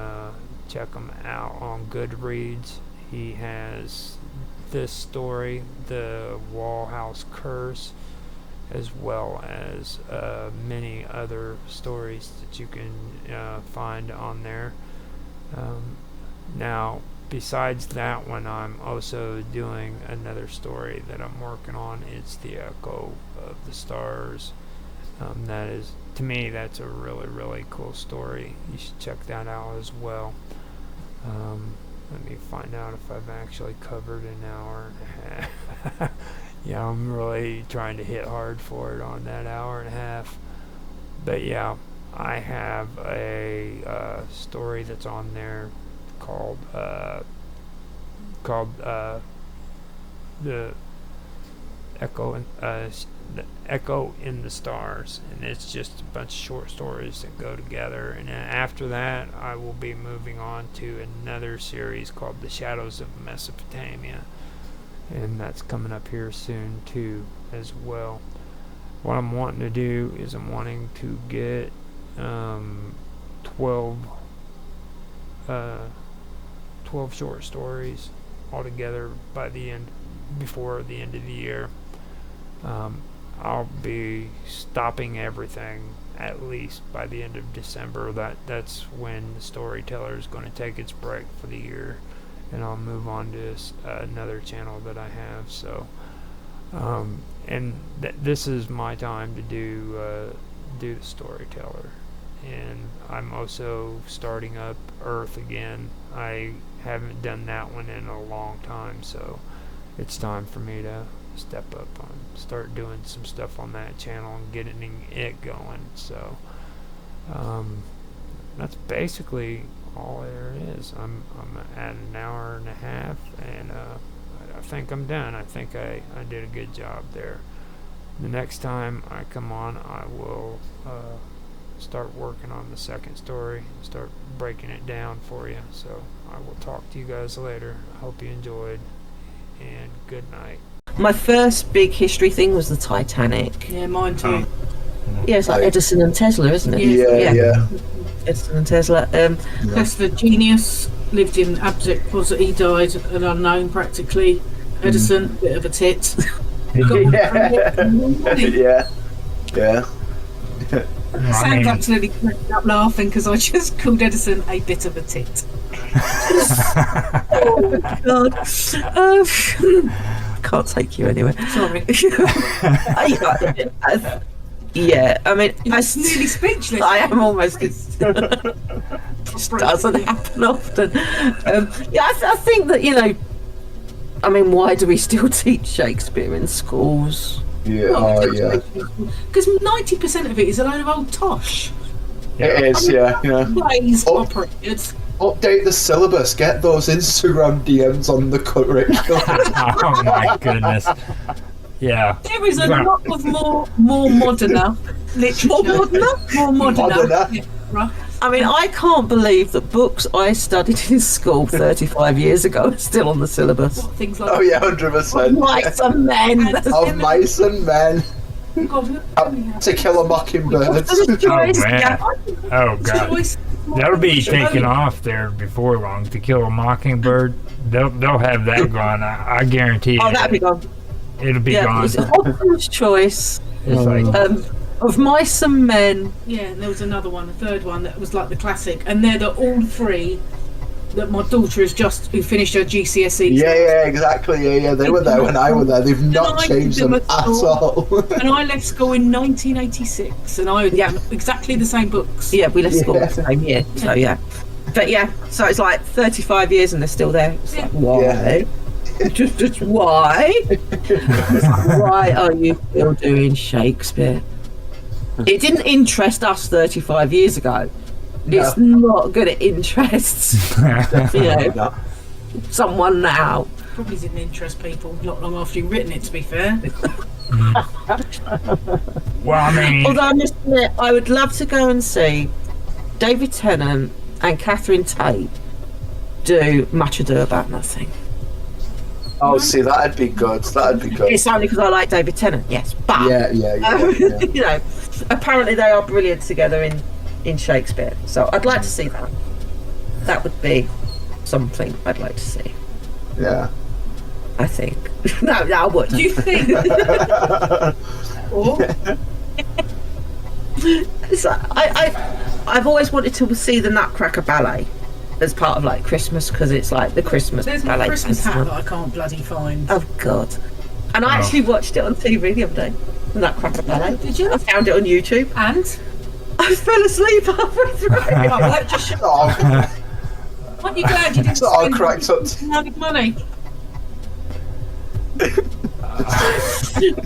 check them out on Goodreads. He has this story, the Wall House Curse, as well as many other stories that you can find on there. Now, besides that one, I'm also doing another story that I'm working on. It's the Echo of the Stars. That is, to me, that's a really, really cool story. You should check that out as well. Let me find out if I've actually covered an hour and a half. Yeah, I'm really trying to hit hard for it on that hour and a half. But yeah, I have a story that's on there called the Echo in the Stars, and it's just a bunch of short stories that go together. And then after that, I will be moving on to another series called The Shadows of Mesopotamia, and that's coming up here soon too as well. What I'm wanting to do is I'm wanting to get 12 short stories altogether before the end of the year. I'll be stopping everything at least by the end of December. That's when the storyteller is going to take its break for the year, and I'll move on to another channel that I have. So, and this is my time to do the storyteller. And I'm also starting up Earth again. I haven't done that one in a long time, so it's time for me to step up and start doing some stuff on that channel and getting it going. So that's basically all there is. I'm at an hour and a half, and I think I'm done. I think I did a good job there. The next time I come on, I will start working on the second story, start breaking it down for you. So I will talk to you guys later. I hope you enjoyed, and good night. My first big history thing was the Titanic. Yeah, mine too. Yeah, it's like Edison and Tesla, isn't it? Yeah. Edison and Tesla. Tesla, genius, lived in abject poverty, died an unknown practically, Edison, bit of a tit. Yeah. Sam's absolutely cracking up laughing because I just called Edison a bit of a tit. Oh God. Can't take you anywhere. Sorry. Yeah, I mean, I'm nearly speechless. I am almost. It doesn't happen often. I think that, I mean, why do we still teach Shakespeare in schools? Yeah, because 90% of it is a load of old tosh. It is, yeah. Plays, operas. Update the syllabus. Get those Instagram DMs on the curriculum. Oh my goodness. Yeah. There is a lot of more moderner literature. More moderner. Yeah, right. I mean, I can't believe that books I studied in school 35 years ago are still on the syllabus. What, things like 100%. Mice and Men. Of Mice and Men. To Kill a Mockingbird. Oh god. That'll be taken off there before long. To Kill a Mockingbird. They'll have that gone. I guarantee you. Oh, that'll be gone. It'll be gone. It's Hobson's Choice. It's like of Mice and Men. Yeah, and there was another one, a third one that was like the classic, and they're the all three that my daughter has who finished her GCSE. Yeah, exactly. Yeah. They were there when I was there. They've not changed them at all. And I left school in 1986, and I had exactly the same books. Yeah, we left school the same year. So yeah, but so it's like 35 years and they're still there. It's like, why? Yeah. just why? It's like, why are you still doing Shakespeare? It didn't interest us 35 years ago. No. It's not good at interests. Someone now. Probably didn't interest people not long after you'd written it, to be fair. Well, I mean... Although I must admit, I would love to go and see David Tennant and Catherine Tate do Much Ado About Nothing. Oh, see, that'd be good. It's only because I like David Tennant, yes. But, yeah. Apparently they are brilliant together in Shakespeare. So I'd like to see that. That would be something I'd like to see. Yeah. I think. No, I would. Do you think? I've always wanted to see the Nutcracker Ballet as part of like Christmas, because it's like the Christmas There's ballet. There's a Christmas festival. hat that I can't bloody find. Oh God! And I actually watched it on TV the other day. The Nutcracker Ballet. Did you? I found it on YouTube. And I fell asleep halfway through. that just aren't you glad you didn't spend cracked up money?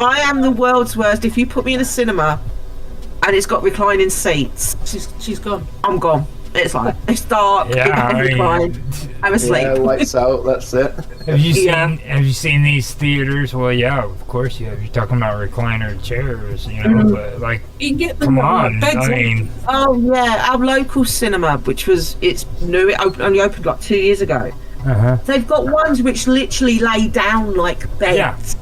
I am the world's worst. If you put me in a cinema and it's got reclining seats, she's gone. I'm gone. It's like it's dark. I'm asleep. Yeah, lights out. That's it. Have you seen these theaters? Well, yeah, of course you have. You're talking about recliner chairs, but like, you can get them come on. I mean, oh yeah, our local cinema, which was new. It only opened like 2 years ago. They've got ones which literally lay down like beds.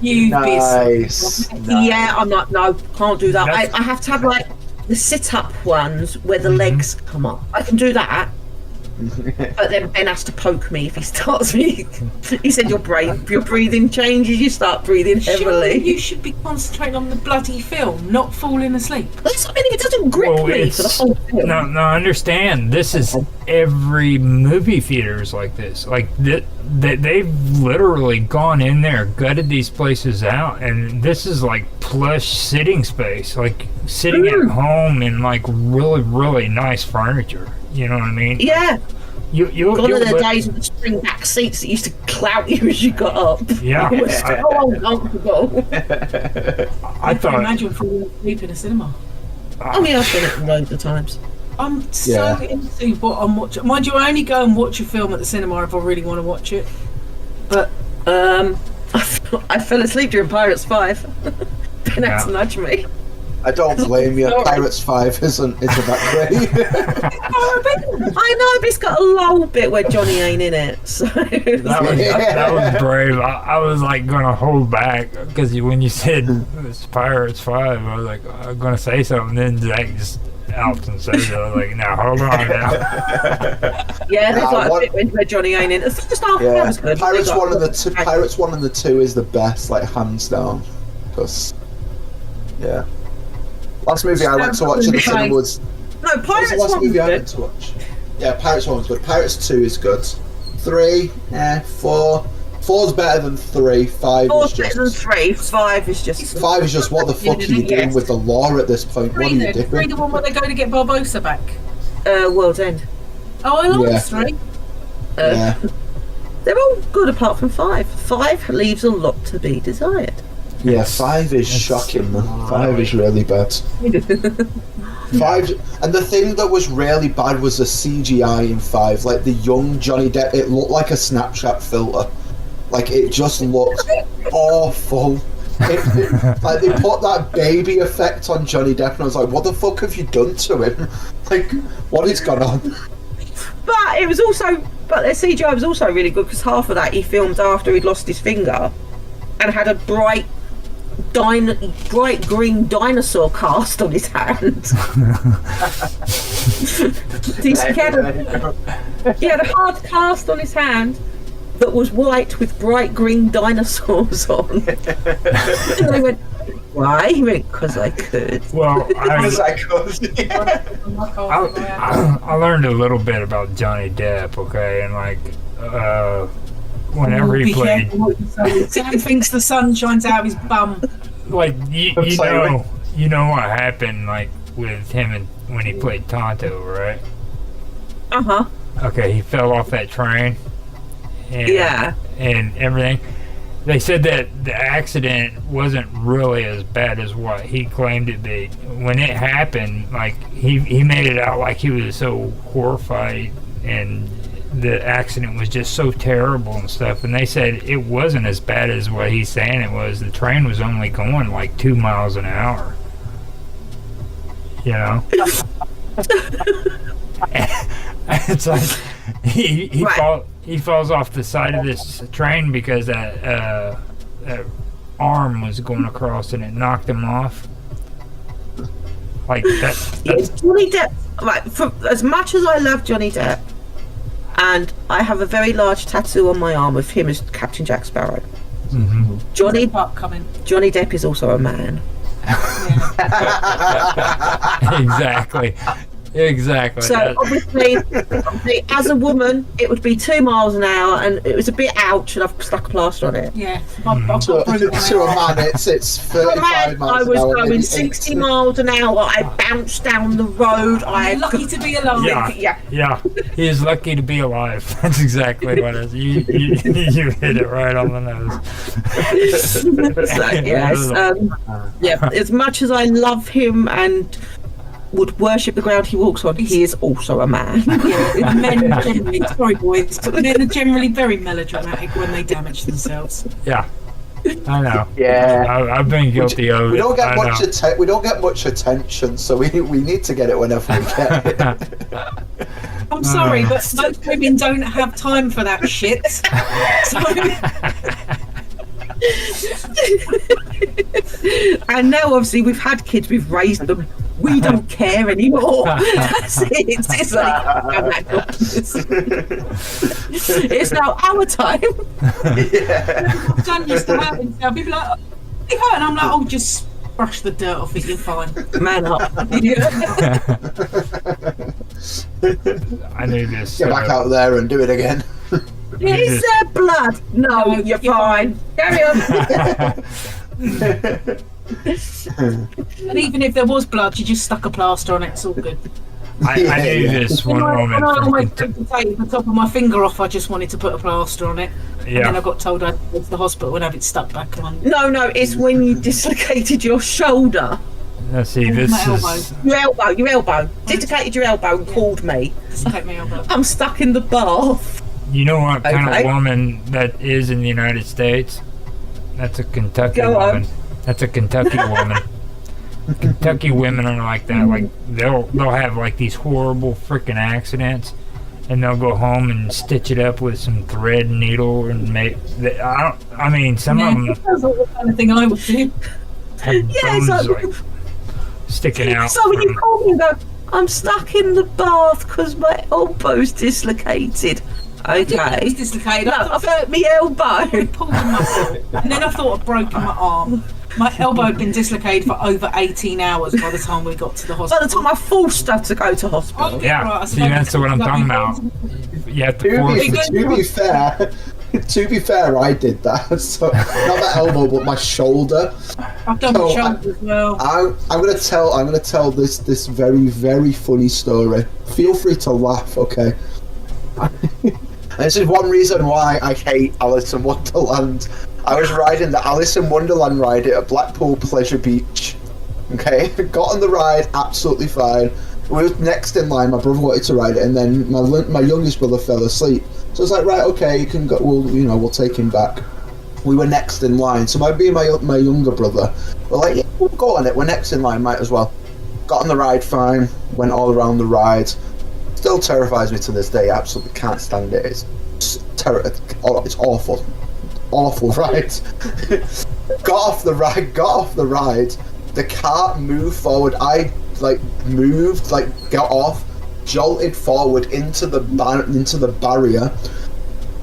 Yeah. Nice. Yeah, I'm like, no, can't do that. I have to have like the sit-up ones where the legs come up. I can do that. But then Ben has to poke me if he starts me. He said your breathing changes, you start breathing heavily. Surely you should be concentrating on the bloody film, not falling asleep. That's what I mean, it doesn't grip me for the whole film. No, understand. This is every movie theater is like this. Like they've literally gone in there, gutted these places out, and this is like plush sitting space, like sitting at home in like really, really nice furniture. You know what I mean? Yeah. Gone are the days of the spring back seats that used to clout you as you got up. Yeah. It was so uncomfortable. I can imagine falling asleep in a cinema. I mean, I've done it loads of times. I'm so into what I'm watching. Mind you, I only go and watch a film at the cinema if I really want to watch it. But I fell asleep during Pirates 5. Ben had to nudge me. I don't blame you. Pirates 5 isn't that great. I know, but it's got a lull bit where Johnny ain't in it. So that was brave. I was like gonna hold back because when you said it's Pirates 5, I was like I'm gonna say something. Then Zach just Alton says it. I was like, now hold on now. Yeah, there's like a bit where Johnny ain't in. It's just half Yeah, was good. Pirates 1 and the 2. Pirates 1 and the 2 is the best, like hands down. Because, yeah. Last movie I went to watch in the cinema was. No, Pirates the last 1 movie was I went to watch. Yeah, Pirates 1 was good. Pirates 2 is good. 3, 4. 4's better than 3. 5 4's is just. better than 3. 5 is just. 5 is just what the fuck are you doing with the law at this point? What are you doing? 3, the one where they go to get Barbossa back. World's End. Oh, I like Yeah. 3. Yeah. They're all good apart from 5. 5 leaves a lot to be desired. Yeah, 5 is shocking, man. 5 is really bad. 5, and the thing that was really bad was the CGI in 5. Like the young Johnny Depp, it looked like a Snapchat filter. Like it just looked awful. Like they put that baby effect on Johnny Depp, and I was like, "What the fuck have you done to him? Like, what is going on?" But it was also, but the CGI was also really good because half of that he filmed after he'd lost his finger, and had a bright green dinosaur cast on his hand. He had a hard cast on his hand that was white with bright green dinosaurs on. And I went, why? He went, because I could. Well, I learned a little bit about Johnny Depp, okay, and like whenever he played, Sam thinks the sun shines out of his bum. like you know what happened like with him and when he played Tonto, right? Okay, he fell off that train. And, and everything. They said that the accident wasn't really as bad as what he claimed it to be. When it happened, like he made it out like he was so horrified, and the accident was just so terrible and stuff. And they said it wasn't as bad as what he's saying it was. The train was only going like 2 miles an hour. You know. It's like he falls off the side of this train because that arm was going across and it knocked him off. Like that. Johnny Depp. Right, for as much as I love Johnny Depp, and I have a very large tattoo on my arm of him as Captain Jack Sparrow. Mm-hmm. Johnny Depp is also a man. Exactly. So obviously, as a woman, it would be 2 miles an hour, and it was a bit ouch, and I've stuck a plaster on it. Yeah. To a man, it's 35 miles I was an hour, going maybe 60 80. miles an hour. I bounced down the road. I'm lucky to be alive. Yeah. He is lucky to be alive. That's exactly what it is. You hit it right on the nose. So, yes. As much as I love him and would worship the ground he walks on, he is also a man. Men are generally, sorry boys, but men are generally very melodramatic when they damage themselves. Yeah, I know. Yeah, I've been guilty of it. We don't get we don't get much attention, so we need to get it whenever we get it. I'm sorry, but most women don't have time for that shit. So... And now obviously we've had kids, we've raised them, we don't care anymore. That's it. It's like it's now our time. My son used to have himself, people are like, oh, you hurt, and I'm like, oh, just brush the dirt off it, you're fine. Man up. I knew this. Get back out there and do it again. Is there blood? No, you're fine. Carry on. And even if there was blood, you just stuck a plaster on it, it's all good. I knew this one woman. When I almost amputated the top of my finger off, I just wanted to put a plaster on it. Yeah. And then I got told I'd go to the hospital and have it stuck back on. No, it's when you dislocated your shoulder. Let's see, this is... Your elbow. Dislocated your elbow and called me. Dislocate my elbow. I'm stuck in the bath. You know what kind of woman that is in the United States? That's a Kentucky woman. That's a Kentucky woman. Kentucky women are like that. Like they'll have like these horrible freaking accidents, and they'll go home and stitch it up with some thread and needle and make. I mean, some of them. That's the kind of thing I would do. Have bones like sticking out. So when you call me and go, I'm stuck in the bath because my elbow's dislocated. Okay. It's dislocated. No, I've hurt my elbow. I pulled a muscle, and then I thought I'd broken my arm. My elbow had been dislocated for over 18 hours by the time we got to the hospital. By the time I forced her to go to hospital. Oh, Yeah, right, I see, that's what I'm talking about. You have to force it. To be fair, I did that. So not my elbow, but my shoulder. I've done my shoulder as well. I'm gonna tell this very, very funny story. Feel free to laugh, okay? And this is one reason why I hate Alice in Wonderland. I was riding the Alice in Wonderland ride at Blackpool Pleasure Beach. Okay, got on the ride, absolutely fine. We were next in line. My brother wanted to ride it, and then my youngest brother fell asleep. So I was like, right, okay, you can go. We'll take him back. We were next in line. So my younger brother, we're like, yeah, we'll go on it. We're next in line, might as well. Got on the ride, fine. Went all around the ride. Still terrifies me to this day. Absolutely can't stand it. It's awful. Awful ride. Got off the ride. The car moved forward. I got off, jolted forward into the barrier.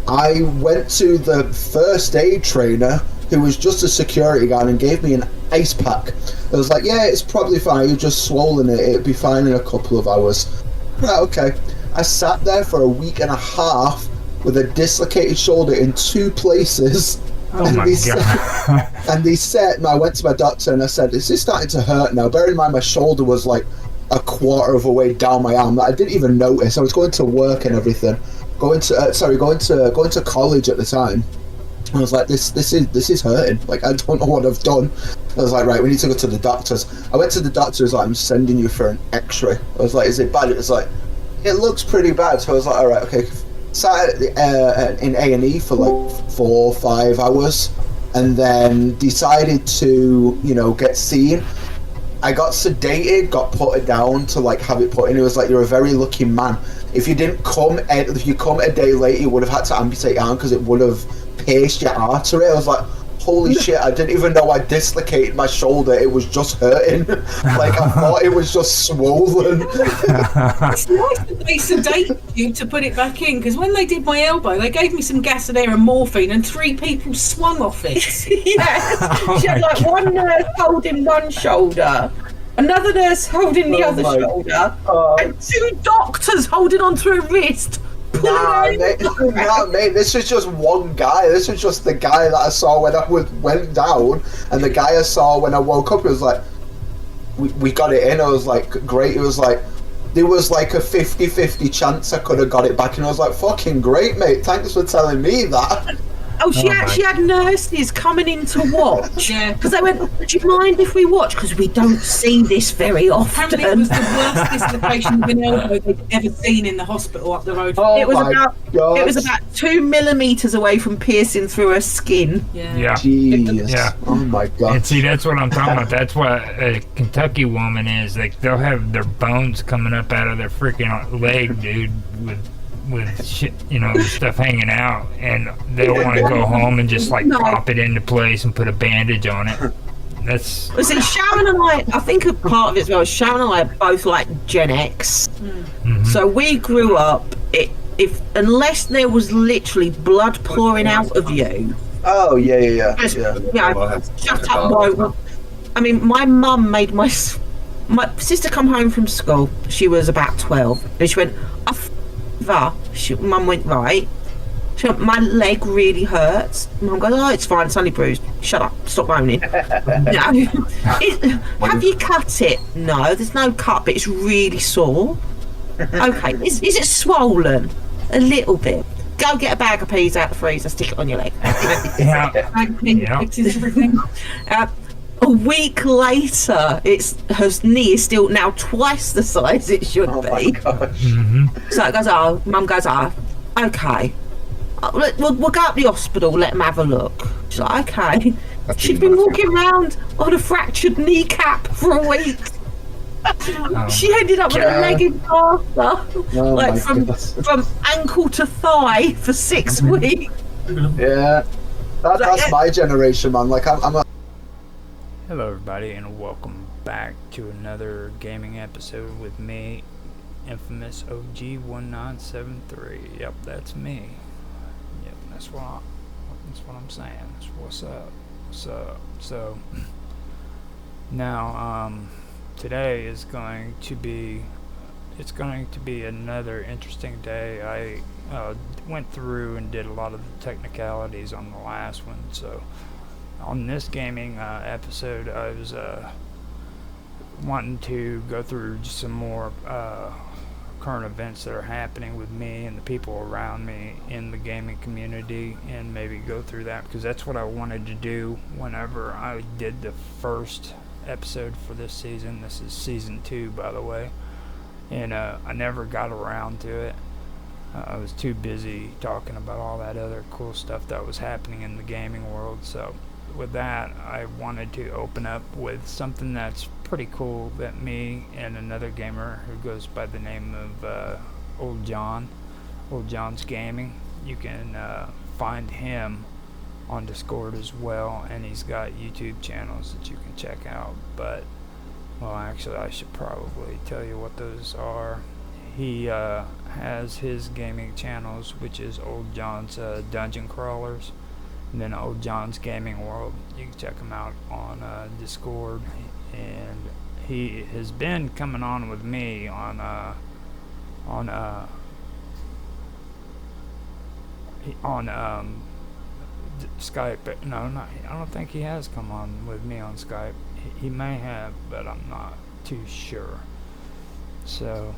I went to the first aid trainer, who was just a security guard, and gave me an ice pack. I was like, yeah, it's probably fine. You've just swollen it. It'll be fine in a couple of hours. Right, okay. I sat there for a week and a half with a dislocated shoulder in 2 places. Oh my God. And they said, I went to my doctor and I said, is this starting to hurt now? Bear in mind, my shoulder was like a quarter of a way down my arm that I didn't even notice. I was going to work and everything, going to college at the time. I was like, this is hurting. Like, I don't know what I've done. I was like, right, we need to go to the doctors. I went to the doctor. He was like, I'm sending you for an X-ray. I was like, is it bad? It was like, it looks pretty bad. So I was like, all right, okay. Sat in A&E for like 4 or 5 hours, and then decided to, get seen. I got sedated, got put down to like have it put in. It was like, you're a very lucky man. If you come a day late, you would have had to amputate your arm because it would have pierced your artery. I was like, holy shit, I didn't even know I dislocated my shoulder. It was just hurting. Like, I thought it was just swollen. It's nice that they sedated you to put it back in, because when they did my elbow, they gave me some gas and air and morphine, and 3 people swung off it. Yes. She had like one nurse holding one shoulder, another nurse holding the other shoulder, and 2 doctors holding onto her wrist. Nah, mate, this was just one guy. This was just the guy that I saw when I went down, and the guy I saw when I woke up. It was like, we got it in. I was like, great. It was like, there was like a 50-50 chance I could have got it back, and I was like, fucking great, mate. Thanks for telling me that. Oh, she actually had nurses coming in to watch. Yeah. Because they went, do you mind if we watch? Because we don't see this very often. Apparently it was the worst dislocation of an elbow they've ever seen in the hospital up the road. Oh, it was God. It was about 2 millimeters away from piercing through her skin. Yeah. Jeez. Yeah. Oh my God. And see, that's what I'm talking about. That's what a Kentucky woman is. Like, they'll have their bones coming up out of their freaking leg, dude, with shit, stuff hanging out, and they don't want to go home and just like pop it into place and put a bandage on it. That's. See, Sharon and I think a part of it as well. Sharon and I are both like Gen X, so we grew up. Unless there was literally blood pouring out of you. Oh yeah. Shut up, boy. I mean, my mum made my sister come home from school. She was about 12, and she went, Mum went, right. She went, my leg really hurts. Mum goes, oh, it's fine, it's only bruised. Shut up, stop moaning. No. Have you cut it? No, there's no cut, but it's really sore. Okay, is it swollen? A little bit. Go get a bag of peas out the freezer, stick it on your leg. A week later, her knee is still now twice the size it should be. My gosh. So it goes, Mum goes, okay. We'll go up the hospital, let them have a look. She's like, okay. She'd been walking around on a fractured kneecap for a week. She ended up with a leg in plaster, from ankle to thigh for 6 weeks. Yeah, that's my generation, man. Like, I'm a. Hello, everybody, and welcome back to another gaming episode with me, infamous OG1973. Yep, that's me. Yep, that's what I'm saying. That's what's up. What's up? So now, today is going to be another interesting day. I went through and did a lot of the technicalities on the last one, so on this gaming episode, I was wanting to go through just some more current events that are happening with me and the people around me in the gaming community, and maybe go through that, because that's what I wanted to do whenever I did the first episode for this season. This is season 2, by the way, and I never got around to it. I was too busy talking about all that other cool stuff that was happening in the gaming world. So with that, I wanted to open up with something that's pretty cool that me and another gamer who goes by the name of Old John's Gaming, you can find him on Discord as well, and he's got YouTube channels that you can check out. But, well, actually, I should probably tell you what those are. He has his gaming channels, which is Old John's Dungeon Crawlers, and then Old John's Gaming World. You can check him out on Discord, and he has been coming on with me on Skype. No, not. I don't think he has come on with me on Skype. He may have, but I'm not too sure. So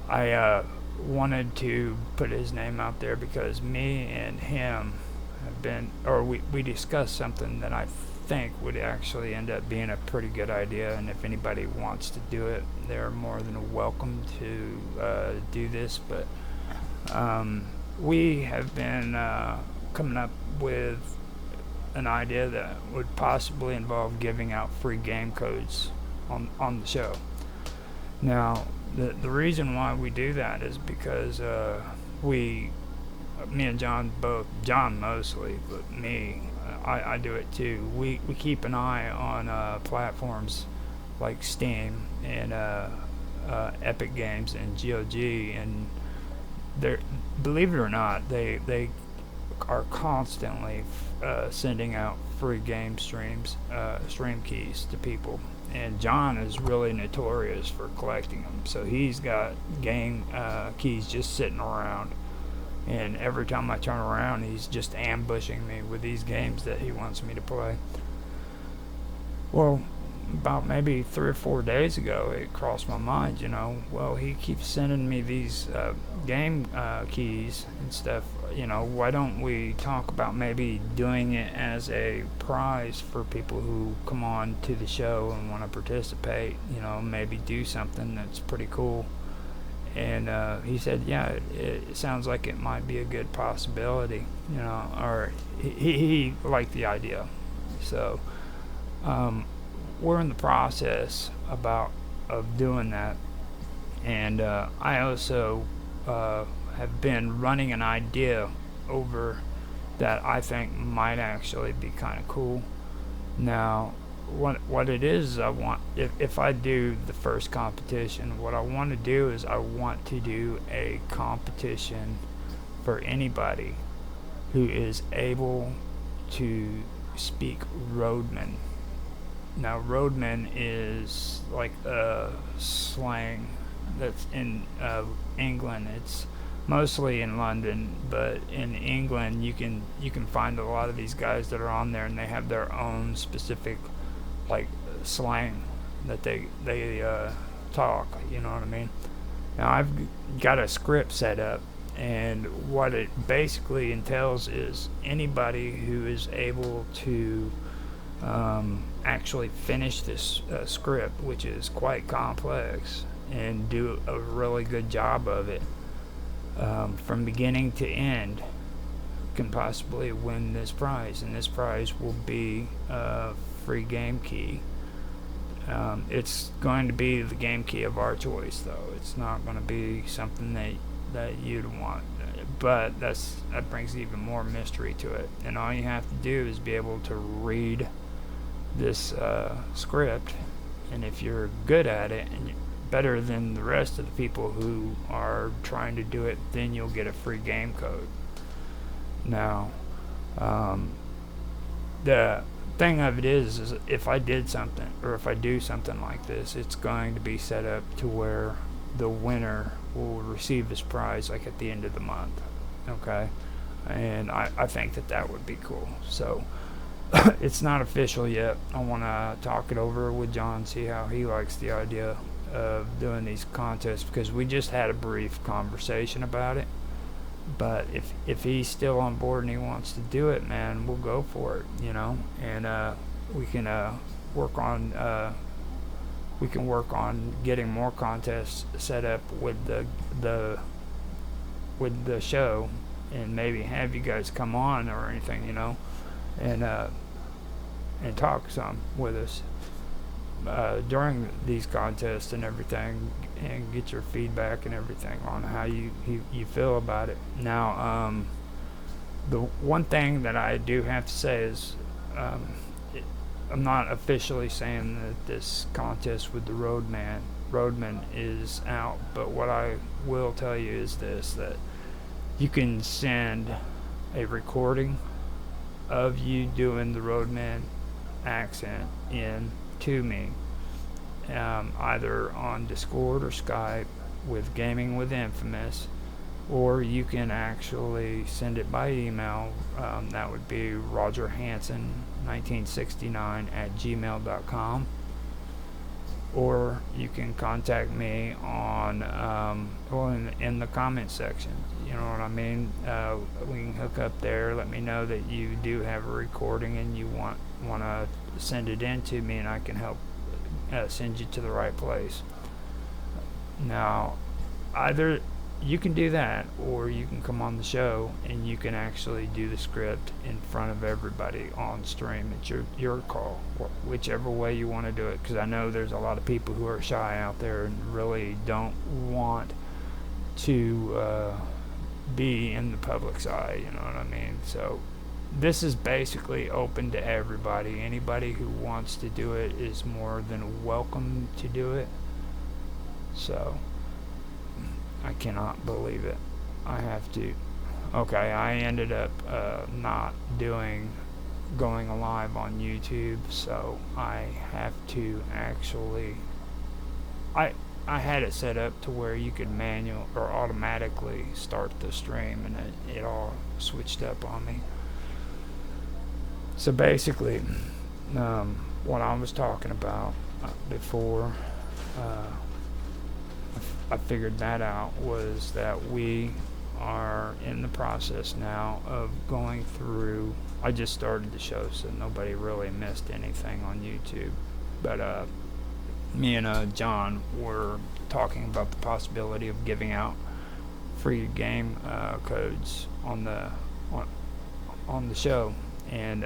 I wanted to put his name out there because me and him have been, or we discussed something that I think would actually end up being a pretty good idea, and if anybody wants to do it, they're more than welcome to do this. But we have been coming up with an idea that would possibly involve giving out free game codes on the show. Now, the reason why we do that is because me and John both, John mostly, but me, I do it too. We keep an eye on platforms like Steam and Epic Games and GOG, and they're, believe it or not, they are constantly sending out free game stream keys to people. And John is really notorious for collecting them, so he's got game keys just sitting around, and every time I turn around, he's just ambushing me with these games that he wants me to play. Well, about maybe 3 or 4 days ago, it crossed my mind, well, he keeps sending me these game keys and stuff, why don't we talk about maybe doing it as a prize for people who come on to the show and want to participate, maybe do something that's pretty cool. And he said, yeah, it sounds like it might be a good possibility, or he liked the idea. So we're in the process of doing that, and I also have been running an idea over that I think might actually be kind of cool. Now, what it is, I want, if I do the first competition, what I want to do is I want to do a competition for anybody who is able to speak Roadman. Now, Roadman is like a slang that's in England. It's mostly in London, but in England you can find a lot of these guys that are on there, and they have their own specific slang that they talk. You know what I mean? Now, I've got a script set up, and what it basically entails is anybody who is able to actually finish this script, which is quite complex, and do a really good job of it from beginning to end, can possibly win this prize. And this prize will be a free game key. It's going to be the game key of our choice, though. It's not going to be something that you'd want, but that brings even more mystery to it. And all you have to do is be able to read this script and if you're good at it and better than the rest of the people who are trying to do it, then you'll get a free game code. Now, the thing of it is if I did something, or if I do something like this, it's going to be set up to where the winner will receive his prize like at the end of the month. Okay? And I think that would be cool. So it's not official yet. I want to talk it over with John, see how he likes the idea of doing these contests, because we just had a brief conversation about it. But if he's still on board and he wants to do it, man, we'll go for it, you know. And we can work on getting more contests set up with the show, and maybe have you guys come on or anything, you know, and talk some with us during these contests and everything, and get your feedback and everything on how you feel about it. Now, the one thing that I do have to say is I'm not officially saying that this contest with the Roadman is out, but what I will tell you is this, that you can send a recording of you doing the Roadman accent in to me, either on Discord or Skype with Gaming with Infamous, or you can actually send it by email. That would be Roger Hanson 1969 at gmail.com, or you can contact me on in the comment section, you know what I mean. We can hook up there, let me know that you do have a recording and you want to send it in to me, and I can help send you to the right place. Now, either you can do that, or you can come on the show and you can actually do the script in front of everybody on stream. It's your call, whichever way you want to do it, because I know there's a lot of people who are shy out there and really don't want to be in the public's eye, you know what I mean. So this is basically open to everybody. Anybody who wants to do it is more than welcome to do it. So I cannot believe it. I have to. Okay, I ended up not going live on YouTube, so I have to actually. I had it set up to where you could manual or automatically start the stream, and it all switched up on me. So basically, what I was talking about before I figured that out was that we are in the process now of going through. I just started the show, so nobody really missed anything on YouTube. But me and John were talking about the possibility of giving out free game codes on the show, and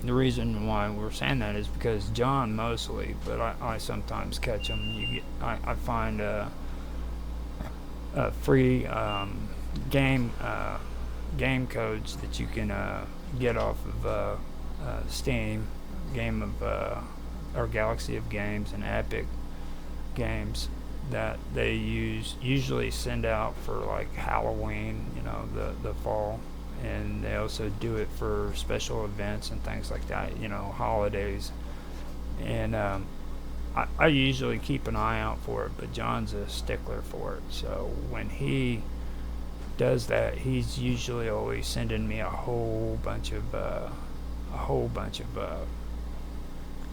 the reason why we're saying that is because John mostly, but I sometimes catch them. I find free game codes that you can get off of Steam, or Galaxy of Games and Epic Games, that they usually send out for like Halloween, you know, the fall. And they also do it for special events and things like that, you know, holidays. And I usually keep an eye out for it, but John's a stickler for it. So when he does that, he's usually always sending me a whole bunch of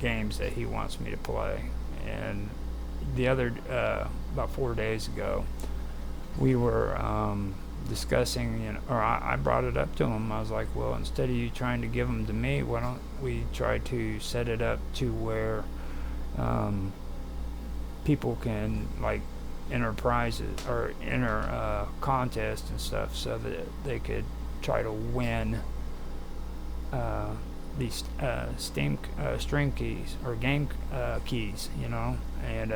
games that he wants me to play. And the other about 4 days ago, we were discussing, you know, or I brought it up to him. I was like, well, instead of you trying to give them to me, why don't we try to set it up to where people can like enter prizes or enter contests and stuff, so that they could try to win these Steam stream keys or game keys, you know. And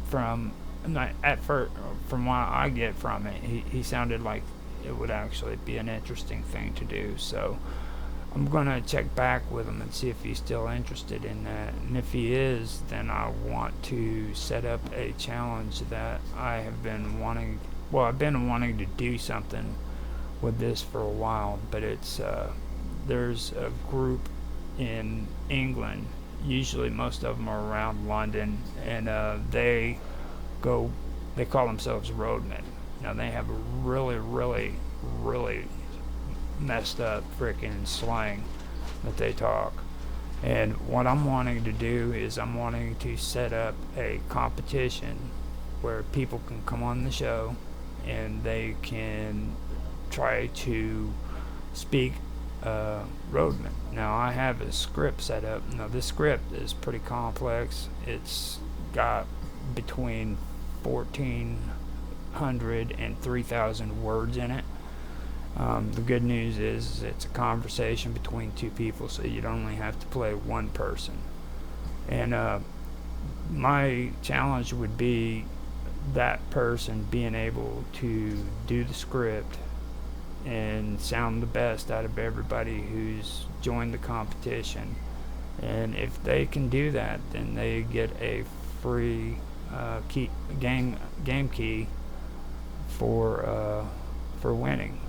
from what I get from it, he sounded like it would actually be an interesting thing to do. So I'm gonna check back with him and see if he's still interested in that. And if he is, then I want to set up a challenge that I have been wanting. Well, I've been wanting to do something with this for a while, but it's there's a group in England. Usually, most of them are around London, and they call themselves roadmen. Now they have a really, really, really messed up freaking slang that they talk. And what I'm wanting to do is I'm wanting to set up a competition where people can come on the show and they can try to speak roadman. Now I have a script set up. Now this script is pretty complex. It's got between 1,400 and 3,000 words in it. The good news is it's a conversation between two people, so you'd only have to play one person. And my challenge would be that person being able to do the script and sound the best out of everybody who's joined the competition. And if they can do that, then they get a free game key for winning.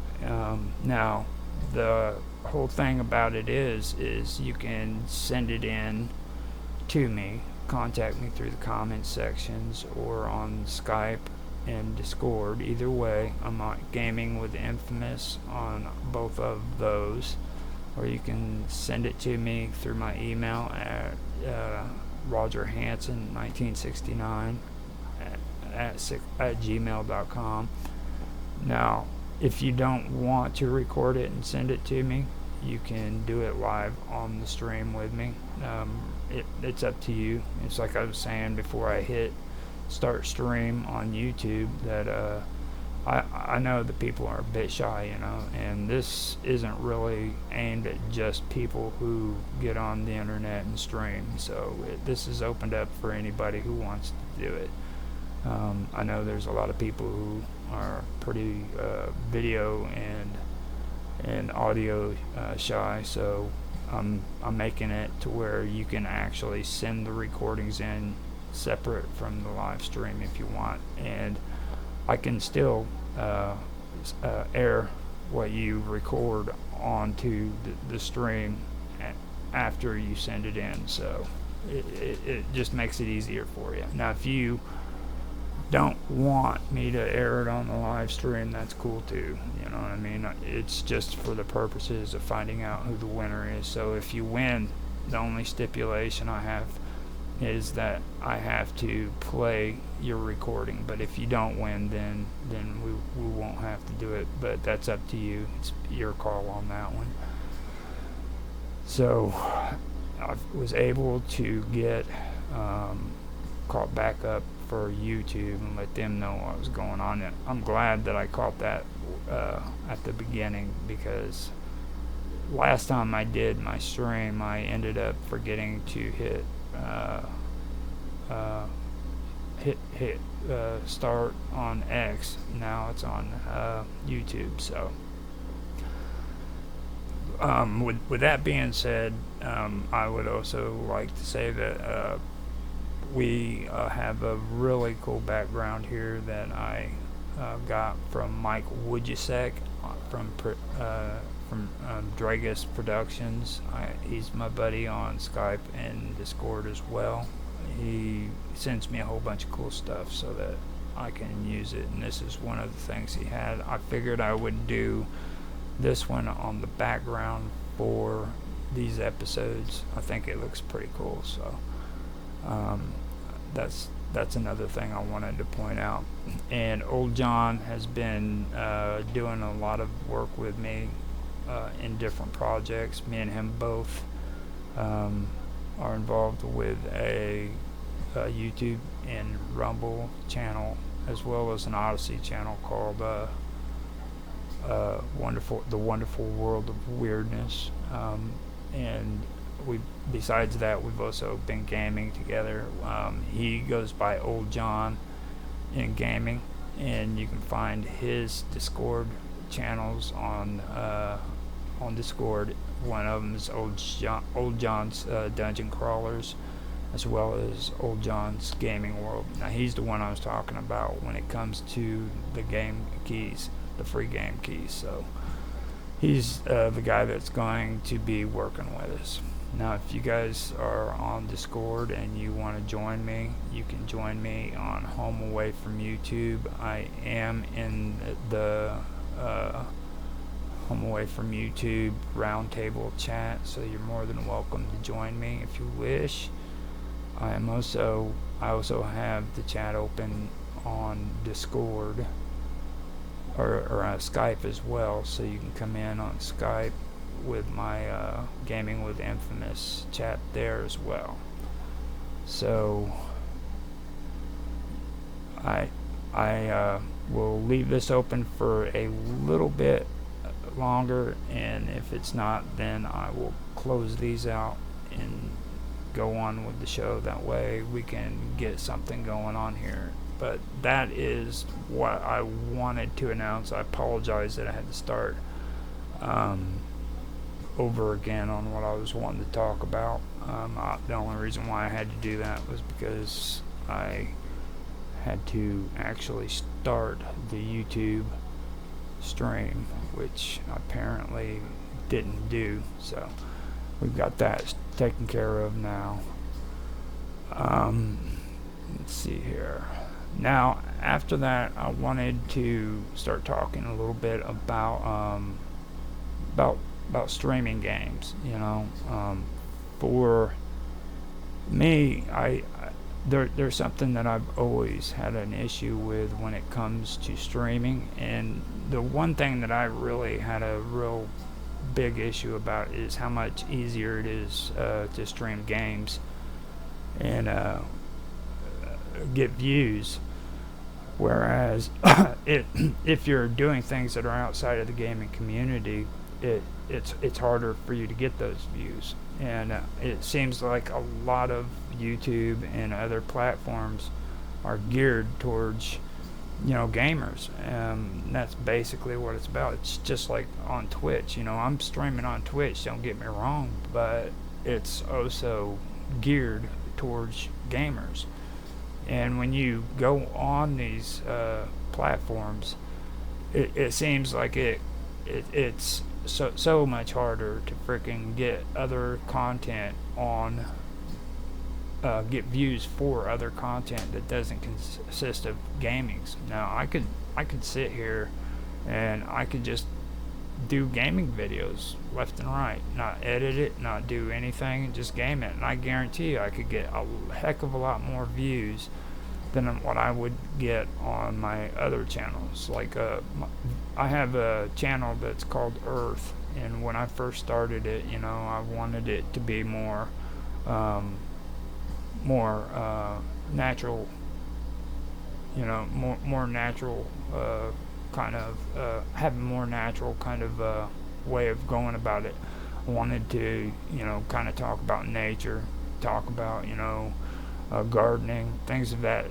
Now, the whole thing about it is you can send it in to me, contact me through the comments sections or on Skype and Discord. Either way, I'm on Gaming with Infamous on both of those, or you can send it to me through my email at Roger Hanson 1969 at gmail.com. Now, if you don't want to record it and send it to me, you can do it live on the stream with me. It's up to you. It's like I was saying before I hit start stream on YouTube that I know that people are a bit shy, you know, and this isn't really aimed at just people who get on the internet and stream. So this is opened up for anybody who wants to do it. I know there's a lot of people who are pretty video and audio shy, so I'm making it to where you can actually send the recordings in separate from the live stream if you want, and I can still air what you record onto the stream after you send it in, so it just makes it easier for you. Now if you don't want me to air it on the live stream, that's cool too, you know what I mean? It's just for the purposes of finding out who the winner is. So if you win, the only stipulation I have is that I have to play your recording, but if you don't win, then we won't have to do it, but that's up to you. It's your call on that one. So I was able to get caught back up for YouTube and let them know what was going on. And I'm glad that I caught that at the beginning, because last time I did my stream I ended up forgetting to hit start on X. Now it's on YouTube. So with that being said, I would also like to say that we have a really cool background here that I got from Mike Wojciech from Dragus Productions. He's my buddy on Skype and Discord as well. He sends me a whole bunch of cool stuff so that I can use it, and this is one of the things he had. I figured I would do this one on the background for these episodes. I think it looks pretty cool, so that's another thing I wanted to point out. And Old John has been doing a lot of work with me in different projects. Me and him both are involved with a YouTube and Rumble channel, as well as an Odyssey channel called The Wonderful World of Weirdness. And besides that, we've also been gaming together. He goes by Old John in gaming, and you can find his Discord channels on Discord One of them is Old John's Dungeon Crawlers, as well as Old John's Gaming World. Now he's the one I was talking about when it comes to the game keys, the free game keys. So he's the guy that's going to be working with us. Now if you guys are on Discord and you want to join me, you can join me on Home Away from YouTube. I am in the Home Away from YouTube roundtable chat, so you're more than welcome to join me if you wish. I also have the chat open on Discord or Skype as well, so you can come in on Skype with my Gaming with Infamous chat there as well. So I will leave this open for a little bit longer, and if it's not, then I will close these out and go on with the show. That way we can get something going on here. But that is what I wanted to announce. I apologize that I had to start over again on what I was wanting to talk about. The only reason why I had to do that was because I had to actually start the YouTube stream, which apparently didn't do. So we've got that taken care of now. Let's see here. Now after that, I wanted to start talking a little bit about streaming games. You know, for me, there's something that I've always had an issue with when it comes to streaming, and the one thing that I really had a real big issue about is how much easier it is to stream games and get views, whereas if you're doing things that are outside of the gaming community, it's harder for you to get those views. And it seems like a lot of YouTube and other platforms are geared towards, you know, gamers. That's basically what it's about. It's just like on Twitch. You know, I'm streaming on Twitch, don't get me wrong, but it's also geared towards gamers. And when you go on these platforms, it seems like it's so much harder to freaking get other content on, get views for other content that doesn't consist of gamings. Now I could sit here and I could just do gaming videos left and right, not edit it, not do anything, just game it, and I guarantee you I could get a heck of a lot more views than what I would get on my other channels. Like I have a channel that's called Earth, and when I first started it, you know, I wanted it to be more natural, you know, more natural, kind of have a more natural kind of way of going about it. I wanted to, you know, kind of talk about nature, talk about, you know, gardening, things of that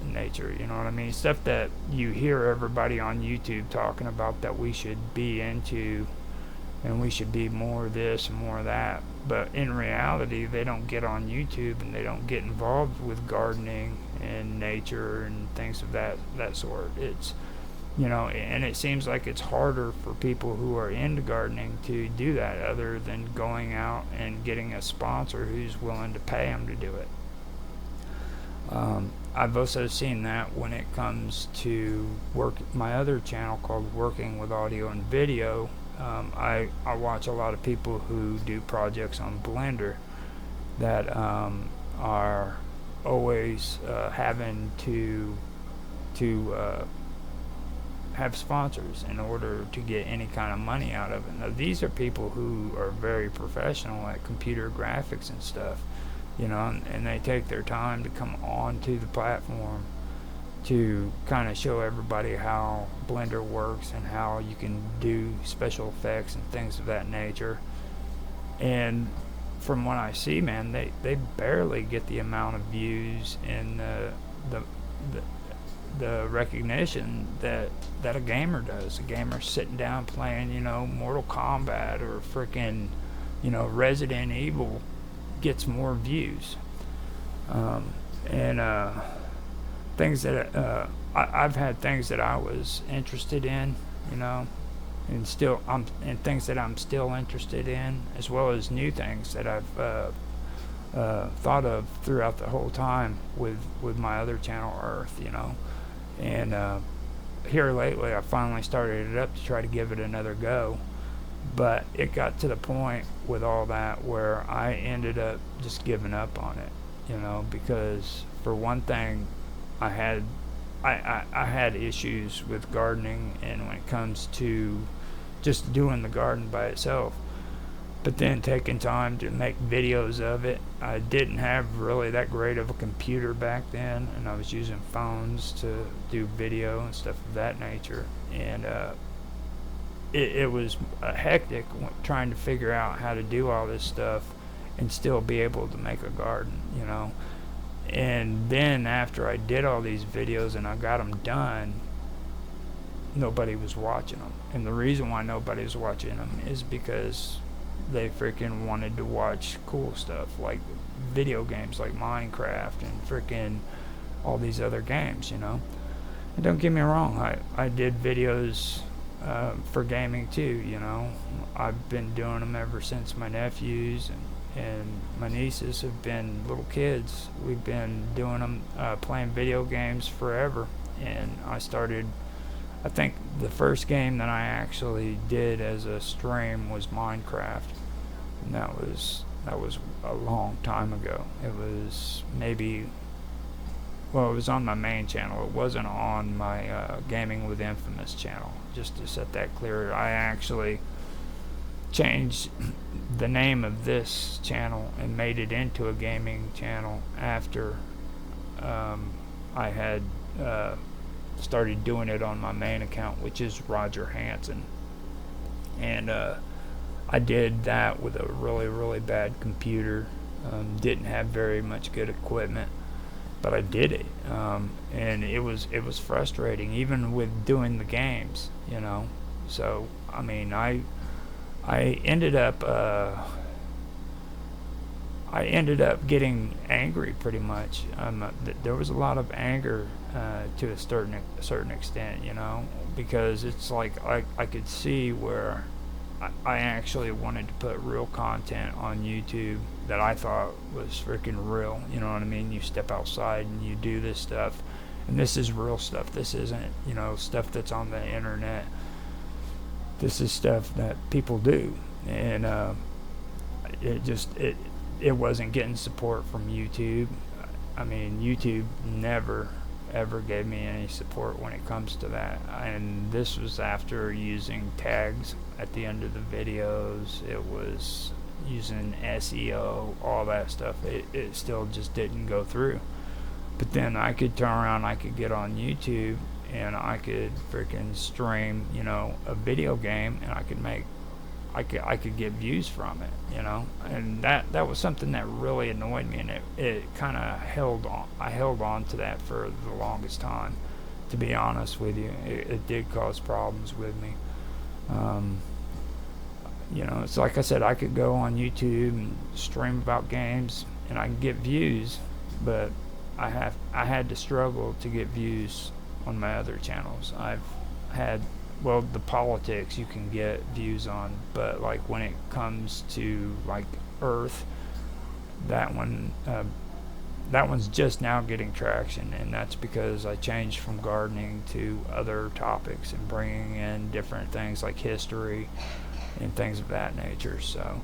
nature, you know what I mean? Stuff that you hear everybody on YouTube talking about that we should be into, and we should be more of this and more of that. But in reality, they don't get on YouTube and they don't get involved with gardening and nature and things of that sort. It's, you know, and it seems like it's harder for people who are into gardening to do that, other than going out and getting a sponsor who's willing to pay them to do it. I've also seen that when it comes to my other channel called Working with Audio and Video. I watch a lot of people who do projects on Blender that are always having to have sponsors in order to get any kind of money out of it. Now these are people who are very professional at computer graphics and stuff, you know, and they take their time to come onto the platform to kind of show everybody how Blender works and how you can do special effects and things of that nature. And from what I see, man, they barely get the amount of views and the recognition that a gamer does. A gamer sitting down playing, you know, Mortal Kombat or freaking Resident Evil gets more views. And things that I've had things that I was interested in, and things that I'm still interested in, as well as new things that I've thought of throughout the whole time with my other channel, Earth, and here lately I finally started it up to try to give it another go, but it got to the point with all that where I ended up just giving up on it, because for one thing, I had issues with gardening, and when it comes to just doing the garden by itself, but then taking time to make videos of it. I didn't have really that great of a computer back then, and I was using phones to do video and stuff of that nature, and it was hectic trying to figure out how to do all this stuff and still be able to make a garden, And then after I did all these videos and I got them done, nobody was watching them. And the reason why nobody was watching them is because they freaking wanted to watch cool stuff like video games like Minecraft and freaking all these other games, And don't get me wrong, I did videos for gaming too, I've been doing them ever since my nephews and my nieces have been little kids. We've been doing them, playing video games forever. And I think the first game that I actually did as a stream was Minecraft, and that was a long time ago. It was it was on my main channel. It wasn't on my Gaming with Infamous channel. Just to set that clear, I actually changed the name of this channel and made it into a gaming channel after I had started doing it on my main account, which is Roger Hanson. And I did that with a really, really bad computer. Didn't have very much good equipment, but I did it. And it was frustrating, even with doing the games, So, I mean, I ended up getting angry pretty much. There was a lot of anger to a certain extent, because it's like I could see where I actually wanted to put real content on YouTube that I thought was freaking real. You know what I mean? You step outside and you do this stuff, and this is real stuff. This isn't, stuff that's on the internet. This is stuff that people do, and it wasn't getting support from YouTube. I mean, YouTube never ever gave me any support when it comes to that, and this was after using tags at the end of the videos. It was using SEO, all that stuff. It still just didn't go through. But then I could turn around, I could get on YouTube and I could freaking stream, a video game, and I could get views from it, and that was something that really annoyed me, and it kind of held on. I held on to that for the longest time, to be honest with you. It did cause problems with me. It's like I said, I could go on YouTube and stream about games and I can get views, but I had to struggle to get views on my other channels. I've had, the politics you can get views on, but like when it comes to like Earth, that one's just now getting traction, and that's because I changed from gardening to other topics and bringing in different things like history and things of that nature. So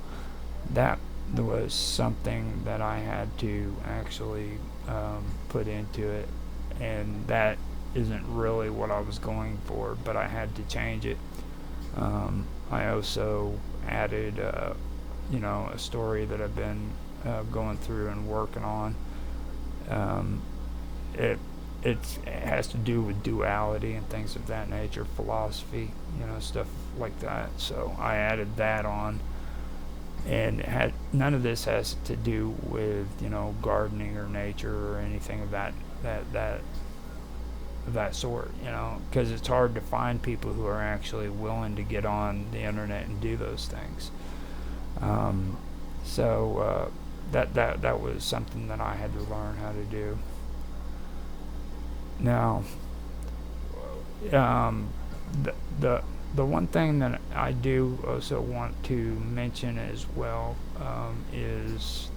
that was something that I had to actually put into it, and that isn't really what I was going for, but I had to change it. I also added a story that I've been going through and working on. It has to do with duality and things of that nature, philosophy, stuff like that. So I added that on, and none of this has to do with gardening or nature or anything of that sort, because it's hard to find people who are actually willing to get on the internet and do those things. So that was something that I had to learn how to do. Now, the one thing that I do also want to mention as well is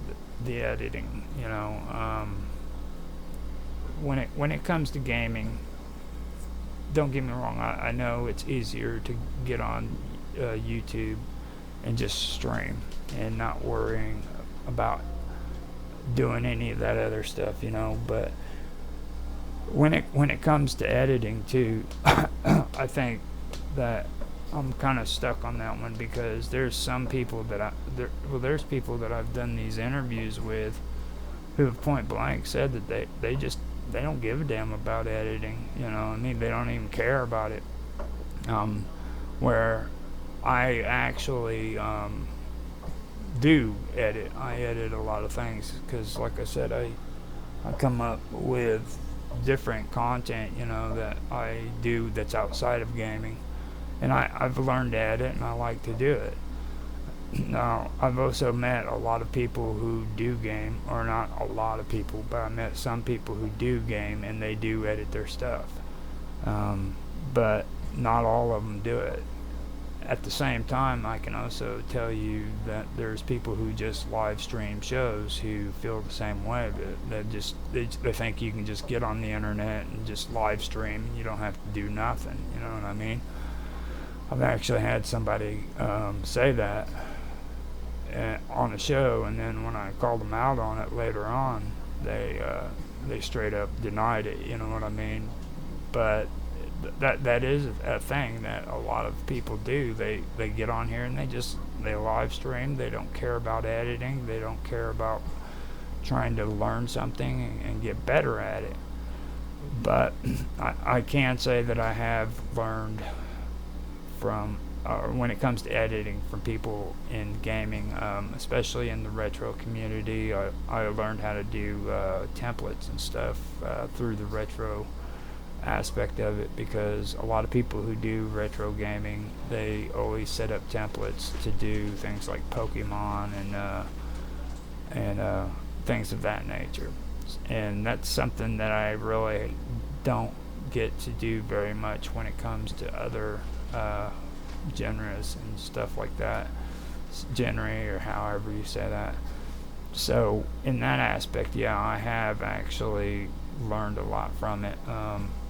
the editing. You know, when it comes to gaming, don't get me wrong. I know it's easier to get on YouTube and just stream and not worrying about doing any of that other stuff, you know. But when it comes to editing too, I think that I'm kind of stuck on that one, because there's some people that there's people that I've done these interviews with who have point blank said that they don't give a damn about editing, you know. I mean, they don't even care about it. Where I actually do edit. I edit a lot of things because, like I said, I come up with different content, you know, that I do that's outside of gaming, and I've learned to edit, and I like to do it. Now, I've also met a lot of people who do game, or not a lot of people, but I met some people who do game and they do edit their stuff, but not all of them do it. At the same time, I can also tell you that there's people who just live stream shows who feel the same way. They think you can just get on the internet and just live stream. You don't have to do nothing. You know what I mean? I've actually had somebody say that on a show, and then when I called them out on it later on, they straight up denied it. You know what I mean? But that is a thing that a lot of people do. They get on here and they live stream. They don't care about editing. They don't care about trying to learn something and get better at it. But I can say that I have learned from when it comes to editing from people in gaming, especially in the retro community. I learned how to do templates and stuff through the retro aspect of it, because a lot of people who do retro gaming, they always set up templates to do things like Pokemon and things of that nature, and that's something that I really don't get to do very much when it comes to other genres and stuff like that, genre or however you say that. So in that aspect, yeah, I have actually learned a lot from it.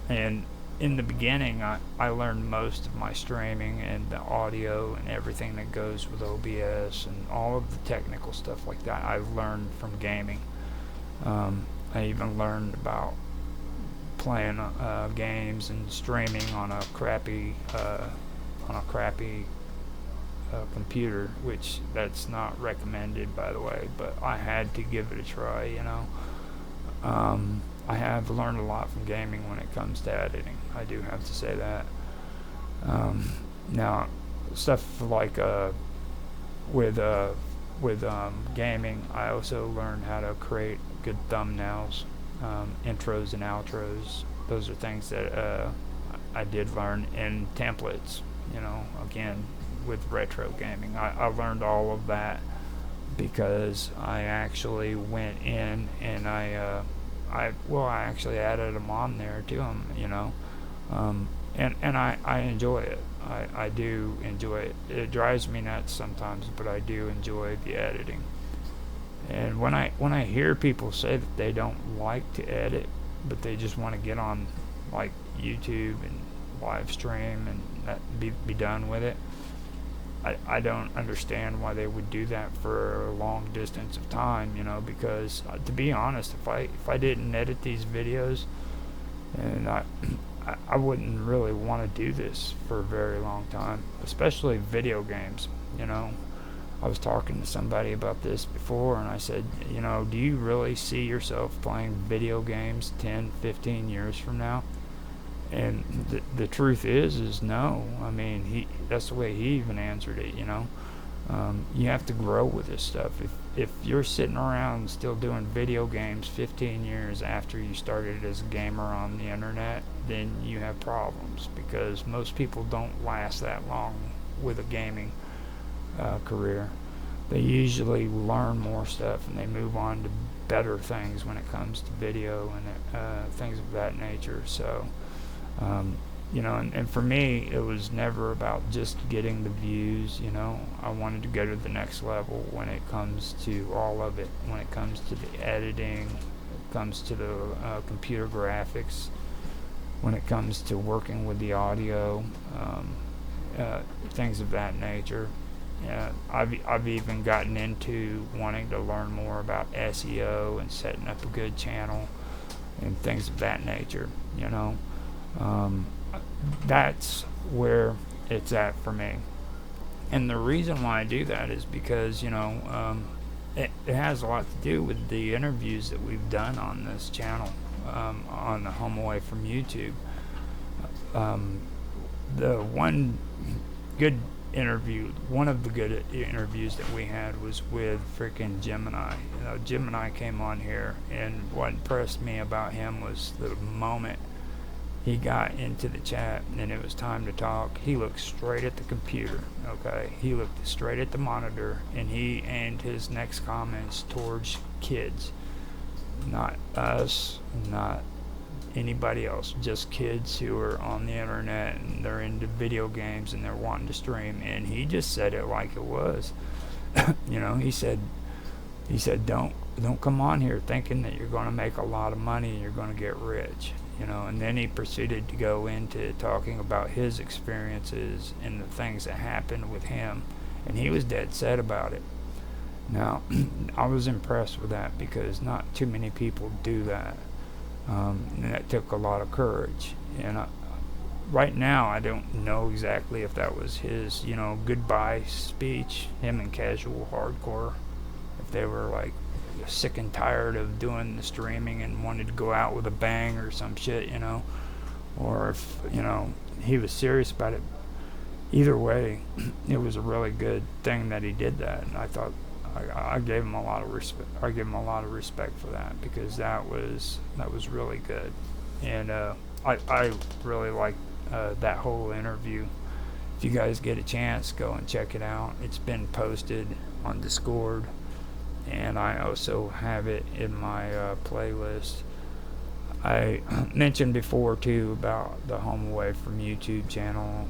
And in the beginning, I learned most of my streaming and the audio and everything that goes with OBS and all of the technical stuff like that. I learned from gaming. I even learned about playing games and streaming on a crappy computer, which that's not recommended, by the way, but I had to give it a try, you know. I have learned a lot from gaming when it comes to editing. I do have to say that. Now, stuff like with gaming, I also learned how to create good thumbnails, intros and outros. Those are things that I did learn in templates. You know, again, with retro gaming, I learned all of that because I actually went in and I actually added them on there to them, you know, and I enjoy it. I do enjoy it. It drives me nuts sometimes, but I do enjoy the editing. And when I hear people say that they don't like to edit, but they just want to get on like YouTube and live stream and that be done with it, I don't understand why they would do that for a long distance of time, you know, because to be honest, if I didn't edit these videos, and I wouldn't really want to do this for a very long time, especially video games, you know. I was talking to somebody about this before, and I said, you know, do you really see yourself playing video games 10, 15 years from now? And the truth is no. I mean, that's the way he even answered it, you know. You have to grow with this stuff. If you're sitting around still doing video games 15 years after you started as a gamer on the internet, then you have problems, because most people don't last that long with a gaming career. they usually learn more stuff and they move on to better things when it comes to video and things of that nature. So, you know, and for me, it was never about just getting the views. You know, I wanted to go to the next level when it comes to all of it, when it comes to the editing, it comes to the computer graphics, when it comes to working with the audio, things of that nature. I've even gotten into wanting to learn more about SEO and setting up a good channel and things of that nature. You know, that's where it's at for me. And the reason why I do that is because, you know, it has a lot to do with the interviews that we've done on this channel, on the Home Away from YouTube. The one good interview, one of the good interviews that we had was with freaking Gemini. You know, Gemini came on here, and what impressed me about him was the moment he got into the chat and it was time to talk, he looked straight at the computer, okay? He looked straight at the monitor, and he aimed his next comments towards kids. Not us, not anybody else, just kids who are on the internet and they're into video games and they're wanting to stream. And he just said it like it was. You know, he said don't come on here thinking that you're going to make a lot of money and you're going to get rich, you know. And then he proceeded to go into talking about his experiences and the things that happened with him, and he was dead set about it. Now, I was impressed with that because not too many people do that. And that took a lot of courage. And right now, I don't know exactly if that was his, you know, goodbye speech, him and Casual Hardcore, if they were like sick and tired of doing the streaming and wanted to go out with a bang or some shit, you know, or if, you know, he was serious about it. Either way, it was a really good thing that he did that, and I thought I gave him a lot of respect. I gave him a lot of respect for that, because that was really good, and I really liked that whole interview. If you guys get a chance, go and check it out. It's been posted on Discord, and I also have it in my playlist. I mentioned before too about the Home Away from YouTube channel.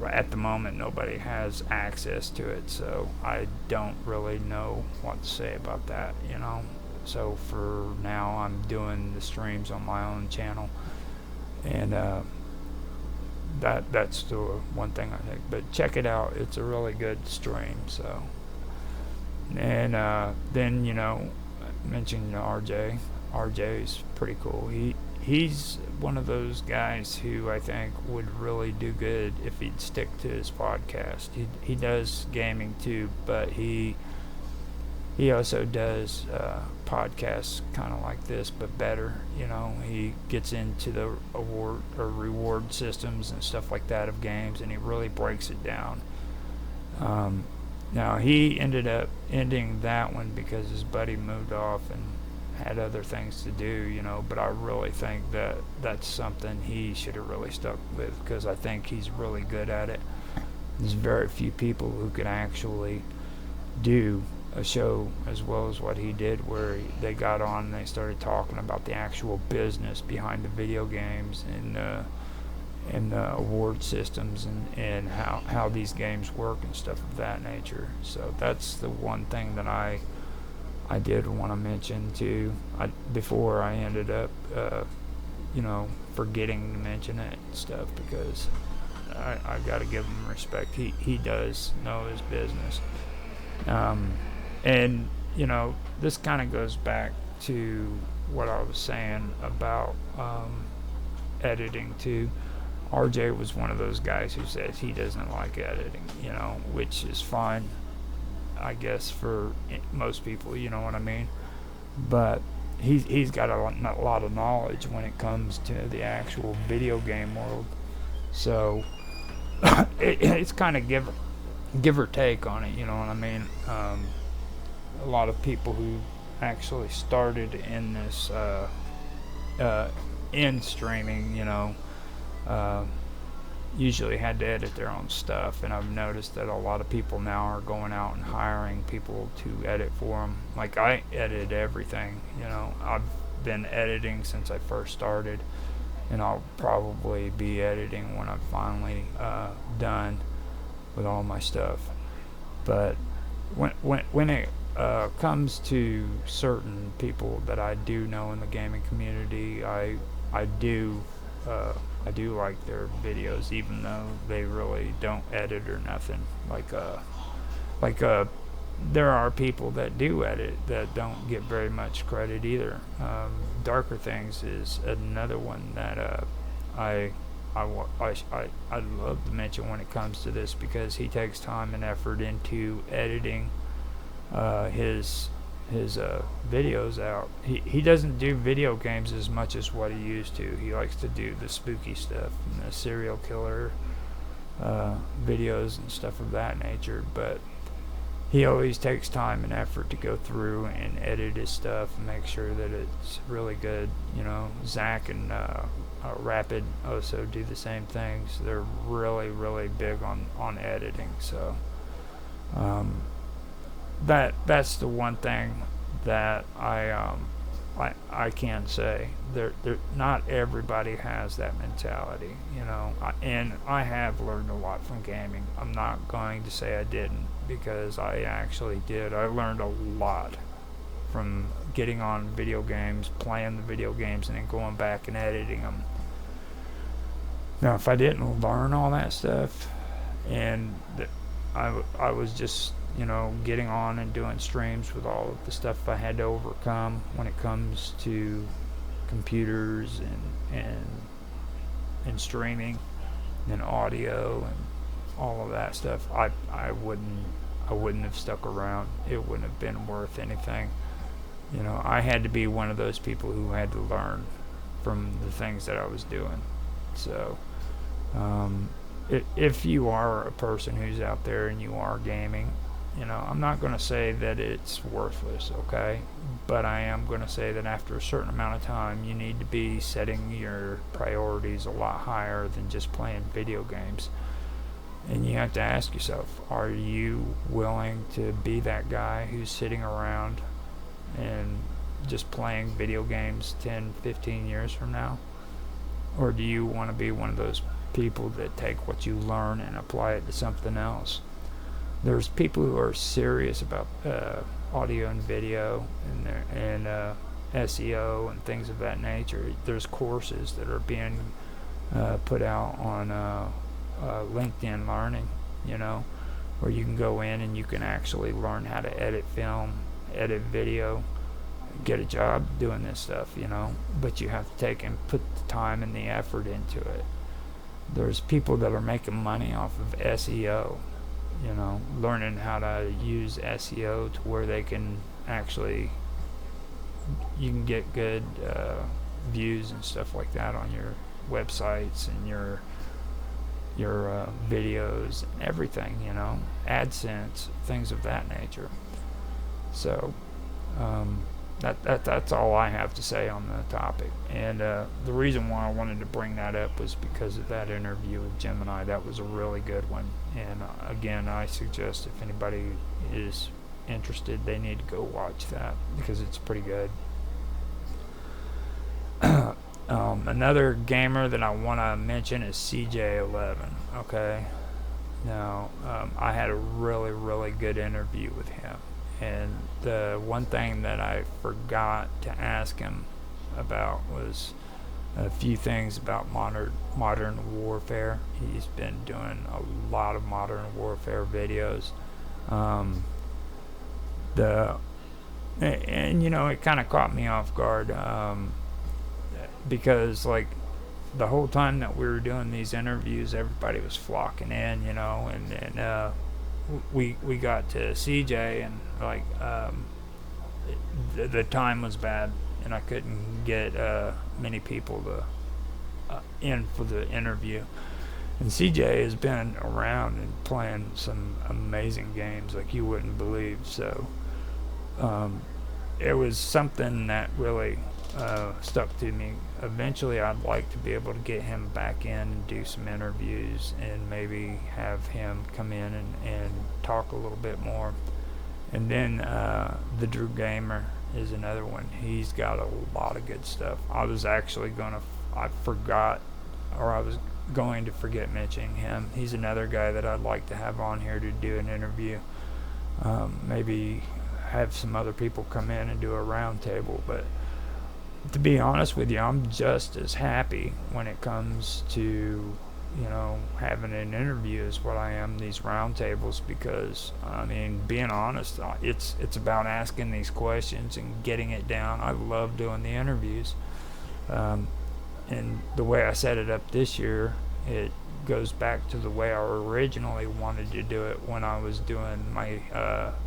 At the moment, nobody has access to it, so I don't really know what to say about that, you know. So for now, I'm doing the streams on my own channel, and that's the one thing I think. But check it out; it's a really good stream. So, and then, you know, I mentioned RJ. RJ is pretty cool. He's one of those guys who I think would really do good if he'd stick to his podcast. He does gaming too, but he also does podcasts kind of like this, but better. You know, he gets into the award or reward systems and stuff like that of games, and he really breaks it down. Now, he ended up ending that one because his buddy moved off and had other things to do, you know, but I really think that that's something he should have really stuck with, because I think he's really good at it. There's very few people who can actually do a show as well as what he did, where they got on and they started talking about the actual business behind the video games and the award systems and how these games work and stuff of that nature. So that's the one thing that I did want to mention too. Before I ended up, you know, forgetting to mention it and stuff, because I got to give him respect. He does know his business. And, you know, this kind of goes back to what I was saying about editing too. RJ was one of those guys who says he doesn't like editing, you know, which is fine, I guess, for most people, you know what I mean. But he's got a lot of knowledge when it comes to the actual video game world. So it's kind of give or take on it, you know what I mean. A lot of people who actually started in this in streaming, you know, usually had to edit their own stuff, and I've noticed that a lot of people now are going out and hiring people to edit for them. Like, I edit everything, you know. I've been editing since I first started, and I'll probably be editing when I'm finally done with all my stuff. But when it comes to certain people that I do know in the gaming community, I do like their videos, even though they really don't edit or nothing. There are people that do edit that don't get very much credit either. Darker Things is another one that I'd love to mention when it comes to this, because he takes time and effort into editing his videos out. He doesn't do video games as much as what he used to. He likes to do the spooky stuff and the serial killer videos and stuff of that nature, but he always takes time and effort to go through and edit his stuff and make sure that it's really good. You know, Zach and Rapid also do the same things. They're really, really big on editing. So that's the one thing that I can say. Not everybody has that mentality, you know. And I have learned a lot from gaming. I'm not going to say I didn't, because I actually did. I learned a lot from getting on video games, playing the video games, and then going back and editing them. Now, if I didn't learn all that stuff, and I was just, you know, getting on and doing streams with all of the stuff I had to overcome when it comes to computers and streaming and audio and all of that stuff, I wouldn't have stuck around. It wouldn't have been worth anything. You know, I had to be one of those people who had to learn from the things that I was doing. So if you are a person who's out there and you are gaming, you know, I'm not going to say that it's worthless, okay? But I am going to say that after a certain amount of time, you need to be setting your priorities a lot higher than just playing video games. And you have to ask yourself, are you willing to be that guy who's sitting around and just playing video games 10, 15 years from now? Or do you want to be one of those people that take what you learn and apply it to something else? There's people who are serious about audio and video and SEO and things of that nature. There's courses that are being put out on LinkedIn Learning, you know, where you can go in and you can actually learn how to edit film, edit video, get a job doing this stuff, you know. But you have to take and put the time and the effort into it. There's people that are making money off of SEO, you know, learning how to use SEO to where they can actually, you can get good views and stuff like that on your websites and your videos and everything, you know, AdSense, things of that nature. So that's all I have to say on the topic. And the reason why I wanted to bring that up was because of that interview with Gemini. That was a really good one. And again, I suggest if anybody is interested, they need to go watch that because it's pretty good. Another gamer that I want to mention is CJ11. Okay, now I had a really, really good interview with him. And the one thing that I forgot to ask him about was a few things about modern warfare. He's been doing a lot of modern warfare videos. And you know, it kind of caught me off guard because like the whole time that we were doing these interviews, everybody was flocking in, you know, and we got to CJ and like the time was bad and I couldn't get many people to in for the interview. And CJ has been around and playing some amazing games like you wouldn't believe. So it was something that really stuck to me. Eventually, I'd like to be able to get him back in and do some interviews and maybe have him come in and talk a little bit more. And then the Drew Gamer is another one. He's got a lot of good stuff. I was actually I was going to forget mentioning him. He's another guy that I'd like to have on here to do an interview. Maybe have some other people come in and do a round table. But to be honest with you, I'm just as happy when it comes to, having an interview as what I am these round tables, because being honest, it's about asking these questions and getting it down. I love doing the interviews, and the way I set it up this year, it goes back to the way I originally wanted to do it when I was doing my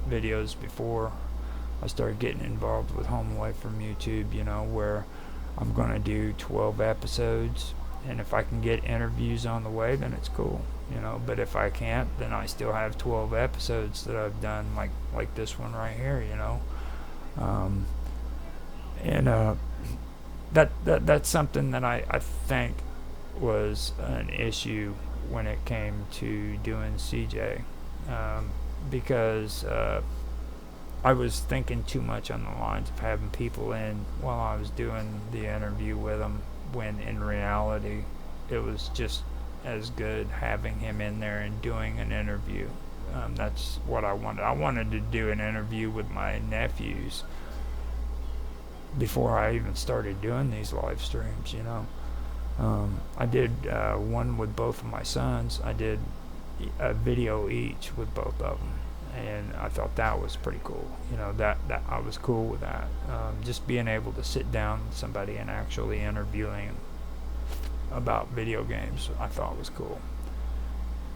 videos before I started getting involved with Home Away from YouTube, where I'm going to do 12 episodes, and if I can get interviews on the way, then it's cool, but if I can't, then I still have 12 episodes that I've done, like this one right here, that's something that I think was an issue when it came to doing CJ, because I was thinking too much on the lines of having people in while I was doing the interview with them, when in reality it was just as good having him in there and doing an interview. That's what I wanted. I wanted to do an interview with my nephews before I even started doing these live streams, I did one with both of my sons. I did a video each with both of them, and I thought that was pretty cool. That I was cool with that. Just being able to sit down with somebody and actually interviewing about video games, I thought was cool.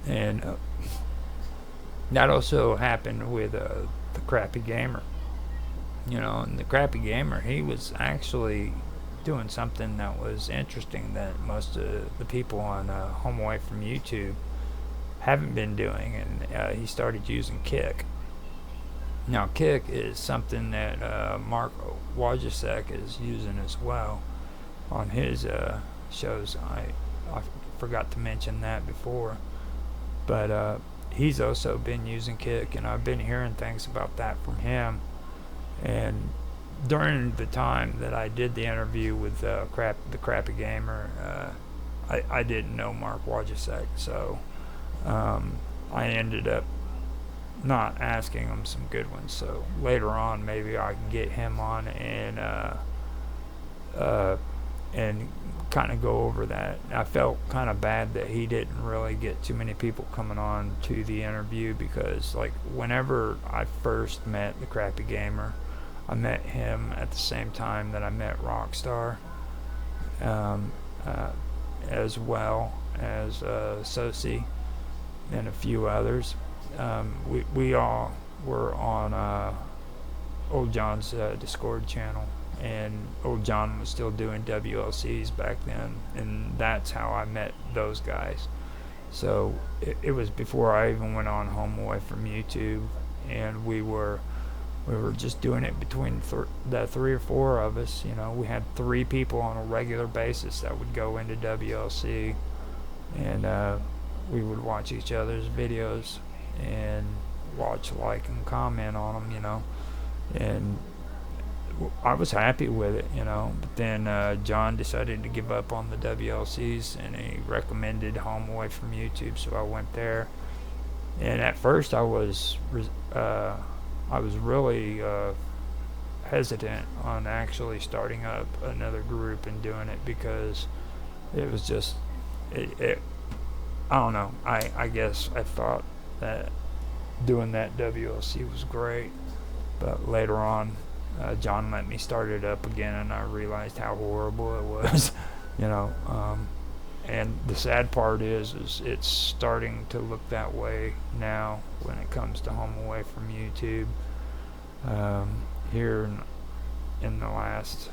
And that also happened with the Crappy Gamer. And the Crappy Gamer, he was actually doing something that was interesting that most of the people on Home Away from YouTube haven't been doing, and he started using Kick. Now, Kick is something that Mark Wojcicki is using as well on his shows. I forgot to mention that before, but he's also been using Kick, and I've been hearing things about that from him. And during the time that I did the interview with the Crappy Gamer, I didn't know Mark Wojcicki, so I ended up not asking him some good ones. So later on, maybe I can get him on and kind of go over that. I felt kind of bad that he didn't really get too many people coming on to the interview, because whenever I first met the Crappy Gamer, I met him at the same time that I met Rockstar, as well as Soci and a few others. We all were on Old John's Discord channel, and Old John was still doing WLCs back then, and that's how I met those guys. So it was before I even went on Home Away from YouTube, and we were just doing it between the 3 or 4 of us. We had 3 people on a regular basis that would go into WLC, and we would watch each other's videos and watch, like, and comment on them, and I was happy with it, but then John decided to give up on the WLCs, and he recommended Home Away from YouTube, so I went there. And at first I was really hesitant on actually starting up another group and doing it, because it was just I don't know, I guess I thought that doing that WLC was great, but later on John let me start it up again, and I realized how horrible it was. And the sad part is it's starting to look that way now when it comes to Home Away from YouTube. Here in the last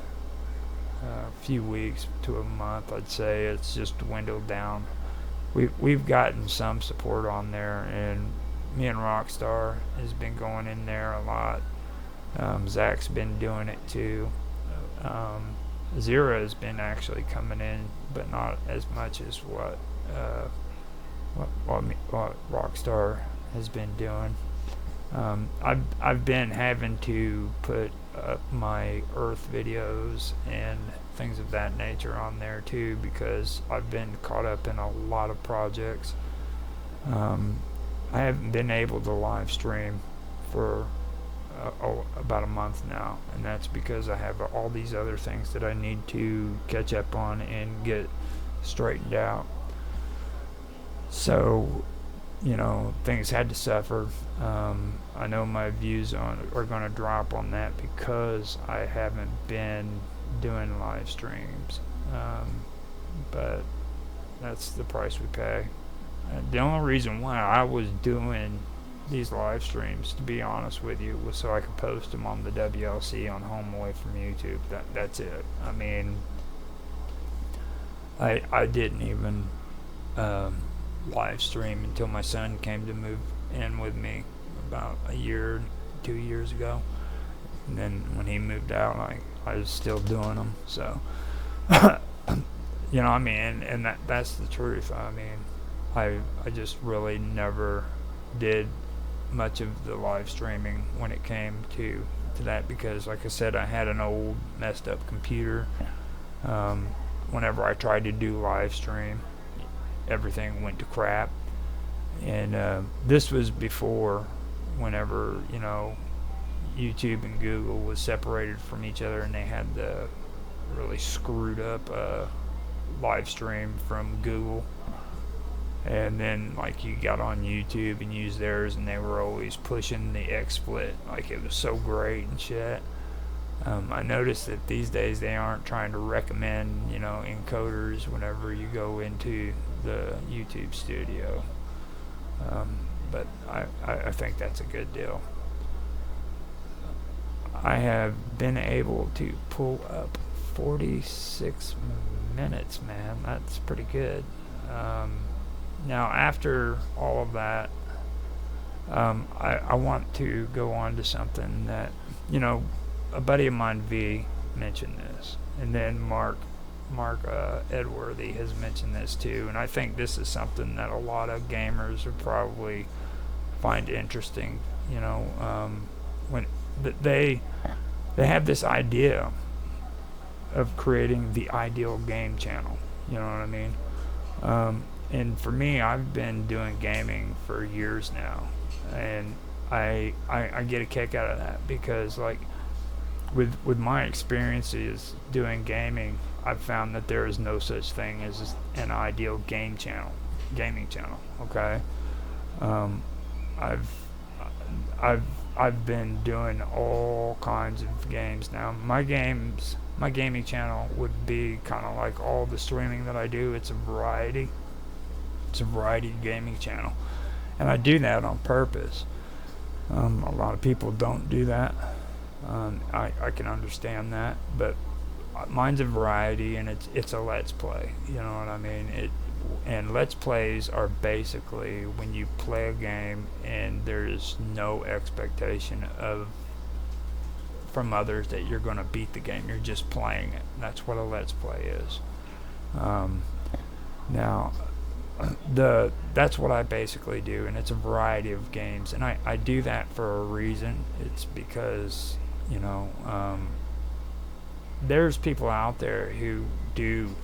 few weeks to a month, I'd say it's just dwindled down. We've gotten some support on there, and me and Rockstar has been going in there a lot. Zach's been doing it too. Zero's been actually coming in, but not as much as what Rockstar has been doing. I've been having to put up my Earth videos and things of that nature on there too, because I've been caught up in a lot of projects. I haven't been able to live stream for about a month now, and that's because I have all these other things that I need to catch up on and get straightened out. So, you know, things had to suffer. I know my views are going to drop on that because I haven't been doing live streams, but that's the price we pay. The only reason why I was doing these live streams, to be honest with you, was so I could post them on the WLC on home away from YouTube. That's it. I mean, I didn't even live stream until my son came to move in with me about 2 years ago, and then when he moved out, I was still doing them. So you know, I mean, and that's the truth. I mean, I just really never did much of the live streaming when it came to that, because like I said, I had an old messed up computer. Whenever I tried to do live stream, everything went to crap. And this was before, whenever, you know, YouTube and Google was separated from each other, and they had the really screwed up live stream from Google. And then, like, you got on YouTube and used theirs, and they were always pushing the XSplit, like it was so great and shit. I noticed that these days they aren't trying to recommend, you know, encoders whenever you go into the YouTube studio. But I think that's a good deal. I have been able to pull up 46 minutes, man. That's pretty good. Now, after all of that, I want to go on to something that, you know, a buddy of mine, V, mentioned this, and then Mark Edworthy has mentioned this too, and I think this is something that a lot of gamers would probably find interesting. You know, when they have this idea of creating the ideal game channel. You know what I mean? And for me, I've been doing gaming for years now, and I get a kick out of that, because, like, with my experiences doing gaming, I've found that there is no such thing as an ideal gaming channel. Okay, I've been doing all kinds of games now. My gaming channel would be kind of like all the streaming that I do. It's a variety gaming channel, and I do that on purpose. A lot of people don't do that. I can understand that, but mine's a variety, and it's a let's play. You know what I mean? And let's plays are basically when you play a game and there's no expectation from others that you're going to beat the game. You're just playing it. That's what a let's play is. Now, that's what I basically do, and it's a variety of games, and I do that for a reason. It's because, you know, there's people out there who do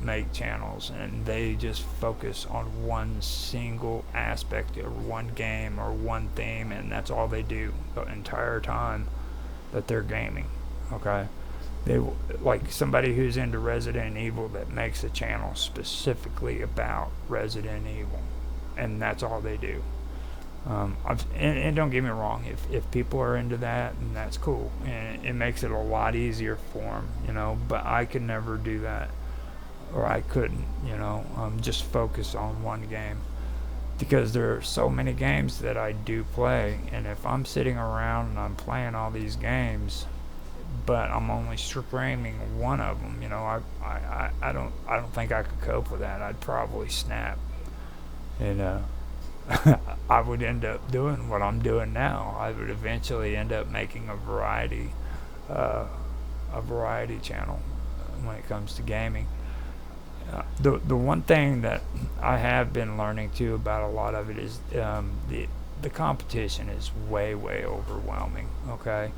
make channels, and they just focus on one single aspect or one game or one theme, and that's all they do the entire time that they're gaming. Okay, they, like somebody who's into Resident Evil, that makes a channel specifically about Resident Evil, and that's all they do. And don't get me wrong, if people are into that, and that's cool, and it makes it a lot easier for them, you know, but I could never do that, or I couldn't, you know, just focus on one game, because there are so many games that I do play, and if I'm sitting around and I'm playing all these games, but I'm only streaming one of them, you know, I don't think I could cope with that. I'd probably snap, and I would end up doing what I'm doing now. I would eventually end up making a variety channel, when it comes to gaming. The one thing that I have been learning too about a lot of it is the competition is way overwhelming. Okay,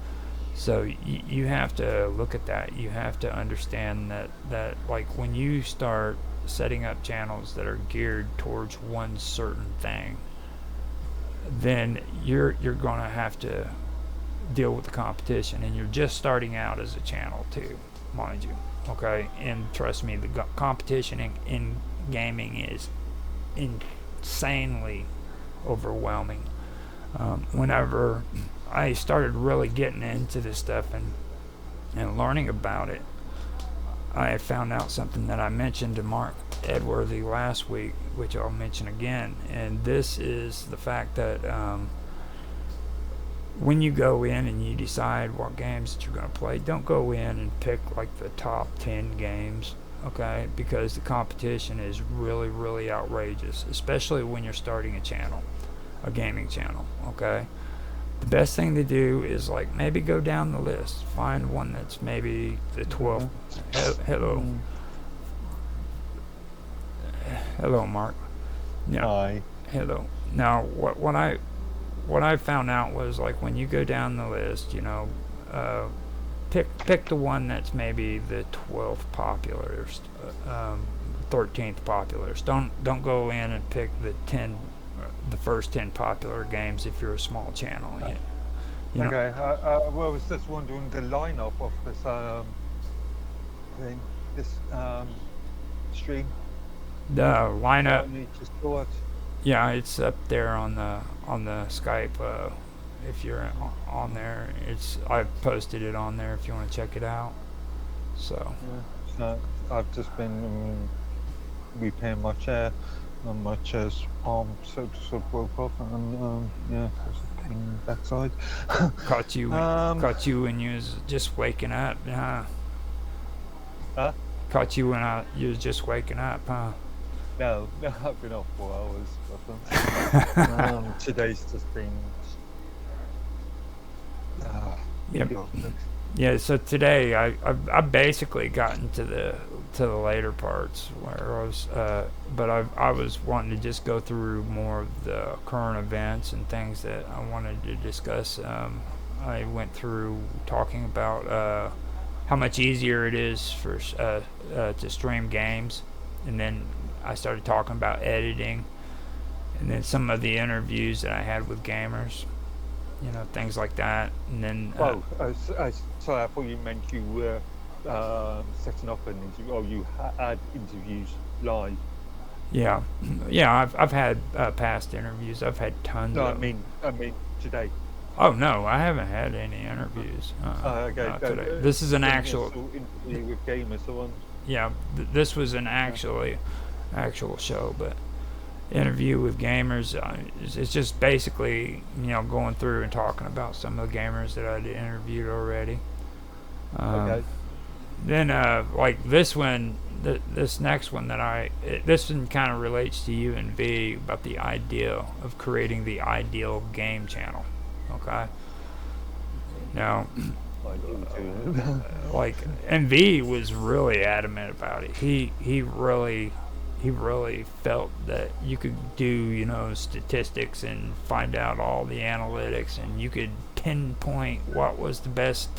so you have to look at that. You have to understand that like when you start setting up channels that are geared towards one certain thing, then you're going to have to deal with the competition, and you're just starting out as a channel too, mind you. Okay, and trust me, the competition in gaming is insanely overwhelming. Whenever I started really getting into this stuff and learning about it, I found out something that I mentioned to Mark Edworthy last week, which I'll mention again, and this is the fact that when you go in and you decide what games that you're going to play, don't go in and pick like the top 10 games, okay? Because the competition is really outrageous, especially when you're starting a channel, a gaming channel, okay? The best thing to do is like maybe go down the list, find one that's maybe the 12th. Hello, Mark. Yeah. Hi. Hello. Now, what I found out was like when you go down the list, you know, pick the one that's maybe the 12th popular, 13th popular. Don't go in and pick the first 10 popular games if you're a small channel. You know. Okay. Well, I was just wondering the lineup of this thing, this stream. The lineup. Just thought. Yeah, it's up there on the Skype. If you're on there, I've posted it on there if you want to check it out. So. Yeah, I've just been repairing my chair, and my chair's arm sort of broke off, and yeah, there's a pain in the backside. Caught you when you was just waking up, huh? Huh? Caught you when you was just waking up, huh? No, I've been off for hours. Today's just been. Yep. Yeah. So today I basically gotten to the later parts where I was, but I was wanting to just go through more of the current events and things that I wanted to discuss. I went through talking about how much easier it is for to stream games, and then I started talking about editing, and then some of the interviews that I had with gamers, you know, things like that. And then sorry, I thought you meant you were setting up an interview, or you had interviews live. Yeah, I've had past interviews. I've had tons. No, of I mean today. Oh no, I haven't had any interviews. Okay. Today. This is an actual interview with gamers, the one. Yeah, this was an actual show, but interview with gamers, it's just basically, you know, going through and talking about some of the gamers that I'd interviewed already. Okay. Then like this one, this next one this one kind of relates to you and V about the idea of creating the ideal game channel. Okay. Now, like, and V was really adamant about it. He really felt that you could do, you know, statistics and find out all the analytics, and you could pinpoint what was the best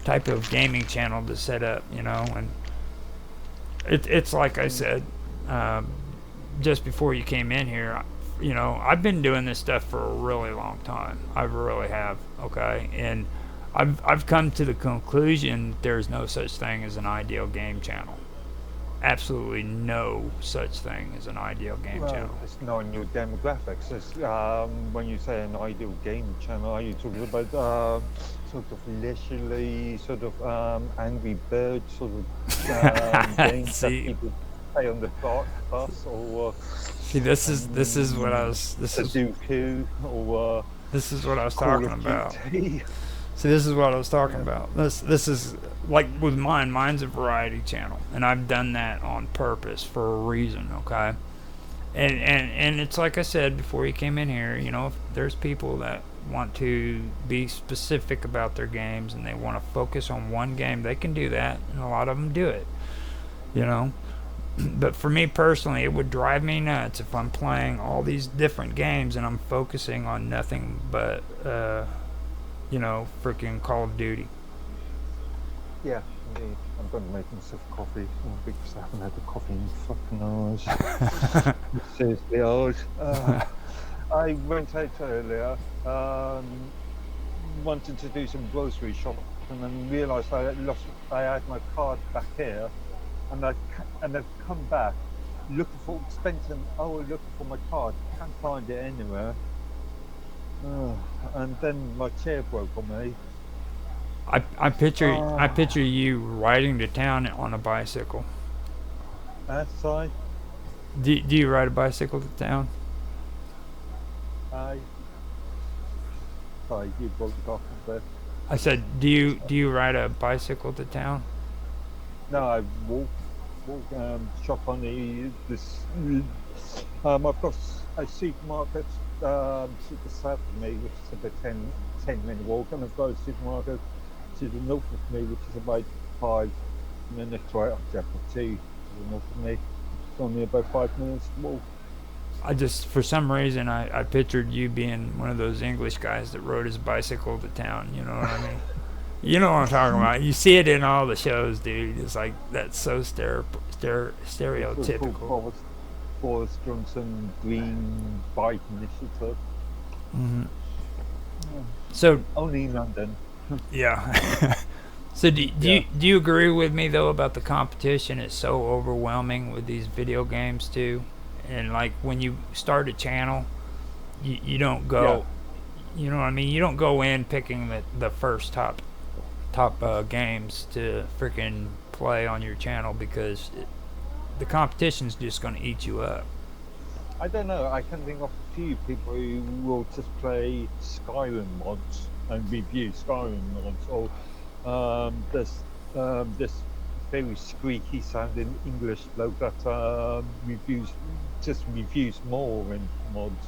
type of gaming channel to set up, you know. And it's like I said just before you came in here, you know, I've been doing this stuff for a really long time. I really have, okay? And I've come to the conclusion there's no such thing as an ideal game channel. Absolutely no such thing as an ideal game channel. It's not in your demographics. It's, when you say an ideal game channel, are you talking about sort of leisurely, sort of Angry Bird sort of games that people play on the bus, or see, this is what I was. Sudoku, or this is what I was talking about. See, this is what I was talking about. This is like with mine. Mine's a variety channel, and I've done that on purpose for a reason. Okay, and it's like I said before you came in here. You know, if there's people that want to be specific about their games and they want to focus on one game, they can do that, and a lot of them do it. you know. But for me personally, it would drive me nuts if I'm playing all these different games and I'm focusing on nothing but, freaking Call of Duty. Yeah, me. I'm going to make myself coffee because I haven't had a coffee in fucking hours. Seriously, hours. I went out earlier, wanted to do some grocery shopping, and then realised I had my card back here, and I've come back spent an hour looking for my card, can't find it anywhere. And then my chair broke on me. I picture you riding to town on a bicycle. That's right. Do you ride a bicycle to town? Sorry, you broke off there. I said, do you ride a bicycle to town? No, I walk shop on this. I've got a supermarket to the south of me, which is about 10-minute walk, and I've got a supermarket to the north of me, which is about 5 minutes right up to the north of me. It's only about 5 minutes to walk. I just, for some reason, I pictured you being one of those English guys that rode his bicycle to town. You know what I mean? You know what I'm talking about. You see it in all the shows, dude. It's like, that's so stereotypical. Boris Johnson Green Bike Initiative. Mm-hmm. So only in London. Yeah. So do you agree with me though about the competition is so overwhelming with these video games too? And like when you start a channel, you don't go, you know what I mean? You don't go in picking the first top games to freaking play on your channel because the competition's just going to eat you up. I don't know. I can think of a few people who will just play Skyrim mods and review Skyrim mods, or this very squeaky sounding English bloke that reviews more in mods.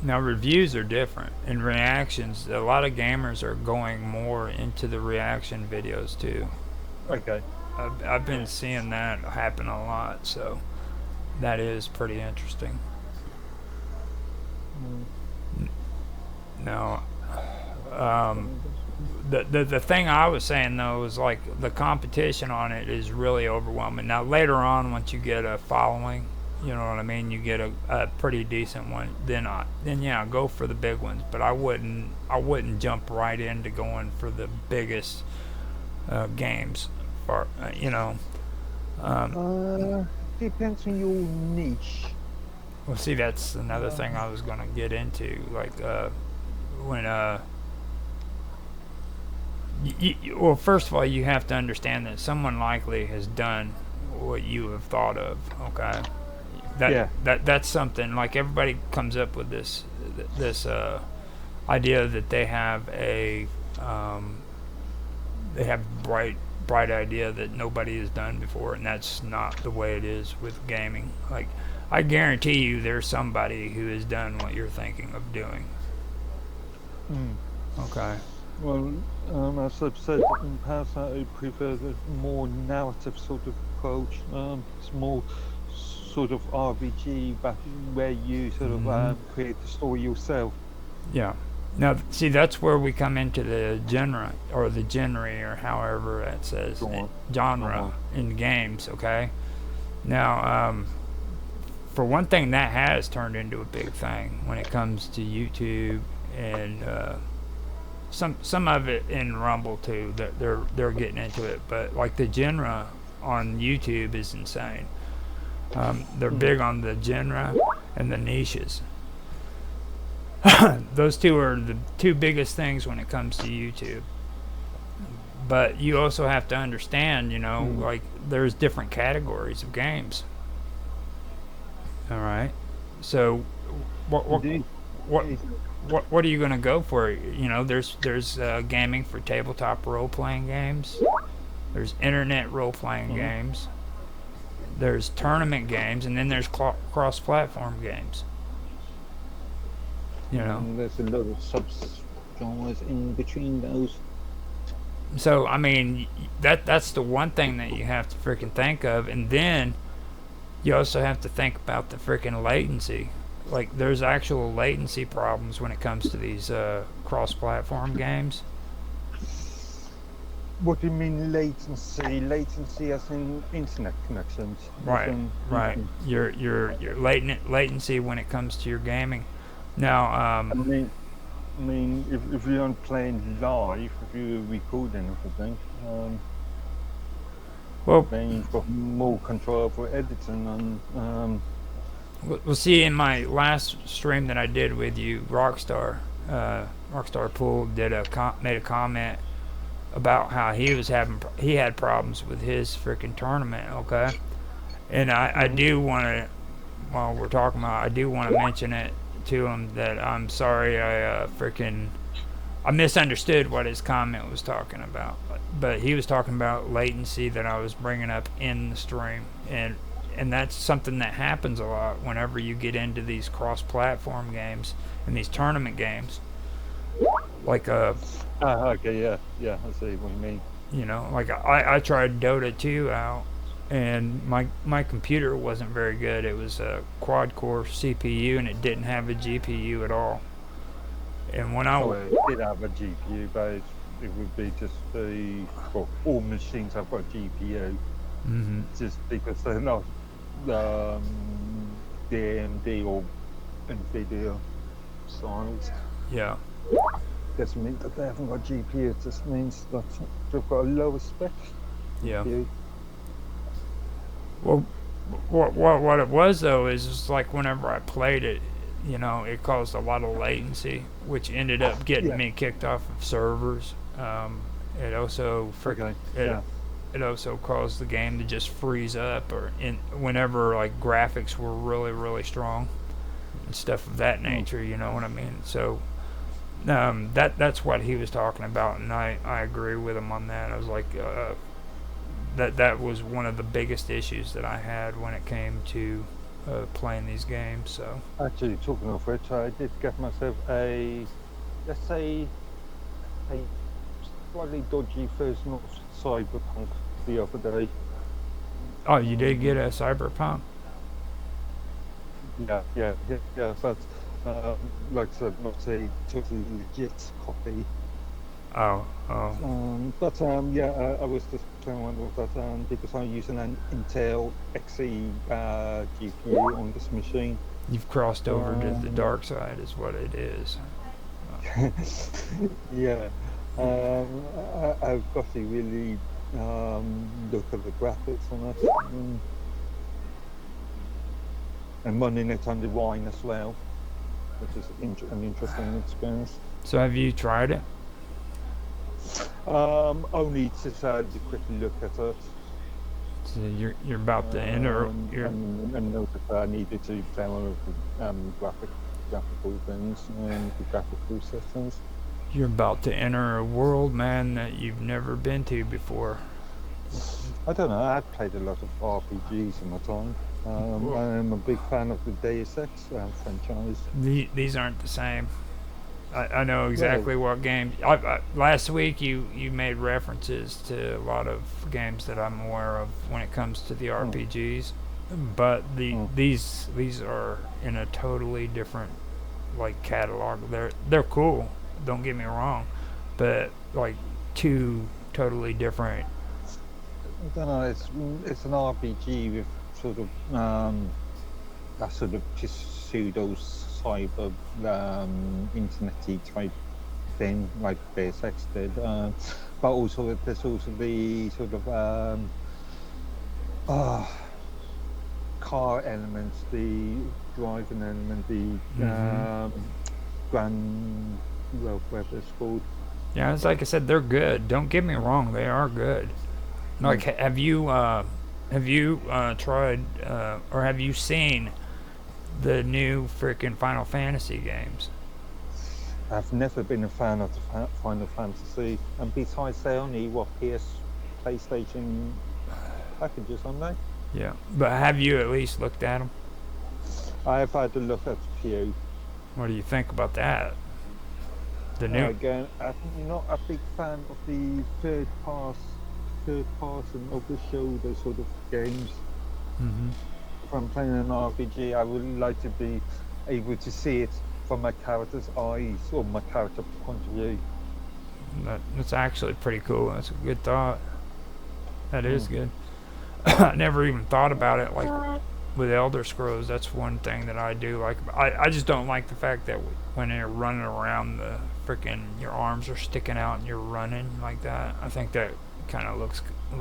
Now reviews are different, and reactions. A lot of gamers are going more into the reaction videos too. Okay. I've been seeing that happen a lot, so that is pretty interesting. Now, the thing I was saying though is like the competition on it is really overwhelming. Now later on, once you get a following, you know what I mean, you get a pretty decent one, then yeah, go for the big ones. But I wouldn't jump right into going for the biggest games. For depends on your niche. Well, see, that's another thing I was gonna get into. Like when well, first of all, you have to understand that someone likely has done what you have thought of. Okay. That's something like everybody comes up with this idea that they have a bright idea that nobody has done before, and that's not the way it is with gaming. Like I guarantee you there's somebody who has done what you're thinking of doing. Okay. Well, as I've said in the past, I prefer the more narrative sort of approach. It's more sort of RPG, but where you sort of create the story yourself. Yeah. Now, see, that's where we come into the genre, or however that says, genre in games, okay? Now, for one thing, that has turned into a big thing when it comes to YouTube and some of it in Rumble too. They're getting into it, but like the genre on YouTube is insane. They're big on the genre and the niches. Those two are the two biggest things when it comes to YouTube. But you also have to understand, like there's different categories of games. All right. So what are you going to go for? There's gaming for tabletop role-playing games. There's internet role-playing games. There's tournament games, and then there's cross-platform games. There's a lot of sub-genres in between those. So I mean, that's the one thing that you have to freaking think of, and then you also have to think about the freaking latency. Like, there's actual latency problems when it comes to these cross-platform games. What do you mean latency? Latency as in internet connections. Right, right. Your latency when it comes to your gaming. Now, I mean, if you aren't playing live, if you're recording everything, well, then you've got more control over editing and. Well, see, in my last stream that I did with you, Rockstar Pool made a comment about how he had problems with his freaking tournament. Okay, and I do want to, while we're talking about, I do want to mention it to him that I'm sorry I misunderstood what his comment was talking about, but he was talking about latency that I was bringing up in the stream, and that's something that happens a lot whenever you get into these cross-platform games and these tournament games. Like okay, yeah, I see what you mean. You know, like I tried Dota 2 out, and my computer wasn't very good. It was a quad-core CPU, and it didn't have a GPU at all. And when it did have a GPU, but it would be just all machines have got a GPU. Mm-hmm. Just because they're not the AMD or NVIDIA styles. Yeah. Doesn't mean that they haven't got GPU, it just means that they've got a lower spec. Yeah. GPU. Well, what it was though is just like whenever I played it, you know, it caused a lot of latency, which ended up getting me kicked off of servers. It also it also caused the game to just freeze up, or whenever like graphics were really, really strong and stuff of that nature. You know what I mean? So that's what he was talking about, and I agree with him on that. I was like, that was one of the biggest issues that I had when it came to playing these games. So actually, talking of which, I did get myself let's say a slightly dodgy version of Cyberpunk the other day. Oh, you did get a Cyberpunk? Yeah, but like I said, not a totally legit copy. But I was just playing one with that because I'm using an Intel Xe GPU on this machine. You've crossed over to the dark side, is what it is. Yeah, I've got to really look at the graphics on it, and running it on the wine as well, which is an interesting experience. So have you tried it? Only to quickly look at it. So you're about to enter. And notice that I needed to download graphical things and the graphical systems. You're about to enter a world, man, that you've never been to before. I don't know. I've played a lot of RPGs in my time. I'm a big fan of the Deus Ex franchise. These aren't the same. I know exactly what games. Last week you made references to a lot of games that I'm aware of when it comes to the RPGs, but these are in a totally different like catalog. They're cool. Don't get me wrong, but like two totally different. I don't know. It's an RPG with sort of that sort of pseudo cyber internet-y type thing like Deus Ex did, but also there's also the sort of car element, the driving element, the whatever it's called. Yeah, it's like I said, they're good. Don't get me wrong, they are good. Like, have you tried or have you seen the new freaking Final Fantasy games? I've never been a fan of the Final Fantasy, and besides, they only PlayStation packages, aren't they? Yeah, but have you at least looked at them? I've had a look at a few. What do you think about that? The new. Again, I'm not a big fan of the third person of the shoulder sort of games. Mm-hmm. If I'm playing an RPG, I would like to be able to see it from my character's eyes or my character point of view. That's actually pretty cool. That's a good thought. That is good. I never even thought about it like with Elder Scrolls. That's one thing that I do like. I just don't like the fact that when you're running around, the freaking your arms are sticking out and you're running like that. I think that kind of looks a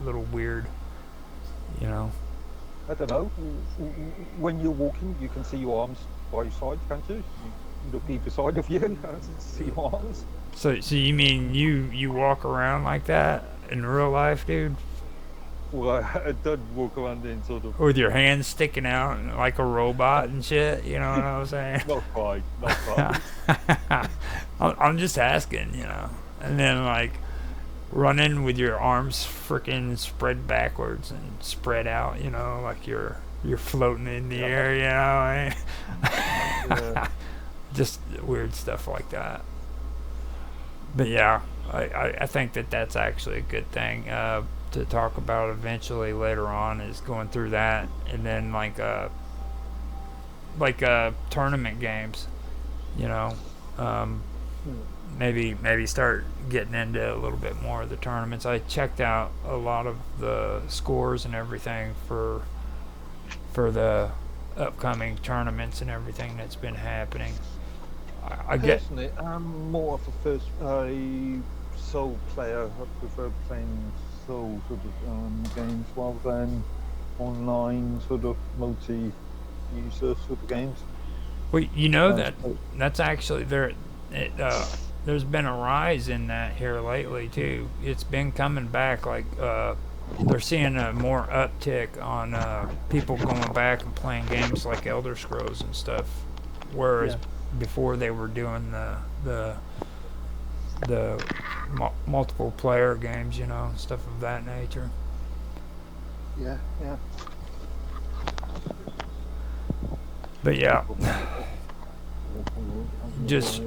little weird. You know. I don't know. When you're walking, you can see your arms by your side, can't you? You look either side of you and see your arms. So you mean you walk around like that in real life, dude? Well, I don't walk around in sort of... With your hands sticking out like a robot and shit, you know what I'm saying? Not quite, not quite. I'm just asking, you know. And then, like, running with your arms freaking spread backwards and spread out, you know, like you're floating in the air, you know? Yeah. Just weird stuff like that. But yeah, I think that's actually a good thing to talk about eventually later on, is going through that, and then like tournament games, you know, maybe start getting into a little bit more of the tournaments. I checked out a lot of the scores and everything for the upcoming tournaments and everything that's been happening. I get. Personally, I'm more of a sole player. I prefer playing sole sort of games rather than online sort of multi-user sort of games. Well, you know that's actually there. There's been a rise in that here lately too. It's been coming back. Like they're seeing a more uptick on people going back and playing games like Elder Scrolls and stuff, whereas before they were doing the multiple player games, you know, stuff of that nature. Yeah. But yeah, just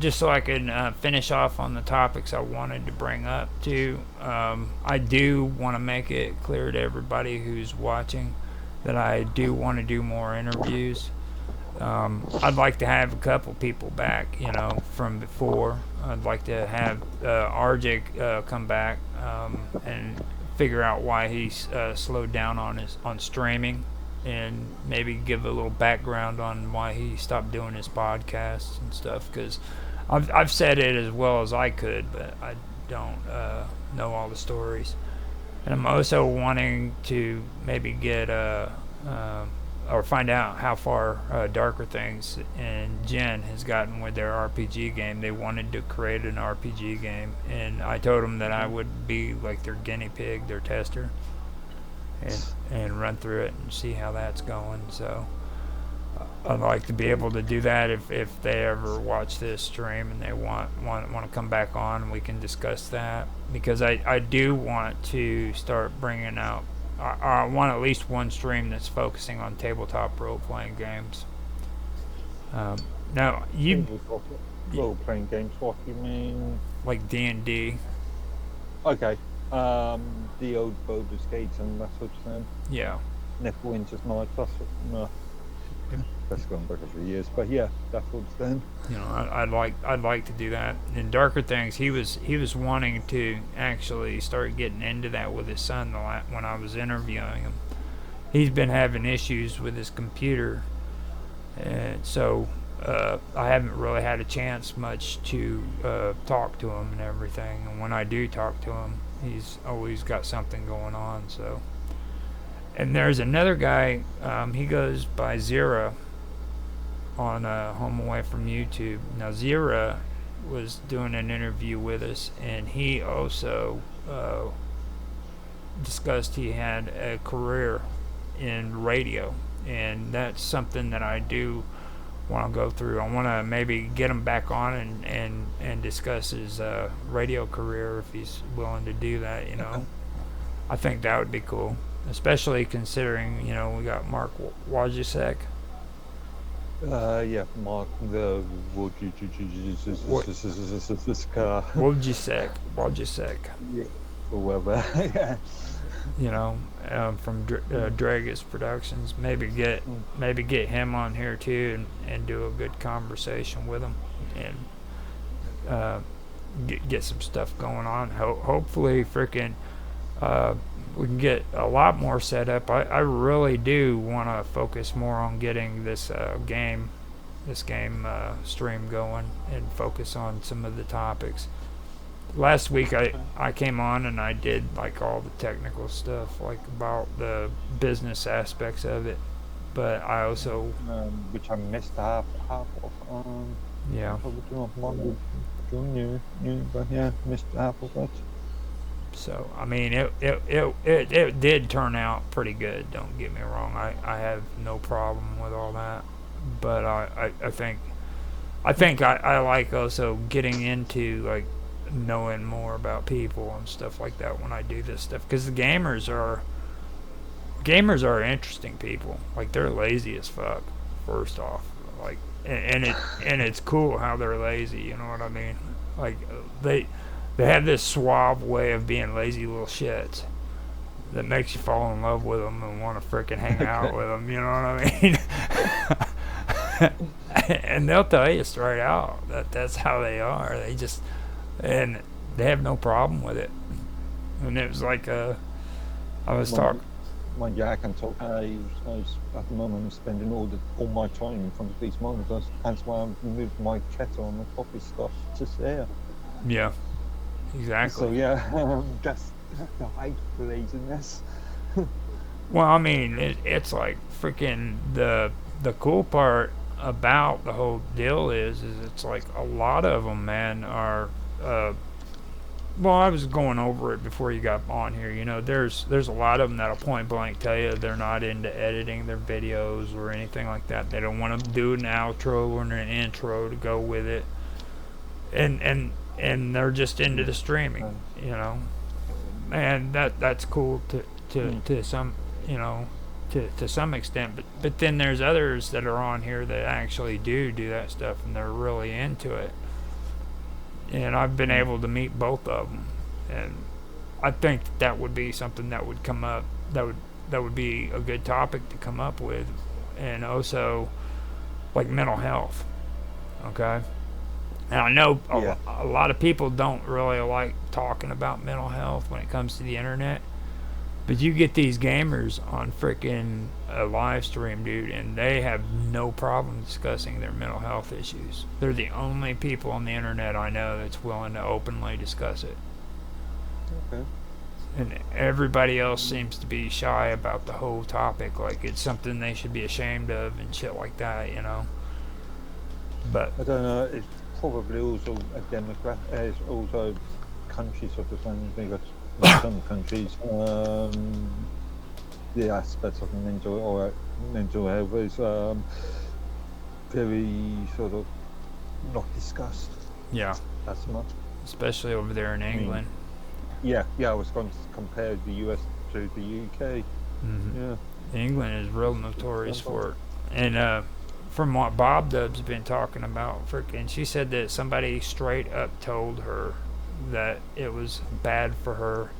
so I can finish off on the topics I wanted to bring up too. I do want to make it clear to everybody who's watching that I do want to do more interviews. I'd like to have a couple people back, you know, from before. I'd like to have RJ come back and figure out why he's slowed down on streaming, and maybe give a little background on why he stopped doing his podcasts and stuff, because I've said it as well as I could, but I don't know all the stories. And I'm also wanting to maybe get or find out how far Darker Things and Jen has gotten with their RPG game. They wanted to create an RPG game, and I told them that I would be like their guinea pig, their tester, and run through it and see how that's going. So I'd like to be able to do that if they ever watch this stream and they want to come back on, we can discuss that, because I do want to start bringing out, I want at least one stream that's focusing on tabletop role-playing games. Now role-playing games, what do you mean? Like D&D. Okay. The old Baldur's Gate and that sort of thing. Yeah. Neverwinter's Night, that's gone back a few years, but yeah, that sort of thing. You know, I'd like to do that. In Darker Things, he was wanting to actually start getting into that with his son when I was interviewing him. He's been having issues with his computer, and so I haven't really had a chance much to talk to him and everything. And when I do talk to him, he's always got something going on. So, and there's another guy. He goes by Zira on Home Away from YouTube. Now Zira was doing an interview with us, and he also discussed he had a career in radio, and that's something that I do want to go through. I want to maybe get him back on and discuss his radio career if he's willing to do that, you know. I think that would be cool, especially considering, you know, we got Mark Wojcicki Yeah, Mark the Wojciech. Yeah, whoever. Yeah. You know, from Dragus Productions. Maybe get him on here too, and do a good conversation with him, and get some stuff going on. Hopefully, freaking, we can get a lot more set up. I really do want to focus more on getting this game stream going, and focus on some of the topics. Last week I came on and I did like all the technical stuff, like about the business aspects of it, but I also which I missed half of. Yeah. But yeah, missed half of it. So I mean, it did turn out pretty good. Don't get me wrong. I have no problem with all that, but I think I like also getting into like knowing more about people and stuff like that when I do this stuff, because the gamers are interesting people. Like, they're lazy as fuck, first off, like, and it's cool how they're lazy, you know what I mean? Like, they have this suave way of being lazy little shits that makes you fall in love with them and want to freaking hang out with them, you know what I mean? And they'll tell you straight out that that's how they are. And they have no problem with it. And it was like I was talking. Mind you, I can talk. I at the moment I'm spending all my time in front of these monitors. That's why I've moved my kettle and the coffee stuff just there. Yeah, exactly. So yeah, just the height for laziness. Well, I mean, it's like freaking the cool part about the whole deal is it's like a lot of them, man, are well, I was going over it before you got on here. You know, there's a lot of them that'll point blank tell you they're not into editing their videos or anything like that. They don't want to do an outro or an intro to go with it, and they're just into the streaming. You know, and that's cool to some, you know, to some extent. But then there's others that are on here that actually do that stuff, and they're really into it. And I've been able to meet both of them, and I think that would be something that would come up. That would be a good topic to come up with, and also like mental health. Okay, and I know a lot of people don't really like talking about mental health when it comes to the internet, but you get these gamers on freaking a live stream, dude, and they have no problem discussing their mental health issues. They're the only people on the internet I know that's willing to openly discuss it. Okay. And everybody else seems to be shy about the whole topic, like it's something they should be ashamed of and shit like that, you know. But I don't know. It's probably also a demographic. It's also country sort of thing. Because in some countries, the aspects of mental health is very sort of not discussed. Yeah. As much. Especially over there in England. Yeah, I was going to compare the US to the UK. Mm-hmm. Yeah. England is real notorious for it. And from what Bob Dub's been talking about, freaking, she said that somebody straight up told her that it was bad for her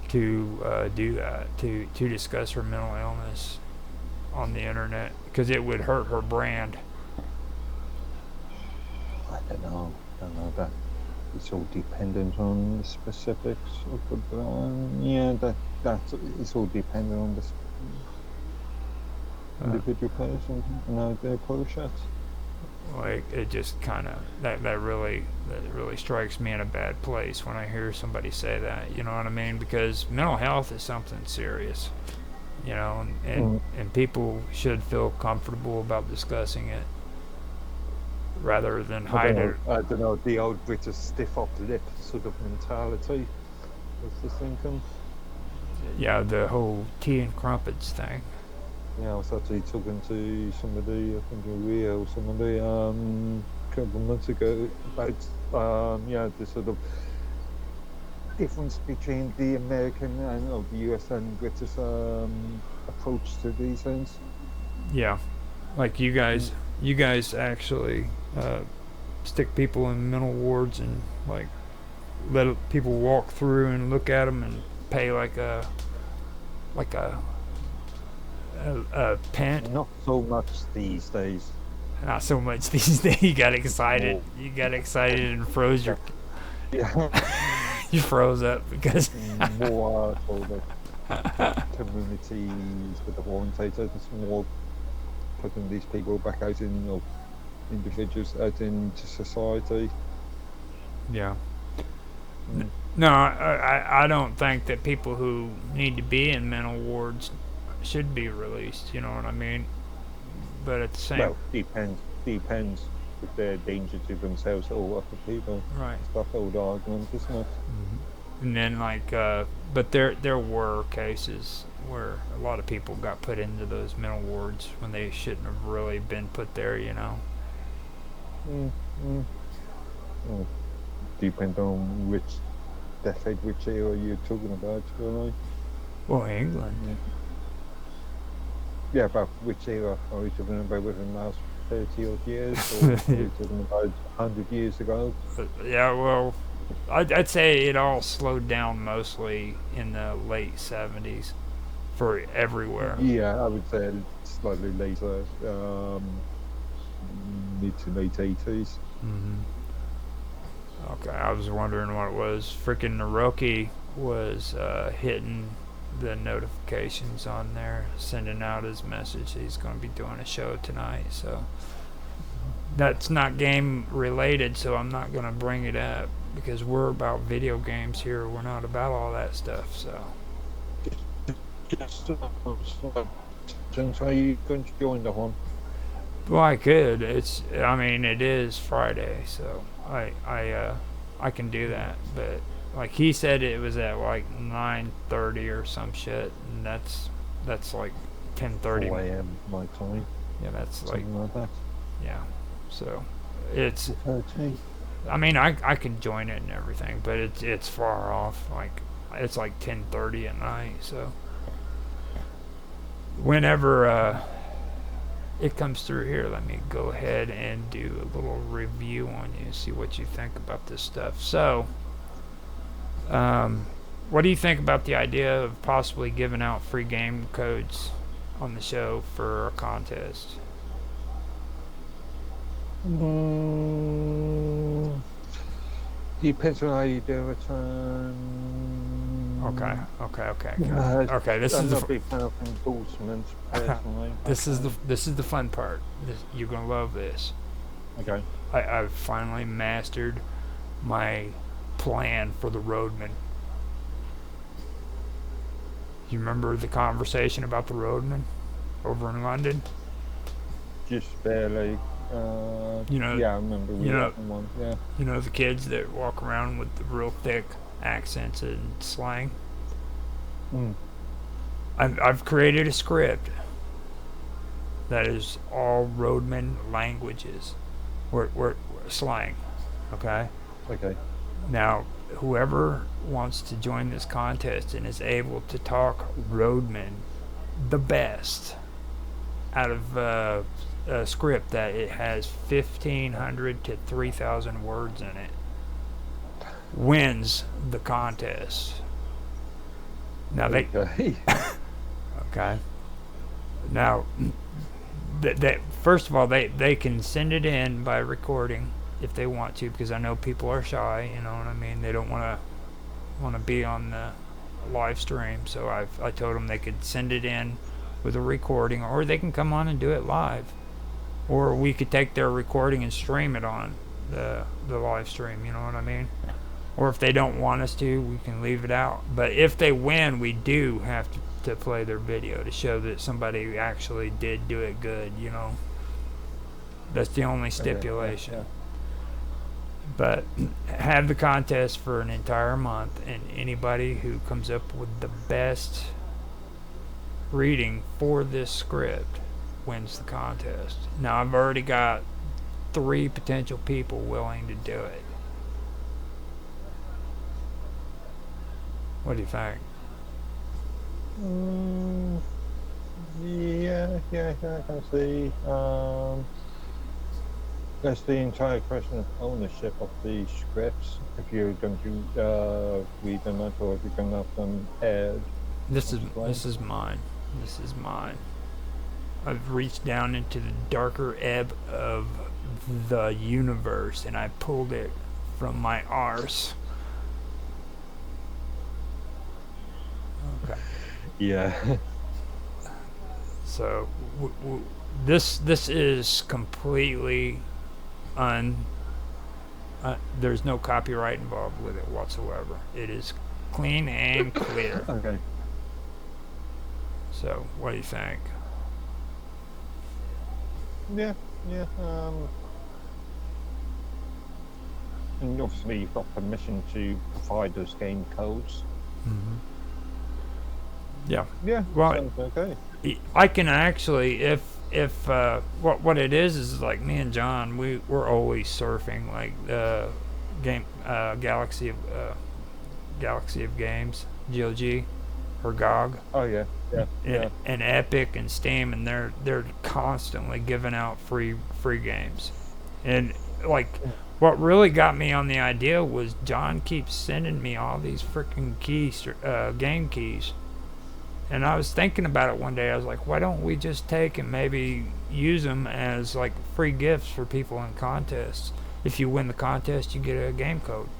to do that, to discuss her mental illness on the internet, because it would hurt her brand. I don't know that it's all dependent on the specifics of the brand. Yeah, that's it's all dependent on the individual person and how they approach it. Like, it just kind of that really strikes me in a bad place when I hear somebody say that, you know what I mean? Because mental health is something serious, you know, and people should feel comfortable about discussing it rather than hide it. I don't know, the old British stiff upper lip sort of mentality was the thinking. Yeah, the whole tea and crumpets thing. Yeah, I was actually talking to somebody, I think in Rio or somebody, a couple of months ago about the sort of difference between the American and the US and British approach to these things. Yeah. Like you guys actually stick people in mental wards and like let people walk through and look at them and pay like a pent. Not so much these days. Not so much these days. You got excited. You got excited and froze your. Yeah. You froze up because. More for the communities with the orientated. It's more putting these people back out in, or individuals out into society. Yeah. No, I don't think that people who need to be in mental wards should be released. You know what I mean? But at the same. Well, depends if they're a danger to themselves or other people. Right. It's that old argument, isn't it? And then like, but there were cases where a lot of people got put into those mental wards when they shouldn't have really been put there. You know. Well, depend on which decade, which era you're talking about, really. Well, England. Yeah, but which era are we talking about? Within the last 30 odd years, or are we talking about 100 years ago? Yeah, well, I'd say it all slowed down mostly in the late 70s for everywhere. Yeah, I would say slightly later, mid to late 80s. Okay, I was wondering what it was. Freaking Naroki was hitting the notifications on there, sending out his message. He's going to be doing a show tonight, so that's not game related, so I'm not going to bring it up because we're about video games here. We're not about all that stuff, so. Since are you going to join the one? Well, I could. It is Friday, so I can do that, but like he said it was at like 9:30 or some shit, and that's like 10:30 a.m. my time. Yeah, that's something like that. Yeah, so it's. I mean, I can join it and everything, but it's far off. Like it's like 10:30 at night, so whenever it comes through here, let me go ahead and do a little review on you, see what you think about this stuff. So. What do you think about the idea of possibly giving out free game codes on the show for a contest? Depends on how you do it. Okay. This I'm is not a big fan of endorsements personally. This is the fun part. You're gonna love this. Okay. I've finally mastered my plan for the roadman. You remember the conversation about the roadman over in London? Just barely. Yeah, I remember. One. Yeah. You know the kids that walk around with the real thick accents and slang. I've created a script that is all roadman languages, we're slang. Okay. Okay. Now, whoever wants to join this contest and is able to talk roadman the best out of a script that it has 1,500 to 3,000 words in it wins the contest. Now they okay. Now, first of all, they can send it in by recording if they want to, because I know people are shy. You know what I mean? They don't want to be on the live stream. So I told them they could send it in with a recording, or they can come on and do it live, or we could take their recording and stream it on the live stream. You know what I mean? Or if they don't want us to, we can leave it out. But if they win, we do have to play their video to show that somebody actually did do it good, you know. That's the only stipulation. Yeah. But have the contest for an entire month, and anybody who comes up with the best reading for this script wins the contest. Now, I've already got 3 potential people willing to do it. What do you think? Yeah, I can see. There's the entire question of ownership of the scripts. If you're going to read them out, or if you're going to have them aired. This is mine. This is mine. I've reached down into the darker ebb of the universe and I pulled it from my arse. Okay. Yeah. So this is completely there's no copyright involved with it whatsoever. It is clean and clear. Okay. So what do you think? Yeah. And obviously you've got permission to provide those game codes. Mm-hmm. Yeah. Yeah. Well, sounds okay. I can actually, if what it is like me and John, we're always surfing like Galaxy of Games, GOG, or GOG. Oh yeah. And Epic and Steam, and they're constantly giving out free games, and like what really got me on the idea was John keeps sending me all these freaking keys, game keys. And I was thinking about it one day. I was like, why don't we just take and maybe use them as like free gifts for people in contests? If you win the contest, you get a game code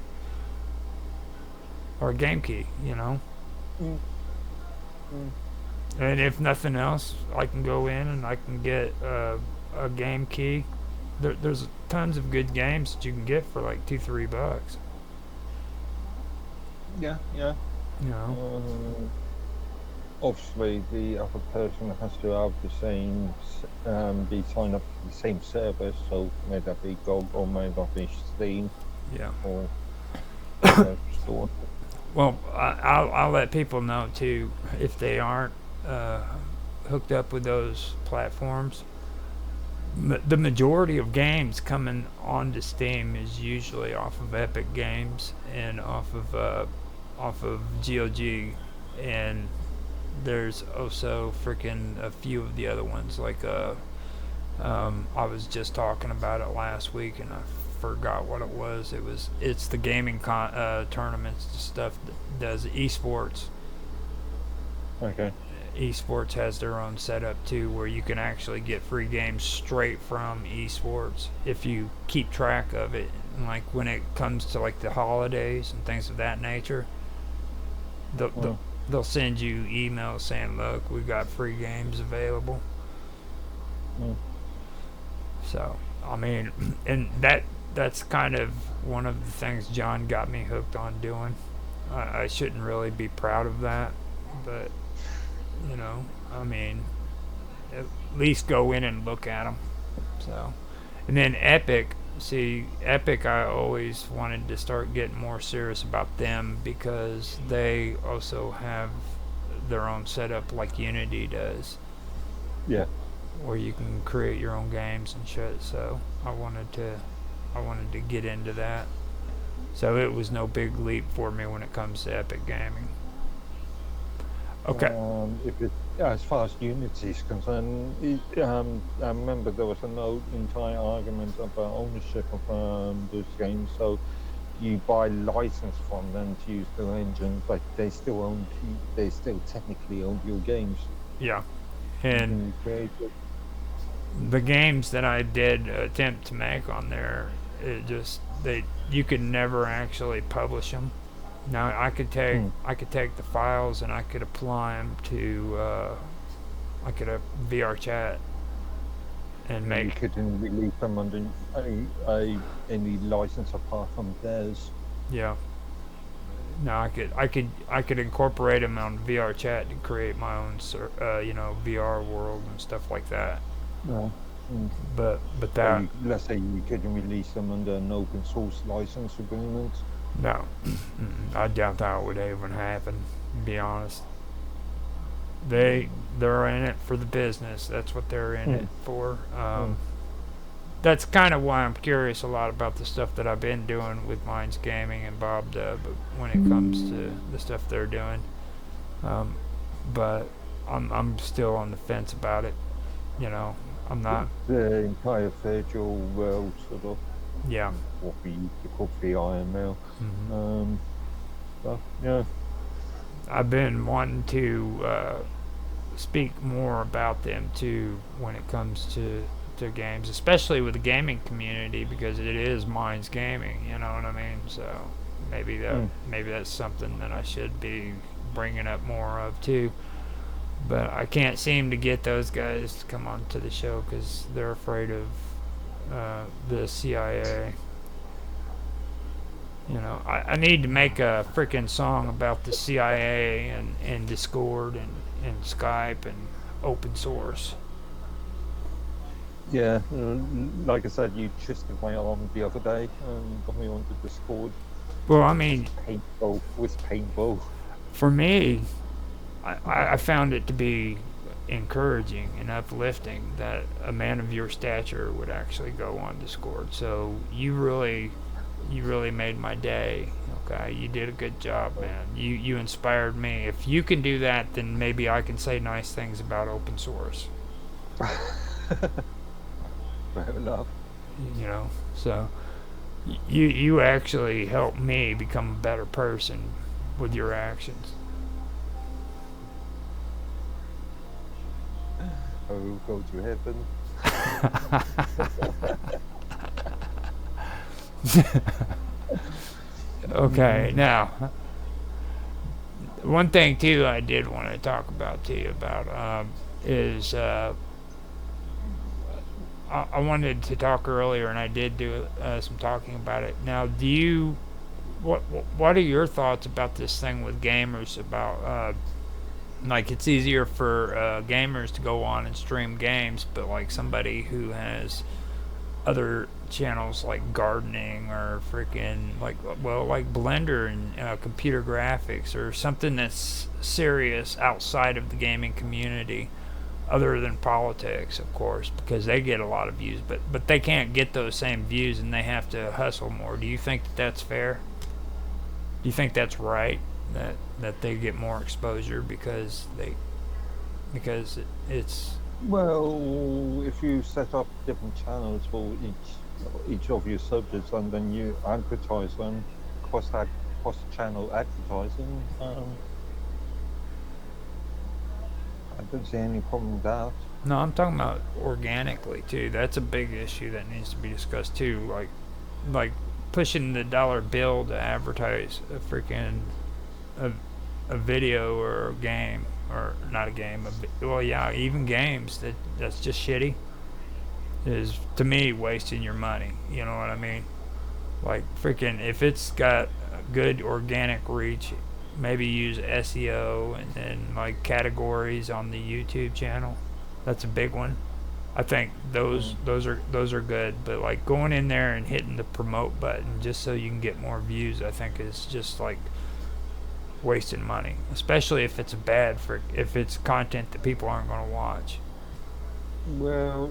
or a game key, you know. And if nothing else, I can go in and I can get a game key. There's tons of good games that you can get for like $2-3. Yeah. You know. Obviously, the other person has to have the same, be signed up to the same service. So may that be GOG or may that be Steam. Yeah. Or store. Well, I'll let people know too if they aren't hooked up with those platforms. The majority of games coming onto Steam is usually off of Epic Games and off of GOG, and there's also freaking a few of the other ones like I was just talking about it last week and I forgot what it was. It's the gaming tournaments stuff that does esports. Okay. Esports has their own setup too, where you can actually get free games straight from esports if you keep track of it. And like when it comes to like the holidays and things of that nature, they'll send you emails saying, "Look, we've got free games available." So I mean, and that's kind of one of the things John got me hooked on doing. I shouldn't really be proud of that, but you know, I mean, at least go in and look at them. So, and then Epic. See, Epic, I always wanted to start getting more serious about them because they also have their own setup like Unity does. Yeah. Where you can create your own games and shit. So I wanted to get into that. So it was no big leap for me when it comes to Epic Gaming. Okay. As far as Unity is concerned, I remember there was an entire argument about ownership of those games. So you buy license from them to use their engine, but they still technically own your games. Yeah, and the games that I did attempt to make on there, you could never actually publish them. Now I could take the files and I could apply them to like a VR chat and make. You couldn't release them under any license apart from theirs. Yeah. No, I could incorporate them on VR chat to create my own VR world and stuff like that. Yeah. But that. Let's say you couldn't release them under an open source license agreement. No, I doubt that would even happen, to be honest. They're in it for the business. That's what they're in it for. That's kind of why I'm curious a lot about the stuff that I've been doing with Minds Gaming and Bob Dub when it comes to the stuff they're doing. But I'm still on the fence about it. You know, I'm not. The entire virtual world, sort of. Yeah. What we used to call VIML. Mhm. So, yeah. I've been wanting to speak more about them too when it comes to games, especially with the gaming community, because it is Minds Gaming. You know what I mean? So maybe that's something that I should be bringing up more of too. But I can't seem to get those guys to come on to the show because they're afraid of the CIA. You know, I need to make a freaking song about the CIA and Discord and Skype and open source. Yeah, like I said, you twisted my arm the other day and got me onto Discord. Well, I mean, painful. It was painful. For me, I found it to be encouraging and uplifting that a man of your stature would actually go on Discord. So you really made my day. Okay, you did a good job, man. You inspired me. If you can do that, then maybe I can say nice things about open source. Fair enough. You know, so you actually helped me become a better person with your actions. Oh, go to heaven. Okay, now one thing too I did want to talk about to you about is I wanted to talk earlier, and I did do some talking about it. Now, what are your thoughts about this thing with gamers about like it's easier for gamers to go on and stream games, but like somebody who has other channels like gardening or freaking like Blender and computer graphics or something that's serious outside of the gaming community, other than politics, of course, because they get a lot of views, but they can't get those same views and they have to hustle more. Do you think that that's fair? Do you think that's right, that they get more exposure because it's well, if you set up different channels for each of your subjects and then you advertise them, cross channel advertising, I don't see any problem with that. No, I'm talking about organically too. That's a big issue that needs to be discussed too. Like pushing the dollar bill to advertise a freaking a video or a game, or not a game. Even games that's just shitty is, to me, wasting your money. You know what I mean? Like freaking, if it's got good organic reach, maybe use SEO and then like categories on the YouTube channel. That's a big one. I think those are good, but like going in there and hitting the promote button just so you can get more views, I think is just like wasting money, especially if it's if it's content that people aren't going to watch. Well,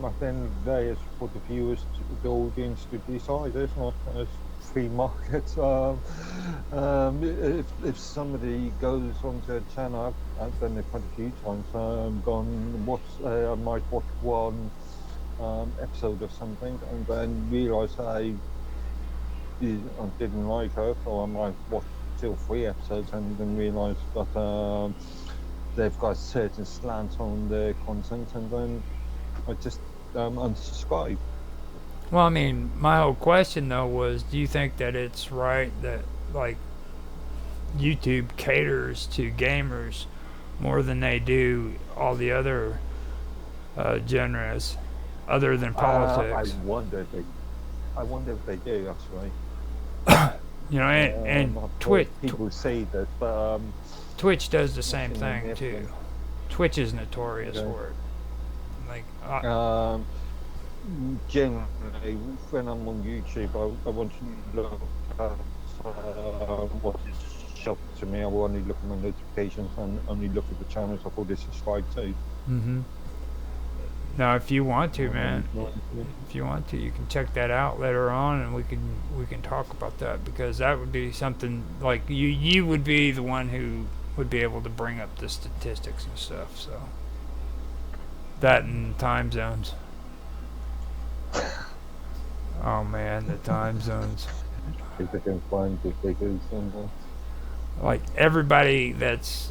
at the end of the day, it's for the viewers, the audience to decide. It's not a free market. If somebody goes onto a channel, I've done it quite a few times. I might watch one episode of something and then realise I didn't like it, or I might watch 2 or 3 episodes and then realise that they've got a certain slant on their content, and then I just unsubscribe. Well, I mean, my whole question though was, do you think that it's right that like YouTube caters to gamers more than they do all the other genres, other than politics? I wonder if they do actually. You know, and Twitch. People say that, but Twitch does the same thing too. Twitch is notorious for it. Like, generally, when I'm on YouTube, I want to look at what is shown to me. I will only look at my notifications and only look at the channels I've already subscribed to. Mm-hmm. Now, if you want to, man, if you want to, you can check that out later on, and we can talk about that, because that would be something like you would be the one who would be able to bring up the statistics and stuff. So that and time zones. Oh man, the time zones. If they can find the figures and Like everybody that's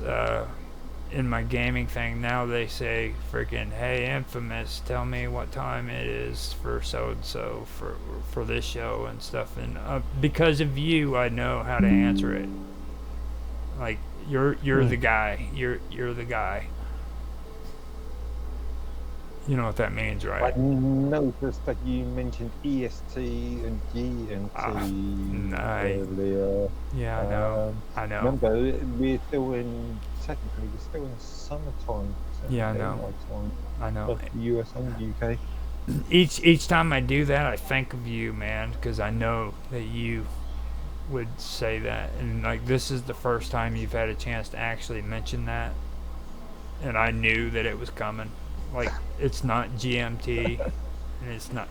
in my gaming thing now, they say freaking, "Hey, Infamous, tell me what time it is for so and so for this show and stuff." And because of you, I know how to answer it. Like you're the guy. You're the guy. You know what that means, right? I noticed that you mentioned EST and GMT earlier. Yeah, I know. I know. Remember, we're still in summertime. Yeah, I know. Time, I know. Both the US and UK. Each time I do that, I think of you, man, because I know that you would say that, and like this is the first time you've had a chance to actually mention that, and I knew that it was coming. Like it's not GMT, and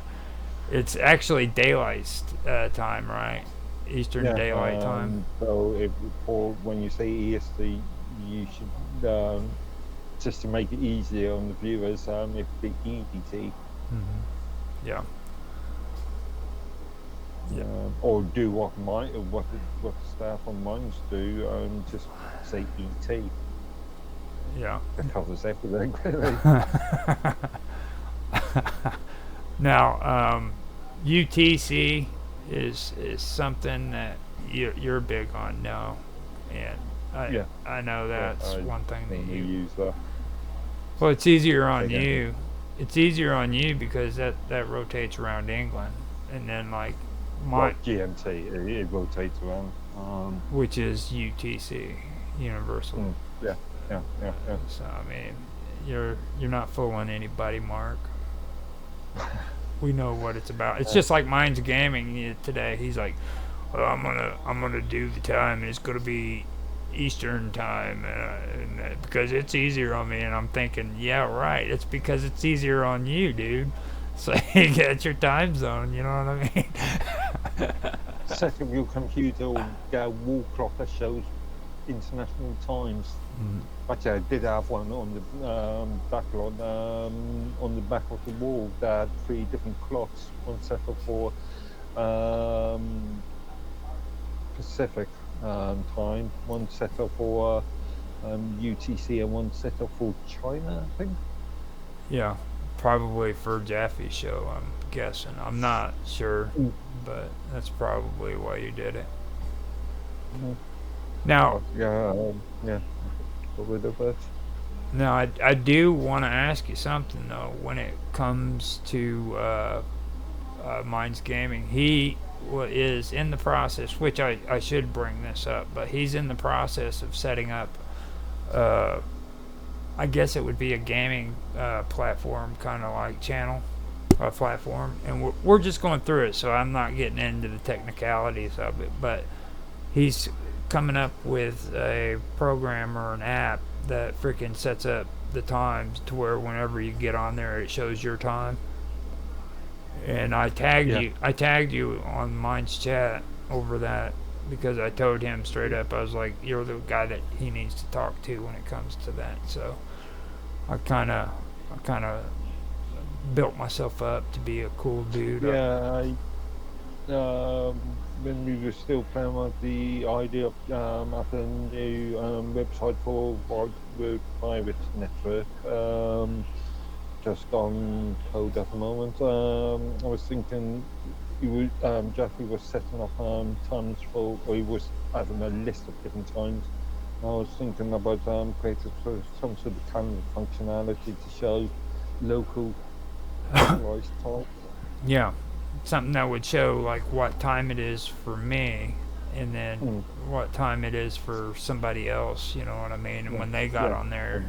it's actually daylight time, right? Eastern Daylight Time. So or when you say EST, you should just to make it easier on the viewers, if the EDT. Yeah. Yeah. Or do what the staff on mines do, just say ET. Yeah. That covers everything, really. Now, UTC is something that you're big on now, and I know that's one thing that you use that. Well, it's easier on you. It's easier on you because that rotates around England, and then like GMT it rotates around, which is UTC, Universal. Yeah. So I mean, you're not fooling anybody, Mark. We know what it's about. It's just like Mine's Gaming today. He's like, "Well, I'm gonna do the time, and it's gonna be Eastern time, and because it's easier on me." And I'm thinking, yeah, right. It's because it's easier on you, dude. So you get your time zone. You know what I mean? Set up your computer or get a wall clock that shows international times. Actually, I did have one on the backlog on the back of the wall that had 3 different clocks. One set up for Pacific time, one set up for UTC, and one set up for China, I think. Yeah, probably for Jaffe's show, I'm guessing. I'm not sure, but that's probably why you did it. Now, now I do want to ask you something though. When it comes to Minds Gaming, he is in the process, which I should bring this up, but he's in the process of setting up. I guess it would be a gaming platform, kind of like channel platform, and we're just going through it, so I'm not getting into the technicalities of it, but he's coming up with a program or an app that freaking sets up the times to where whenever you get on there, it shows your time. And I tagged you on Mine's chat over that because I told him straight up, I was like, you're the guy that he needs to talk to when it comes to that. So I kind of built myself up to be a cool dude. When we were still playing with the idea of having a new website for the private network, just on code at the moment. I was thinking Jeffrey was setting up times for, or he was having a list of different times. I was thinking about creating some sort of calendar functionality to show local localized time. Yeah. Something that would show like what time it is for me and then what time it is for somebody else, you know what I mean? And when they got on there,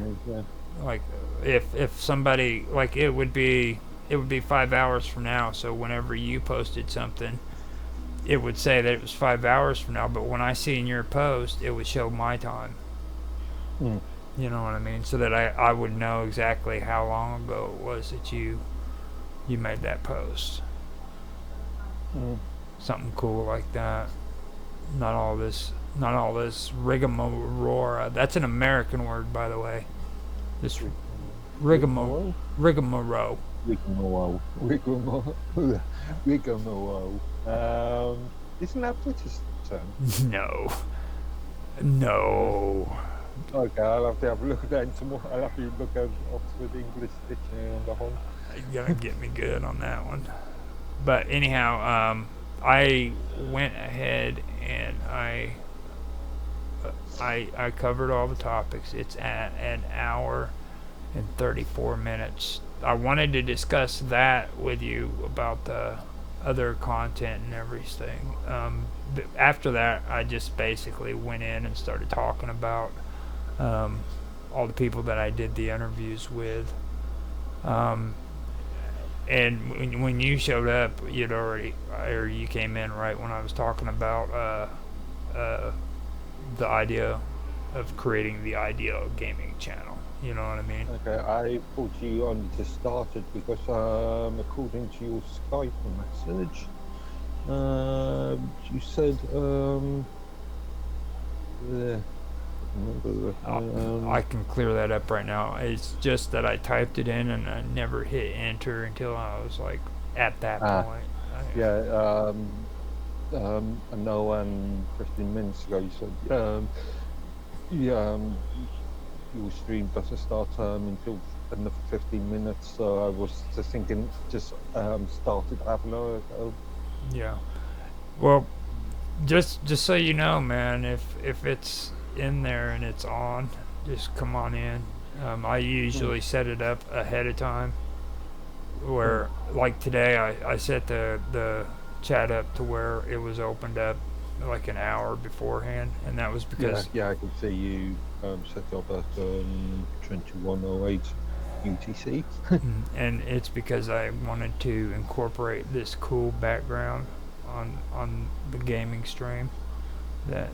like if somebody, like it would be 5 hours from now, so whenever you posted something, it would say that it was 5 hours from now, but when I see in your post, it would show my time. You know what I mean? So that I would know exactly how long ago it was that you made that post. Something cool like that. Not all this not all this rigmarole. That's an American word, by the way. This rigmarole. Rigmarole. Isn't that British term? No. No. Okay, I'll have to have a look at that tomorrow. I'll have to look at Oxford English Dictionary on the whole. You're gonna get me good on that one. But anyhow, I went ahead and I covered all the topics. It's at an hour and 34 minutes. I wanted to discuss that with you about the other content and everything. But after that, I just basically went in and started talking about all the people that I did the interviews with. And when you showed up, you came in right when I was talking about the idea of creating the ideal gaming channel. You know what I mean? Okay, I thought you only just started because according to your Skype message, you said I can clear that up right now. It's just that I typed it in and I never hit enter until I was like at that point. I know 15 minutes ago you said your stream doesn't start until another 15 minutes, so I was just thinking started half an hour ago. Yeah. Well, just so you know, man, if it's in there and it's on, just come on in. I usually set it up ahead of time where like today I set the chat up to where it was opened up like an hour beforehand, and that was because I can see you set up at 21:08 UTC. And it's because I wanted to incorporate this cool background on the gaming stream that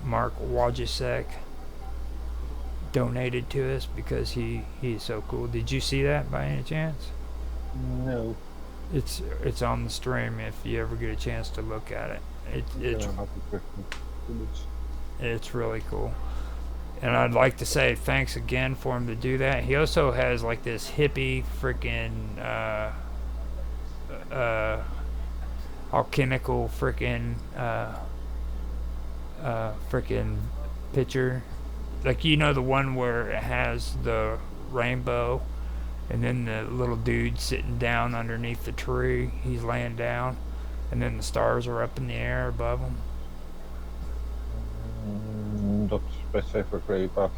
Mark Wojcicek donated to us because he's so cool. Did you see that by any chance? No. It's on the stream if you ever get a chance to look at it. It's really cool. And I'd like to say thanks again for him to do that. He also has like this hippie freaking alchemical freaking picture, like, you know, the one where it has the rainbow and then the little dude sitting down underneath the tree, he's laying down, and then the stars are up in the air above him. Not specifically, but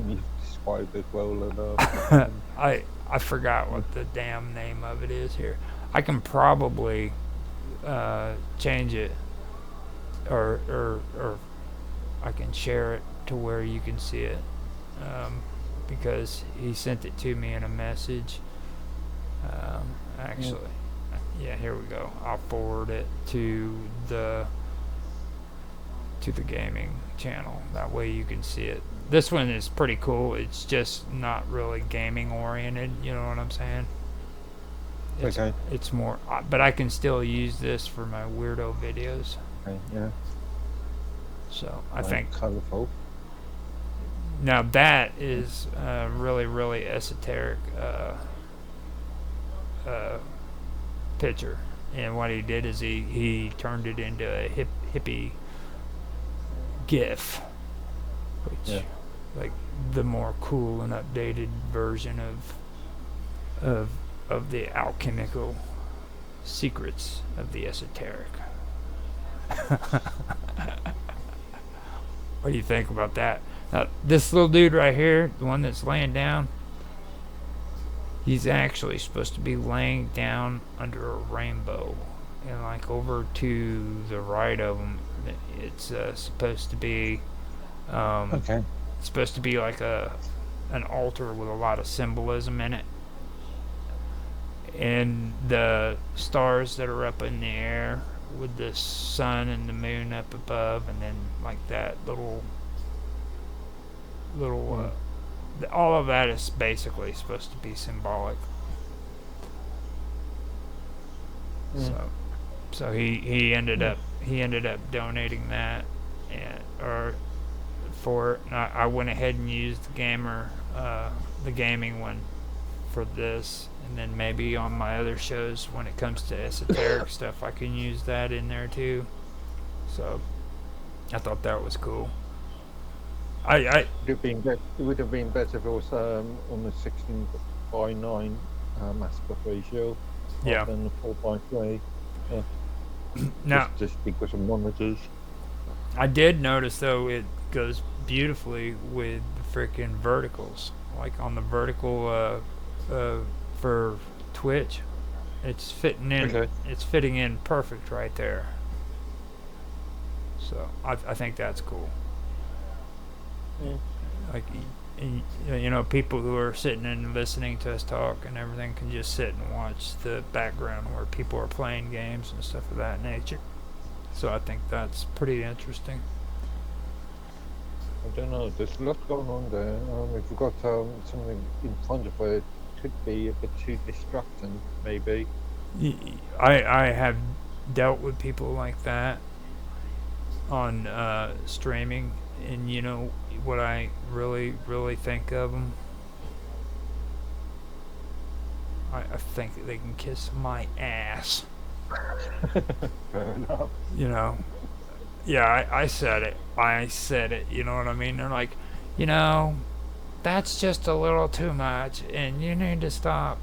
you've described it well enough. I forgot what the damn name of it is here. I can probably change it, or I can share it to where you can see it, because he sent it to me in a message. Actually, yeah, here we go. I'll forward it to the gaming channel. That way you can see it. This one is pretty cool. It's just not really gaming oriented. You know what I'm saying? Okay. It's more, but I can still use this for my weirdo videos. Okay, yeah. So I think colorful. Now that is really, really esoteric picture, and what he did is he turned it into a hippie GIF, which like the more cool and updated version of the alchemical secrets of the esoteric. What do you think about that? Now, this little dude right here, the one that's laying down, he's actually supposed to be laying down under a rainbow. And like over to the right of him, it's supposed to be it's supposed to be like an altar with a lot of symbolism in it. And the stars that are up in the air with the sun and the moon up above, and then like that little all of that is basically supposed to be symbolic. So he ended up donating that, and or for it. And I went ahead and used the gaming one for this, and then maybe on my other shows when it comes to esoteric stuff, I can use that in there too. So I thought that was cool. It would have been better if it was on the 16:9 aspect ratio, yeah, than the 4:3. Now, just because of monitors. I did notice though it goes beautifully with the freaking verticals, like on the vertical for Twitch. It's fitting in. Okay. It's fitting in perfect right there. So I think that's cool. Yeah. Like, you know, people who are sitting and listening to us talk and everything can just sit and watch the background where people are playing games and stuff of that nature. So I think that's pretty interesting. I don't know, there's a lot going on there. If you've got something in front of it, it could be a bit too distracting, maybe. I have dealt with people like that on streaming, and you know what I really think of them? I think they can kiss my ass. Fair enough. You know, yeah, I said it, you know what I mean? They're like, you know, that's just a little too much, and you need to stop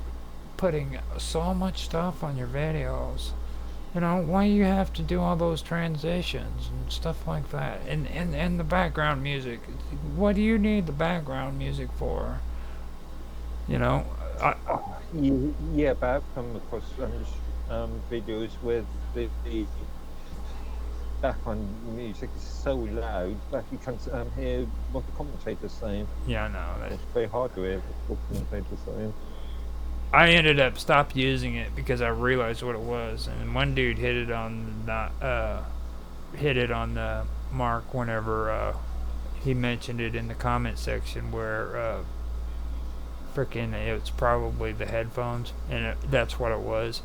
putting so much stuff on your videos. You know, why you have to do all those transitions and stuff like that, and the background music. What do you need the background music for? You know, yeah, but I've come across videos with the background music is so loud that you can't hear what the commentator's saying. Yeah, I know. It's very hard to hear what the commentator's saying. I ended up stopped using it because I realized what it was, and one dude hit it on the mark whenever he mentioned it in the comment section where frickin' it's probably the headphones, and that's what it was.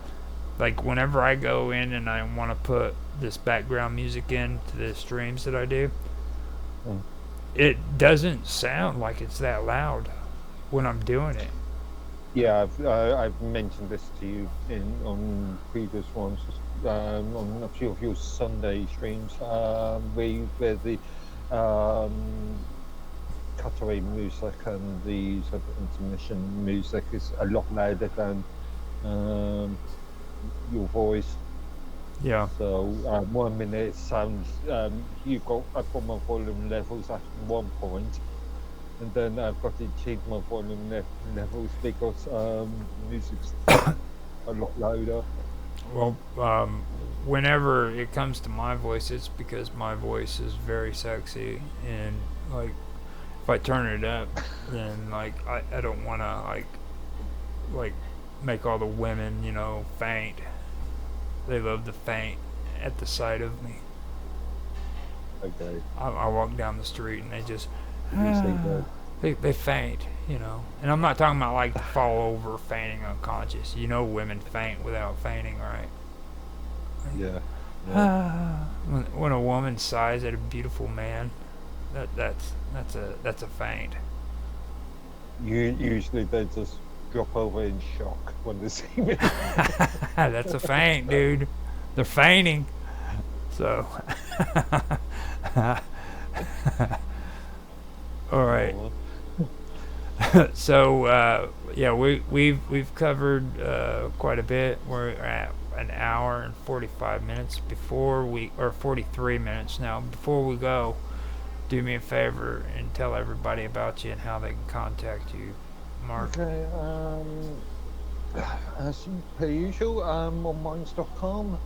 Like whenever I go in and I want to put this background music in to the streams that I do, it doesn't sound like it's that loud when I'm doing it. Yeah, I've mentioned this to you on previous ones, on a few of your Sunday streams, where the cutaway music and the sort of intermission music is a lot louder than your voice. Yeah. So 1 minute it sounds I've got my volume levels at 1 point. And then I've got to change my volume levels because music's a lot louder. Well, whenever it comes to my voice, it's because my voice is very sexy, and like if I turn it up, then like I don't want to like make all the women, you know, faint. They love to faint at the sight of me. Okay. I walk down the street and they just. They faint, you know, and I'm not talking about like to fall over fainting unconscious. You know, women faint without fainting, right? Yeah. When a woman sighs at a beautiful man, that's a faint. Usually they just drop over in shock when they see me. That's a faint, dude. They're fainting. So. All right. So yeah, we've covered quite a bit. We're at an hour and 45 minutes 43 minutes now. Before we go, do me a favor and tell everybody about you and how they can contact you, Mark. Okay. As per usual, on minds.com.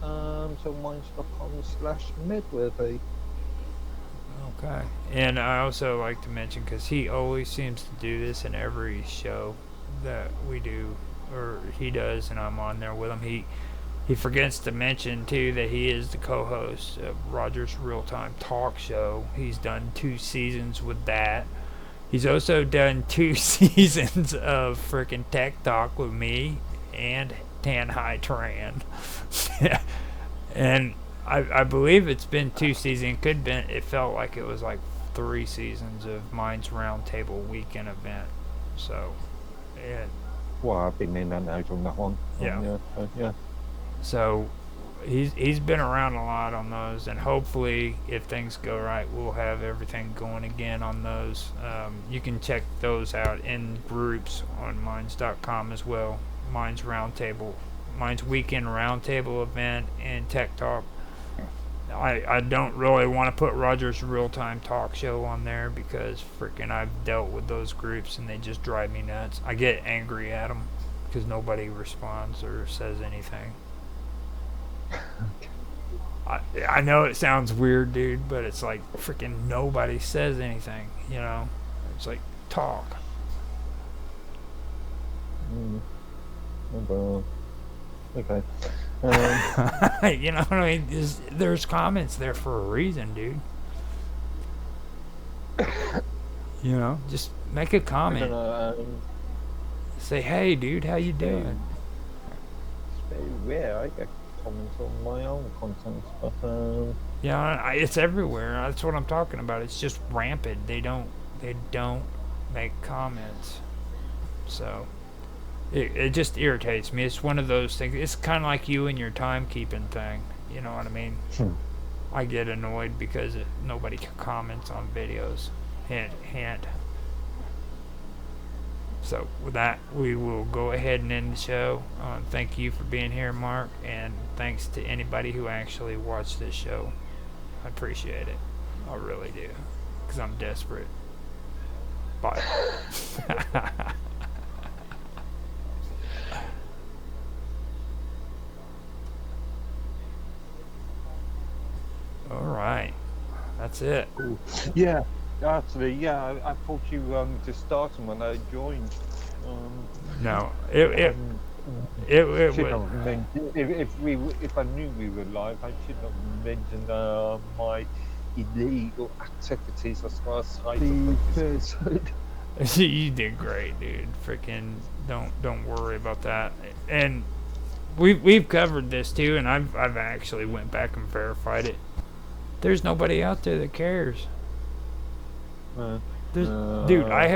So minds.com/midworthy. Okay, and I also like to mention, because he always seems to do this in every show that we do, or he does, and I'm on there with him. He forgets to mention too that he is the co-host of Roger's Real Time Talk Show. He's done 2 seasons with that. He's also done 2 seasons of freaking Tech Talk with me and Tan Hai Tran. And I believe it's been 2 seasons. Could been. It felt like it was like 3 seasons of Minds Roundtable weekend event. So, yeah. Well, I've been in and out on that one. Yeah. Yeah. So, he's been around a lot on those, and hopefully, if things go right, we'll have everything going again on those. You can check those out in groups on Minds.com as well. Minds Roundtable, Minds Weekend Roundtable event, and Tech Talk. I don't really want to put Roger's Real-Time Talk Show on there because freaking I've dealt with those groups and they just drive me nuts. I get angry at them because nobody responds or says anything. I know it sounds weird, dude, but it's like freaking nobody says anything, you know? It's like, talk. Okay. You know what I mean? There's comments there for a reason, dude. You know, just make a comment. Say, hey, dude, how you doing? It's very rare. I get comments on my own content, but yeah, it's everywhere. That's what I'm talking about. It's just rampant. They don't make comments. So it just irritates me. It's one of those things. It's kind of like you and your timekeeping thing. You know what I mean? I get annoyed because nobody comments on videos. Hint. So with that, we will go ahead and end the show. Thank you for being here, Mark, and thanks to anybody who actually watched this show. I appreciate it. I really do, because I'm desperate. Bye. All right, that's it. Yeah, actually, yeah. I thought you just started when I joined. No, it should was. have mentioned, if I knew we were live, I should have mentioned my illegal activities as far as I concerned. You did great, dude. Freaking don't worry about that. And we've covered this too, and I've actually went back and verified it. There's nobody out there that cares. Dude, I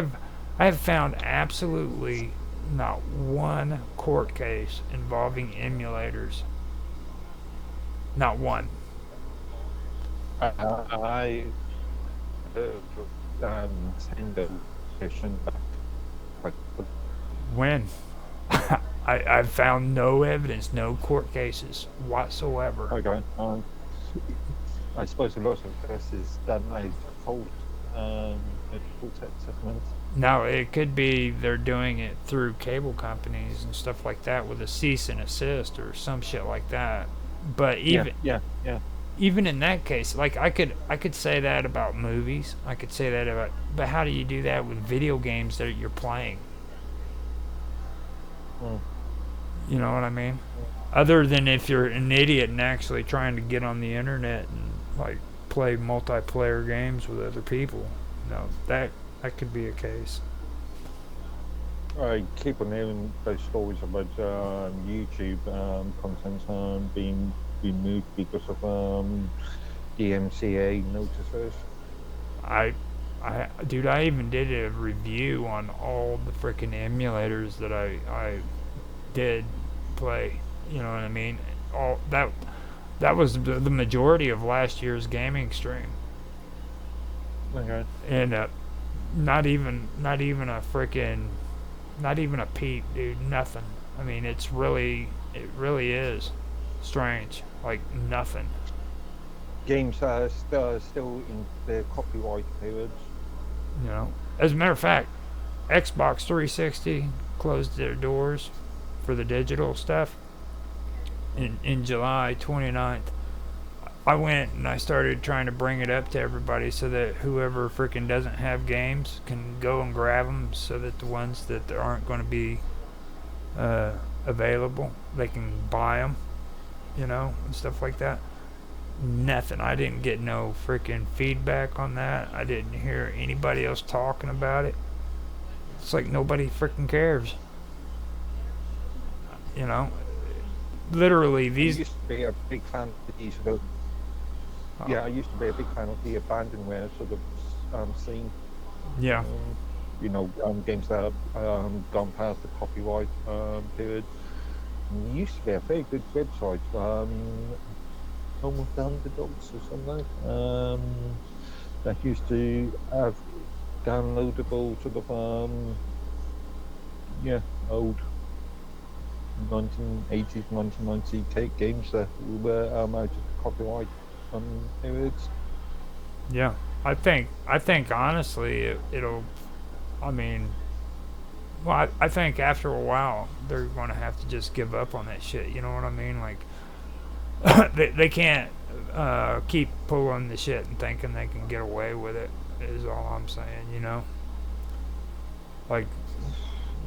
have found absolutely not one court case involving emulators. Not one. I send a petition back. When? I've found no evidence, no court cases whatsoever. Okay. I suppose a lot of this is done by default assessments. No, it could be they're doing it through cable companies and stuff like that with a cease and assist or some shit like that. But even even in that case, like I could say that about movies. I could say that about, but how do you do that with video games that you're playing? You know what I mean? Other than if you're an idiot and actually trying to get on the internet and like play multiplayer games with other people. No, that could be a case. I keep on hearing those stories about YouTube content being removed because of DMCA notices. Dude, I even did a review on all the freaking emulators that I did play. You know what I mean? All that was the majority of last year's gaming stream. Okay. And not even a peep, dude. Nothing. I mean, it really is strange. Like nothing. Games are still in their copyright periods. You know, as a matter of fact, Xbox 360 closed their doors for the digital stuff in July 29th. I went and I started trying to bring it up to everybody so that whoever freaking doesn't have games can go and grab them, so that the ones that aren't going to be available, they can buy them, you know, and stuff like that. Nothing. I didn't get no freaking feedback on that. I didn't hear anybody else talking about it. It's like nobody freaking cares. You know, literally these. I used to be a big fan of these Yeah, I used to be a big fan of the abandonware sort of scene. Yeah. You know, games that have gone past the copyright period. And it used to be a very good website, Home of the Underdogs or something, that used to have downloadable sort of, old 1980s, 1990 games that were out of copyright periods. Yeah, I think honestly it'll. I mean, well, I think after a while they're gonna have to just give up on that shit. You know what I mean? Like they can't keep pulling the shit and thinking they can get away with it. Is all I'm saying. You know, like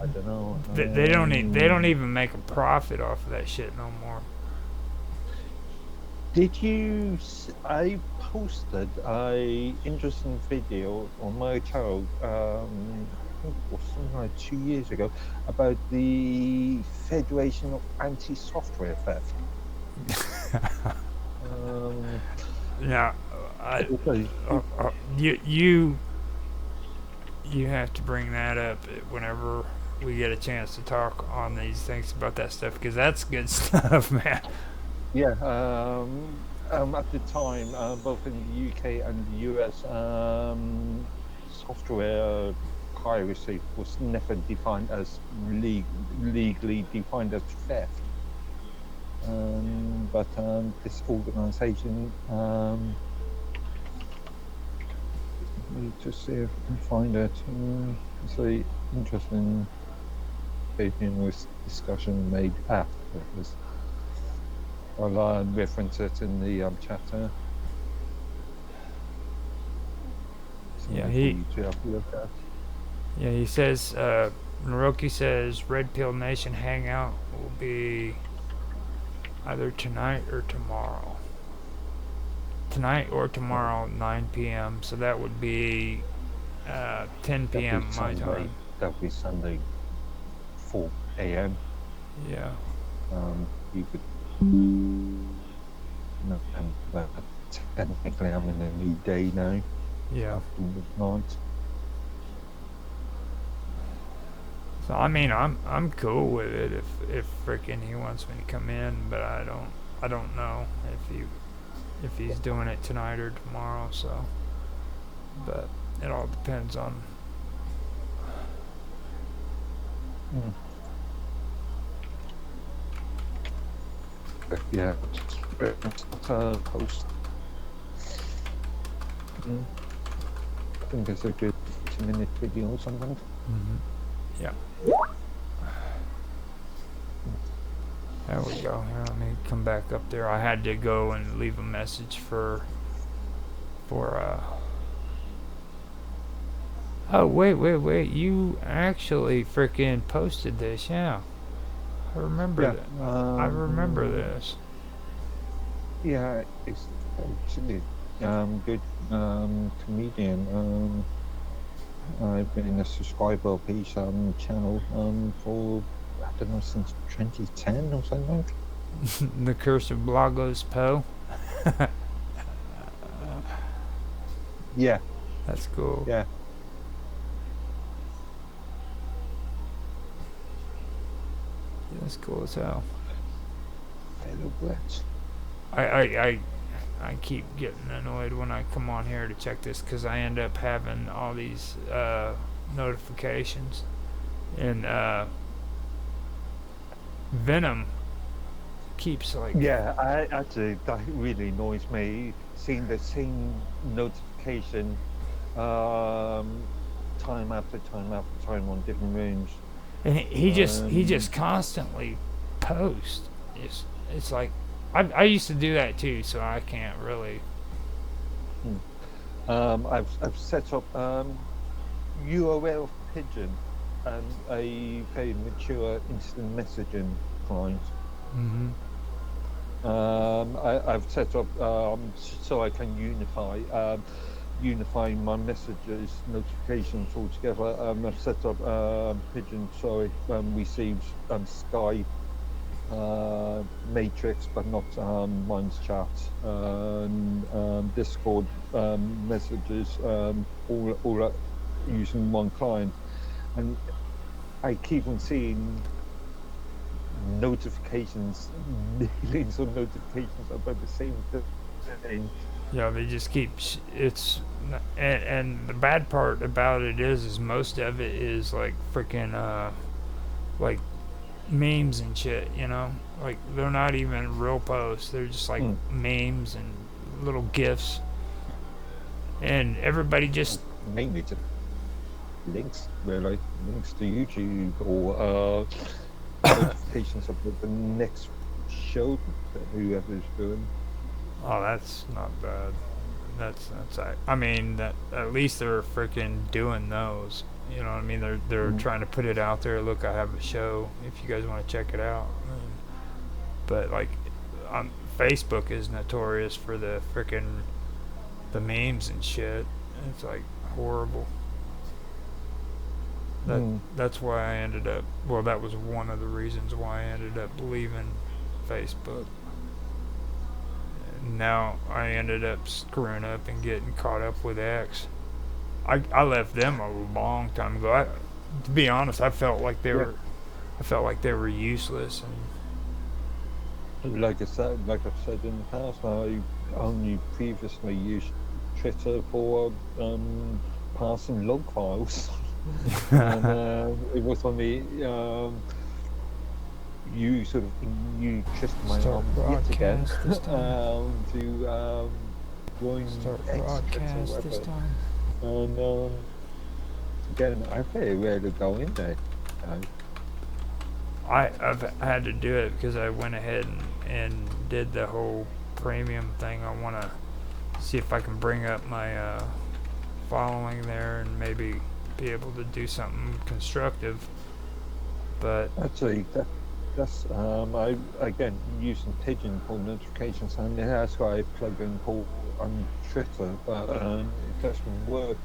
I don't know. they don't even make a profit off of that shit no more. Did you? I posted a interesting video on my channel. I think it was something like 2 years ago about the Federation of Anti-Software Theft. Yeah, you have to bring that up whenever we get a chance to talk on these things about that stuff, because that's good stuff, man. Yeah, at the time, both in the UK and the US, software piracy was never defined as legally defined as theft. But this organisation, need to see if I can find it. It's an interesting discussion made after this. I'll reference it in the chapter. Yeah, Yeah, he says, Naroki says, Red Pill Nation Hangout will be either tonight or tomorrow. Tonight or tomorrow, 9 p.m. So that would be 10 p.m. my time. That would be Sunday, 4 a.m. Yeah. You could. No, technically I'm in a new day now. Yeah. After midnight. So I mean, I'm cool with it if frickin' he wants me to come in, but I don't know if he's doing it tonight or tomorrow. So, but it all depends on. Yeah, post. I think it's a good 2-minute video or something. Yeah. There we go. Here, let me come back up there. I had to go and leave a message for oh, wait. You actually frickin' posted this, yeah. I remember that. I remember this. Yeah, it's actually good comedian. I've been a subscriber of his channel for, I don't know, since 2010 or something. The Curse of Blagos Poe. Yeah. That's cool. Yeah. That's cool as hell. Hello, Brett. I keep getting annoyed when I come on here to check this because I end up having all these notifications, and Venom keeps like. Yeah, I actually, that really annoys me, seeing the same notification time after time after time on different rooms. And he just constantly posts. It's like I used to do that too, so I can't really. I've set up URL Pigeon and a very mature instant messaging client. I've set up so I can unify my messages notifications all together. I've set up Pigeon so it receives Sky Matrix, but not Minds Chat, Discord messages, all using one client, and I keep on seeing notifications, millions of notifications about the same thing. Yeah, they just keep and the bad part about it is most of it is like freaking like memes and shit, you know, like they're not even real posts, they're just like memes and little gifs, and everybody just mainly just links, really, links to YouTube or notifications about the next show that whoever's doing. Oh, that's not bad. I mean, that at least they're freaking doing those. You know what I mean? They're trying to put it out there. Look, I have a show. If you guys want to check it out. But like, Facebook is notorious for the freaking the memes and shit. It's like horrible. That's why I ended up. Well, that was one of the reasons why I ended up leaving Facebook. Now I ended up screwing up and getting caught up with X. I left them a long time ago. To be honest, I felt like they were useless. And like I've said in the past, I only previously used Twitter for passing log files, and it was on the you twist my arm yet again to join Start broadcast this time. And again, I very rarely go in there. I've had to do it because I went ahead and did the whole premium thing. I want to see if I can bring up my following there and maybe be able to do something constructive. But actually, that's I again using Pigeon for notifications, and that's why I plug in Paul on Twitter, but it doesn't work.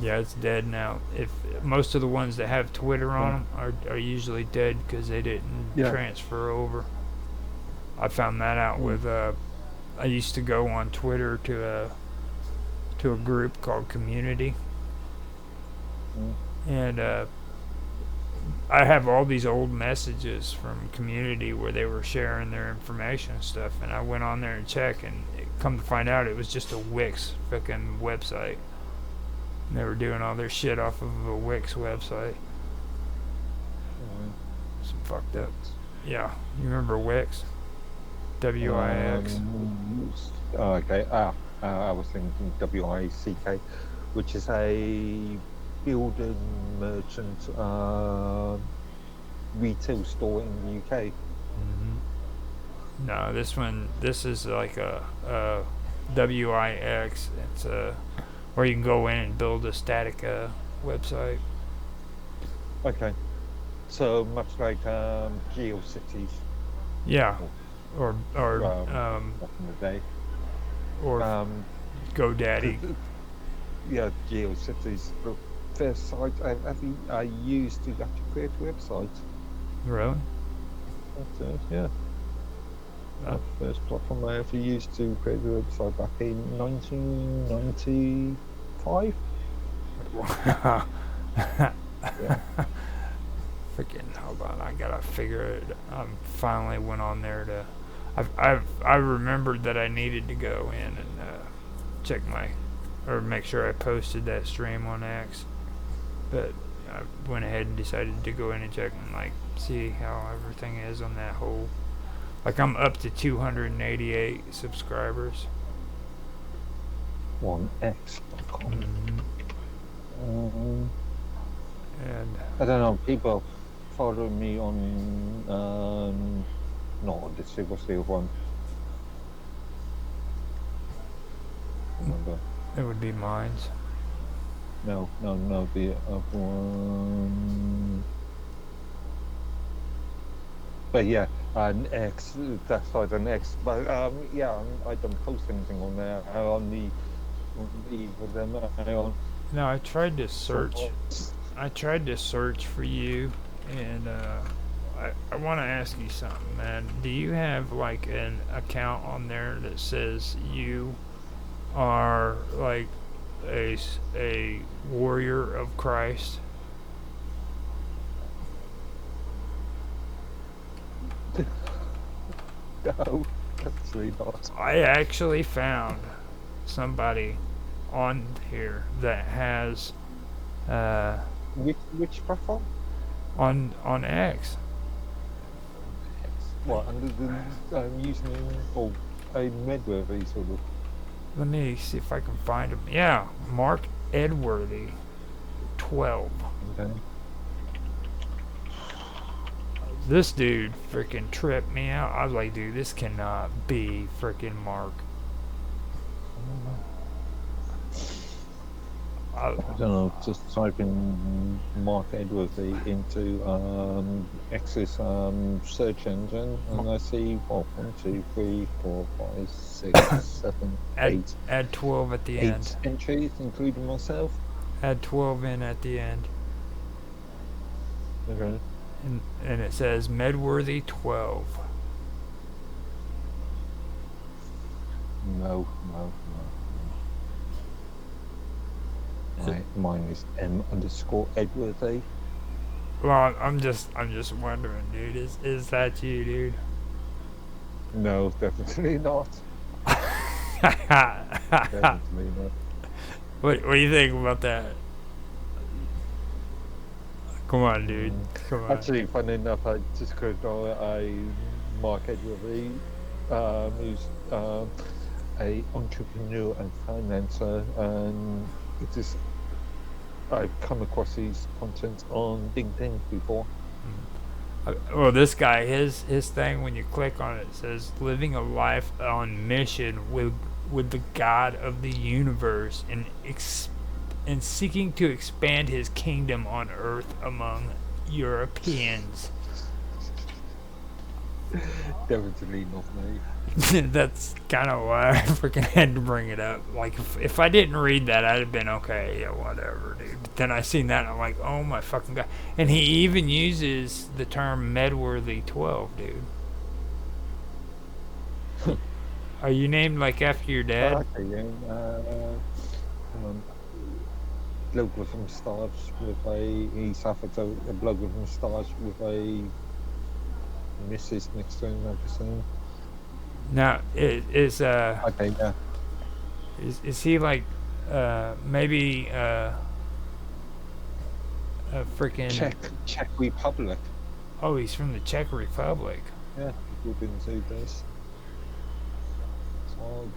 Yeah, it's dead now. If most of the ones that have Twitter on them are usually dead because they didn't transfer over. I found that out with I used to go on Twitter to a group called Community, and I have all these old messages from Community where they were sharing their information and stuff, and I went on there and checked, and come to find out it was just a Wix fucking website. And they were doing all their shit off of a Wix website. Some fucked up. Yeah, you remember Wix? W-I-X. Okay. I was thinking W-I-C-K, which is a building merchant retail store in the UK. No, this is like a W-I-X. It's where you can go in and build a static website. Okay. So much like GeoCities. Yeah. Or back in the day. Or GoDaddy. Yeah, GeoCities. The first site I used to actually create a website. Really? That's it, yeah. The first platform I ever used to create a website back in 1995. Wow. Yeah. Freaking, hold on, I gotta figure it. Finally went on there to. I remembered that I needed to go in and check or make sure I posted that stream on X, but I went ahead and decided to go in and check and see how everything is on that whole. I'm up to 288 subscribers. On X.com. And I don't know, people follow me on no, this was the one. Remember? It would be Minds. No, the other one. But yeah, an X, that side an X. But yeah, I don't post anything on there. I only with them. No, I tried to search. I tried to search for you, and I want to ask you something, man. Do you have like an account on there that says you are like a warrior of Christ? No, absolutely not. I actually found somebody on here that has Which platform? on X. What, under the username or a Medworthy sort of? Let me see if I can find him. Yeah, Mark Edworthy, 12. Okay. This dude freaking tripped me out. I was like, dude, this cannot be freaking Mark. I don't know, just type in Mark Edworthy into X's search engine, and I see, what, 1, 2, 3, 4, 5, 6, 7, 8. Add 12 at the 8 end. entries, including myself. Add 12 in at the end. Okay. And it says Medworthy 12. No. Mine is M_Edworthy. Well, I'm just wondering, dude. Is that you, dude? No, definitely not. Definitely not. What do you think about that? Come on, dude. Come on. Actually, funny enough, I just got a Mark Edworthy, who's a entrepreneur and financer, and it is. I've come across his content on LinkedIn before. Well, this guy, his thing, when you click on it, it says living a life on mission with the God of the universe and seeking to expand his kingdom on earth among Europeans. Definitely not me. That's kind of why I freaking had to bring it up. Like, if I didn't read that, I'd have been okay, yeah, whatever, dude. But then I seen that, and I'm like, oh my fucking god. And he even uses the term Medworthy 12, dude. Are you named, like, after your dad? Okay, yeah. Bloke with a moustache with he suffered a bloke with a moustache with a Mrs. next to him, I presume. Now, is okay, yeah. Is he like maybe a freaking Czech Republic? Oh, he's from the Czech Republic. Yeah, he didn't say this. So,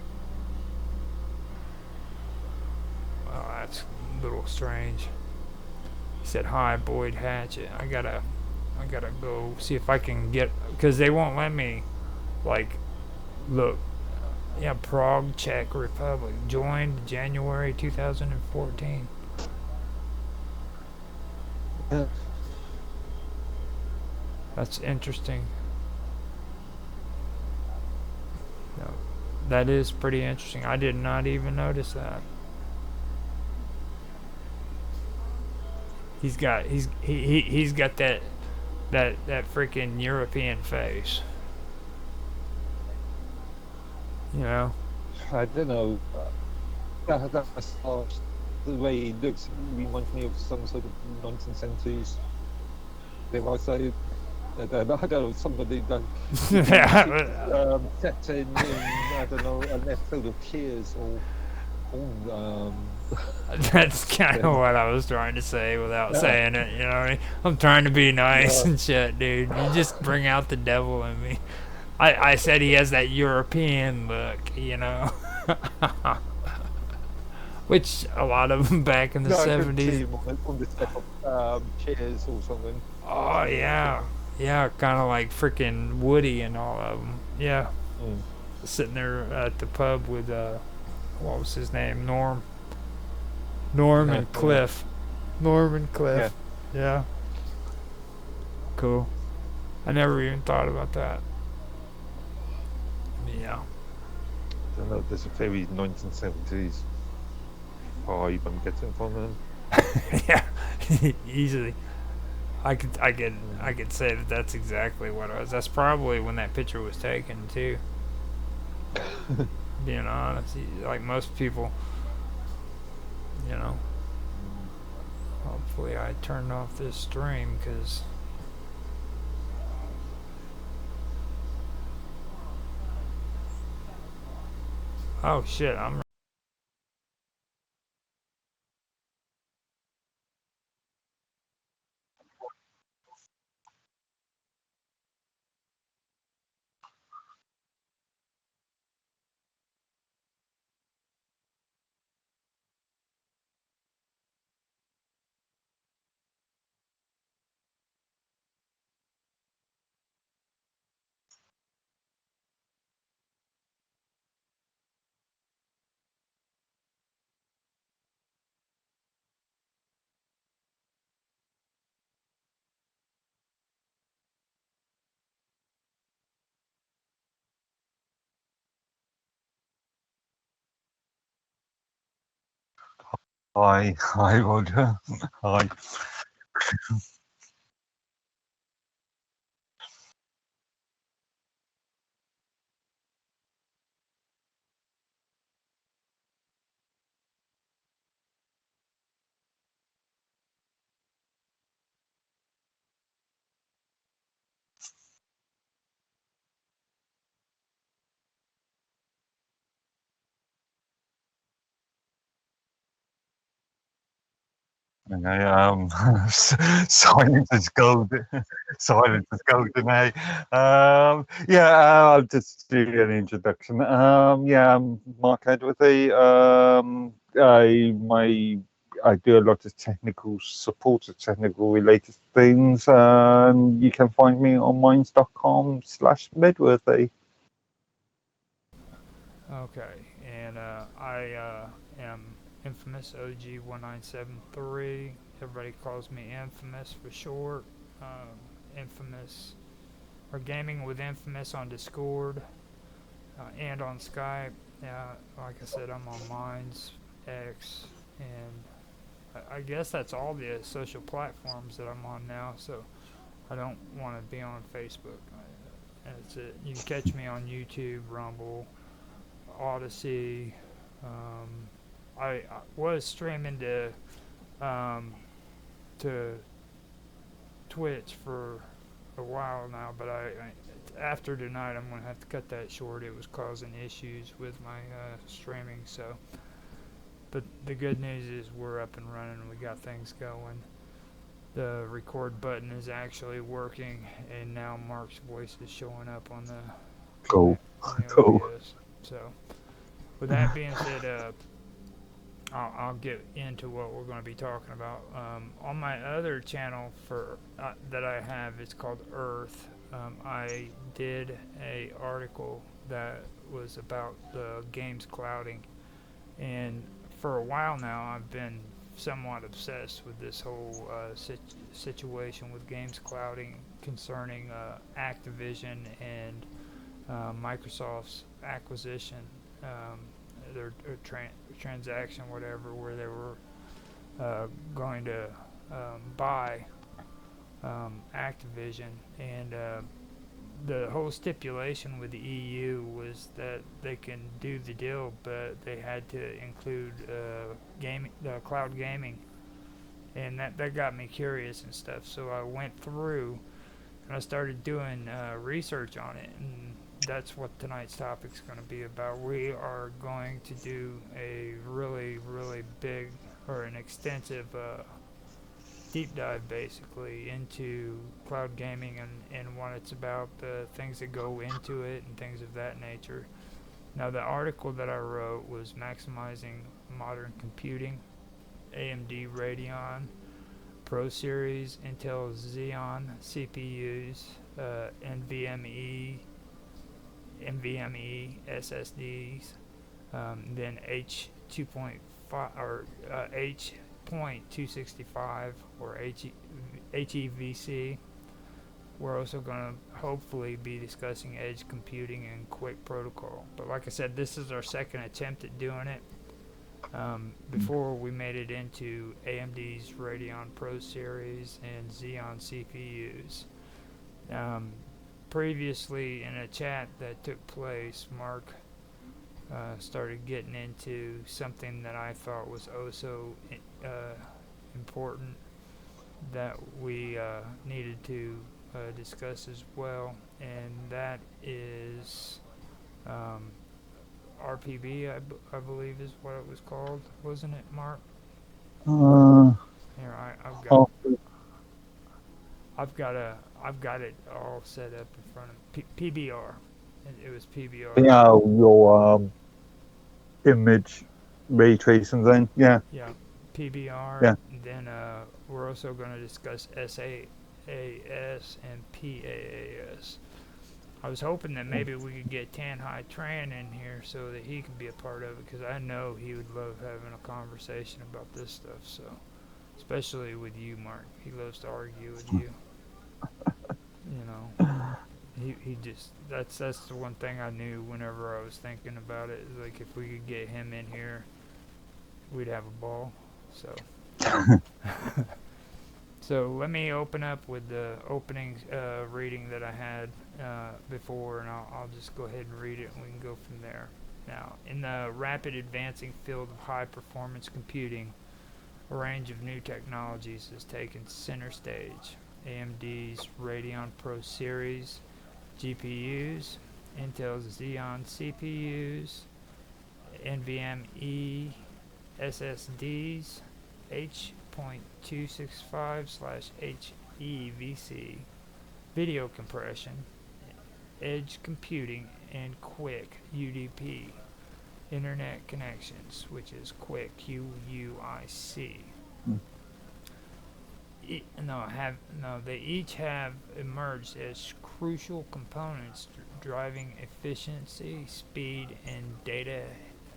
well, that's a little strange. He said, "Hi, Boyd Hatchet. I gotta go see if I can get, because they won't let me, like, look. Yeah, Prague, Czech Republic, joined January 2014. Yeah. That's interesting. No, that is pretty interesting. I did not even notice that. He's got that freaking European face. You know? I don't know. That moustache, the way he looks, reminds me of some sort of 1970s. There was I don't know, somebody that set in I don't know, an episode of Cheers or That's kind of what I was trying to say without saying it, you know what I mean? I'm trying to be nice and shit, dude. You just bring out the devil in me. I said he has that European look, you know? Which a lot of them back in the 70s. On the set of Cheers or something. Oh, yeah. Yeah, kind of like freaking Woody and all of them. Yeah. Sitting there at the pub with, what was his name? Norm and Cliff. Norm and Cliff. Yeah. Cool. I never even thought about that. Yeah. I don't know, there's a very 1970s vibe I'm getting from them. Yeah, easily. I could say that that's exactly what it was. That's probably when that picture was taken too. Being honest, like most people, you know. Hopefully, I turned off this stream because. Oh shit! I'm. Hi, Roger. Hi. Okay, silence is gold. Silence is golden, eh? Yeah, I'll just do an introduction. Yeah, I'm Mark Edworthy. I do a lot of technical support of technical related things. You can find me on minds.com/Medworthy. Okay, and I am Infamous OG1973. Everybody calls me Infamous for short. Infamous or Gaming with Infamous on Discord and on Skype. Like I said, I'm on Minds, X, and I guess that's all the social platforms that I'm on now. So I don't want to be on Facebook. That's it. You can catch me on YouTube, Rumble, Odyssey. Um, I was streaming to Twitch for a while now, but after tonight I'm gonna have to cut that short. It was causing issues with my streaming. So, but the good news is we're up and running. And we got things going. The record button is actually working, and now Mark's voice is showing up on the Cool. on the Cool. OBS. So, with that being said, I'll get into what we're going to be talking about. On my other channel that I have, it's called Earth. I did a article that was about the games clouding, and for a while now, I've been somewhat obsessed with this whole situation with games clouding concerning Activision and Microsoft's acquisition. Their transaction, whatever, where they were going to buy Activision, and the whole stipulation with the EU was that they can do the deal, but they had to include cloud gaming, and that got me curious and stuff. So I went through and I started doing research on it, and that's what tonight's topic is going to be about. We are going to do a really, really big or an extensive deep dive basically into cloud gaming and what it's about, the things that go into it and things of that nature. Now, the article that I wrote was maximizing modern computing, AMD Radeon Pro Series, Intel Xeon CPUs, NVMe SSDs, then H2.5 or H.265 or HEVC. We're also going to hopefully be discussing edge computing and QUIC protocol. But like I said, this is our second attempt at doing it. before we made it into AMD's Radeon Pro Series and Xeon CPUs. Previously, in a chat that took place, Mark started getting into something that I thought was also important that we needed to discuss as well, and that is RPB, I believe is what it was called, wasn't it, Mark? Here, I've got it all set up in front of me. PBR. It was PBR. Yeah, your image ray tracing then, yeah. Yeah, PBR. Yeah. And then we're also going to discuss SAAS and PAAS. I was hoping that maybe we could get Tan Hai Tran in here so that he could be a part of it, because I know he would love having a conversation about this stuff. So, especially with you, Mark, he loves to argue with you. You know, he just that's the one thing I knew whenever I was thinking about it. Like, if we could get him in here, we'd have a ball. So. So let me open up with the opening reading that I had before, and I'll just go ahead and read it, and we can go from there. Now, in the rapid advancing field of high-performance computing, a range of new technologies has taken center stage. AMD's Radeon Pro Series GPUs, Intel's Xeon CPUs, NVMe SSDs, H.265/HEVC, video compression, edge computing, and quick UDP, internet connections, which is quick QUIC. They each have emerged as crucial components driving efficiency, speed, and data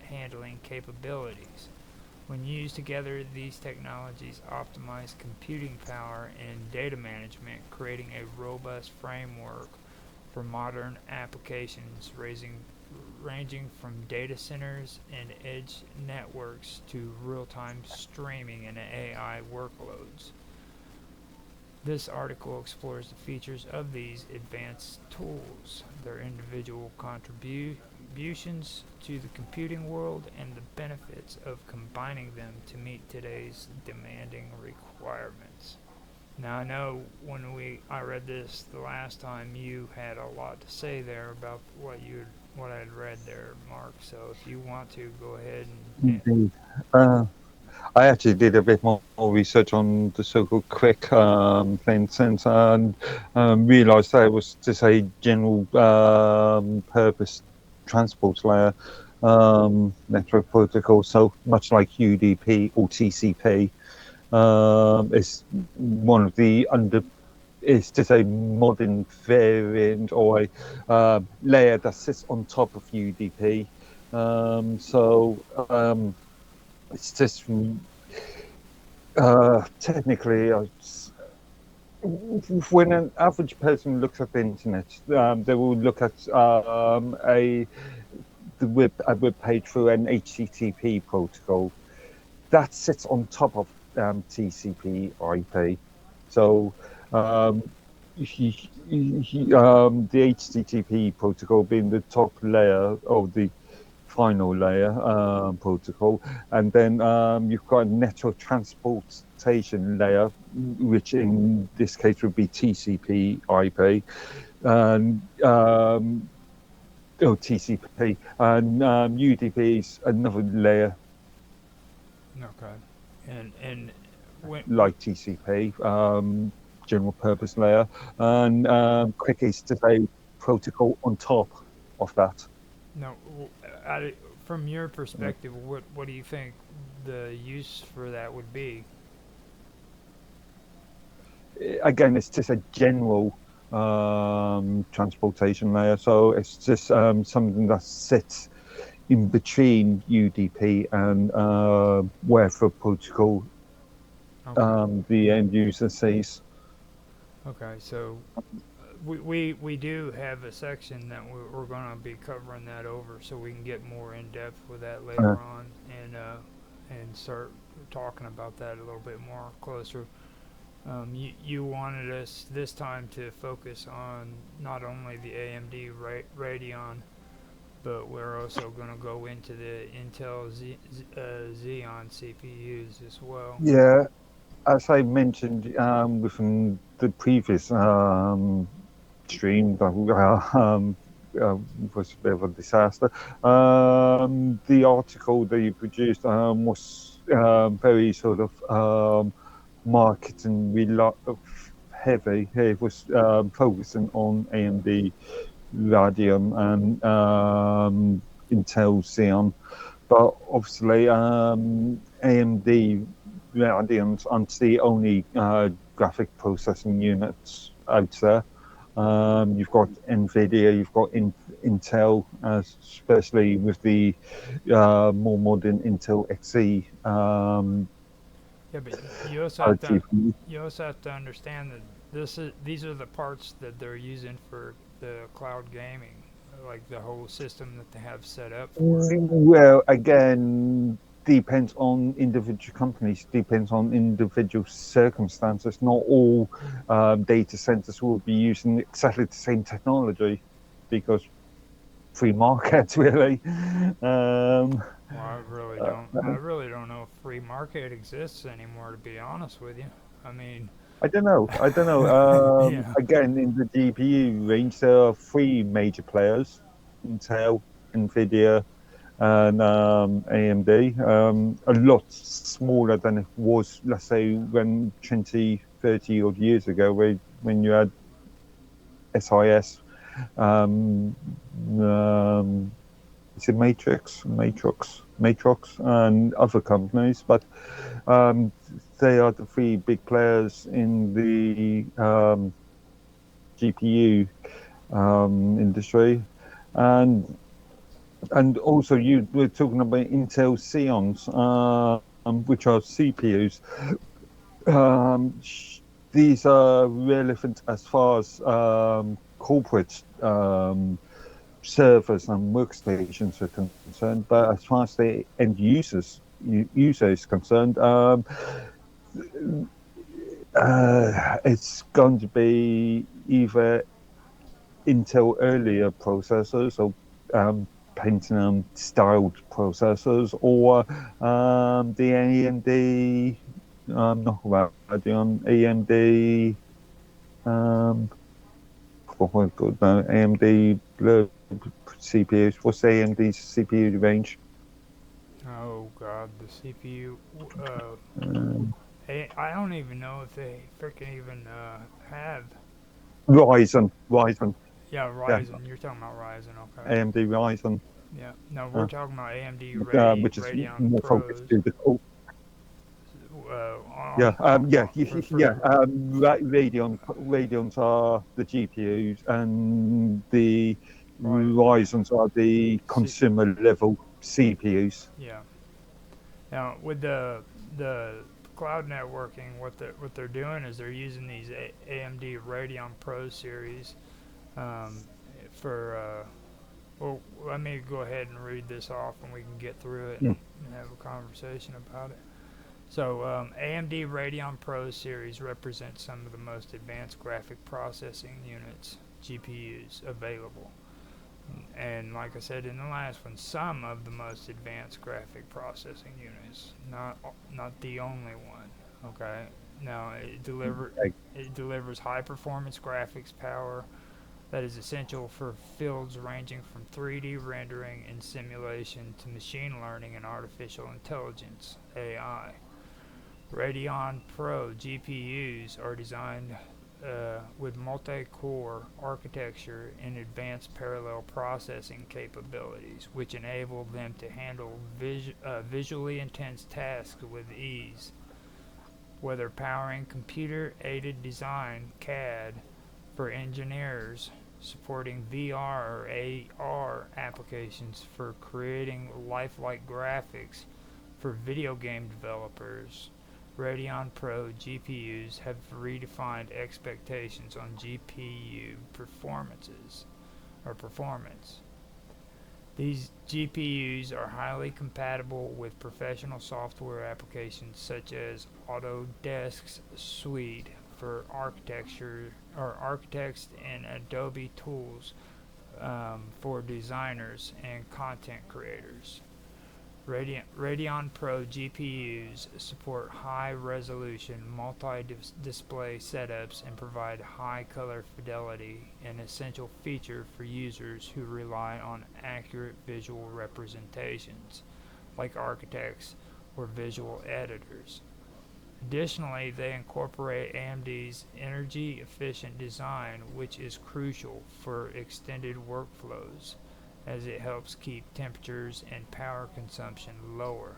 handling capabilities. When used together, these technologies optimize computing power and data management, creating a robust framework for modern applications ranging from data centers and edge networks to real-time streaming and AI workloads. This article explores the features of these advanced tools, their individual contributions to the computing world, and the benefits of combining them to meet today's demanding requirements. Now, I know when I read this the last time, you had a lot to say there about what I had read there, Mark. So if you want to, go ahead and... Indeed. I actually did a bit more research on the so-called quick plain sense, and realised that it was just a general purpose transport layer network protocol. So much like UDP or TCP, is one of the it's just a modern variant or a layer that sits on top of UDP. It's just technically, when an average person looks at the internet, they will look at a web page through an HTTP protocol that sits on top of TCP IP. So the HTTP protocol being the top layer of the final layer protocol, and then you've got a network transportation layer, which in this case would be TCP IP, and TCP, and UDP is another layer. Okay, and like TCP, general purpose layer, and quick is just a protocol on top of that. No, from your perspective, what do you think the use for that would be? Again, it's just a general transportation layer, so it's just something that sits in between UDP and wherever protocol the end user sees. Okay, so we do have a section that we're going to be covering that over, so we can get more in depth with that later on. And and start talking about that a little bit more closer. You wanted us this time to focus on not only the AMD Radeon, but we're also going to go into the Intel Xeon CPUs as well. Yeah, as I mentioned within the previous stream, that was a bit of a disaster. The article that you produced was very sort of marketing heavy. It was focusing on AMD Radeon and Intel Xeon, but obviously AMD Radeons aren't the only graphic processing units out there. You've got NVIDIA, you've got Intel, especially with the more modern Intel Xe. Yeah, but you also have to understand that these are the parts that they're using for the cloud gaming, like the whole system that they have set up for it. Well, again, depends on individual companies, depends on individual circumstances. Not all data centers will be using exactly the same technology because free market, really. Well, I really don't know if free market exists anymore, to be honest with you. I mean, I don't know. Yeah. Again, in the GPU range, there are three major players: Intel, NVIDIA, and AMD. A lot smaller than it was, let's say, when 20, 30 odd years ago, when you had SIS, is it Matrox, and other companies, but they are the three big players in the GPU industry, and also you were talking about Intel Xeons, which are CPUs. These are relevant as far as corporate servers and workstations are concerned, but as far as the end user is concerned, it's going to be either Intel earlier processors or Pentium styled processors, or the AMD, not about AMD, AMD CPUs. What's AMD's CPU range? oh god, the CPU. I don't even know if they freaking even have. Ryzen. Yeah, Ryzen. You're talking about Ryzen, okay. AMD Ryzen. Yeah. No, we're talking about AMD which is Radeon more Pros. focused to the Radeons are the GPUs, and the Ryzens are the consumer level CPUs. Yeah. Now with the cloud networking, what they're doing is they're using these AMD Radeon Pro series for. Well, let me go ahead and read this off, and we can get through it and have a conversation about it. So, AMD Radeon Pro series represents some of the most advanced graphic processing units, GPUs, available. And like I said in the last one, some of the most advanced graphic processing units, not the only one. Okay. Now it delivers high performance graphics power that is essential for fields ranging from 3D rendering and simulation to machine learning and artificial intelligence (AI). Radeon Pro GPUs are designed with multi-core architecture and advanced parallel processing capabilities, which enable them to handle visually intense tasks with ease. Whether powering computer-aided design (CAD) for engineers, supporting VR or AR applications for creating lifelike graphics for video game developers, Radeon Pro GPUs have redefined expectations on GPU performance. These GPUs are highly compatible with professional software applications such as Autodesk's suite for architecture or architects and Adobe tools for designers and content creators. Radeon Pro GPUs support high-resolution multi-display setups and provide high color fidelity, an essential feature for users who rely on accurate visual representations, like architects or visual editors. Additionally, they incorporate AMD's energy-efficient design, which is crucial for extended workflows, as it helps keep temperatures and power consumption lower.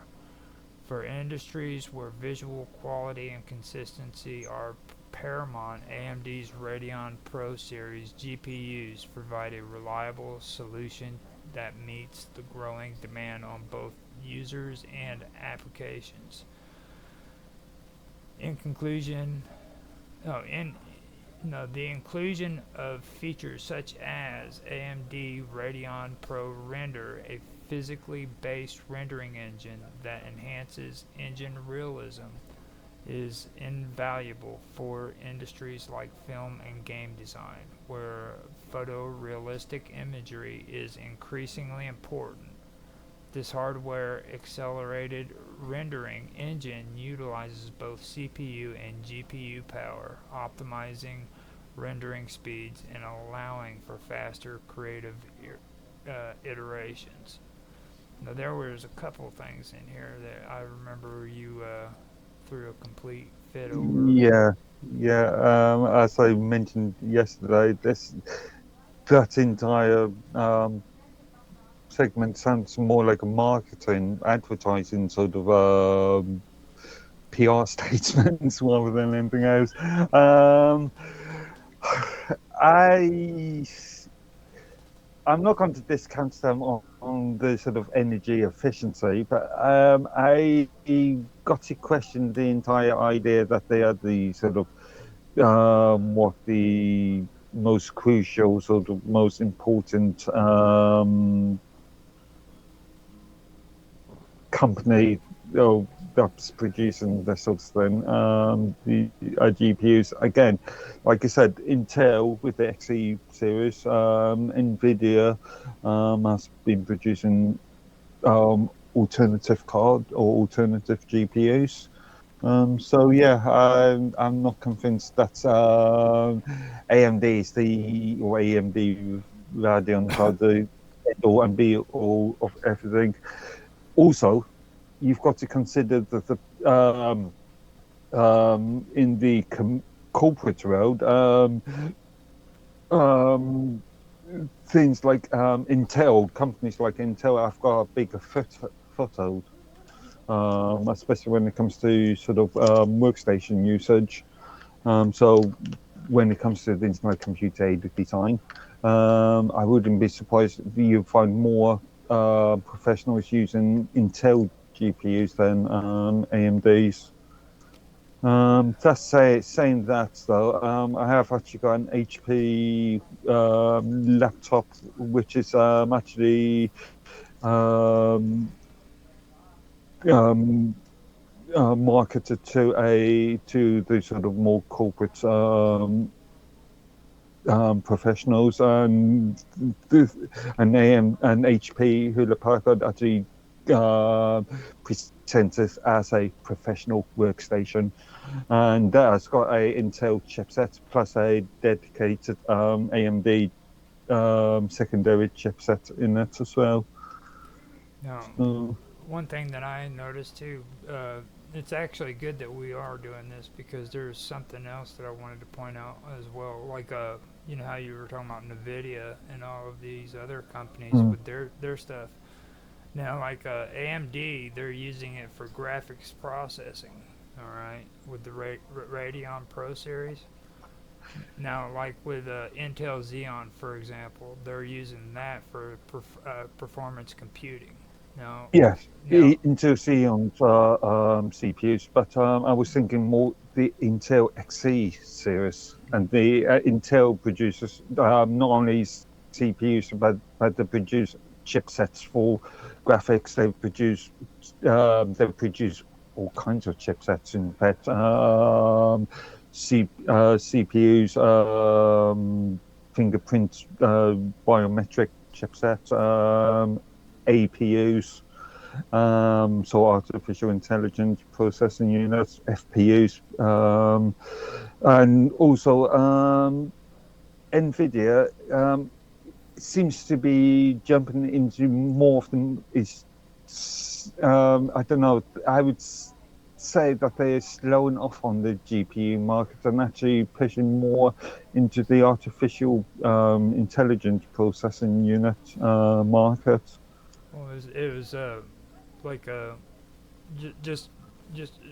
For industries where visual quality and consistency are paramount, AMD's Radeon Pro Series GPUs provide a reliable solution that meets the growing demand on both users and applications. In conclusion, the inclusion of features such as AMD Radeon Pro Render, a physically based rendering engine that enhances engine realism, is invaluable for industries like film and game design, where photorealistic imagery is increasingly important. This hardware accelerated rendering engine utilizes both CPU and GPU power, optimizing rendering speeds and allowing for faster creative iterations. Now there was a couple things in here that I remember you threw a complete fit over. Yeah. As I mentioned yesterday, that entire segment sounds more like a marketing, advertising sort of PR statements rather than anything else. I'm not going to discount them on the sort of energy efficiency, but I got to question the entire idea that they are the sort of what the most crucial, sort of most important company that's producing this sort of thing. The GPUs, again, like I said, Intel with the XE series, NVIDIA has been producing alternative card or alternative GPUs. So yeah, I'm not convinced that AMD is AMD Radeon are the end all and be all of everything. Also, you've got to consider that in the corporate world, things like Intel, companies like Intel have got a bigger foothold, especially when it comes to sort of workstation usage. So when it comes to the Internet Computer Aided Design, I wouldn't be surprised if you find more professionals using Intel GPUs than AMD's. Just saying that though, I have actually got an HP laptop, which is actually marketed to the sort of more corporate professionals, and HP Hewlett Packard actually presents it as a professional workstation, and that has got a Intel chipset plus a dedicated AMD secondary chipset in it as well. Now, one thing that I noticed too, it's actually good that we are doing this, because there's something else that I wanted to point out as well, like you know how you were talking about NVIDIA and all of these other companies with their stuff. Now, like AMD, they're using it for graphics processing, all right, with the Radeon Pro series. Now, like with Intel Xeon, for example, they're using that for performance computing. Now, yes, Intel Xeon CPUs, but I was thinking more the Intel XE series, and the Intel produces not only CPUs but they produce chipsets for graphics. They produce all kinds of chipsets. In fact, CPUs, fingerprint, biometric chipsets, APUs. So artificial intelligence processing units, FPUs, and also NVIDIA seems to be jumping into more of them. I don't know. I would say that they're slowing off on the GPU market and actually pushing more into the artificial intelligence processing unit market. Well, it was like just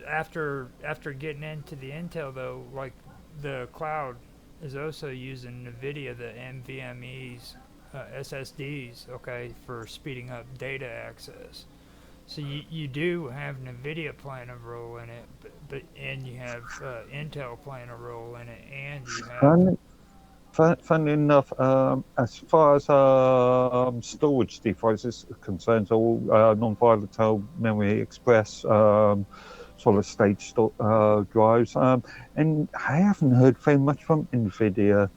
after getting into the Intel though, like the cloud is also using NVIDIA, the NVMe's SSDs, okay, for speeding up data access. So you do have NVIDIA playing a role in it, but and you have Intel playing a role in it, and you have. Funnily enough, as far as storage devices are concerned, all non-volatile memory express solid-state drives, and I haven't heard very much from NVIDIA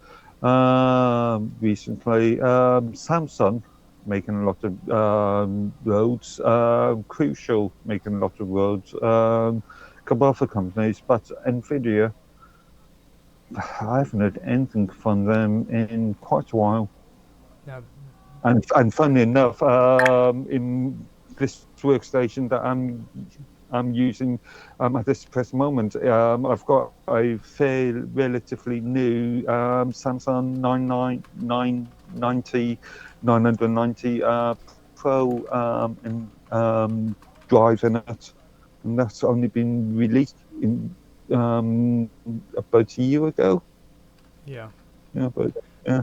recently. Samsung making a lot of roads, Crucial making a lot of roads, a couple other companies, but NVIDIA, I haven't heard anything from them in quite a while. Now, and funnily enough, in this workstation that I'm using at this present moment, I've got a relatively new Samsung 990 Pro drive in it, and that's only been released in about a year ago. Yeah. Yeah, but yeah.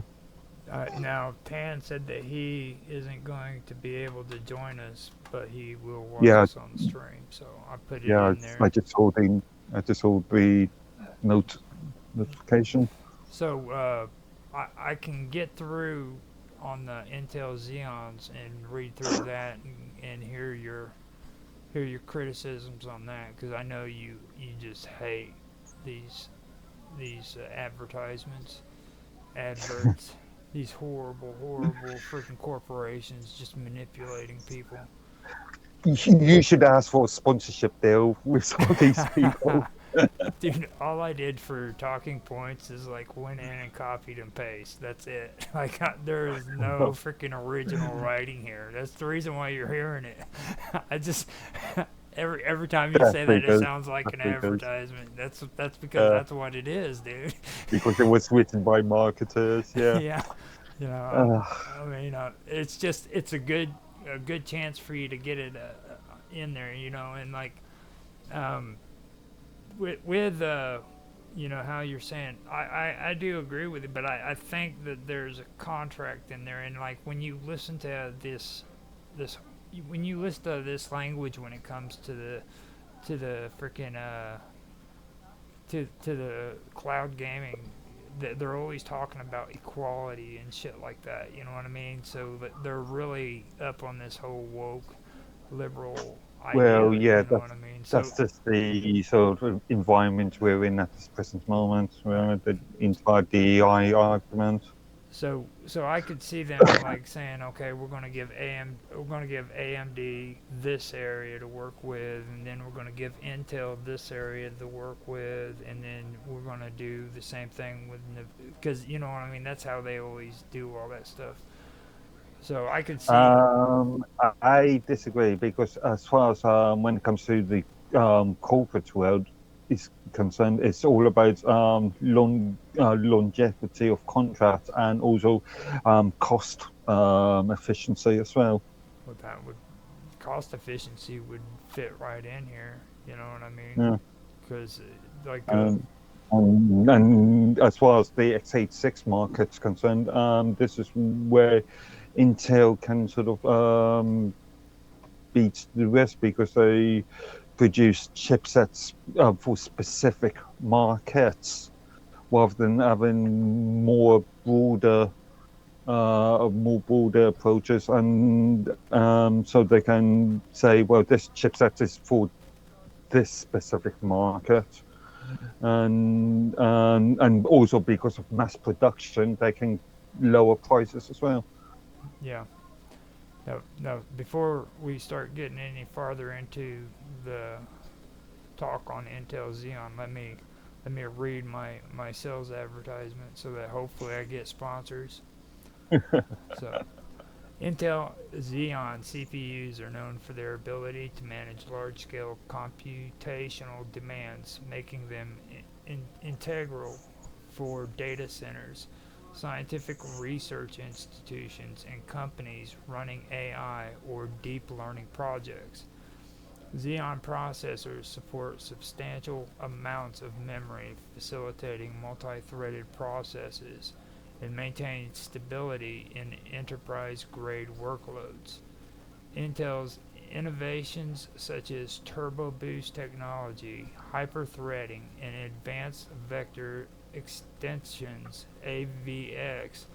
Now, Tan said that he isn't going to be able to join us, but he will watch us on the stream. So I put it in there. I just saw the notification. So I can get through on the Intel Xeons and read through that and hear your criticisms on that, because I know you just hate these advertisements, adverts, these horrible freaking corporations just manipulating people. You should ask for a sponsorship deal with some of these people. Dude, all I did for talking points is like went in and copied and paste. That's it. Like there is no freaking original writing here. That's the reason why you're hearing it. I just every time you say that, it sounds like an advertisement. That's because that's what it is, dude. Because it was written by marketers. Yeah. Yeah. You know, I mean, it's a good chance for you to get it in there, you know, and like with you know how you're saying, I do agree with it, but I think that there's a contract in there, and like when you listen to this when you listen to this language when it comes to the freaking to the cloud gaming, they're always talking about equality and shit like that, you know what I mean? So they're really up on this whole woke liberal idea. Well, yeah, you know what I mean? That's just the sort of environment we're in at this present moment. The entire DEI argument. So I could see them like saying, okay, we're going to give AMD this area to work with, and then we're going to give Intel this area to work with, and then we're going to do the same thing with, because you know what I mean. That's how they always do all that stuff. So I could see. I disagree, because as far as when it comes to the corporate world is concerned, it's all about longevity of contract and also cost efficiency as well. Well, that would cost efficiency would fit right in here. You know what I mean? Yeah. Because like. And as far as the x86 market's concerned, this is where Intel can sort of beat the rest, because they produce chipsets for specific markets rather than having more broader more broader approaches, and so they can say, well, this chipset is for this specific market, and also because of mass production, they can lower prices as well. Yeah. Now, before we start getting any farther into the talk on Intel Xeon, let me read my sales advertisement so that hopefully I get sponsors. So, Intel Xeon CPUs are known for their ability to manage large-scale computational demands, making them integral for data centers, scientific research institutions, and companies running AI or deep learning projects. Xeon processors support substantial amounts of memory, facilitating multi-threaded processes and maintain stability in enterprise-grade workloads. Intel's innovations such as Turbo Boost technology, hyper-threading, and advanced vector extensions (AVX)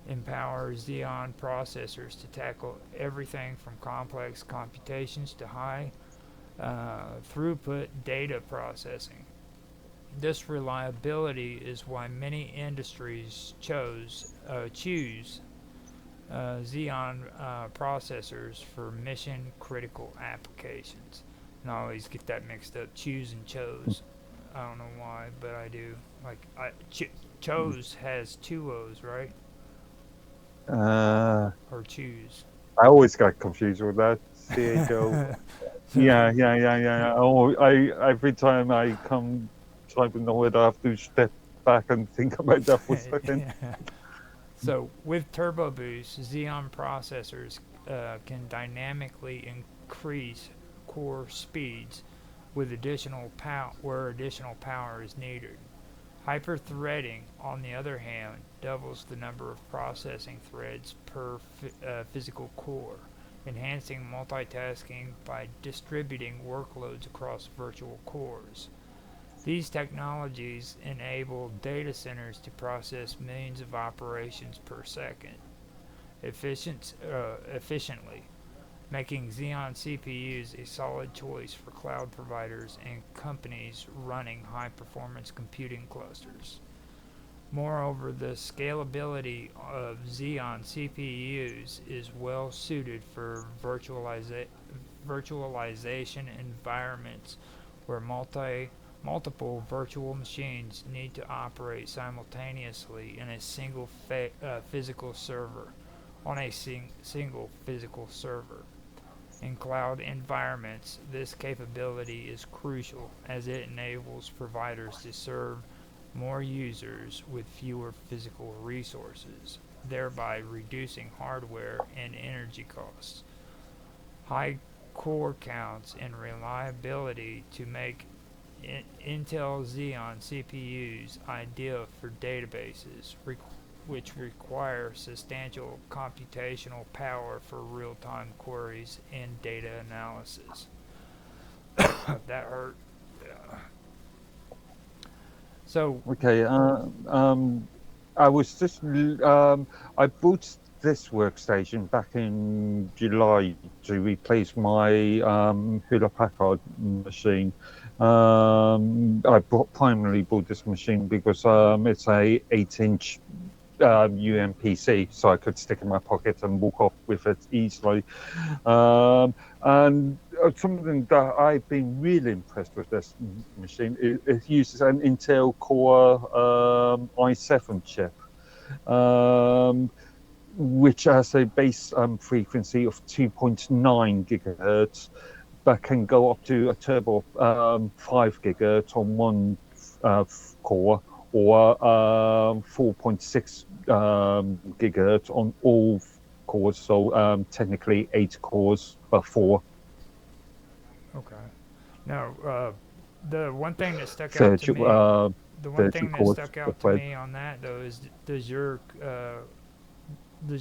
empower Xeon processors to tackle everything from complex computations to high throughput data processing. This reliability is why many industries choose Xeon processors for mission-critical applications. And I always get that mixed up, choose and chose. I don't know why, but I do. Like, chose has two O's, right? Or choose. I always got confused with that. CHO. Yeah. Oh, every time I come type in the word, I have to step back and think about that for a second. So, with Turbo Boost, Xeon processors can dynamically increase core speeds with additional where additional power is needed. Hyper-threading, on the other hand, doubles the number of processing threads per physical core, enhancing multitasking by distributing workloads across virtual cores. These technologies enable data centers to process millions of operations per second efficiently, making Xeon CPUs a solid choice for cloud providers and companies running high-performance computing clusters. Moreover, the scalability of Xeon CPUs is well suited for virtualization environments where multiple virtual machines need to operate simultaneously in a single physical server on a single physical server. In cloud environments, this capability is crucial as it enables providers to serve more users with fewer physical resources, thereby reducing hardware and energy costs. High core counts and reliability to make Intel Xeon CPUs ideal for databases which require substantial computational power for real-time queries and data analysis. That hurt. So okay, I was just I bought this workstation back in July to replace my Hewlett Packard machine. I primarily bought this machine because it's a 8-inch UMPC, so I could stick in my pocket and walk off with it easily. And something that I've been really impressed with this machine, it uses an Intel Core i7 chip, which has a base frequency of 2.9 gigahertz, but can go up to a turbo 5 gigahertz on one core, or 4.6 gigahertz on all cores, so technically 8 cores, but 4. Okay. Now, the one thing that stuck out to me, the one thing that stuck out to me on that though is, does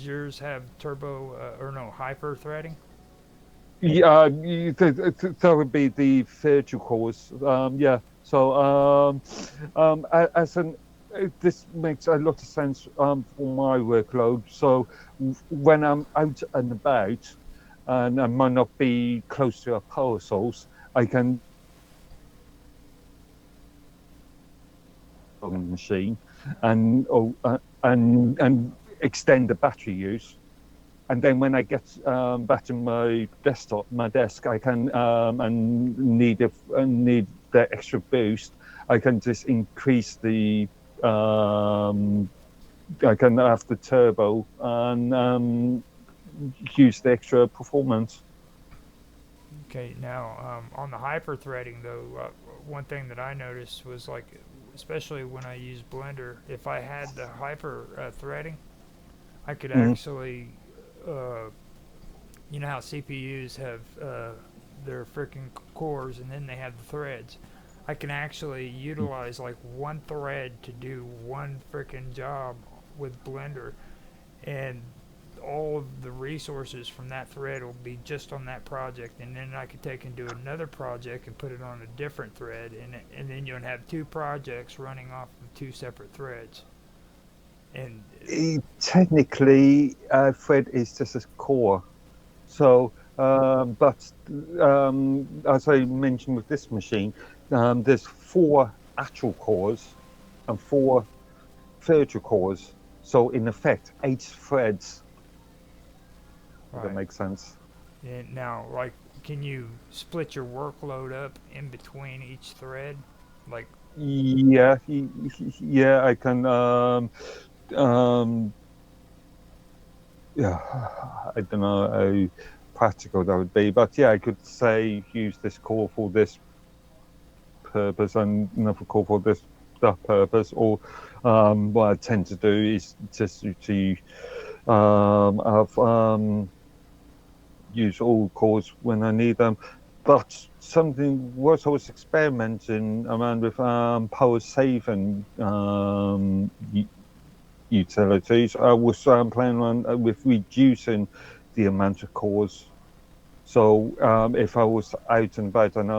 yours have turbo or no hyper threading? Yeah, that would be the virtual cores. Yeah. So as an this makes a lot of sense for my workload. So when I'm out and about, and I might not be close to a power source, I can on the machine and extend the battery use. And then when I get back to my desk, I can and need the extra boost. I can just increase the I can have the turbo and use the extra performance. Okay, now on the hyper threading though, one thing that I noticed was like, especially when I use Blender, if I had the hyper threading, I could actually, you know how CPUs have their freaking cores and then they have the threads. I can actually utilize like one thread to do one freaking job with Blender, and all of the resources from that thread will be just on that project, and then I could take and do another project and put it on a different thread, and then you'll have two projects running off of two separate threads. And Technically, thread is just a core. So, but as I mentioned with this machine, there's 4 actual cores and 4 virtual cores. So in effect, 8 threads. If that makes sense. And now, like, can you split your workload up in between each thread? Like, yeah, I can. Yeah, I don't know how practical that would be, but yeah, I could say use this core for this purpose and another core for that purpose. Or what I tend to do is just to have use all cores when I need them. But something what I was experimenting around with power saving utilities. I was planning on with reducing the amount of cores. So if I was out and about and I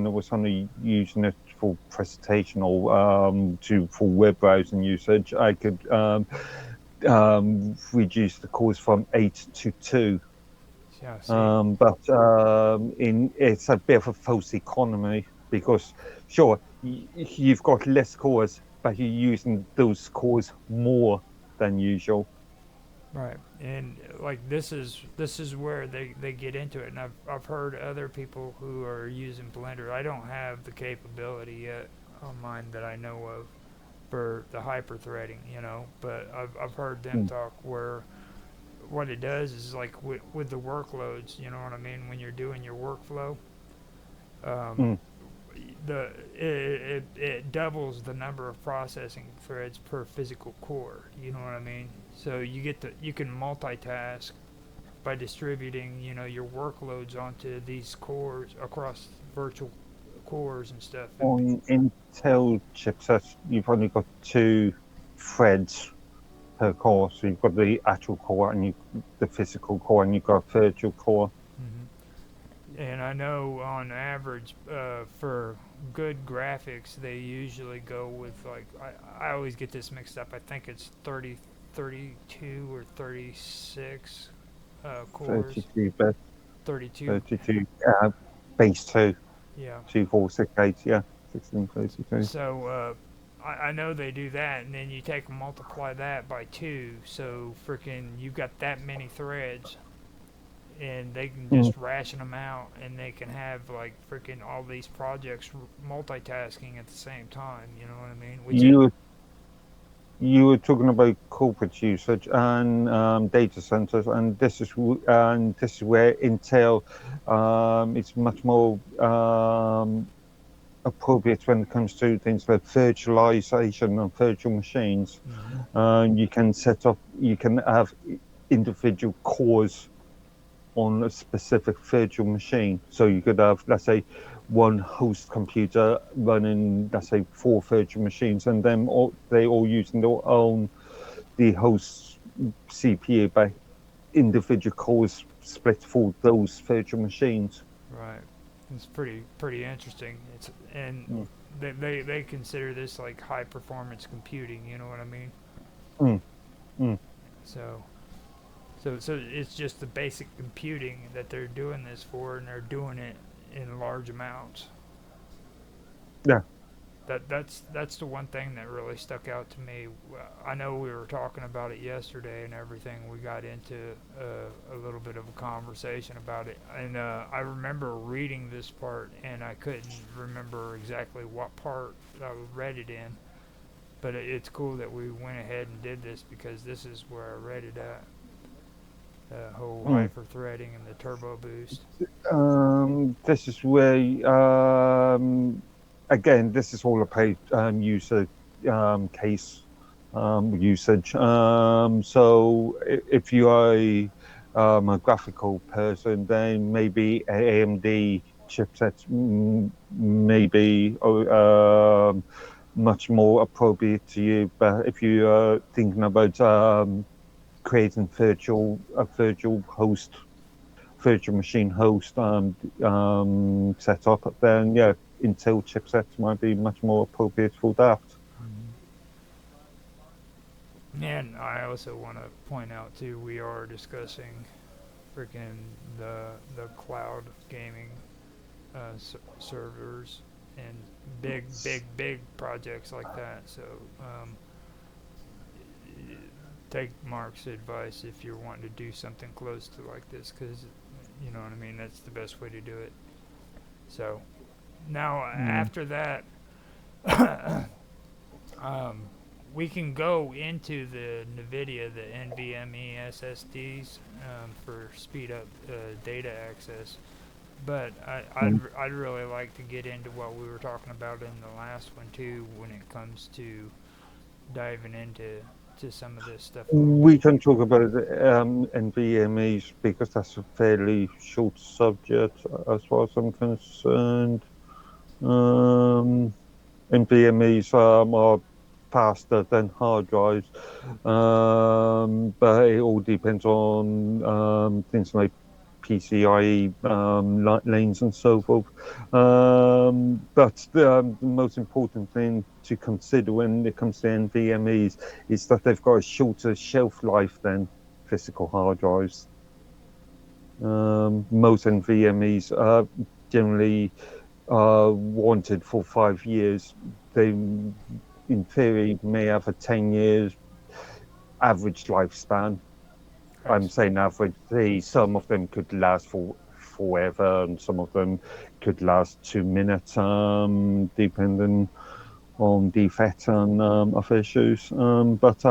was only using it for presentation or for web browsing usage, I could reduce the cores from 8 to 2. Yeah, but it's a bit of a false economy because sure you've got less cores, but you're using those cores more than usual. right, and like this is where they get into it, and I've heard other people who are using Blender. I don't have the capability yet on mine that I know of for the hyper threading, you know, but I've heard them talk where what it does is like with the workloads, you know what I mean, when you're doing your workflow, it doubles the number of processing threads per physical core, you know what I mean, so you can multitask by distributing, you know, your workloads onto these cores across virtual cores and stuff. On Intel chipsets you've only got 2 threads per core, so you've got the actual core and the physical core, and you've got a virtual core. And I know on average, for good graphics, they usually go with like, I always get this mixed up. I think it's 32 or 36 cores. 32 bit. 32. 32 base 2. Yeah. 2, 4, 6, 8. Yeah. 16, 32. So I know they do that, and then you take and multiply that by 2. So freaking, you've got that many threads. And they can just ration them out, and they can have like freaking all these projects multitasking at the same time. You know what I mean? You were talking about corporate usage and data centers, and this is where Intel is much more appropriate when it comes to things like virtualization and virtual machines. You can have individual cores on a specific virtual machine. So you could have, let's say, one host computer running, let's say, 4 virtual machines, and then they all using their own, the host CPU by individual cores split for those virtual machines. Right. It's pretty interesting. they consider this like high performance computing. You know what I mean? So it's just the basic computing that they're doing this for, and they're doing it in large amounts. Yeah. That's the one thing that really stuck out to me. I know we were talking about it yesterday and everything. We got into a little bit of a conversation about it, and I remember reading this part, and I couldn't remember exactly what part I read it in. But it's cool that we went ahead and did this, because this is where I read it at. The whole hyper threading and the turbo boost. This is where, again, this is all about user case usage. So if you are a graphical person, then maybe AMD chipsets maybe much more appropriate to you. But if you are thinking about creating a virtual machine host setup, then yeah, Intel chipsets might be much more appropriate for that. And I also want to point out too, we are discussing freaking the cloud gaming servers and big projects like that. So take Mark's advice if you're wanting to do something close to like this, because you know what I mean, that's the best way to do it. So now after that, we can go into the NVIDIA, the NVMe SSDs for speed up data access. But I'd really like to get into what we were talking about in the last one too, when it comes to diving into some of this stuff. We can talk about NVMEs, because that's a fairly short subject as far as I'm concerned. NVMEs are faster than hard drives, but it all depends on things like PCIe lanes and so forth. But the most important thing to consider when it comes to NVMEs is that they've got a shorter shelf life than physical hard drives. Most NVMEs are generally wanted for 5 years. They, in theory, may have a 10 years average lifespan. I'm saying average. Some of them could last for forever, and some of them could last 2 minutes, depending on defect and other issues. But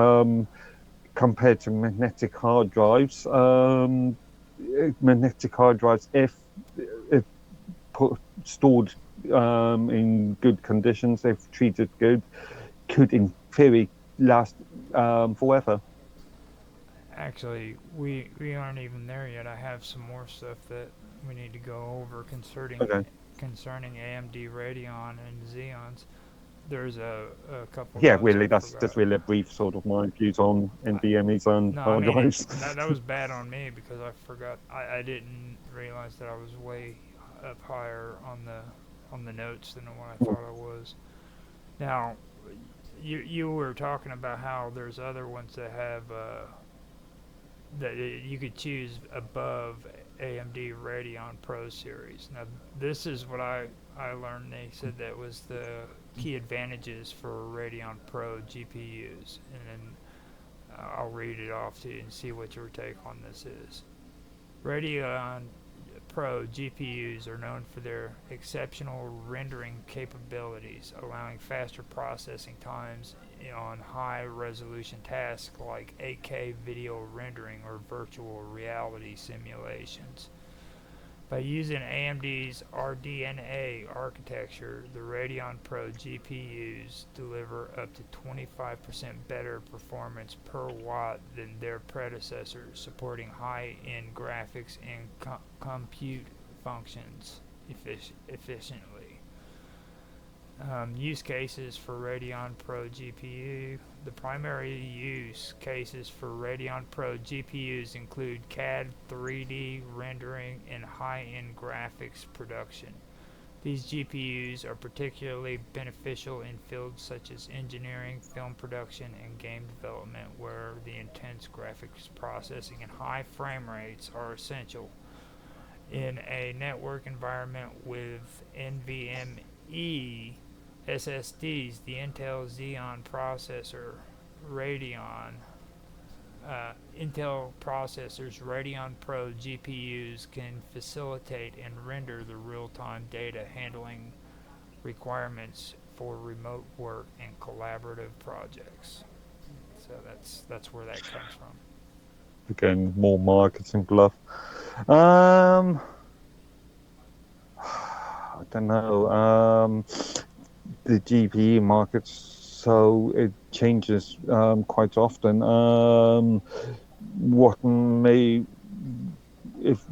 compared to magnetic hard drives, if stored in good conditions, if treated good, could in theory last forever. Actually, we aren't even there yet. I have some more stuff that we need to go over concerning AMD Radeon and Xeons. There's a couple. Yeah, really, that's just really a brief sort of my views on NVMEs and hard drives. That was bad on me, because I forgot. I didn't realize that I was way up higher on the notes than what I thought I was. Now, you were talking about how there's other ones that have that you could choose above AMD Radeon Pro series. Now, this is what I learned. They said that was the key advantages for Radeon Pro GPUs, and then I'll read it off to you and see what your take on this is. Radeon Pro GPUs are known for their exceptional rendering capabilities, allowing faster processing times on high-resolution tasks like 8K video rendering or virtual reality simulations. By using AMD's RDNA architecture, the Radeon Pro GPUs deliver up to 25% better performance per watt than their predecessors, supporting high-end graphics and compute functions efficiently. Use cases for Radeon Pro GPU. The primary use cases for Radeon Pro GPUs include CAD 3D rendering and high-end graphics production. These GPUs are particularly beneficial in fields such as engineering, film production, and game development, where the intense graphics processing and high frame rates are essential. In a network environment with NVMe SSDs, the Intel Xeon processor Radeon Intel processors, Radeon Pro GPUs can facilitate and render the real-time data handling requirements for remote work and collaborative projects. So that's where that comes from. Again, more marketing bluff. I don't know. The GPU market, so it changes quite often. What may, if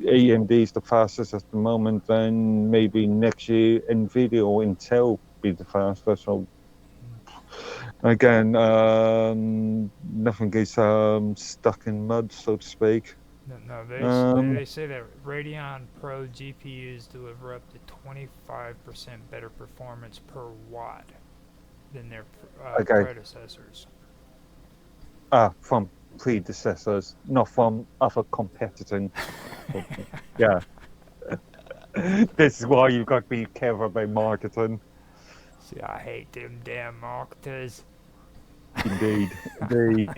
AMD is the fastest at the moment, then maybe next year NVIDIA or Intel be the fastest. So again, nothing is stuck in mud, so to speak. No, they say that Radeon Pro GPUs deliver up to 25% better performance per watt than their predecessors. From predecessors, not from other competitors. Yeah. This is why you've got to be careful about marketing. See, I hate them damn marketers. Indeed, indeed.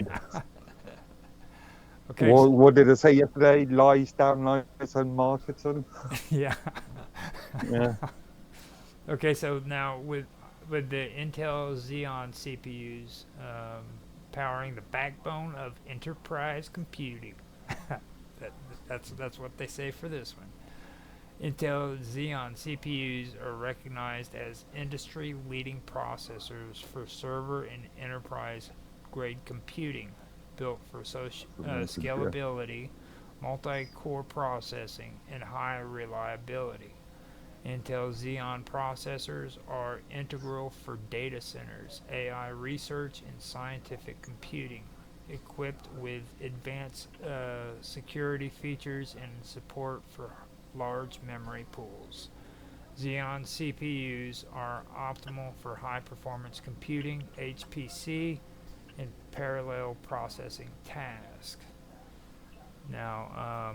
Okay. What did it say yesterday? Lies, down lies, and marketing. Yeah. Yeah. Okay, so now with the Intel Xeon CPUs powering the backbone of enterprise computing, that's what they say for this one. Intel Xeon CPUs are recognized as industry-leading processors for server and enterprise-grade computing, built for scalability, multi-core processing, and high reliability. Intel Xeon processors are integral for data centers, AI research, and scientific computing, equipped with advanced security features and support for large memory pools. Xeon CPUs are optimal for high-performance computing, HPC, and parallel processing tasks. Now,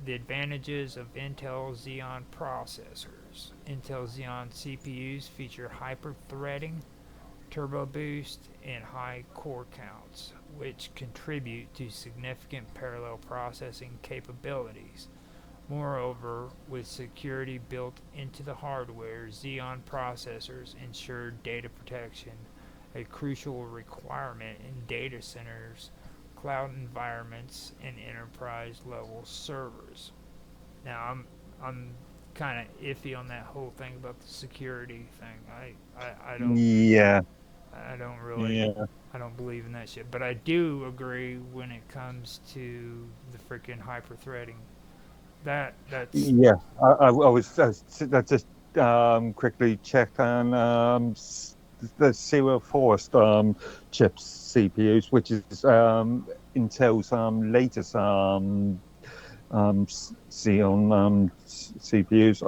the advantages of Intel Xeon processors. Intel Xeon CPUs feature hyper-threading, turbo boost, and high core counts, which contribute to significant parallel processing capabilities. Moreover, with security built into the hardware, Xeon processors ensure data protection, a crucial requirement in data centers, cloud environments, and enterprise-level servers. Now, I'm kind of iffy on that whole thing about the security thing. I don't. Yeah. I don't really. Yeah. I don't believe in that shit. But I do agree when it comes to the freaking hyper-threading. That's. Yeah. I was just quickly checked on the Serial Forest chips CPUs, which is Intel's latest Xeon CPUs.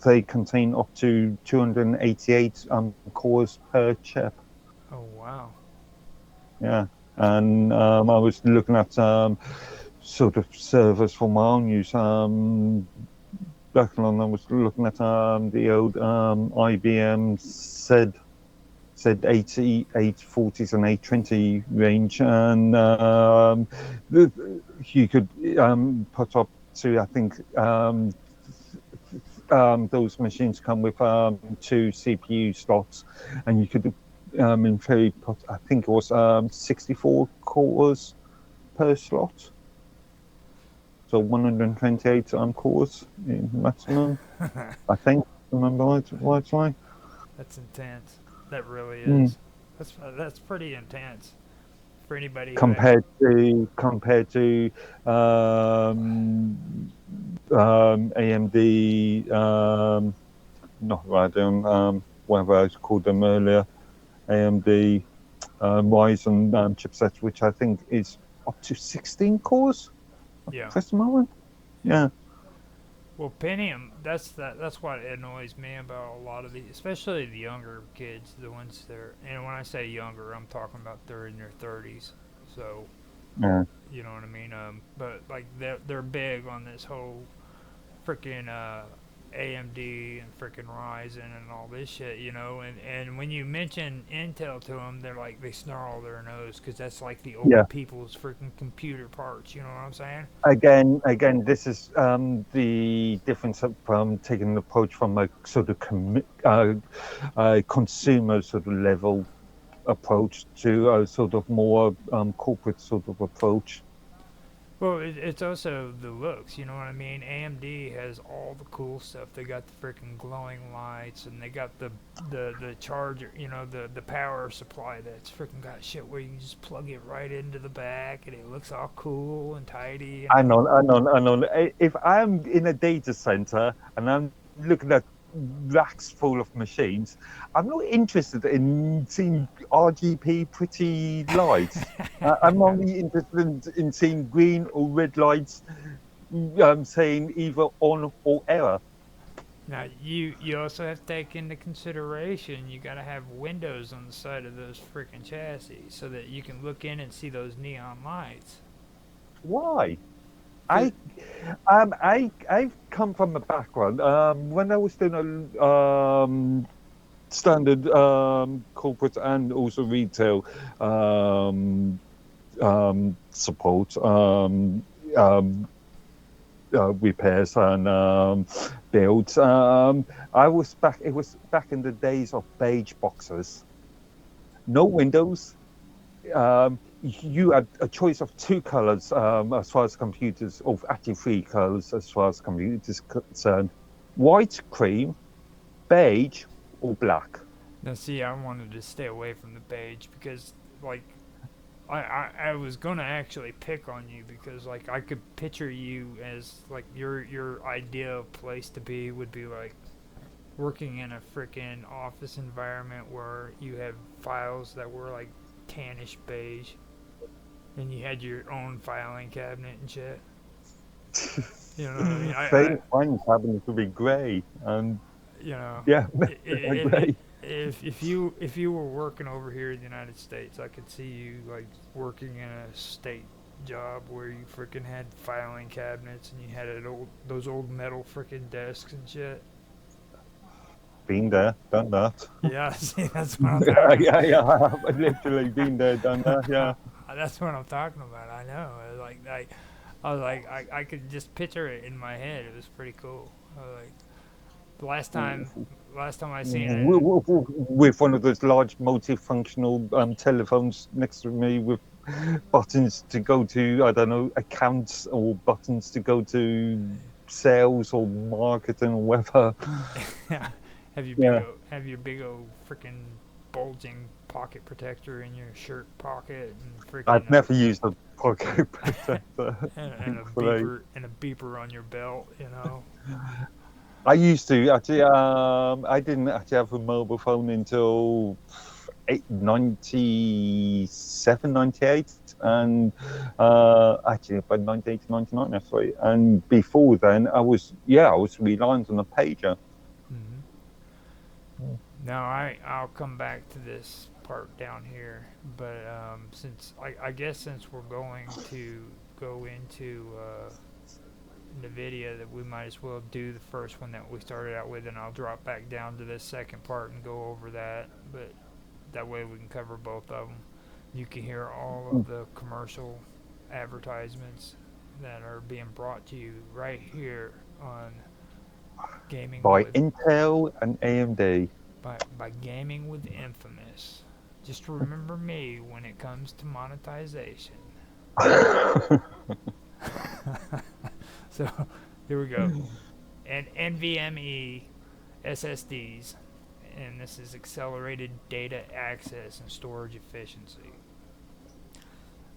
They contain up to 288 cores per chip. Oh wow. Yeah, and I was looking at sort of servers for my own use. Back on, I was looking at the old IBM Z80, 840s and 820 range, and you could put up to, I think, those machines come with 2 CPU slots, and you could in theory put, I think it was 64 cores per slot. So 128 cores in maximum, I think. Remember right? That's intense. That really is. That's pretty intense for anybody. Compared to AMD, not Radeon, whatever I called them earlier, AMD Ryzen chipsets, which I think is up to 16 cores. Yeah. At the moment. Yeah. Well, Pentium, that's what annoys me about a lot of these, especially the younger kids, the ones that are, and when I say younger, I'm talking about they're in their 30s. So, Yeah. you know what I mean? But like they're big on this whole freaking AMD and freaking Ryzen and all this shit, you know. And when you mention Intel to them, they're like they snarl their nose because that's like the Yeah. old people's freaking computer parts. You know what I'm saying? Again, this is the difference from taking an approach from a sort of consumer sort of level approach to a sort of more corporate sort of approach. Well, it's also the looks, you know what I mean? AMD has all the cool stuff. They got the freaking glowing lights, and they got the charger, you know, the power supply that's freaking got shit where you can just plug it right into the back, and it looks all cool and tidy. I know. If I'm in a data center and I'm looking at racks full of machines, I'm not interested in seeing RGB pretty lights. I'm only interested in seeing green or red lights saying either on or error. Now, you also have to take into consideration you got to have windows on the side of those freaking chassis so that you can look in and see those neon lights. Why? I've come from a background. When I was doing a standard corporate and also retail support, repairs and builds. I was back. It was back in the days of beige boxes, no windows. You had a choice of two colors as far as computers, or actually three colors as far as computers concerned: white, cream, beige, or black. Now, see, I wanted to stay away from the beige because, like, I was gonna actually pick on you because, like, I could picture you as like your ideal place to be would be like working in a freaking office environment where you have files that were like tannish beige, and you had your own filing cabinet and shit. You know what I mean? Mine cabinet would be grey, and you know, yeah, grey. If you were working over here in the United States, I could see you like working in a state job where you freaking had filing cabinets and you had those old metal freaking desks and shit. Been there, done that. Yeah, see, that's what I'm talking about. yeah. I've literally been there, done that. Yeah. That's what I'm talking about. I know. I was like, I could just picture it in my head. It was pretty cool. Like the last time I seen it. With one of those large multifunctional telephones next to me with buttons to go to, I don't know, accounts, or buttons to go to sales or marketing or whatever. Have your big old freaking bulging pocket protector in your shirt pocket and freaking. I've never used a pocket protector. and a beeper on your belt, you know. I used to actually. I didn't actually have a mobile phone until 97, 98, and actually about 98 to 99, actually. And before then, I was reliant on a pager. Mm-hmm. Now I'll come back to this part down here, but since I guess since we're going to go into NVIDIA, that we might as well do the first one that we started out with, and I'll drop back down to this second part and go over that, but that way we can cover both of them. You can hear all of the commercial advertisements that are being brought to you right here on Gaming by with Intel and AMD. By Gaming with Infamous. Just remember me when it comes to monetization. So here we go. And NVMe SSDs, and this is accelerated data access and storage efficiency.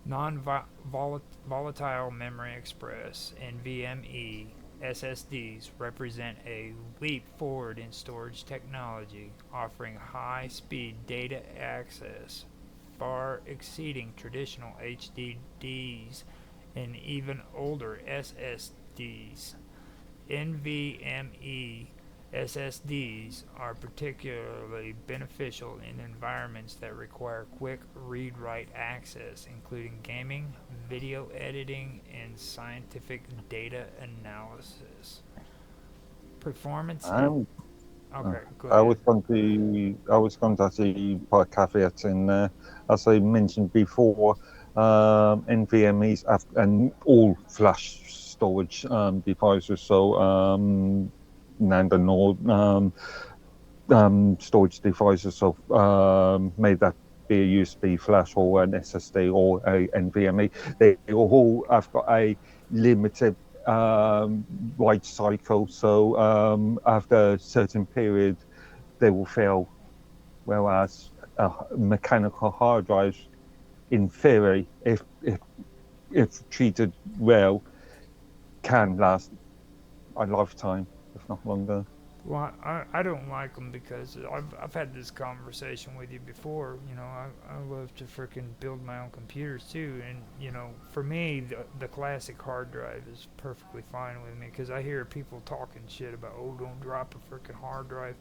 Non-volatile memory express NVMe SSDs represent a leap forward in storage technology, offering high-speed data access, far exceeding traditional HDDs and even older SSDs. NVMe SSDs are particularly beneficial in environments that require quick read-write access, including gaming, video editing, and scientific data analysis. Performance. Okay, go I ahead. was going to actually put a caveat in there. As I mentioned before, NVMe's have and all flash storage devices. So NAND and all storage devices. So may that be a USB flash or an SSD or a NVMe, they all have got a limited write cycle. So after a certain period, they will fail. Whereas mechanical hard drives, in theory, if treated well, can last a lifetime, if not longer. Well, I don't like them because I've had this conversation with you before. You know, I love to freaking build my own computers too, and you know, for me, the classic hard drive is perfectly fine with me because I hear people talking shit about, oh, don't drop a freaking hard drive.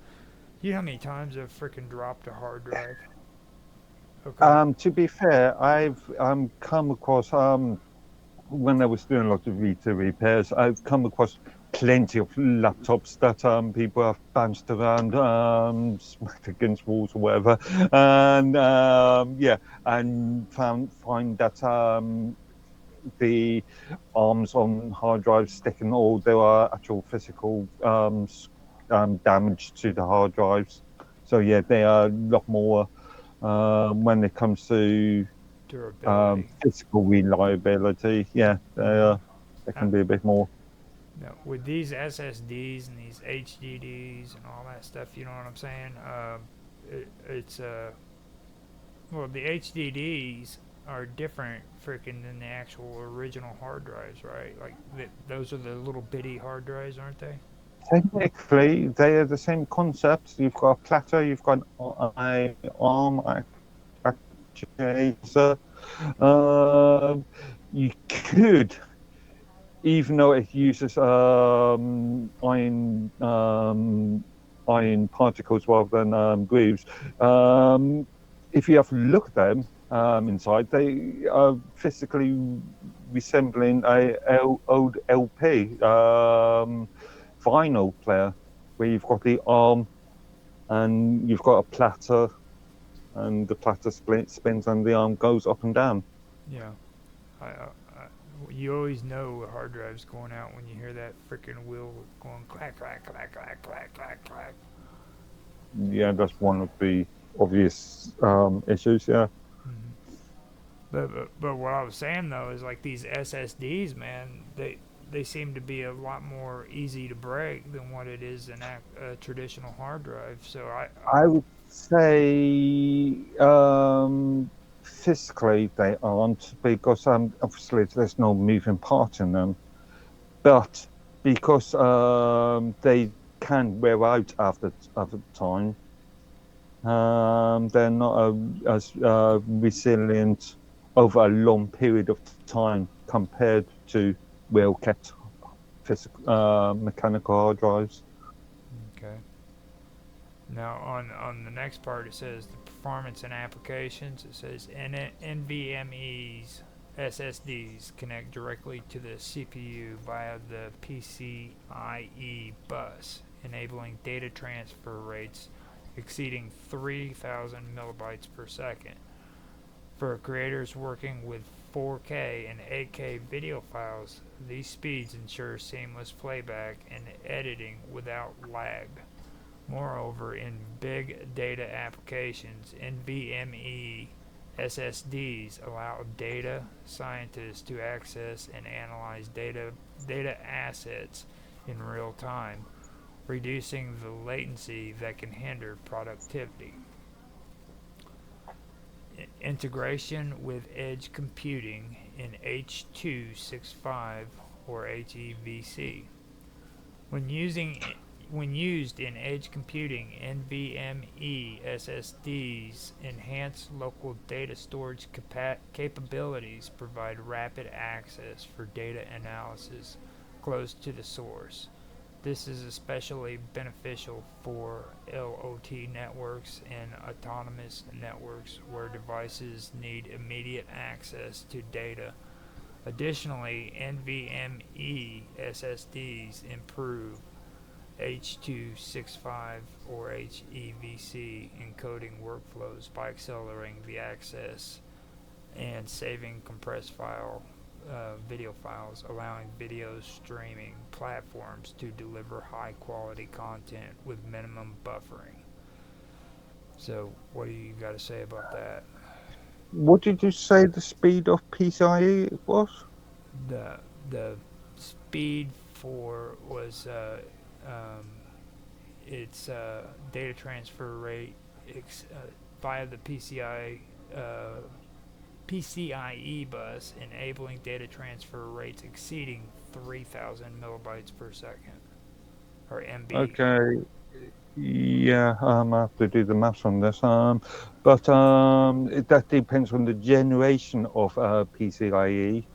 You know how many times I've freaking dropped a hard drive? Okay. To be fair, I've come across when I was doing a lot of Vita repairs, I've come across plenty of laptops that people have bounced around, smacked against walls or whatever, and yeah, and find that the arms on hard drives sticking, or there are actual physical damage to the hard drives. So yeah, they are a lot more when it comes to physical reliability. Yeah, they can be a bit more. Now, with these SSDs and these HDDs and all that stuff, you know what I'm saying? It's well, the HDDs are different freaking than the actual original hard drives, right? Like those are the little bitty hard drives, aren't they? Technically, they are the same concept. You've got a platter, you've got an arm actuator. You could, even though it uses iron particles rather than grooves, if you have a look at them inside, they are physically resembling a old LP vinyl player, where you've got the arm and you've got a platter, and the platter spins and the arm goes up and down. Yeah. You always know a hard drive's going out when you hear that freaking wheel going clack, clack, clack, clack, clack, clack, clack. Yeah, that's one of the obvious issues, yeah. But what I was saying though is like these SSDs, man, they seem to be a lot more easy to break than what it is in a traditional hard drive. So I would say physically they aren't, because obviously there's no moving part in them, but because they can wear out after time, they're not as resilient over a long period of time compared to well-kept physical mechanical hard drives. Okay. Now on the next part it says the performance and applications. It says NVMe's SSDs connect directly to the CPU via the PCIe bus, enabling data transfer rates exceeding 3,000 megabytes per second. For creators working with 4K and 8K video files, these speeds ensure seamless playback and editing without lag. Moreover, in big data applications, NVMe SSDs allow data scientists to access and analyze data assets in real time, reducing the latency that can hinder productivity. Integration with edge computing in H.265 or HEVC. When used in edge computing, NVMe SSDs enhance local data storage capabilities, provide rapid access for data analysis close to the source, This is especially beneficial for LOT networks and autonomous networks where devices need immediate access to data. Additionally, NVMe SSDs improve H.265 or HEVC encoding workflows by accelerating the access and saving compressed video files, allowing video streaming platforms to deliver high quality content with minimum buffering. So, what do you got to say about that? What did you say the speed of PCIe was? The speed for was its data transfer rate via the PCIe bus, enabling data transfer rates exceeding 3,000 megabytes per second, or MB. Okay. Yeah, I have to do the maths on this. But that depends on the generation of PCIe,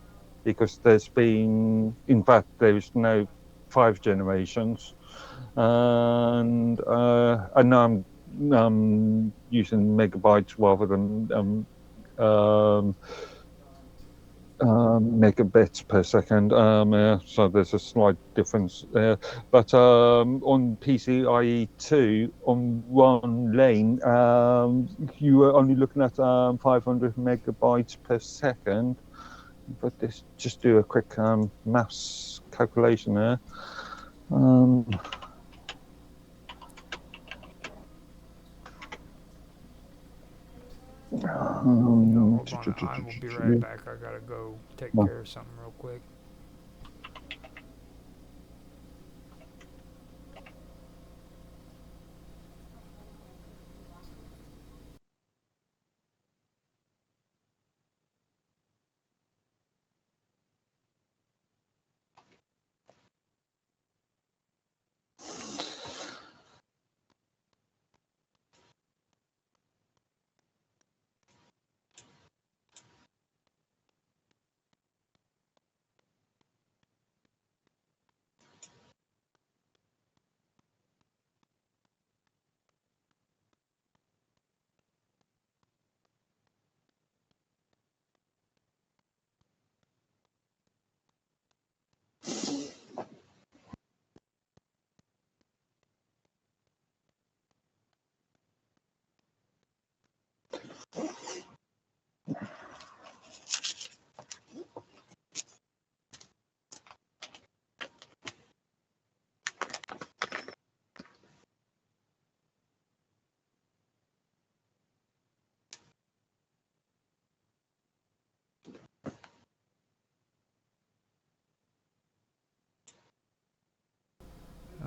because there's been, in fact, there is no 5 generations, and I know I'm using megabytes rather than megabits per second, so there's a slight difference there. But on PCIe 2, on one lane, you were only looking at 500 megabytes per second. But just do a quick maths calculation there. Hold on, I will be right back. I gotta go take care of something real quick.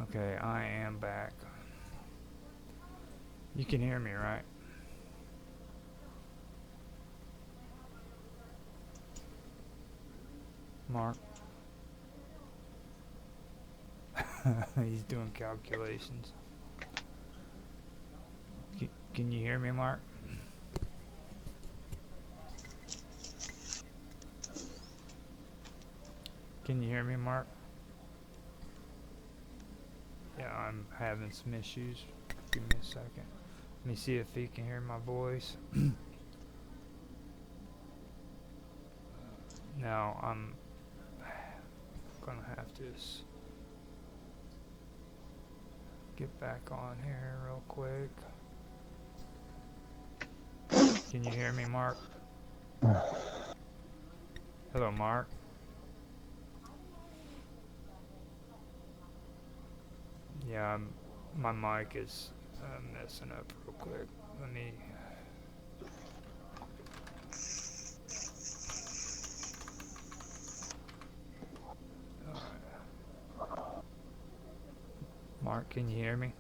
Okay, I am back. You can hear me, right? Mark? He's doing calculations. Can you hear me, Mark? Can you hear me, Mark? Yeah, I'm having some issues. Give me a second. Let me see if he can hear my voice. Now, I'm gonna have to get back on here real quick. Can you hear me, Mark? Hello, Mark. Yeah, my mic is messing up real quick. Let me... Mark, can you hear me?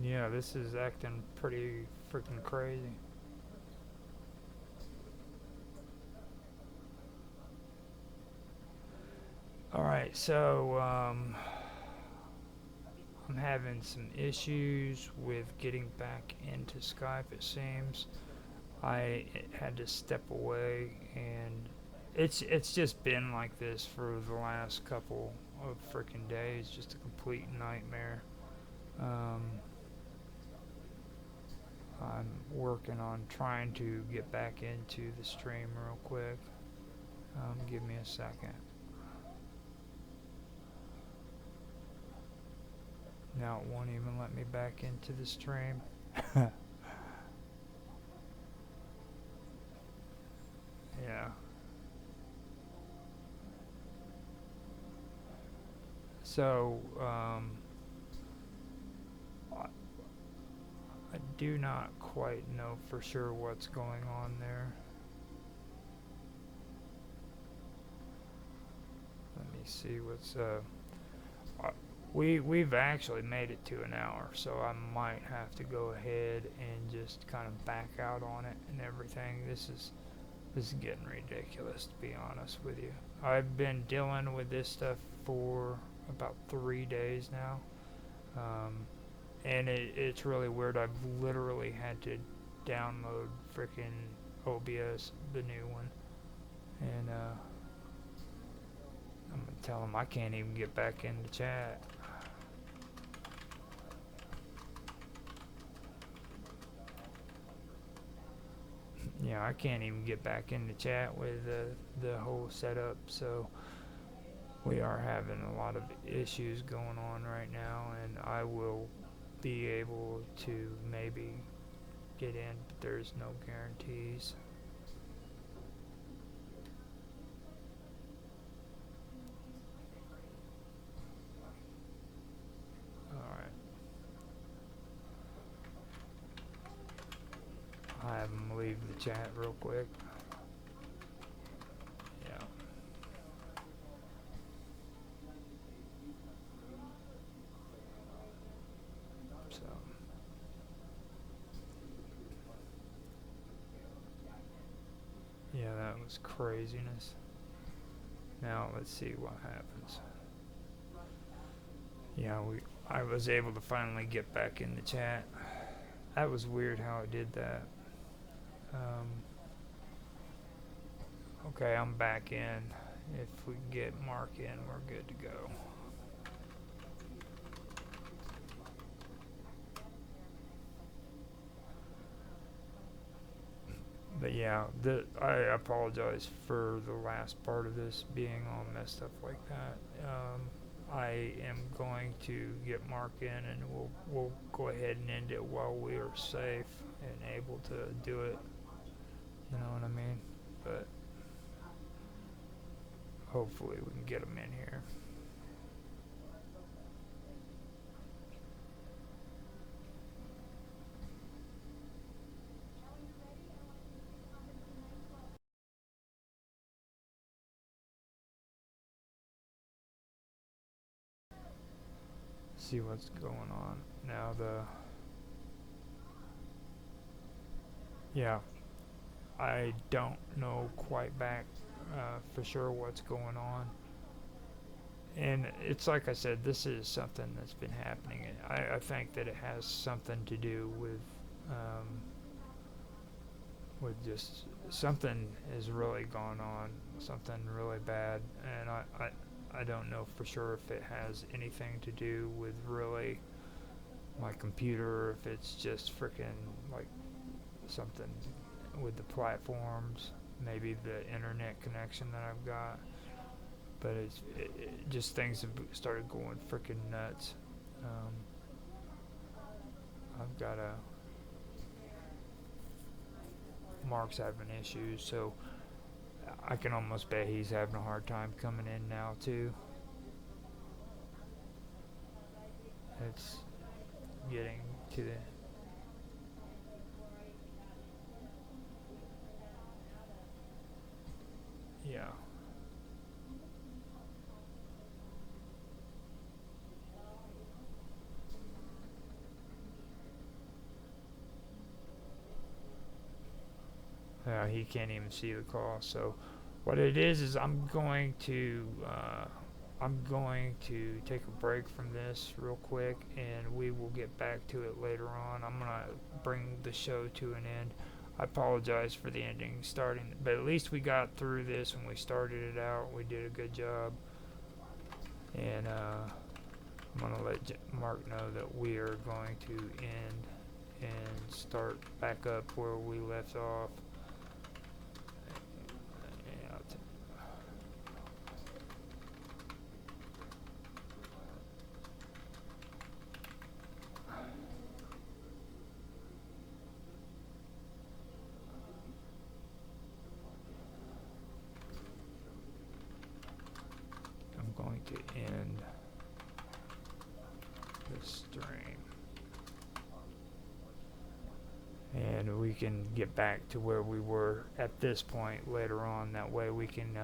Yeah, this is acting pretty freaking crazy. So, I'm having some issues with getting back into Skype, it seems. I had to step away, and it's just been like this for the last couple of freaking days, just a complete nightmare. I'm working on trying to get back into the stream real quick. Give me a second. Now it won't even let me back into the stream. Yeah. So, I do not quite know for sure what's going on there. Let me see what's we've actually made it to an hour, so I might have to go ahead and just kind of back out on it and everything. This is getting ridiculous, to be honest with you. I've been dealing with this stuff for about 3 days now, and it's really weird. I've literally had to download frickin' OBS, the new one, and I'm gonna tell them I can't even get back into chat. Yeah, I can't even get back into chat with the whole setup, so we are having a lot of issues going on right now, and I will be able to maybe get in, but there's no guarantees. Alright. I have them leave the chat real quick. Yeah. So. Yeah, that was craziness. Now let's see what happens. Yeah, I was able to finally get back in the chat. That was weird how I did that. Okay, I'm back in. If we can get Mark in, we're good to go. But yeah, I apologize for the last part of this being all messed up like that. I am going to get Mark in, and we'll go ahead and end it while we are safe and able to do it. You know what I mean? But hopefully we can get him in here. See what's going on now. Yeah, I don't know quite back for sure what's going on, and it's like I said, this is something that's been happening. I think that it has something to do with just something has really gone on, something really bad, and I don't know for sure if it has anything to do with really my computer, or if it's just freaking like something with the platforms, maybe the internet connection that I've got. But it just things have started going freaking nuts. I've got Mark's having issues, so I can almost bet he's having a hard time coming in now too. It's getting to the yeah. He can't even see the call. So what it is I'm going to I'm going to take a break from this real quick, and we will get back to it later on. I'm going to bring the show to an end. I apologize for the ending starting, but at least we got through this when we started it out. We did a good job. And I'm going to let Mark know that we are going to end and start back up where we left off. And I'm going to end the stream. And we can get back to where we were at this point later on. That way we can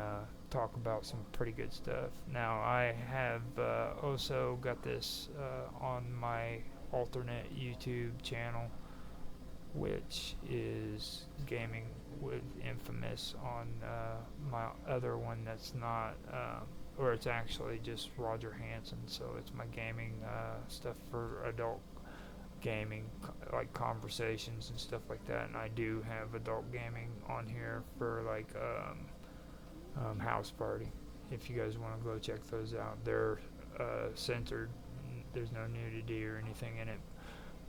talk about some pretty good stuff. Now I have also got this on my alternate YouTube channel, which is Gaming with Infamous, on my other one that's not, or it's actually just Roger Hanson. So it's my gaming stuff for adult gaming, like conversations and stuff like that. And I do have adult gaming on here for like House Party. If you guys want to go check those out, they're censored. There's no nudity or anything in it,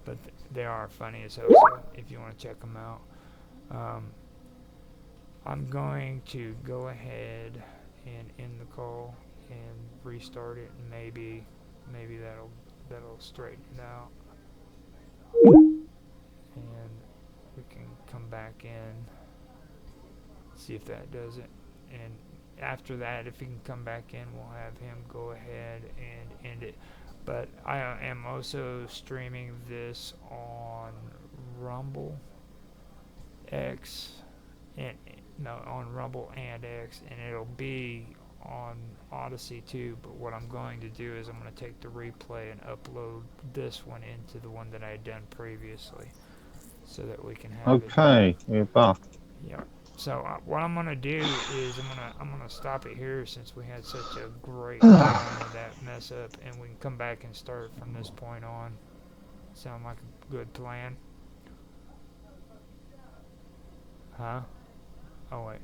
but they are funny as hell. So if you want to check them out, I'm going to go ahead and end the call and restart it, and maybe that'll straighten it out. And we can come back in, see if that does it. And after that, if he can come back in, we'll have him go ahead and end it. But I am also streaming this on Rumble X, and no, on Rumble and X, and it'll be on Odyssey too. But what I'm going to do is I'm going to take the replay and upload this one into the one that I had done previously, so that we can have it. Okay, you're back. Yep. So what I'm gonna do is I'm gonna stop it here, since we had such a great time with that mess up, and we can come back and start from this point on. Sound like a good plan? Huh? Oh wait.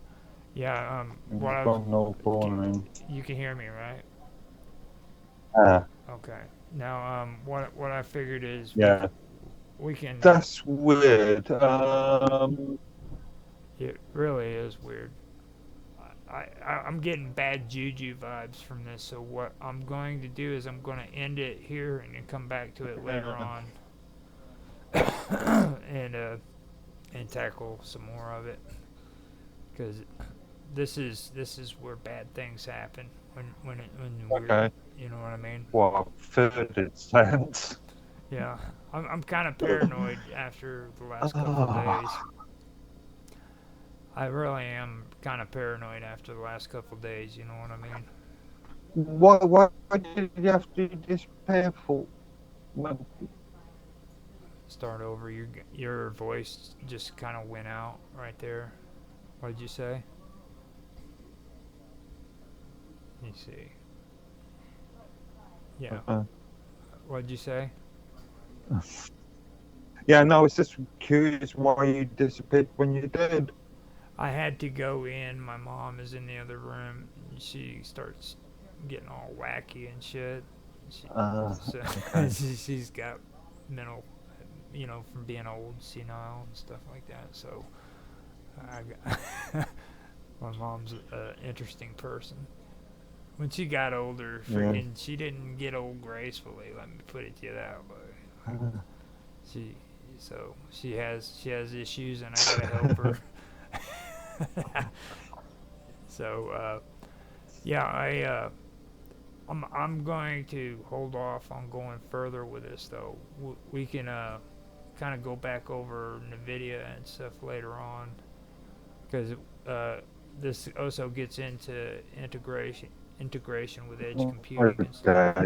Yeah. What I was, you can hear me, right? Okay. Now, what I figured is, yeah, we can. That's weird. It really is weird. I'm getting bad juju vibes from this. So what I'm going to do is I'm going to end it here and then come back to it later on, and tackle some more of it, because this is where bad things happen when Okay. you know what I mean? Well, third sense. Yeah, I'm kind of paranoid after the last couple of days. I really am kind of paranoid after the last couple of days. You know what I mean? Why did you have to do this painful? Start over. Your voice just kind of went out right there. What did you say? Let me see. Yeah. What did you say? Yeah, no, I was just curious why you disappeared when you did. I had to go in. My mom is in the other room. She starts getting all wacky and shit. She's got mental, from being old, senile and stuff like that. So, my mom's an interesting person. When she got older, she didn't get old gracefully. Let me put it to you that way. She has issues, and I gotta help her. So, I'm going to hold off on going further with this, though. We can kind of go back over NVIDIA and stuff later on, because this also gets into integration with edge computing and stuff.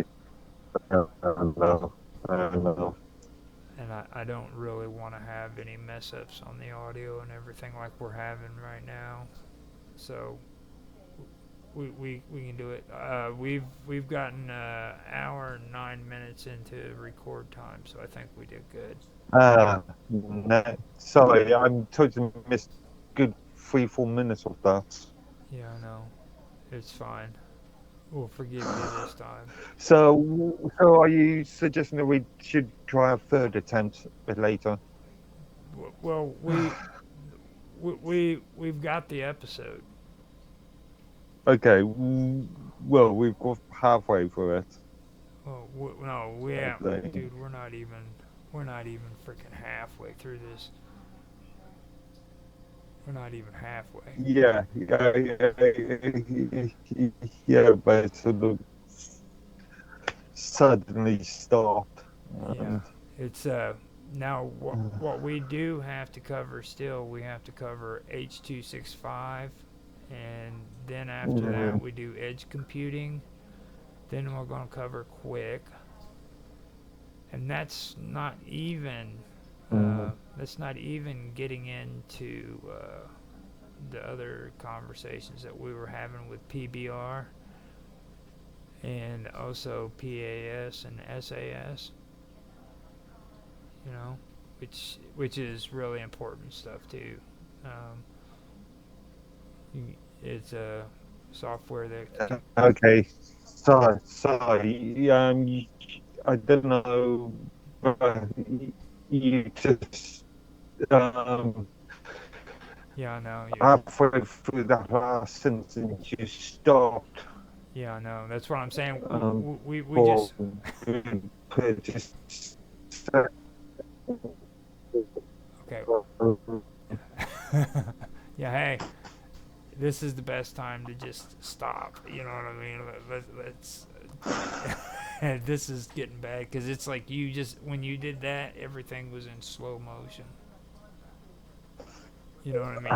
And I don't really want to have any mess ups on the audio and everything like we're having right now. So we can do it. We've gotten hour and 9 minutes into record time, so I think we did good. No, sorry, I'm totally missed good 3-4 minutes of that. Yeah, I know. It's fine. We'll forgive you this time. So are you suggesting that we should try a third attempt a bit later? Well, we've got the episode. Okay, well, we've got halfway through it. Well, no, we I haven't, think. dude. We're not even freaking halfway through this. We're not even halfway. Yeah, but it sort of suddenly stopped. Yeah, it's now what we do have to cover still. We have to cover H.265, and then after that we do edge computing. Then we're going to cover quick, and that's not even getting into the other conversations that we were having with PBR and also PAS and SAS. You know, which is really important stuff too. It's a software that. Okay, sorry. I don't know. You just Yeah, I know. halfway through that last sentence, you stopped. Yeah, I know. That's what I'm saying. We just. Okay. Yeah, hey, this is the best time to just stop. You know what I mean? Let's. This is getting bad because it's like you just when you did that, everything was in slow motion. You know what I mean?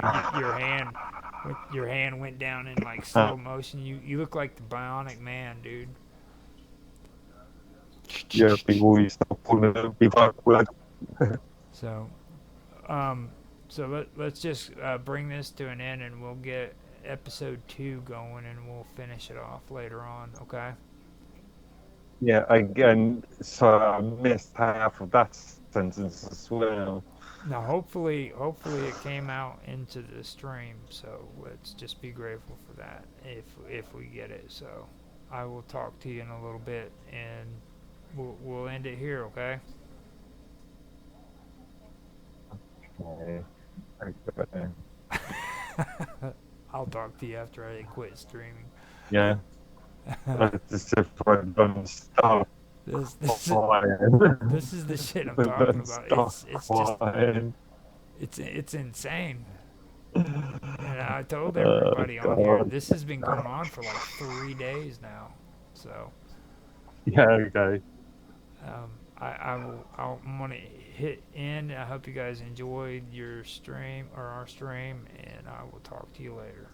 Your hand went down in like slow motion. You look like the Bionic Man, dude. Yeah, before you stop pulling it, before. So, let's just bring this to an end, and we'll get episode 2 going, and we'll finish it off later on. Okay? Yeah, again, so I missed half of that sentence as well. Now, hopefully it came out into the stream. So let's just be grateful for that if we get it. So I will talk to you in a little bit, and we'll end it here. Okay? Okay. I'll talk to you after I quit streaming. Yeah. That's if I don't stop. This is the shit I'm talking about. It's insane. And I told everybody on here, this has been going on for like 3 days now. So. Yeah. Okay. I'm gonna hit end. I hope you guys enjoyed your stream or our stream, and I will talk to you later.